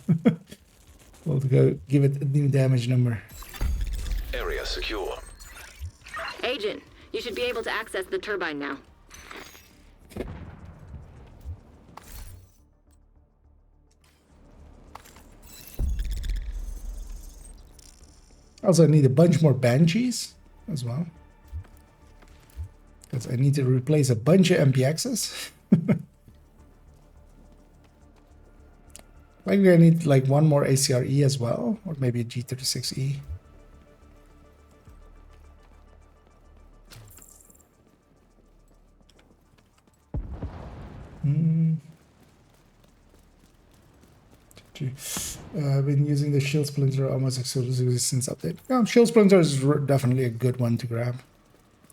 we'll go give it a new damage number. Area secure. Agent, you should be able to access the turbine now. Also, I need a bunch more Banshees as well. Because I need to replace a bunch of MPXs. Maybe I need like one more ACRE as well, or maybe a G36E. I've been using the Shield Splinter almost exclusively since update. Yeah, Shield Splinter is definitely a good one to grab.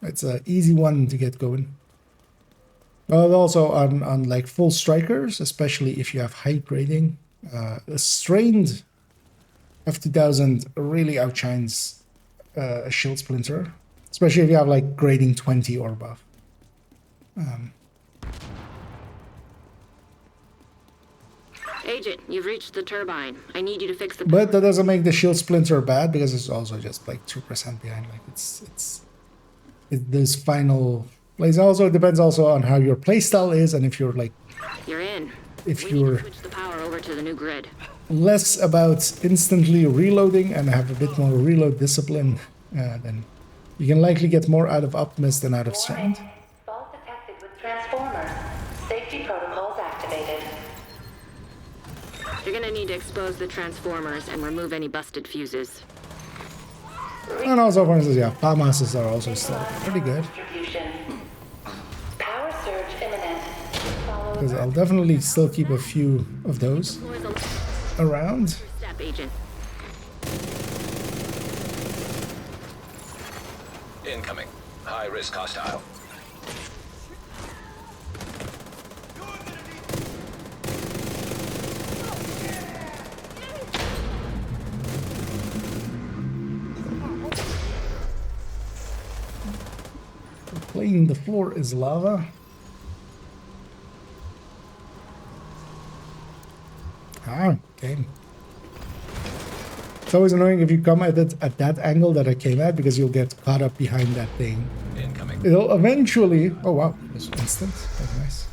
It's an easy one to get going. But also on like full strikers, especially if you have high grading, a strained F2000 really outshines a Shield Splinter, especially if you have like grading 20 or above. Agent, you've reached the turbine. I need you to fix the... But that doesn't make the Shield Splinter bad, because it's also just like 2% behind. Like it's this final place. Also, it depends also on how your playstyle is, and if you're like, You're in. if We need you're to switch the power over to the new grid. less about instantly reloading and have a bit more reload discipline, then you can likely get more out of Optimus than out of Warning. Strand. Fault detected with transformers. Safety protocols activated. You're gonna need to expose the transformers and remove any busted fuses. And also, for instance, yeah, Palmasses are also still pretty good. Distribution. Power surge imminent. Follow Because I'll definitely still keep a few of those around. Step, Agent. Incoming. High risk hostile. Playing the floor is lava. Ah, okay. It's always annoying if you come at it at that angle that I came at, because you'll get caught up behind that thing. Incoming. It'll eventually... Oh wow, this was instant. That's nice.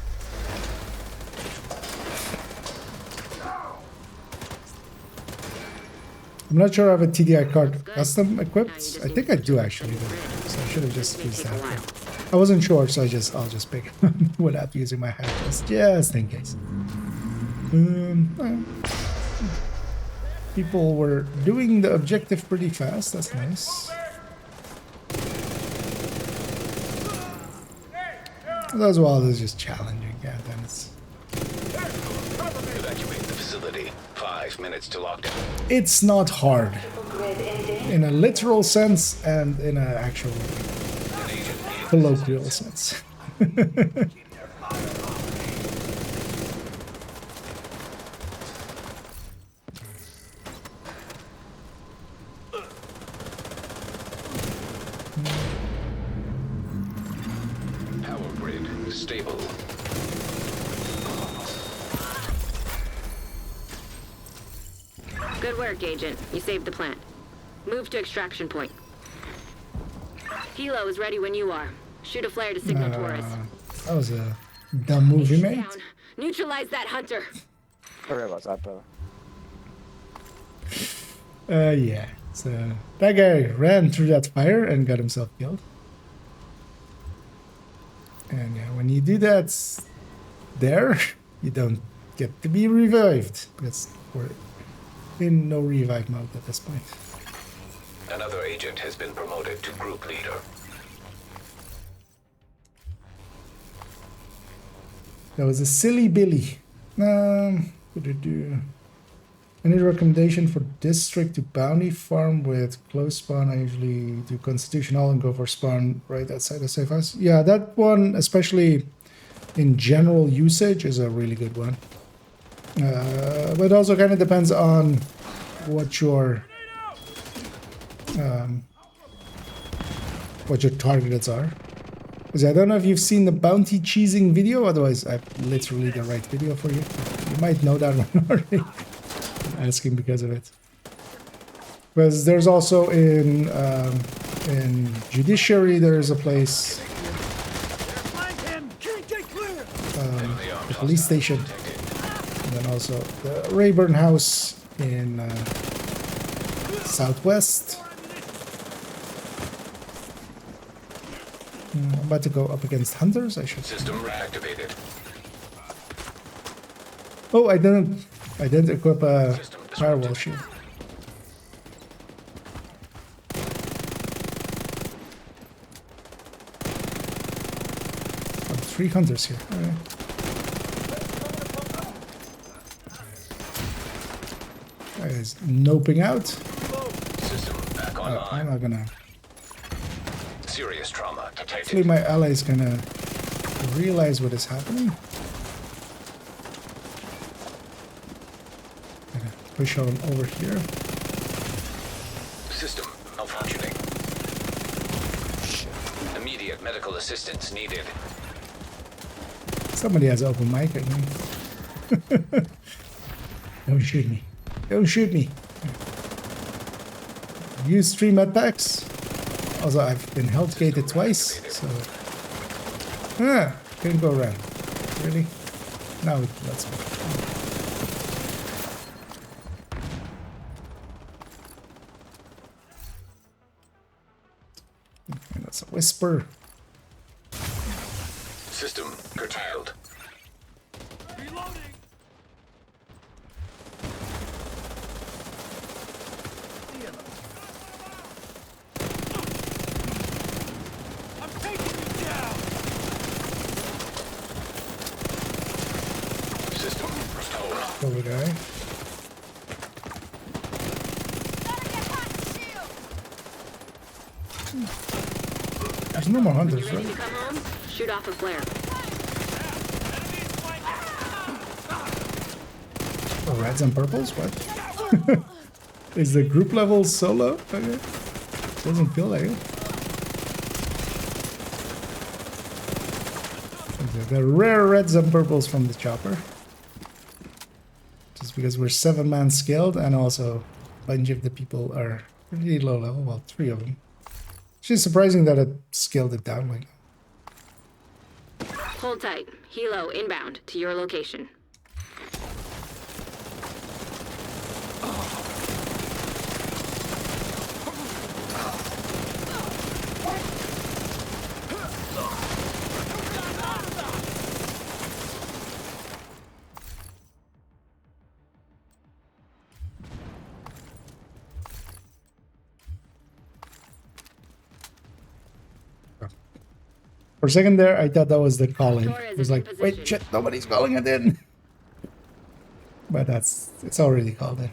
I'm not sure I have a TDI card custom equipped. I think I do actually, so I should have just used that. I wasn't sure, so I'll just pick it without using my hack just in case. People were doing the objective pretty fast. That's nice. As well as just challenging, yeah, then it's... Evacuate the facility. 5 minutes to lockdown. It's not hard. In a literal sense and in an actual colloquial sense. Power grid stable. Good work, Agent. You saved the plant. Move to extraction point. Hilo is ready when you are. Shoot a flare to signal tourists. That was a dumb move you made. Down. Neutralize that hunter. Sorry about that, brother. Yeah. So that guy ran through that fire and got himself killed. And yeah, when you do that there, you don't get to be revived. Because we're in no revive mode at this point. Another agent has been promoted to group leader. That was a silly Billy. What to do? Any recommendation for district to bounty farm with close spawn? I usually do constitutional and go for spawn right outside the safe house. Yeah, that one, especially in general usage, is a really good one. But it also kind of depends on what your targets are. Because I don't know if you've seen the bounty cheesing video, otherwise I've literally the right video for you. You might know that one already. I'm asking because of it. Because there's also in judiciary, there's a place, the police station, and then also the Rayburn House in Southwest. I'm about to go up against hunters, I should say. System reactivated. Oh, I didn't equip a firewall shield. Oh, 3 hunters here. All right. That is noping out. System back online. I'm not gonna. Serious trauma Hopefully detected. my ally is gonna realize what is happening. Gonna push on over here. System malfunctioning. Immediate medical assistance needed. Somebody has open mic at me. Don't shoot me. Don't shoot me. Use 3 med packs. Also, I've been health gated twice, so... Couldn't go around. Really? Now let's go. And that's a whisper. System curtailed. Reloading. I'm taking you down. System restored. Over guy. There's no more hunters, Ready right? to come home? Shoot off a flare. Oh, reds and purples? What? Is the group level solo? Okay. Doesn't feel like it. The rare reds and purples from the chopper. Just because we're 7-man scaled and also a bunch of the people are pretty low level. Well, 3 of them. It's just surprising that it scaled it down like that. Hold tight. Hilo inbound to your location. For a second there, I thought that was the call-in. Torres It was is in like, wait, position. shit, nobody's calling it in. But it's already called in.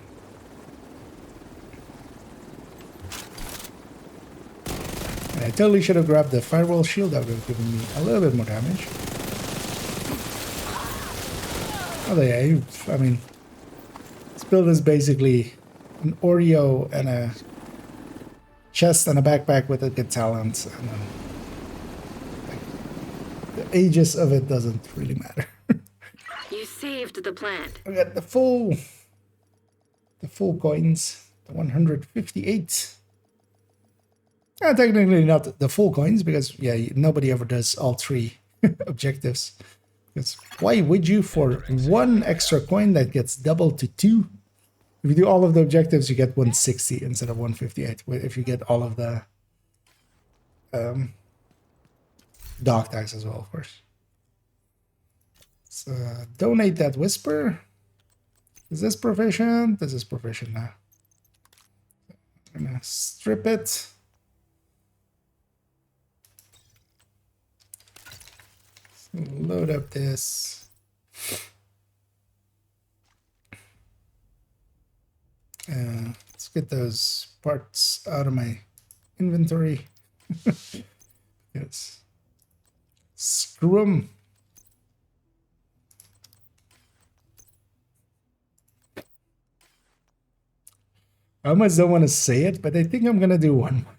I totally should have grabbed the firewall shield. That would have given me a little bit more damage. Oh yeah, I mean, this build is basically an Oreo and a chest and a backpack with a good talent. And then, like, the ages of it doesn't really matter. You saved the plant. I got the full coins, the 158. Technically not the full coins because yeah, nobody ever does all three objectives. Because why would you for one extra coin that gets doubled to 2? If you do all of the objectives, you get 160 instead of 158. If you get all of the dog tags as well, of course. So donate that whisper. Is this proficient? This is proficient now. I'm gonna strip it. Load up this. Let's get those parts out of my inventory. Yes. Screw 'em. I almost don't want to say it, but I think I'm gonna do one more.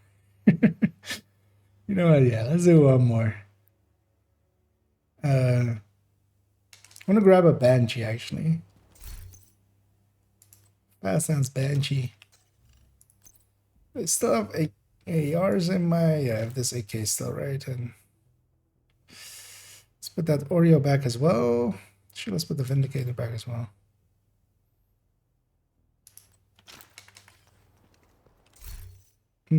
You know what? Yeah, let's do one more. I want to grab a Banshee, actually. Fast Dance Banshee. I still have ARs in my... Yeah, I have this AK still, right? And let's put that Oreo back as well. Sure, let's put the Vindicator back as well. So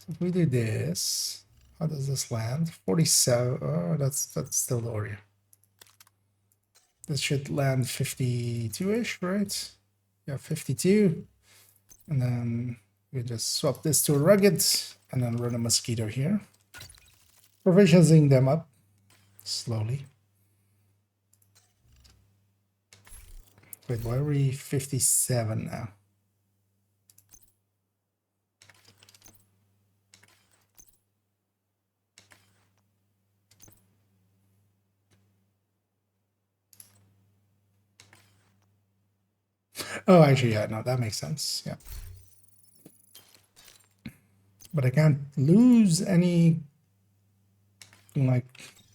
if we do this... How does this land? 47. Oh, that's still the Oreo. This should land 52-ish, right? Yeah, 52. And then we just swap this to a rugged and then run a mosquito here. Provisioning them up slowly. Wait, why are we 57 now? Oh, actually, yeah, no, that makes sense. Yeah. But I can't lose any, like,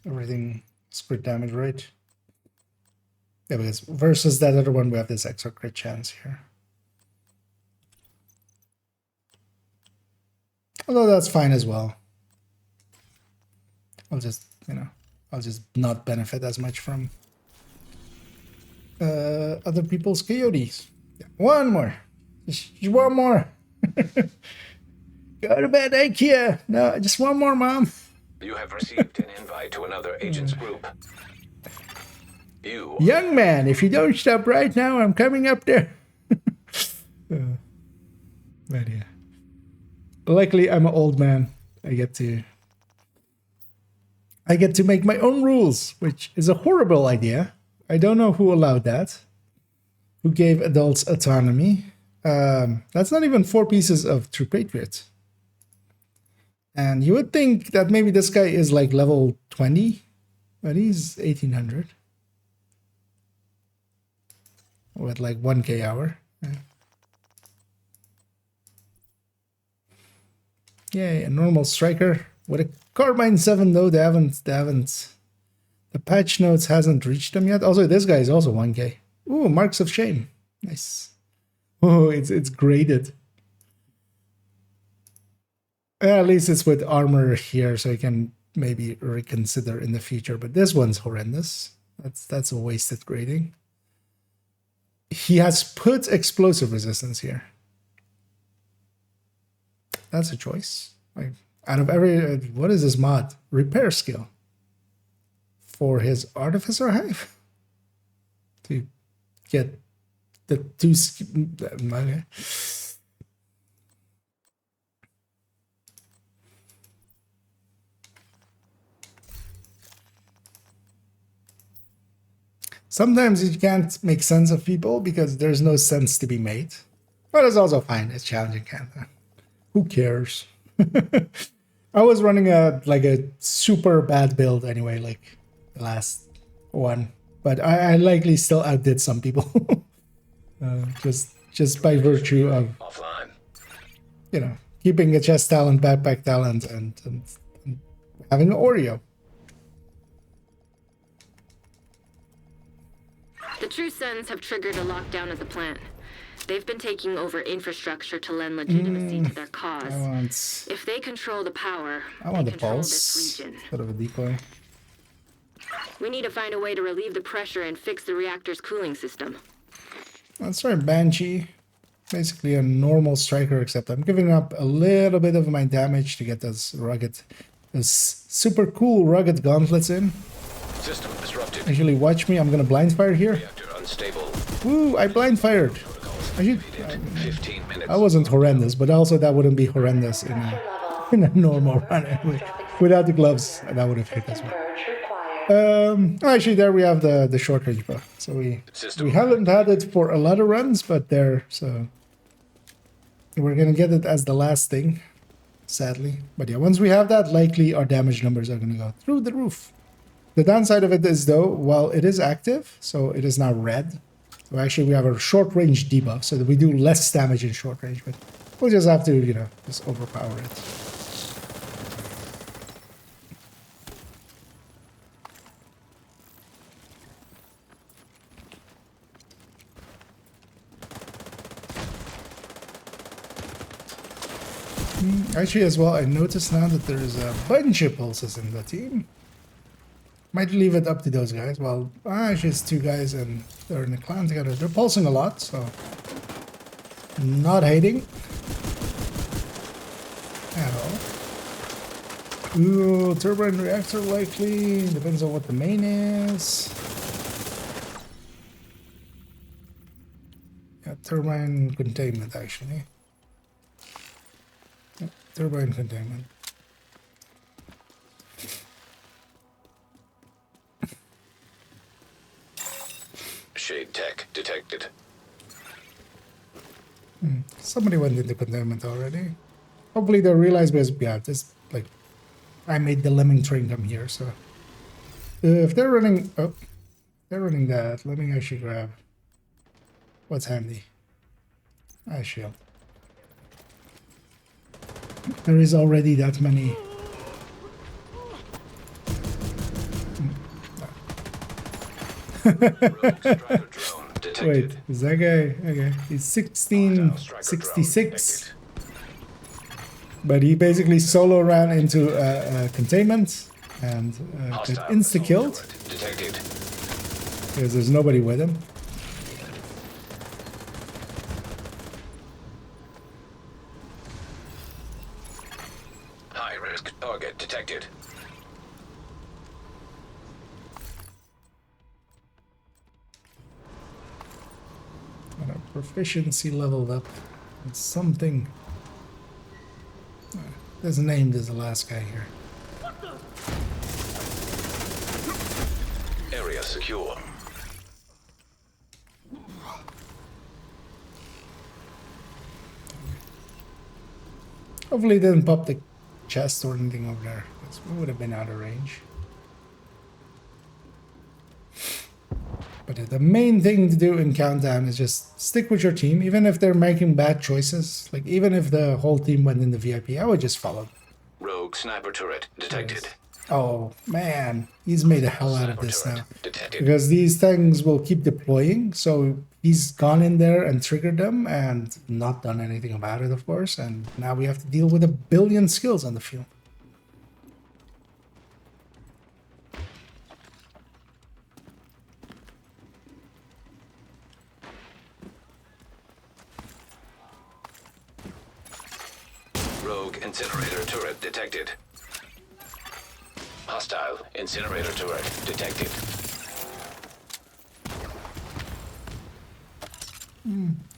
everything is crit damage, right? Yeah, because versus that other one, we have this extra crit chance here. Although that's fine as well. I'll just, I'll just not benefit as much from other people's coyotes. Yeah, one more. Just one more. Go to bed, IKEA. No, just one more, Mom. You have received an invite to another agent's group. You... Young man, if you don't stop right now, I'm coming up there. But yeah. Luckily, I'm an old man. I get to make my own rules, which is a horrible idea. I don't know who allowed that. Who gave adults autonomy? That's not even 4 pieces of True Patriot. And you would think that maybe this guy is like level 20, but he's 1800. With like 1k hour. Yeah. Yay, a normal striker. With a Carbine 7 though, they haven't the patch notes hasn't reached them yet. Also, this guy is also 1k. Ooh, Marks of Shame. Nice. Oh, it's graded. At least it's with armor here, so you can maybe reconsider in the future. But this one's horrendous. That's a wasted grading. He has put explosive resistance here. That's a choice. Like, out of every... what is this mod? Repair skill. For his Artificer Hive? To get the 2... Okay. sometimes you can't make sense of people because there's no sense to be made. But it's also fine. It's challenging, kinda. Who cares? I was running a super bad build anyway, like the last one, but I likely still outdid some people. Just by virtue of Offline. you know keeping a chest talent, backpack talent, and having an Oreo. The True Sons have triggered a lockdown of the plant. They've been taking over infrastructure to lend legitimacy to their cause. If they control the power, I want they the control pulse. this region. Bit of a decoy. We need to find a way to relieve the pressure and fix the reactor's cooling system. Let's try Banshee. Basically a normal striker, except I'm giving up a little bit of my damage to get those super cool rugged gauntlets in. System disrupted. Actually, watch me. I'm gonna blind fire here. Reactor unstable. Woo! I blind fired. I 15 minutes. I wasn't horrendous, but also that wouldn't be horrendous in a normal run anyway. Without the gloves, that would have hit as well. Actually, there we have the short range bow. So we haven't had it for a lot of runs, but there. So we're gonna get it as the last thing, sadly. But yeah, once we have that, likely our damage numbers are gonna go through the roof. The downside of it is though, while it is active, so it is now red. So actually we have a short range debuff, so that we do less damage in short range, but we'll just have to, just overpower it. Actually, as well, I noticed now that there's a bunch of pulses in the team. Might leave it up to those guys. Well, actually, it's two guys and they're in a clan together. They're pulsing a lot, so not hating at all. Ooh, turbine reactor likely. Depends on what the main is. Yeah, turbine containment actually. Yep, turbine containment. Shade tech detected. Somebody went into containment already. Hopefully they'll realize, because yeah, this I made the lemming train come here, so if they're running that, let me actually grab what's handy. I shield. There is already that many. Wait, is that guy? Okay, he's 1666. But he basically solo ran into containment and got insta-killed. Because there's nobody with him. High-risk target detected. And our proficiency leveled up. It's something. There's named as the last guy here. Area secure. Hopefully it didn't pop the chest or anything over there. We would have been out of range. But the main thing to do in Countdown is just stick with your team, even if they're making bad choices. Like, even if the whole team went in the VIP, I would just follow. Rogue sniper turret detected. Oh, man. He's made a hell out of this now. Detected. Because these things will keep deploying, so he's gone in there and triggered them and not done anything about it, of course. And now we have to deal with 1 billion skills on the field. Rogue incinerator turret detected. Hostile incinerator turret detected.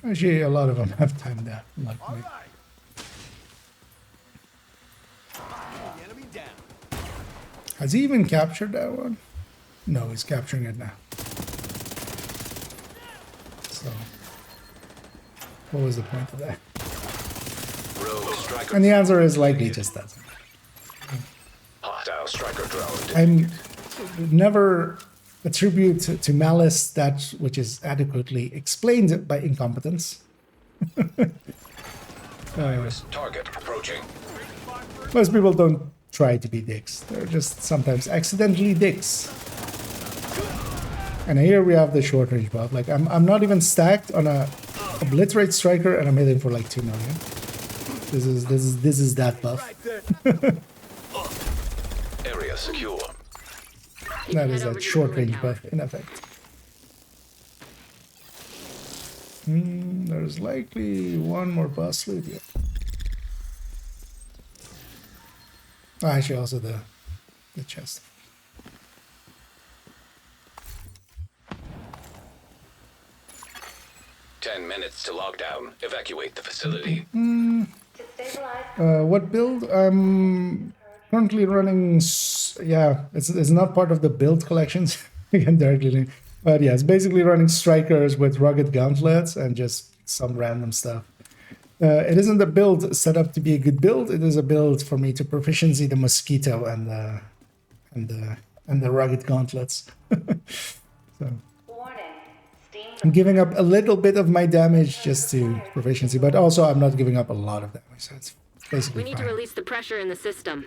Actually, a lot of them have timed that, like me. Has he even captured that one? No, he's capturing it now. So, what was the point of that? Rogue striker. And the answer is likely just that. Hostile striker drone. I'm never attribute to malice that which is adequately explained by incompetence. Iris target approaching. Most people don't try to be dicks. They're just sometimes accidentally dicks. And here we have the short range buff. Like I'm not even stacked on a obliterate striker, and I'm hitting for like 2 million. This is that buff. Area secure. That is that short range buff in effect. There's likely one more boss loot here. Oh, actually, also the chest. Ten minutes to lockdown. Evacuate the facility. What build? I'm currently running. Yeah, it's not part of the build collections. Again, directly linked. But yeah, it's basically running strikers with rugged gauntlets and just some random stuff. It isn't a build set up to be a good build. It is a build for me to proficiency the mosquito and the rugged gauntlets. So I'm giving up a little bit of my damage just to proficiency, but also I'm not giving up a lot of damage. So it's basically We need fine. to release the pressure in the system.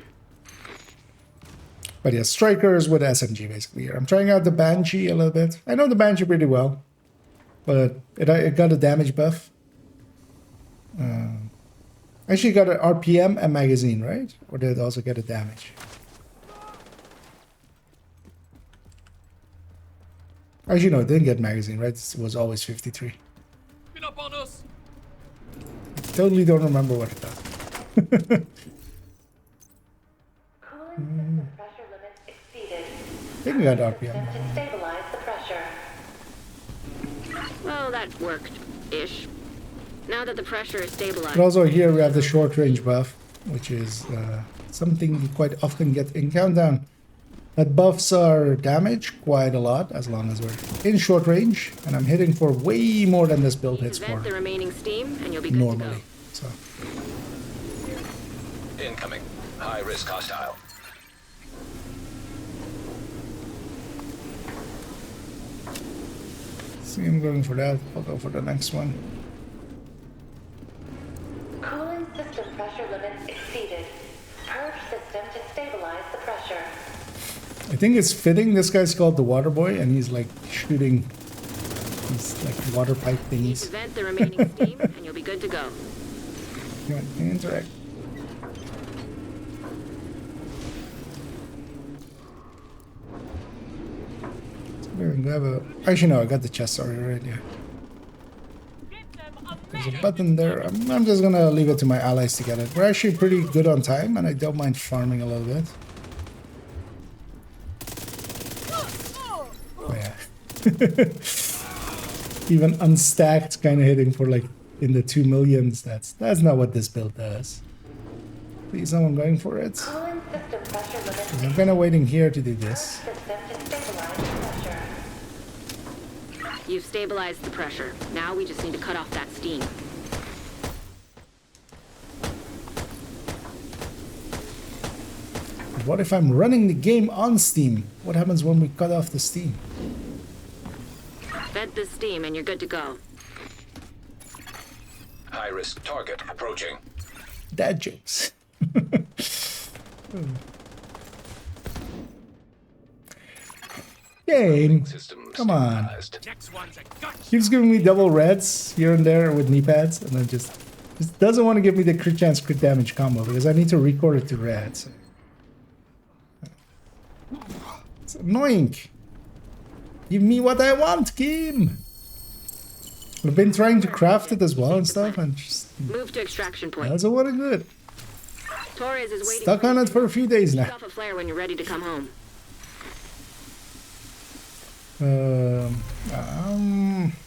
But yeah, strikers with SMG basically here. I'm trying out the Banshee a little bit. I know the Banshee pretty well, but it got a damage buff. Actually got an RPM and magazine, right? Or did it also get a damage? Actually, no, it didn't get magazine, right? It was always 53. Been up on us. Totally don't remember what it does. I think we got RPM. Well, that worked-ish. Now that the pressure is stabilized... But also here we have the short range buff, which is something you quite often get in Countdown. That buffs our damage quite a lot as long as we're in short range, and I'm hitting for way more than this build hits for Vent the remaining steam, and you'll be good normally. to go. So Incoming. High risk hostile. see, I'm going for that. I'll go for the next one. Cooling system pressure limits exceeded. Purge system to stabilize the pressure. I think it's fitting. This guy's called the Water Boy, and he's like shooting these like water pipe thingies. Vent the remaining steam, and you'll be good to go. Come on, interact. Actually, no, I got the chest already. Yeah. There's a button there. I'm just gonna leave it to my allies to get it. We're actually pretty good on time, and I don't mind farming a little bit. Oh yeah. Even unstacked, kind of hitting for like in the 2 millions. That's not what this build does. Please, someone going for it. 'Cause I'm kind of waiting here to do this. You've stabilized the pressure. Now we just need to cut off that steam. What if I'm running the game on Steam? What happens when we cut off the Steam? Vent the steam, and you're good to go. High risk target approaching. Dad jokes. Game. Come on. Keeps giving me double reds here and there with knee pads, and then just doesn't want to give me the crit chance, crit damage combo because I need to record it to reds. It's annoying. Give me what I want, game. I've been trying to craft it as well and stuff, and just Move to extraction point. doesn't want to do it. Torres is waiting. Stuck on it for a few days Shoot now. off a flare when you're ready to come home.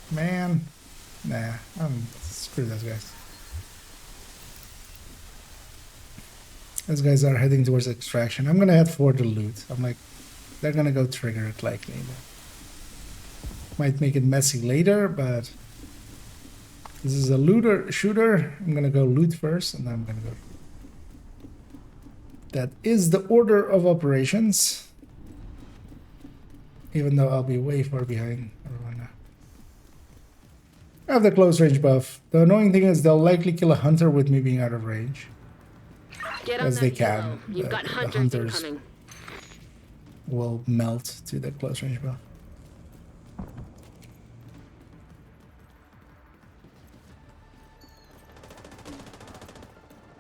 Man, nah, screw those guys. Those guys are heading towards extraction. I'm gonna head for the loot. I'm like, they're gonna go trigger it likely. Might make it messy later, but This is a looter shooter. I'm gonna go loot first, and then I'm gonna go. That is the order of operations. Even though I'll be way far behind everyone now. I have the close range buff. The annoying thing is they'll likely kill a hunter with me being out of range. Get on As that they kilo. can. You've got The hunters hunters incoming. will melt to the close range buff.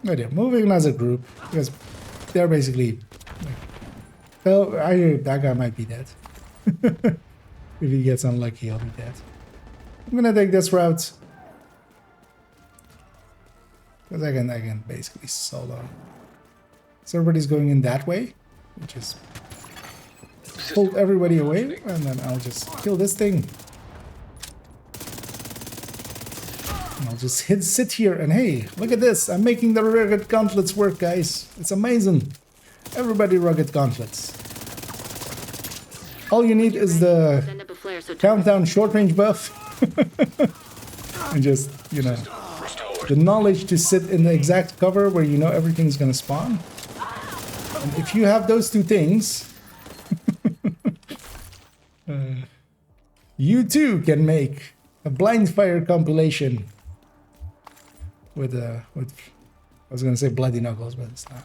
But yeah, moving as a group because they're basically. Well, that guy might be dead. If he gets unlucky, he'll be dead. I'm gonna take this route because I can basically solo. So everybody's going in that way, which is pull everybody away, and then I'll just kill this thing. And I'll just sit here and hey, look at this! I'm making the rugged gauntlets work, guys. It's amazing. Everybody rugged gauntlets. All you need is the countdown short range buff. And just, you know, the knowledge to sit in the exact cover where you know everything's gonna spawn. And if you have those two things, you too can make a blind fire compilation with I was gonna say bloody knuckles, but it's not.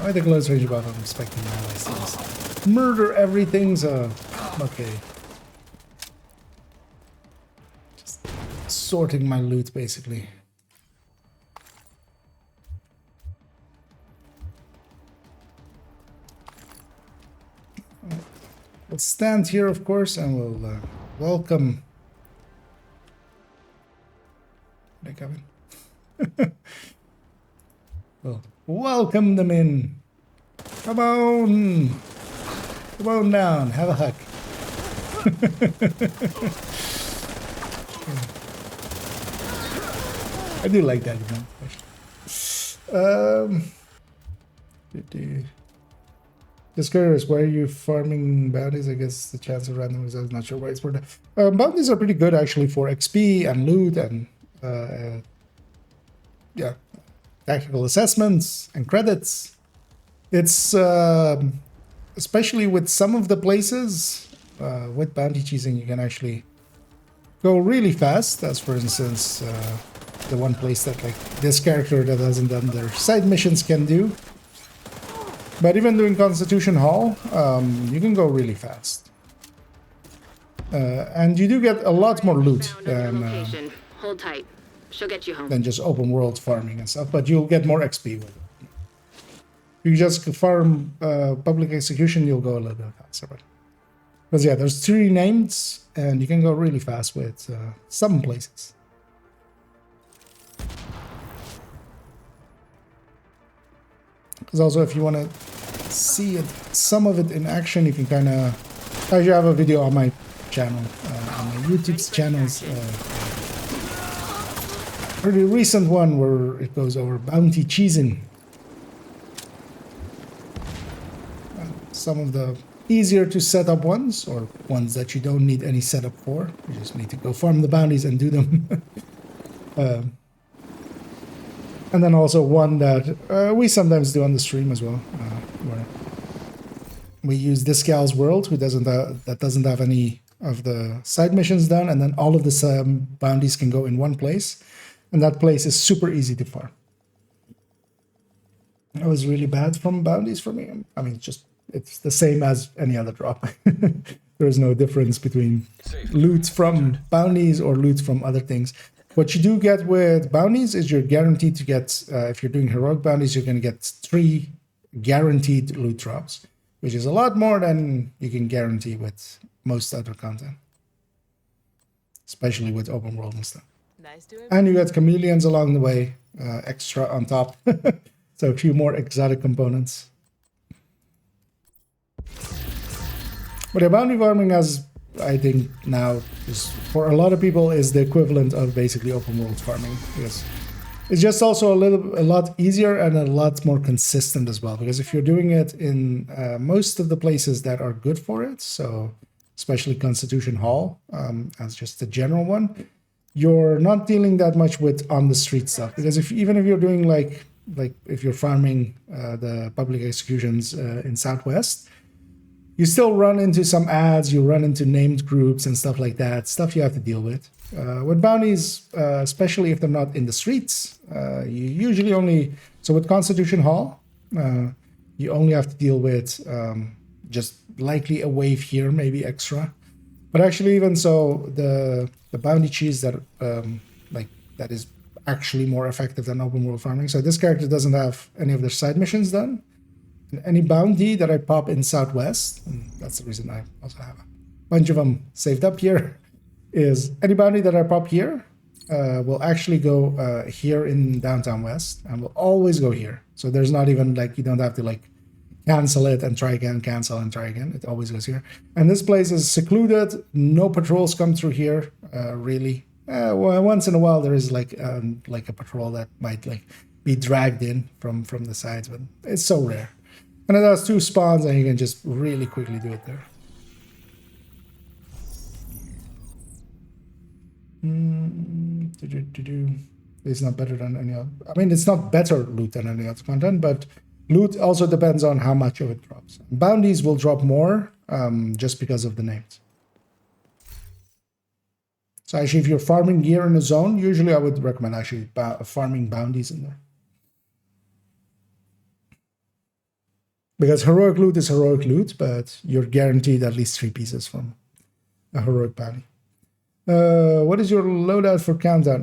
With the close range buff, I'm expecting my license. Murder everything, so okay. Just sorting my loot, basically. We'll stand here, of course, and we'll welcome. Are they coming? Well, welcome them in. Come on. Come on down. Have a hug. I do like that event. Just curious, why are you farming bounties? I guess the chance of random results, not sure why it's for that. Bounties are pretty good actually for XP and loot and yeah. Tactical assessments and credits. It's especially with some of the places with bounty cheesing, you can actually go really fast. As for instance, the one place that like this character that hasn't done their side missions can do. But even doing Constitution Hall, you can go really fast, and you do get a lot more loot than. Hold tight. She'll get you home. Than just open world farming and stuff, but you'll get more XP with it. If you just farm public execution, you'll go a little bit faster. Because yeah, there's 3 names, and you can go really fast with some places. Because also, if you want to see it, some of it in action, you can kind of. I actually have a video on my channel, on my YouTube's channels. Pretty recent one where it goes over bounty cheesing. Some of the easier to set up ones, or ones that you don't need any setup for. You just need to go farm the bounties and do them. And then also one that we sometimes do on the stream as well, where we use this gal's world, who that doesn't have any of the side missions done, and then all of the bounties can go in one place. And that place is super easy to farm. It was really bad from bounties for me. I mean, it's the same as any other drop. There is no difference between loot from bounties or loot from other things. What you do get with bounties is you're guaranteed to get, if you're doing heroic bounties, you're going to get 3 guaranteed loot drops, which is a lot more than you can guarantee with most other content, especially with open world and stuff. Nice doing. And you get chameleons along the way, extra on top. So a few more exotic components. But bounty farming has, I think now, is for a lot of people is the equivalent of basically open world farming, because it's just also a lot easier and a lot more consistent as well. Because if you're doing it in most of the places that are good for it, so especially Constitution Hall as just the general one, you're not dealing that much with on the street stuff. Because even if you're doing like if you're farming the public executions in Southwest, you still run into some ads, you run into named groups and stuff like that, stuff you have to deal with. With bounties, especially if they're not in the streets, you usually only, so with Constitution Hall, you only have to deal with just likely a wave here, maybe extra. But actually, even so, the bounty cheese that that is actually more effective than open world farming. So this character doesn't have any of their side missions done. And any bounty that I pop in Southwest, and that's the reason I also have a bunch of them saved up here, is any bounty that I pop here will actually go here in Downtown West and will always go here. So there's not even like, you don't have to like cancel it and try again, cancel and try again. It always goes here. And this place is secluded. No patrols come through here, really. Well, once in a while there is like a patrol that might like be dragged in from the sides, but it's so rare. And it has 2 spawns and you can just really quickly do it there. It's not better than any other. I mean, it's not better loot than any other content, but loot also depends on how much of it drops. Bounties will drop more just because of the names. So actually, if you're farming gear in a zone, usually I would recommend actually farming bounties in there. Because heroic loot is heroic loot, but you're guaranteed at least 3 pieces from a heroic bounty. What is your loadout for Countdown?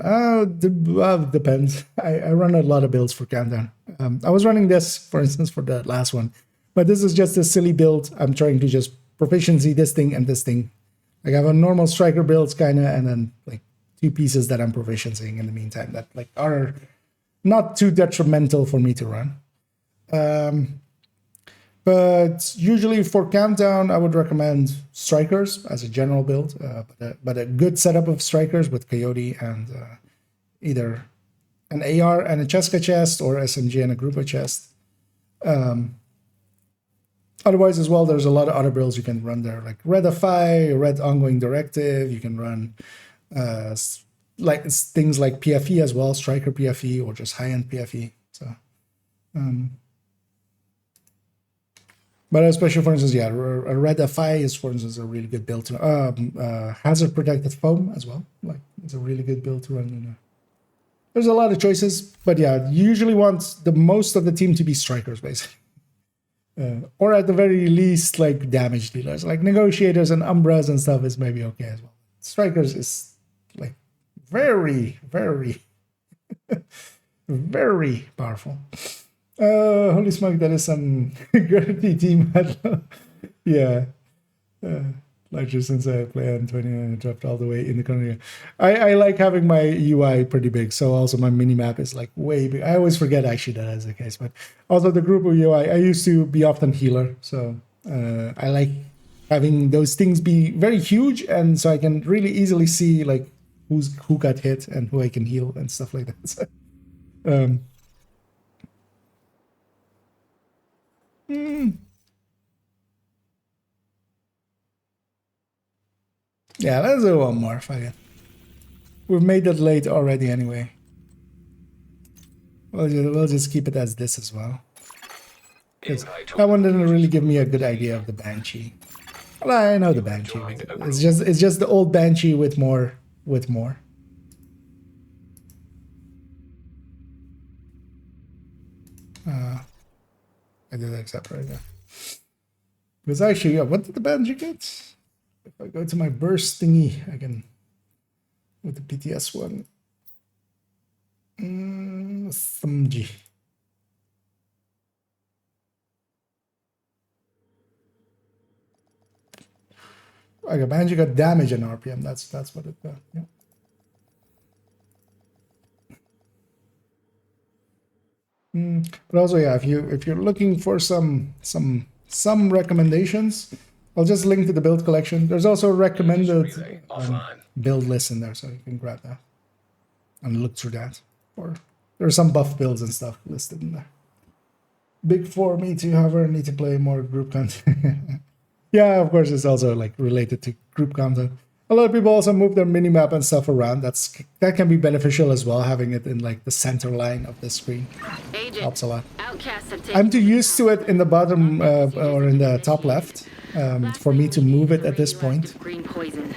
Depends. I run a lot of builds for Countdown. I was running this, for instance, for the last one. But this is just a silly build. I'm trying to just proficiency this thing and this thing. Like I have a normal striker builds kind of, and then like 2 pieces that I'm proficiencying in the meantime that like are not too detrimental for me to run. But usually for Countdown, I would recommend strikers as a general build, but a good setup of strikers with Coyote and either an AR and a Cheska chest or SMG and a Grupa chest. Otherwise, as well, there's a lot of other builds you can run there, like Red FI, Red Ongoing Directive. You can run like things like PFE as well, Striker PFE or just high-end PFE. So. But especially, for instance, yeah, a Red FI is, for instance, a really good build to Hazard Protected Foam as well. Like, it's a really good build to run. There's a lot of choices, but yeah, you usually want the most of the team to be strikers, basically. Or at the very least, like damage dealers, like negotiators and umbras and stuff is maybe okay as well. Strikers is like very, very, very powerful. Holy smoke, that is some girthy team. Yeah. Larger since I play on 29, I dropped all the way in the corner. I like having my UI pretty big, so also my minimap is like way big. I always forget actually that is the case, but also the group of UI, I used to be often healer, so I like having those things be very huge, and so I can really easily see like who got hit and who I can heal and stuff like that. So, yeah, let's do one more. Fuck it. We've made it late already anyway. We'll just keep it as this as well. That one didn't really give me a good idea of the Banshee. Well, I know the Banshee. It's just the old Banshee with more. I did accept right now. Because actually, yeah, what did the Banshee get? If I go to my burst thingy, I can, with the PTS one. Thumji. Okay, Banshee got damage and RPM. That's what it got. Yeah. But also, yeah, if you're looking for some recommendations, I'll just link to the build collection. There's also a recommended Relay offline. build list in there, so you can grab that and look through that. Or there are some buff builds and stuff listed in there. Big for me to, however, need to play more group content. Yeah, of course, it's also like related to group content. A lot of people also move their minimap and stuff around. That can be beneficial as well, having it in like the center line of the screen. Agent, Helps a lot. outcasts have taken I'm too used to it in the bottom or in the top left for me to move it at this point. Green poison.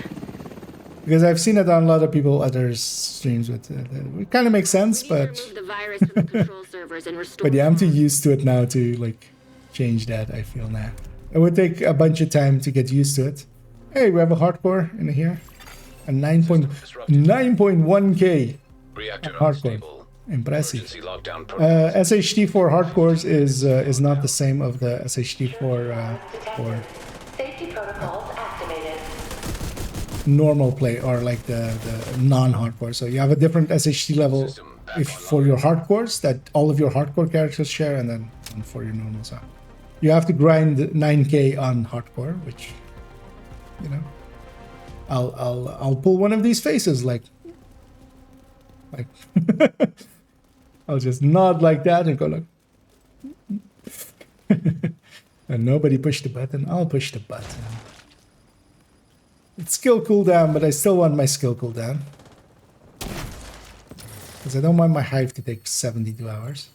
Because I've seen it on a lot of people other streams with it kind of makes sense, but Remove the virus from the control servers and restore. but yeah, I'm too used to it now to like change that. I feel now it would take a bunch of time to get used to it. Hey, we have a hardcore in here, a 9.1K Reactor hardcore. unstable. Impressive. Emergency lockdown protocol. SHD for hardcores is not the same of the SHD for Safety protocols activated. normal play or like the non-hardcore. So you have a different SHD level if for your hardcores that all of your hardcore characters share, and then one for your normal. So you have to grind 9K on hardcore, which you know I'll pull one of these faces like I'll just nod like that and go like and nobody pushed the button. I'll push the button. It's skill cooldown, but I still want my skill cooldown. Because I don't want my hive to take 72 hours.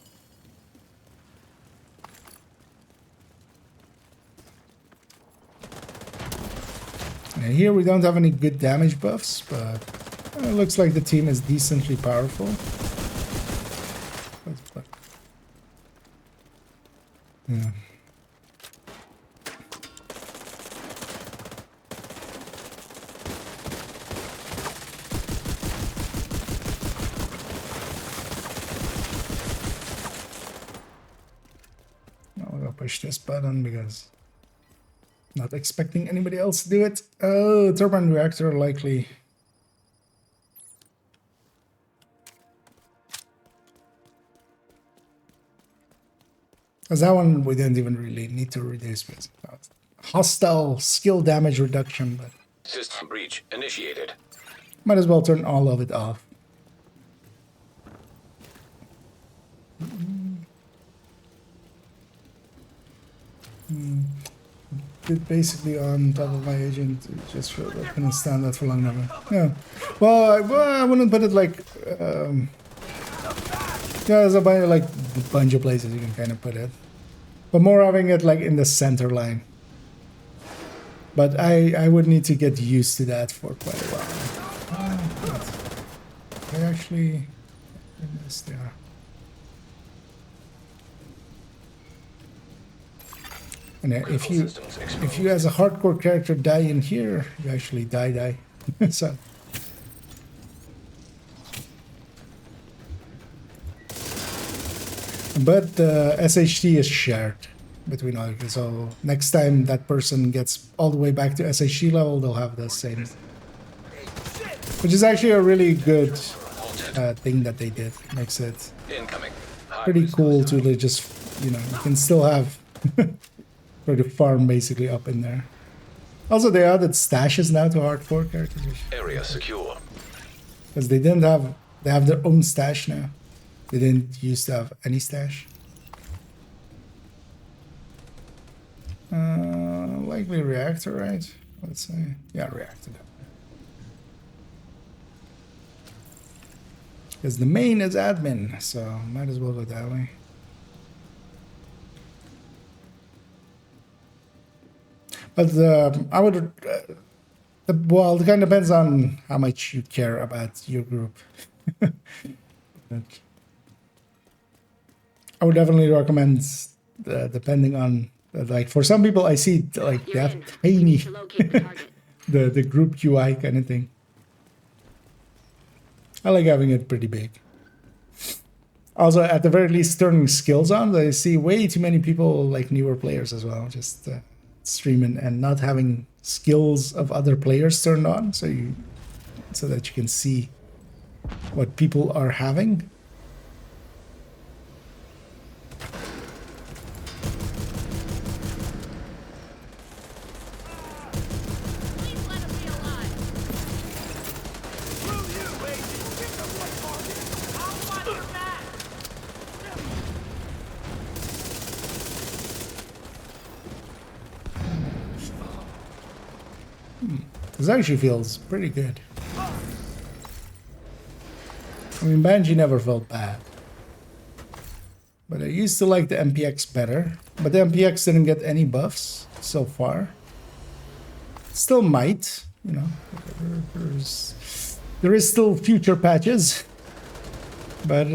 And here we don't have any good damage buffs, but it looks like the team is decently powerful. Yeah. I'll push this button because not expecting anybody else to do it. Oh, turbine reactor likely. Because that one we didn't even really need to reduce. Hostile skill damage reduction, but System breach initiated. might as well turn all of it off. Did basically on top of my agent, just for I couldn't stand that for long enough. Yeah, well, I wouldn't put it like. Yeah, there's a bunch of places you can kind of put it, but more having it like in the center line. But I would need to get used to that for quite a while. I actually missed there. And if you as a hardcore character die in here, you actually die. So. But SHD is shared between all of you. So next time that person gets all the way back to SHD level, they'll have the same. Which is actually a really good thing that they did. Makes it pretty cool to just, you can still have for the farm basically up in there. Also, they added stashes now to hardcore characters. Area secure. Because they didn't have, they have their own stash now. They didn't used to have any stash. Likely reactor, right? Let's say, yeah, reactor. Because the main is admin, so might as well go that way. But I would, well, it kind of depends on how much you care about your group. Okay. I would definitely recommend, depending on, like, for some people I see, like, they have tiny, the group UI kind of thing. I like having it pretty big. Also, at the very least, turning skills on, I see way too many people, like newer players as well, just streaming and not having skills of other players turned on, so that you can see what people are having. This actually feels pretty good. I mean, Banshee never felt bad. But I used to like the MPX better. But the MPX didn't get any buffs so far. Still might, you know. There is still future patches. But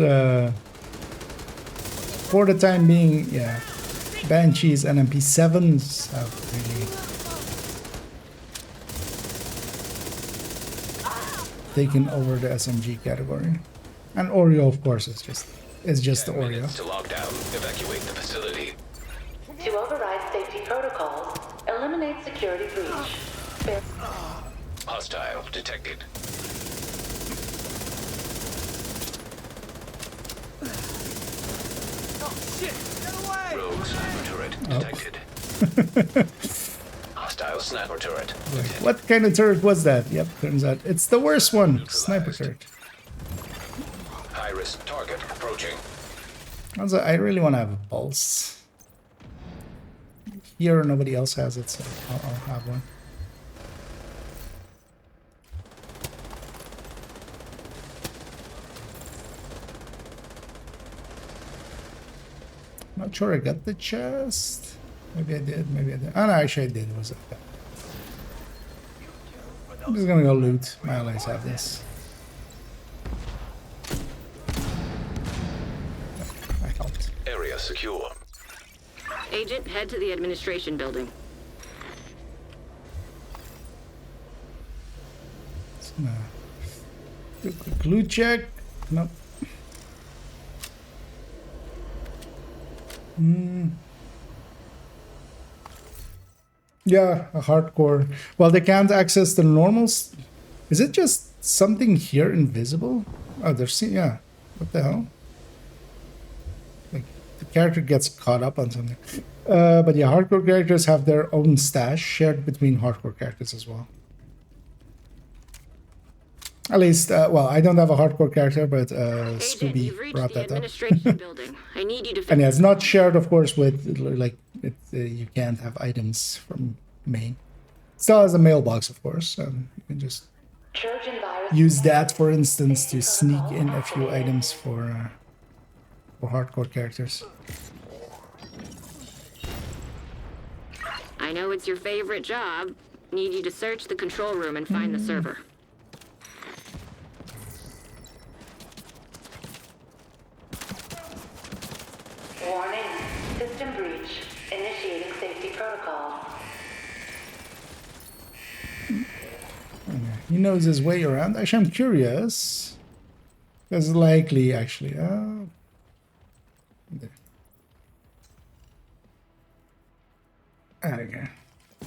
for the time being, yeah. Banshees and MP7s have really taken over the SMG category. And Oreo, of course, is just the Oreo. To lock down. Evacuate the facility. To override safety protocols, eliminate security breach. Hostile detected. Rogue sniper turret detected. Hostile sniper turret. What kind of turret was that? Yep, turns out it's the worst one. Sniper turret. High-risk target approaching. Also, I really want to have a pulse. Here, nobody else has it, so I'll have one. Not sure I got the chest. Maybe I did, maybe I did. Oh no, actually I did. It was okay. I'm just gonna go loot. My allies have this. I helped. Area secure. Agent, head to the administration building. Do a quick loot check. Nope. Yeah, a hardcore. Well, they can't access the normals. Is it just something here invisible? Oh, yeah. What the hell? Like, the character gets caught up on something. But yeah, hardcore characters have their own stash shared between hardcore characters as well. At least, well, I don't have a hardcore character, but Scooby brought that up. Building. I need you to And yeah, it's not shared, of course, with, like, you can't have items from main. Still has a mailbox, of course. You can just use that, for instance, to sneak in a few items for hardcore characters. I know it's your favorite job. Need you to search the control room and find the server. Warning, system breach. Initiating safety protocols. He knows his way around. Actually, I'm curious. Because likely, actually. There. Okay.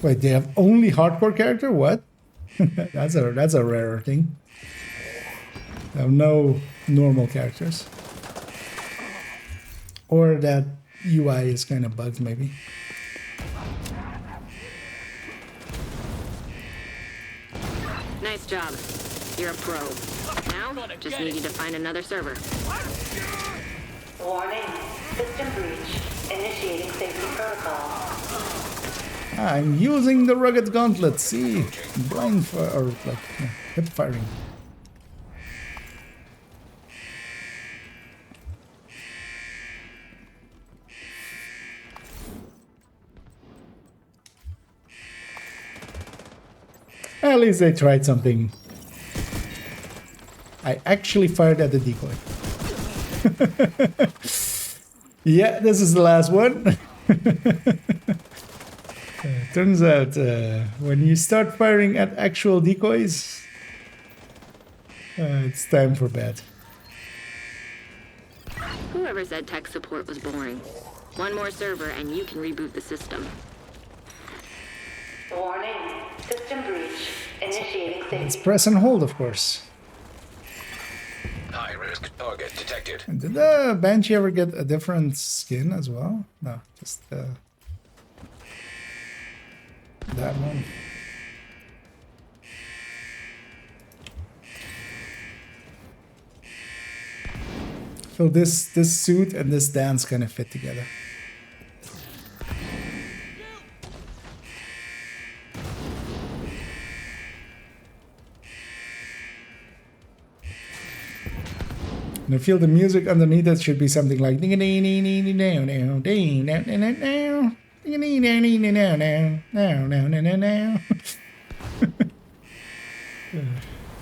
Wait, they have only hardcore character? What? that's a rarer thing. They have no normal characters. Or that UI is kind of bugged, maybe. Nice job. You're a pro. Now, just need you to find another server. Warning, system breach. Initiating safety protocol. I'm using the rugged gauntlet. See, blind fire or like hip firing. At least they tried something. I actually fired at the decoy. Yeah, this is the last one. Turns out when you start firing at actual decoys, it's time for bed. Whoever said tech support was boring. One more server and you can reboot the system. Warning, system breach. Initiating safety. Let's press and hold, of course. High-risk target detected. And did the Banshee ever get a different skin as well? No, just that one. So this suit and this dance kind of fit together. And I feel the music underneath it should be something like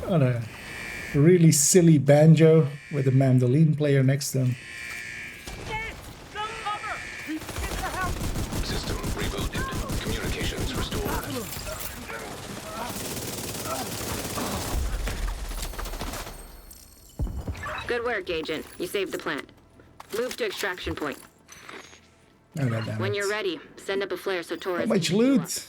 on a really silly banjo with a mandolin player next to him. System rebooted. Communications restored. Good work, Agent. You saved the plant. Move to extraction point. Oh, goddamn When it. you're ready, send up a flare so Torres How much can pick you up. loot?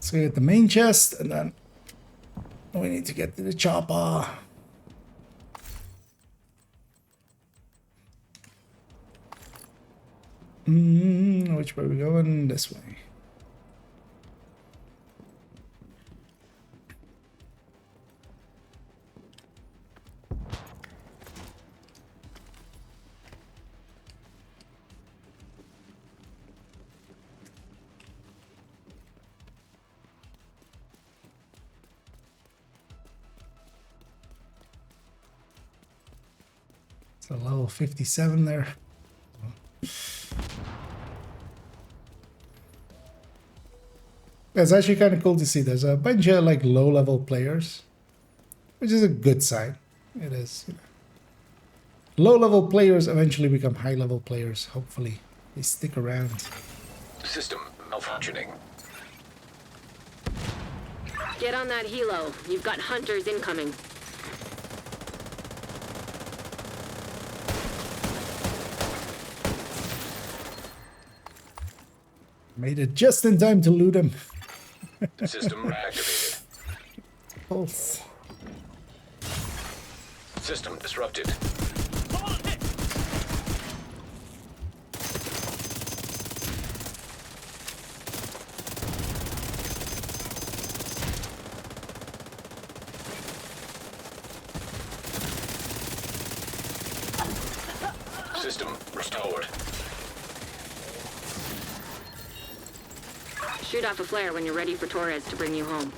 So we get the main chest, and then we need to get to the chopper. Which way are we going? This way. It's a level 57 there. It's actually kind of cool to see. There's a bunch of like low-level players, which is a good sign. It is. You know. Low-level players eventually become high-level players. Hopefully, they stick around. System malfunctioning. Get on that helo. You've got hunters incoming. Made it just in time to loot him. System reactivated. Both. System disrupted. System restored. Shoot off a flare when you're ready for Torres to bring you home.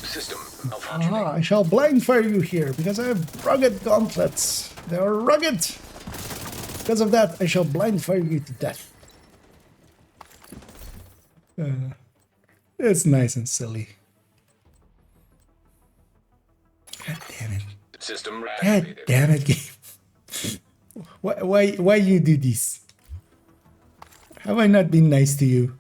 System malfunctioning. I shall blind fire you here because I have rugged gauntlets. They are rugged. Because of that, I shall blind fire you to death. It's nice and silly. God damn it. System God reactivated. damn it, game. Why you do this? Have I not been nice to you?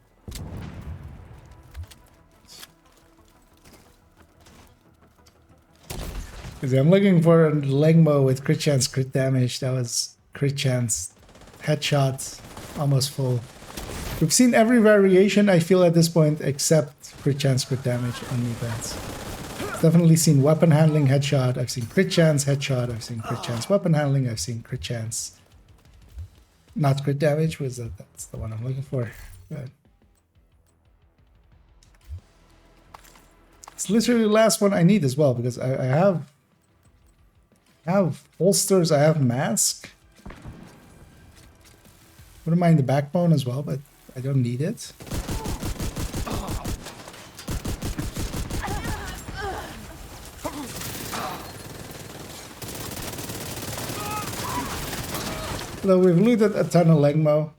Because I'm looking for a Legmo with crit chance, crit damage. That was crit chance. Headshots, almost full. We've seen every variation, I feel, at this point, except crit chance, crit damage on events. Definitely seen weapon handling headshot. I've seen crit chance headshot. I've seen crit chance weapon handling. I've seen crit chance. Not crit damage. Was that? That's the one I'm looking for. Good. It's literally the last one I need as well because I have holsters. I have mask. Wouldn't mind the backbone as well, but I don't need it. Though we've looted a ton of Legmo.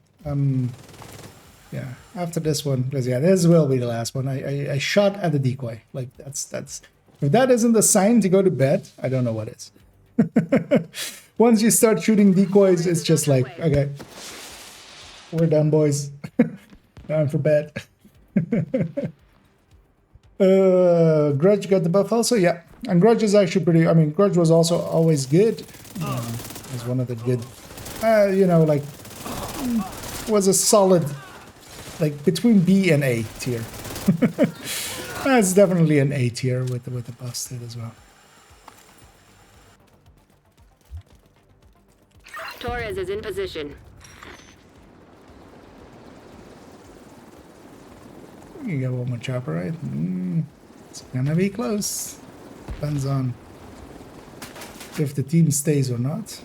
Yeah, after this one, because yeah, this will be the last one. I shot at the decoy. Like that's if that isn't a sign to go to bed, I don't know what is. Once you start shooting decoys, it's just like, okay, we're done, boys. Time for bed. Grudge got the buff also, yeah. And Grudge is actually pretty. I mean, Grudge was also always good. Was one of the good. You know, like was a solid, like between B and A tier. It's definitely an A tier with the busted as well. Torres is in position. You got one more chopper, right? It's gonna be close. Depends on if the team stays or not.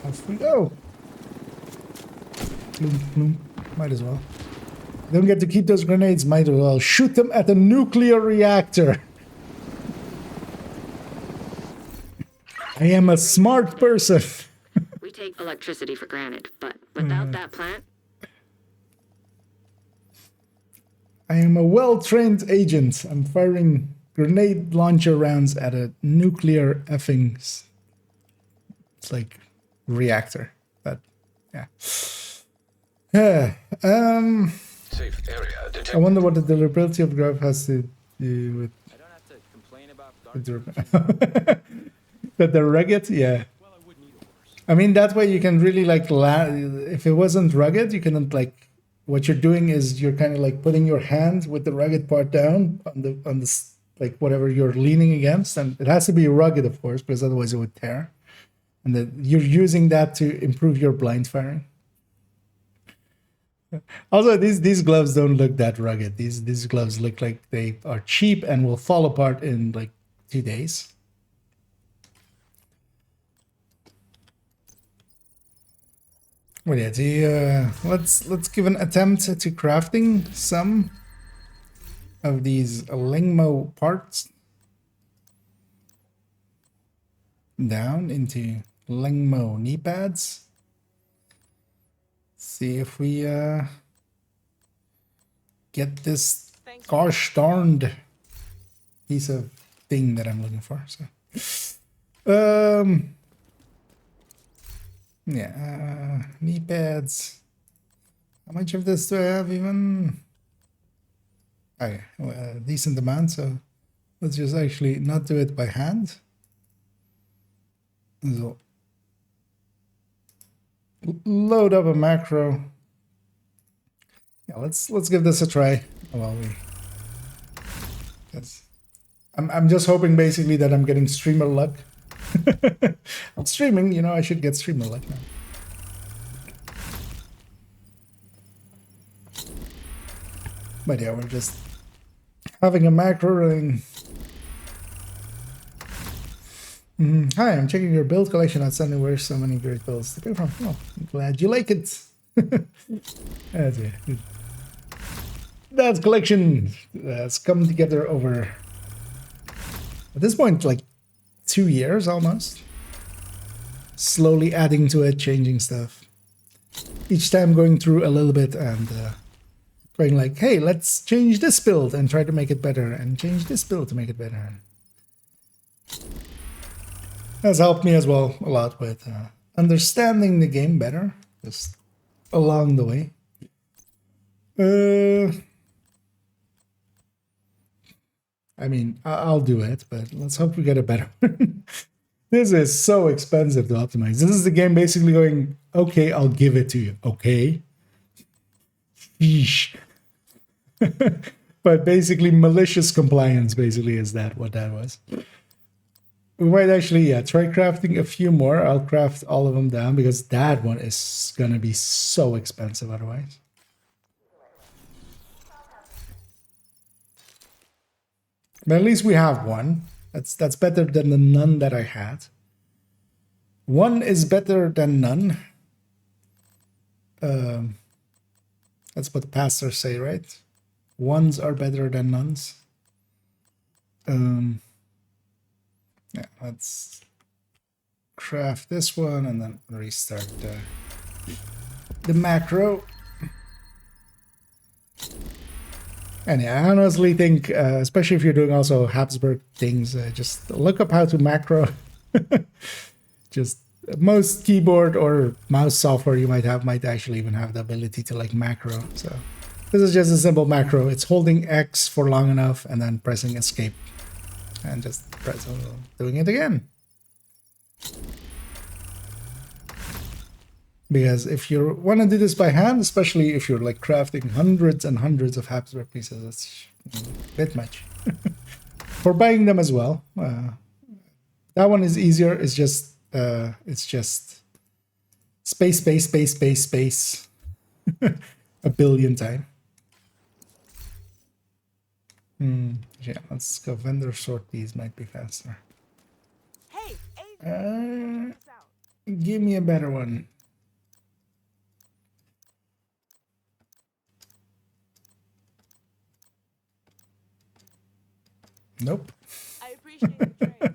Off we go. Bloom, bloom. Might as well. Don't get to keep those grenades, might as well shoot them at the nuclear reactor. I am a smart person. We take electricity for granted, but without that plant... I am a well-trained agent. I'm firing grenade launcher rounds at a nuclear effing... It's like reactor. But, yeah. Safe area detected. I wonder what the deliverability of graph has to do with... I don't have to complain about that they're rugged? Yeah. I mean, that way you can really like... If it wasn't rugged, you can like... What you're doing is you're kind of like putting your hand with the rugged part down on the like whatever you're leaning against, and it has to be rugged, of course, because otherwise it would tear. And then you're using that to improve your blind firing. Also, these gloves don't look that rugged. These gloves look like they are cheap and will fall apart in like 2 days. Well, yeah, let's give an attempt to crafting some of these Lingmo parts down into Lingmo knee pads. See if we get this gosh darned piece of thing that I'm looking for. So, yeah, knee pads. How much of this do I have even? Okay, well, a decent amount, so let's just actually not do it by hand. So, load up a macro. Yeah, let's give this a try. Well, I'm just hoping basically that I'm getting streamer luck. I'm streaming, you know, I should get streamer luck now. But yeah, we're just having a macro running. Hi, I'm checking your build collection outstanding. Where's so many great builds to pick from? Oh, I'm glad you like it. That's it. That collection has come together over, at this point, like 2 years almost. Slowly adding to it, changing stuff. Each time going through a little bit and going like, hey, let's change this build and try to make it better, and change this build to make it better. Has helped me as well a lot with understanding the game better, just along the way. I mean, I'll do it, but let's hope we get a better one. This is so expensive to optimize. This is the game basically going, okay, I'll give it to you. Okay. Yeesh. But basically malicious compliance basically is that what that was. We might actually, yeah, try crafting a few more. I'll craft all of them down because that one is gonna be so expensive otherwise. But at least we have one. That's better than the none that I had. One is better than none. That's what the pastors say, right? Ones are better than nuns. Yeah, let's craft this one and then restart the macro. And yeah, I honestly think, especially if you're doing also Habsburg things, just look up how to macro. Just most keyboard or mouse software you might have might actually even have the ability to like macro. So this is just a simple macro. It's holding X for long enough and then pressing escape and just doing it again. Because if you want to do this by hand, especially if you're like crafting hundreds and hundreds of Habsburg pieces, that's a bit much. for buying them as well. That one is easier. It's just space, space, space, space, space, a billion times. Yeah, let's go vendor sort these. Might be faster. Hey, Give me a better one. Nope. I appreciate the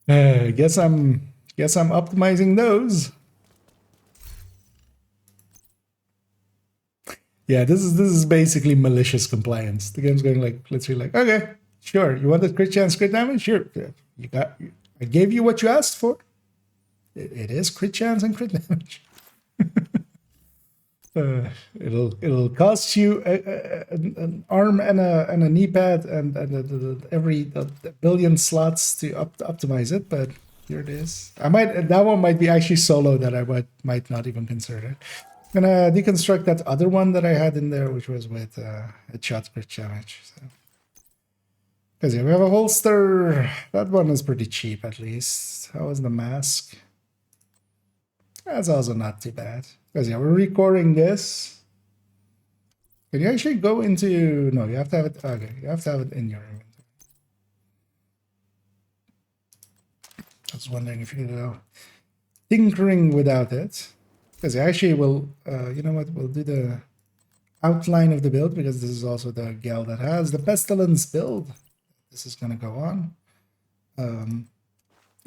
trade. Guess I'm optimizing those. Yeah, this is basically malicious compliance. The game's going like literally like, okay, sure, you wanted crit chance, crit damage, sure, you got. I gave you what you asked for. It is crit chance and crit damage. It'll cost you an arm and a knee pad and every billion slots to optimize it, but here it is. That one might be actually solo that I might not even consider it. I'm gonna deconstruct that other one that I had in there, which was with headshot crit damage. Because yeah, we have a holster. That one is pretty cheap, at least. How was the mask? That's also not too bad. Because yeah, we're recording this. Can you actually go into... No, you have to have it... Okay, you have to have it in your inventory. I was wondering if you could go tinkering without it. Because actually will... you know what? We'll do the outline of the build, because this is also the gal that has the pestilence build. This is going to go on. And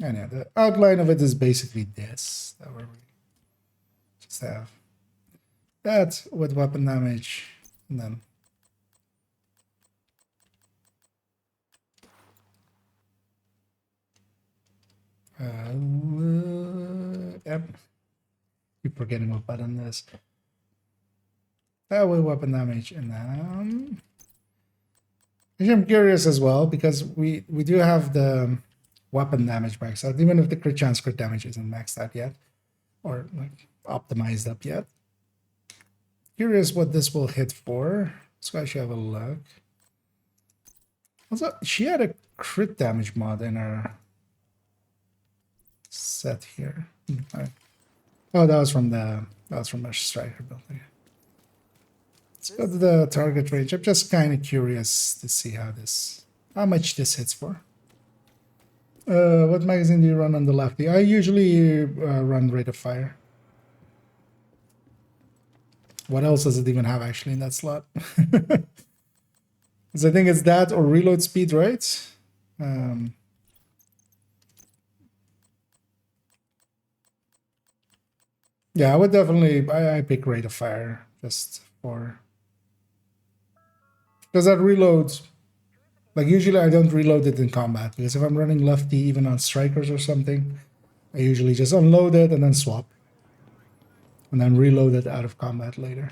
yeah, the outline of it is basically this. That we just have that with weapon damage, and then yep. Keep forgetting what button this. That with weapon damage, and then I'm curious as well, because we do have the weapon damage maxed out, even if the crit chance crit damage isn't maxed out yet, or like optimized up yet. Curious what this will hit for. Let's actually have a look. Also, she had a crit damage mod in her set here. Oh, that was from her striker build. Let's go to the target range. I'm just kind of curious to see how much this hits for. What magazine do you run on the lefty? I usually run rate of fire. What else does it even have actually in that slot? Because I think it's that or reload speed, right? Yeah, I would definitely... I pick rate of fire just for... Because that reloads... Like, usually I don't reload it in combat, because if I'm running lefty even on strikers or something, I usually just unload it and then swap. And then reload it out of combat later.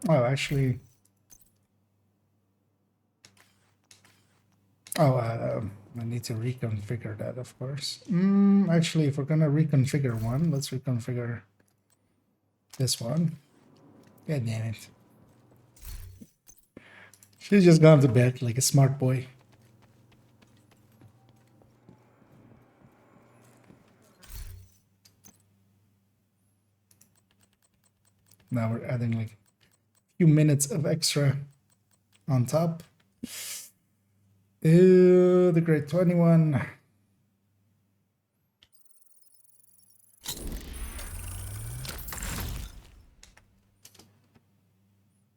Oh, actually... Oh, I need to reconfigure that, of course. Actually, if we're gonna reconfigure one, let's reconfigure this one. God damn it. She's just gone to bed like a smart boy. Now we're adding like a few minutes of extra on top. Ew, the grade 21.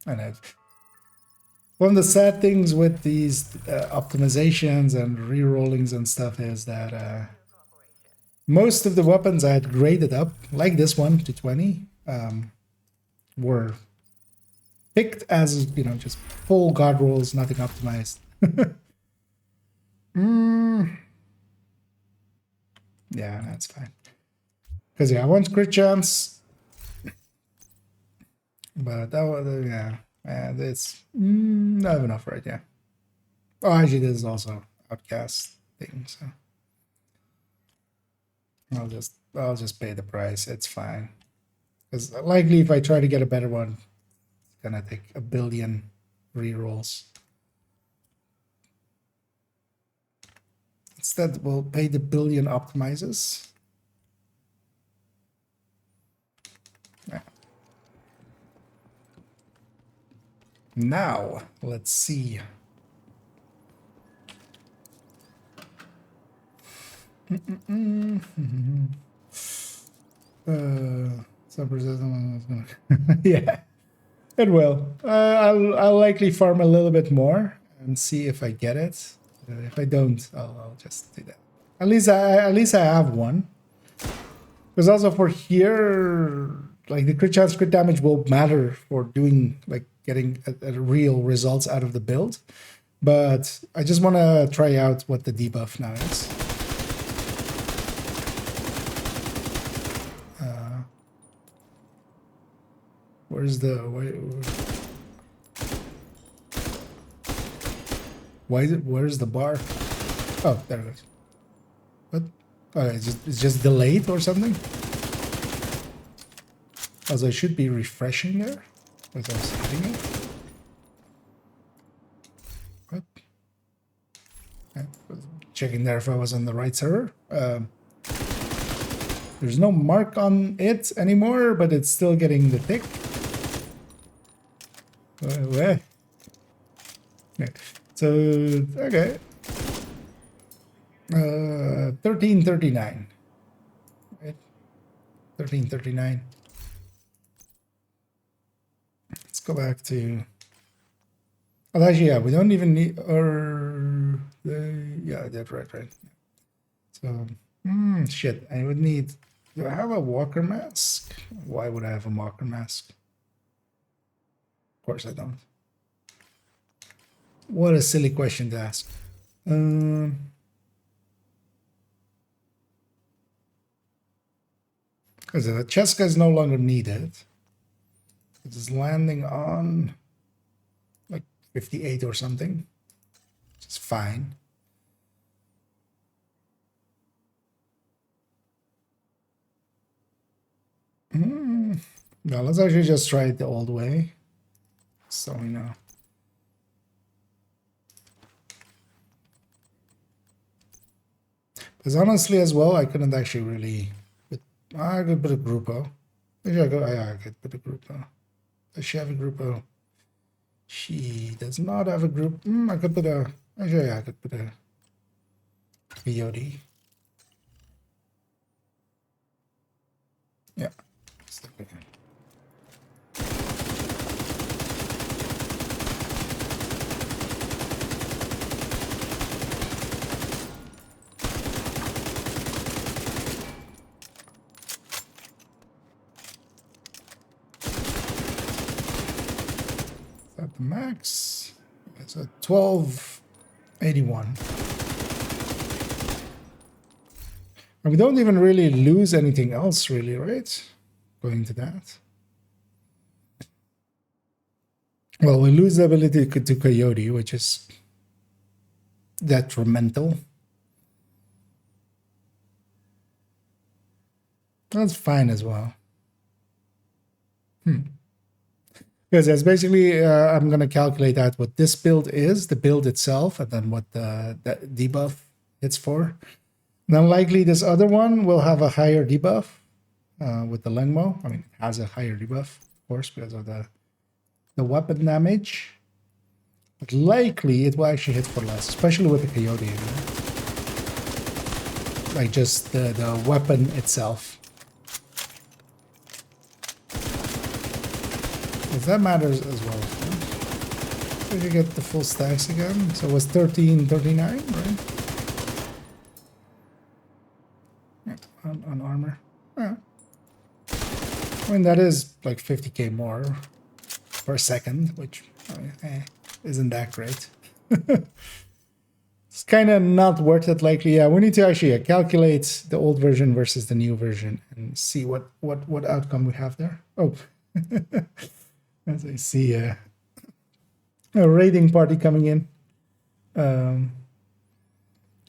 And one of the sad things with these optimizations and re-rollings and stuff is that most of the weapons I had graded up, like this one to 20, were picked as, you know, just full god rolls, nothing optimized. Yeah, that's fine. Because yeah, I want crit chance, but that was yeah, it's not enough, right? Yeah. Oh, actually, this is also outcast thing. So I'll just pay the price. It's fine. Because likely if I try to get a better one, it's gonna take a billion rerolls. Instead, we'll pay the billion optimizers. Yeah. Now, let's see. Yeah, it will. I'll likely farm a little bit more and see if I get it. If I don't, I'll just do that. At least I have one. Because also for here, like the crit chance, crit damage will matter for doing like getting a real results out of the build. But I just want to try out what the debuff now is. Where's the why is it? Where's the bar? Oh, there it is. What? Oh, it's just delayed or something. Also, it should be refreshing there without hitting it. What? Okay. Checking there if I was on the right server. There's no mark on it anymore, but it's still getting the tick. Where? Yeah. So, okay. 1339. Right? 1339. Let's go back to... Oh, actually, yeah, we don't even need... yeah, that's right. So, shit, I would need... Do I have a walker mask? Why would I have a walker mask? Of course I don't. What a silly question to ask. Because the Cheska is no longer needed. It is landing on like 58 or something. Which is fine. Now let's actually just try it the old way. So we know. Because honestly as well, I couldn't actually really... I could put a Gruppo. Maybe I could put a Gruppo. Does she have a Gruppo? She does not have a group. I could put a... Actually, I could put a Coyote. Yeah. Stick with it. At the max, it's a 1281. And we don't even really lose anything else, really, right? Going to that. Well, we lose the ability to Coyote, which is detrimental. That's fine as well. Because it's basically, I'm going to calculate out what this build is, the build itself, and then what the debuff hits for. And then likely this other one will have a higher debuff with the Lengmo. I mean, it has a higher debuff, of course, because of the weapon damage. But likely it will actually hit for less, especially with the Coyote. You know? Like just the weapon itself. If that matters as well. So you get the full stacks again. So it was 1339, right? Yeah, on armor. Yeah. I mean, that is like 50k more per second, which isn't that great. It's kind of not worth it. Likely, yeah. We need to actually calculate the old version versus the new version and see what outcome we have there. Oh. As I see a raiding party coming in.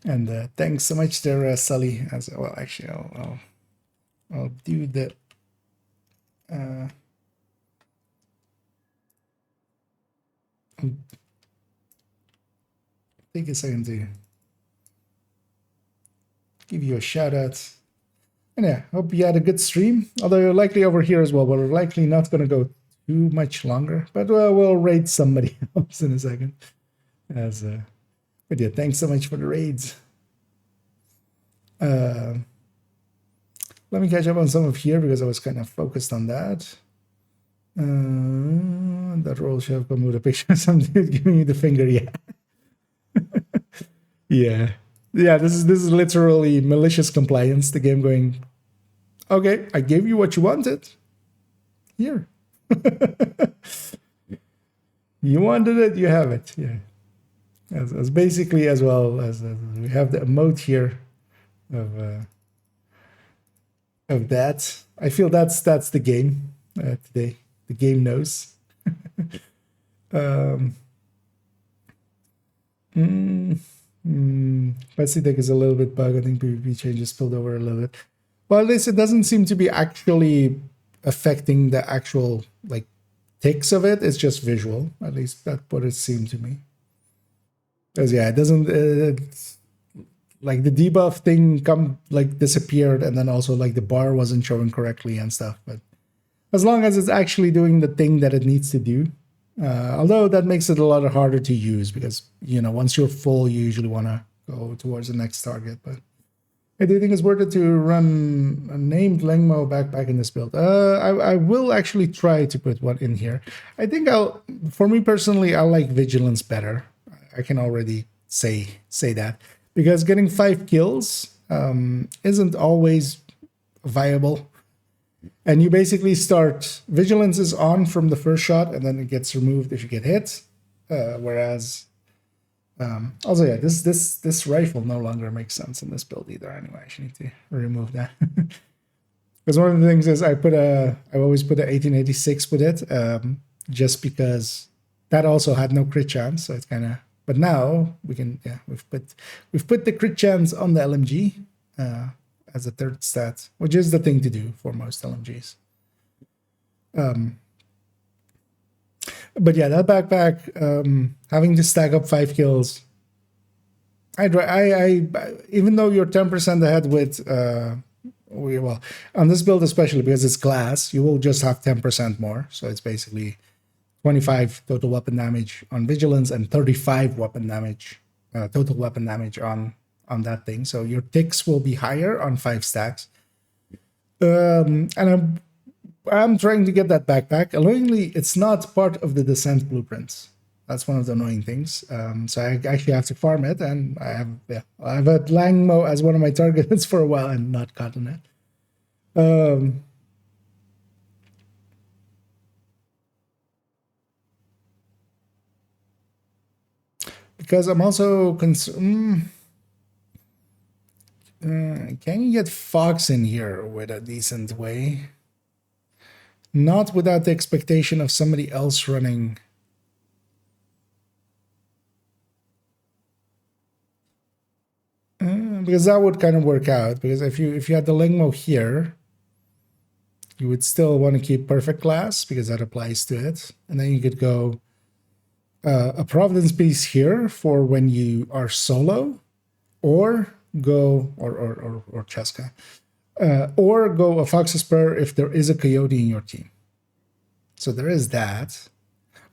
And thanks so much there, Sully. As well, actually, I'll do the. Take a second to give you a shout out. And yeah, hope you had a good stream. Although you're likely over here as well, but we're likely not going to go too much longer. But we'll raid somebody else in a second. But yeah, thanks so much for the raids. Let me catch up on some of here because I was kind of focused on that. That roll should have come with a picture of some dude giving you the finger. Yeah. Yeah. This is literally malicious compliance. The game going, okay, I gave you what you wanted. Here. You wanted it, you have it. Yeah. As basically as well as we have the emote here of that. I feel that's the game today. The game knows. Betsy deck is a little bit bug. I think PvP changes spilled over a little bit. Well, at least it doesn't seem to be actually affecting the actual like ticks of it. It's just visual. At least that's what it seemed to me. Because yeah, it doesn't like the debuff thing disappeared, and then also like the bar wasn't showing correctly and stuff. But as long as it's actually doing the thing that it needs to do, although that makes it a lot harder to use because once you're full, you usually want to go towards the next target. But I do think it's worth it to run a named Lengmo backpack in this build. I will actually try to put one in here. I think for me personally, I like Vigilance better. I can already say that because getting 5 kills isn't always viable. And you basically start, Vigilance is on from the first shot and then it gets removed if you get hit. Whereas, also yeah, this rifle no longer makes sense in this build either anyway. I should need to remove that. Because one of the things is I always put a 1886 with it, just because that also had no crit chance. So it's kind of, but now we can, yeah, we've put the crit chance on the LMG, as a third stat, which is the thing to do for most LMGs. But yeah, that backpack, having to stack up 5 kills, I even though you're 10% ahead with, well, on this build especially because it's glass, you will just have 10% more. So it's basically 25 total weapon damage on Vigilance and 35 weapon damage, total weapon damage on that thing. So your ticks will be higher on 5 stacks. And I'm trying to get that backpack. Annoyingly, it's not part of the Descent blueprints. That's one of the annoying things. So I actually have to farm it, and I've had Langmo as one of my targets for a while and not gotten it. Because I'm also concerned. Can you get Fox in here with a decent way? Not without the expectation of somebody else running. Because that would kind of work out. Because if you had the Lengmo here, you would still want to keep Perfect Glass because that applies to it. And then you could go a Providence piece here for when you are solo, or go or Cheska, or go a Fox's Spur if there is a Coyote in your team. So there is that.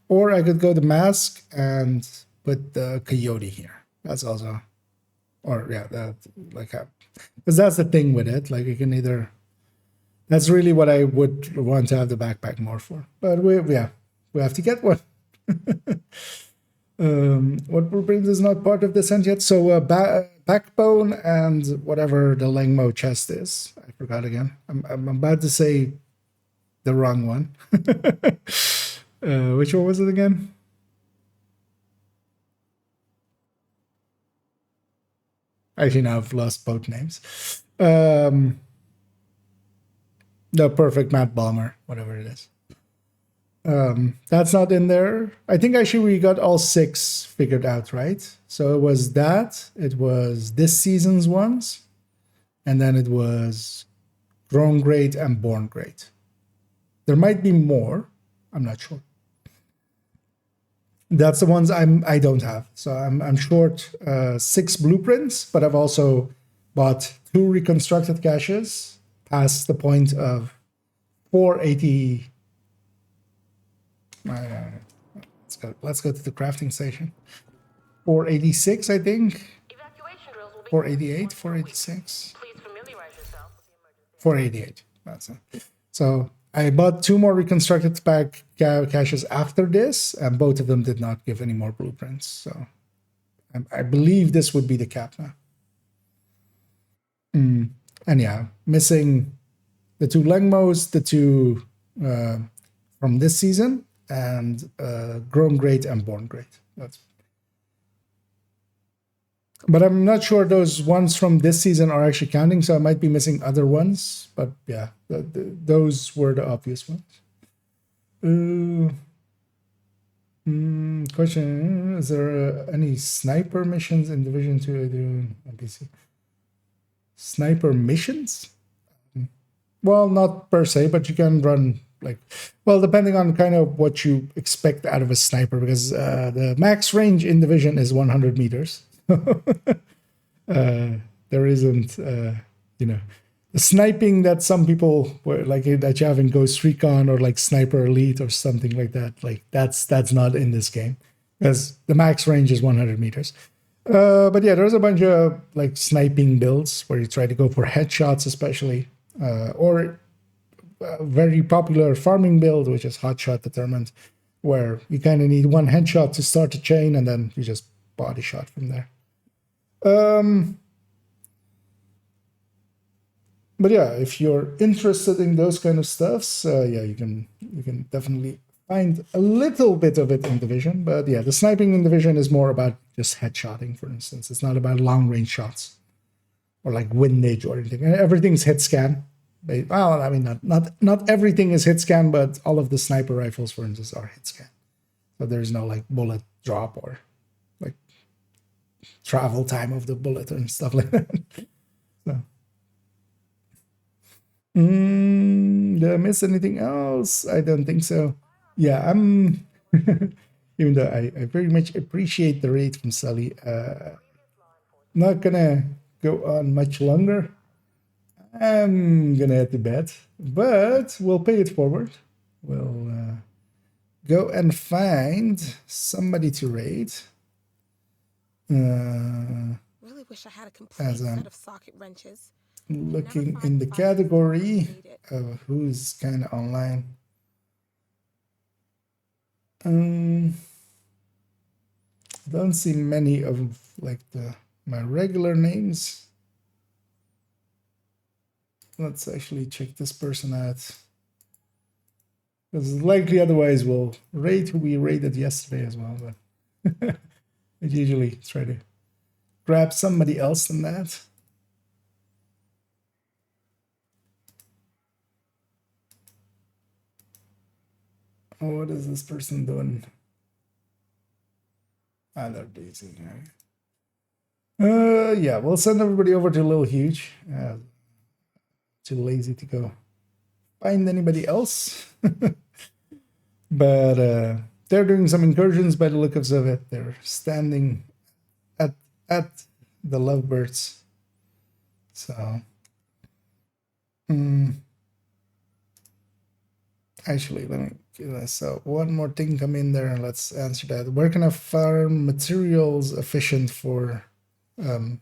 Or I could go the Mask and put the Coyote here. That's also, or yeah, that like, because that's the thing with it. Like you can either, that's really what I would want to have the backpack more for. But we have to get one. What blueprint is not part of the Descent yet? So Backbone and whatever the Lengmo chest is. I forgot again. I'm about to say the wrong one. Which one was it again? Actually, now I've lost both names. The Perfect Matte Bomber, whatever it is. That's not in there. I think actually we got all 6 figured out, right? So it was that, it was this season's ones, and then it was Grown Great and Born Great. There might be more. I'm not sure. That's the ones I don't have. So I'm short 6 blueprints, but I've also bought 2 reconstructed caches past the point of 480. Let's go to the crafting station. 486, I think. 488, 486. 488. That's it. So I bought 2 more reconstructed caches after this, and both of them did not give any more blueprints. So I believe this would be the cap now. And yeah, missing the 2 Lengmos, the 2 from this season, and Grown Great and Born Great. But I'm not sure those ones from this season are actually counting, so I might be missing other ones. But yeah, those were the obvious ones. Question: is there any sniper missions in Division 2 I do on PC? Sniper missions? Well, not per se, but you can run depending on kind of what you expect out of a sniper, because the max range in Division is 100 meters. There isn't, the sniping that some people were that you have in Ghost Recon or like Sniper Elite or something like that. Like that's not in this game, because the max range is 100 meters. But yeah, there's a bunch of like sniping builds where you try to go for headshots, especially, or a very popular farming build, which is Hotshot Determined, where you kind of need 1 headshot to start a chain, and then you just body shot from there. But yeah, if you're interested in those kind of stuffs, yeah, you can definitely find a little bit of it in Division. But yeah, the sniping in Division is more about just headshotting, for instance. It's not about long range shots or like windage or anything. Everything's hit scan. Well, I mean, not everything is hit scan, but all of the sniper rifles, for instance, are hit scan. So there's no like bullet drop or like travel time of the bullet and stuff like that. So, did I miss anything else? I don't think so. Yeah, I'm. Even though I very much appreciate the raid from Sully, not gonna go on much longer. I'm gonna head to bed, but we'll pay it forward. We'll go and find somebody to raid. Really wish I had a complete set of socket wrenches. Looking in the category of who's kind of online. Don't see many of like my regular names. Let's actually check this person out, because likely otherwise we'll raid who we raided yesterday as well. But I usually try to grab somebody else than that. Oh, what is this person doing? They're Daisy. Yeah, we'll send everybody over to Lil Huge. Too lazy to go find anybody else. But they're doing some incursions by the look of it. They're standing at the Lovebirds. So actually, let me so one more thing come in there and let's answer that. Where can I farm materials efficient for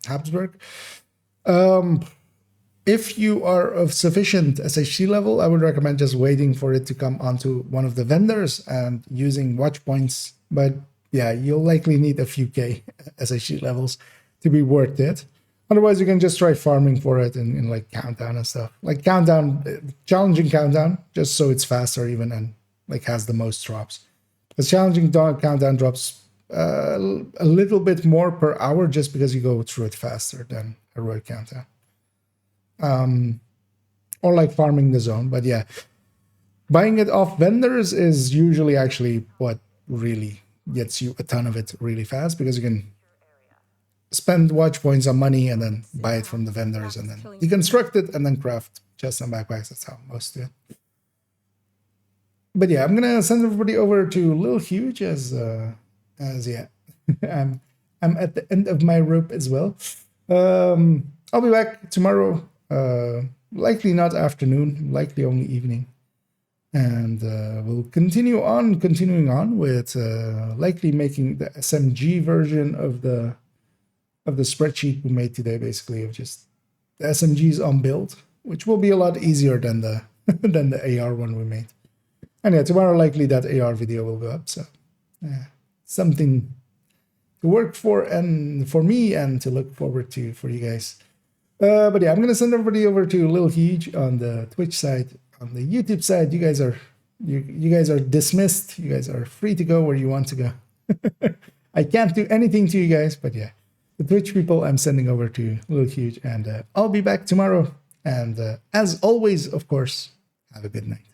Habsburg? If you are of sufficient SHC level, I would recommend just waiting for it to come onto one of the vendors and using watch points. But yeah, you'll likely need a few K SHC levels to be worth it. Otherwise, you can just try farming for it in like Countdown and stuff. Like Countdown, challenging Countdown, just so it's faster even and like has the most drops. Because challenging Countdown drops a little bit more per hour just because you go through it faster than Heroic Countdown. Or like farming the zone. But yeah, buying it off vendors is usually actually what really gets you a ton of it really fast, because you can spend watch points on money and then buy it from the vendors and then deconstruct it and then craft chests and backpacks. That's how most do it. But yeah, I'm gonna send everybody over to Lil Huge as yeah, I'm at the end of my rope as well. I'll be back tomorrow. Likely not afternoon, likely only evening. And we'll continuing on with likely making the SMG version of the spreadsheet we made today, basically, of just the SMGs on build, which will be a lot easier than the than the AR one we made. And yeah, tomorrow likely that AR video will go up. So yeah, something to work for and for me and to look forward to for you guys. But yeah, I'm gonna send everybody over to Lil Huge on the Twitch side. On the YouTube side, you guys are dismissed. You guys are free to go where you want to go. I can't do anything to you guys, but yeah, the Twitch people I'm sending over to Lil Huge, and I'll be back tomorrow. And as always, of course, have a good night.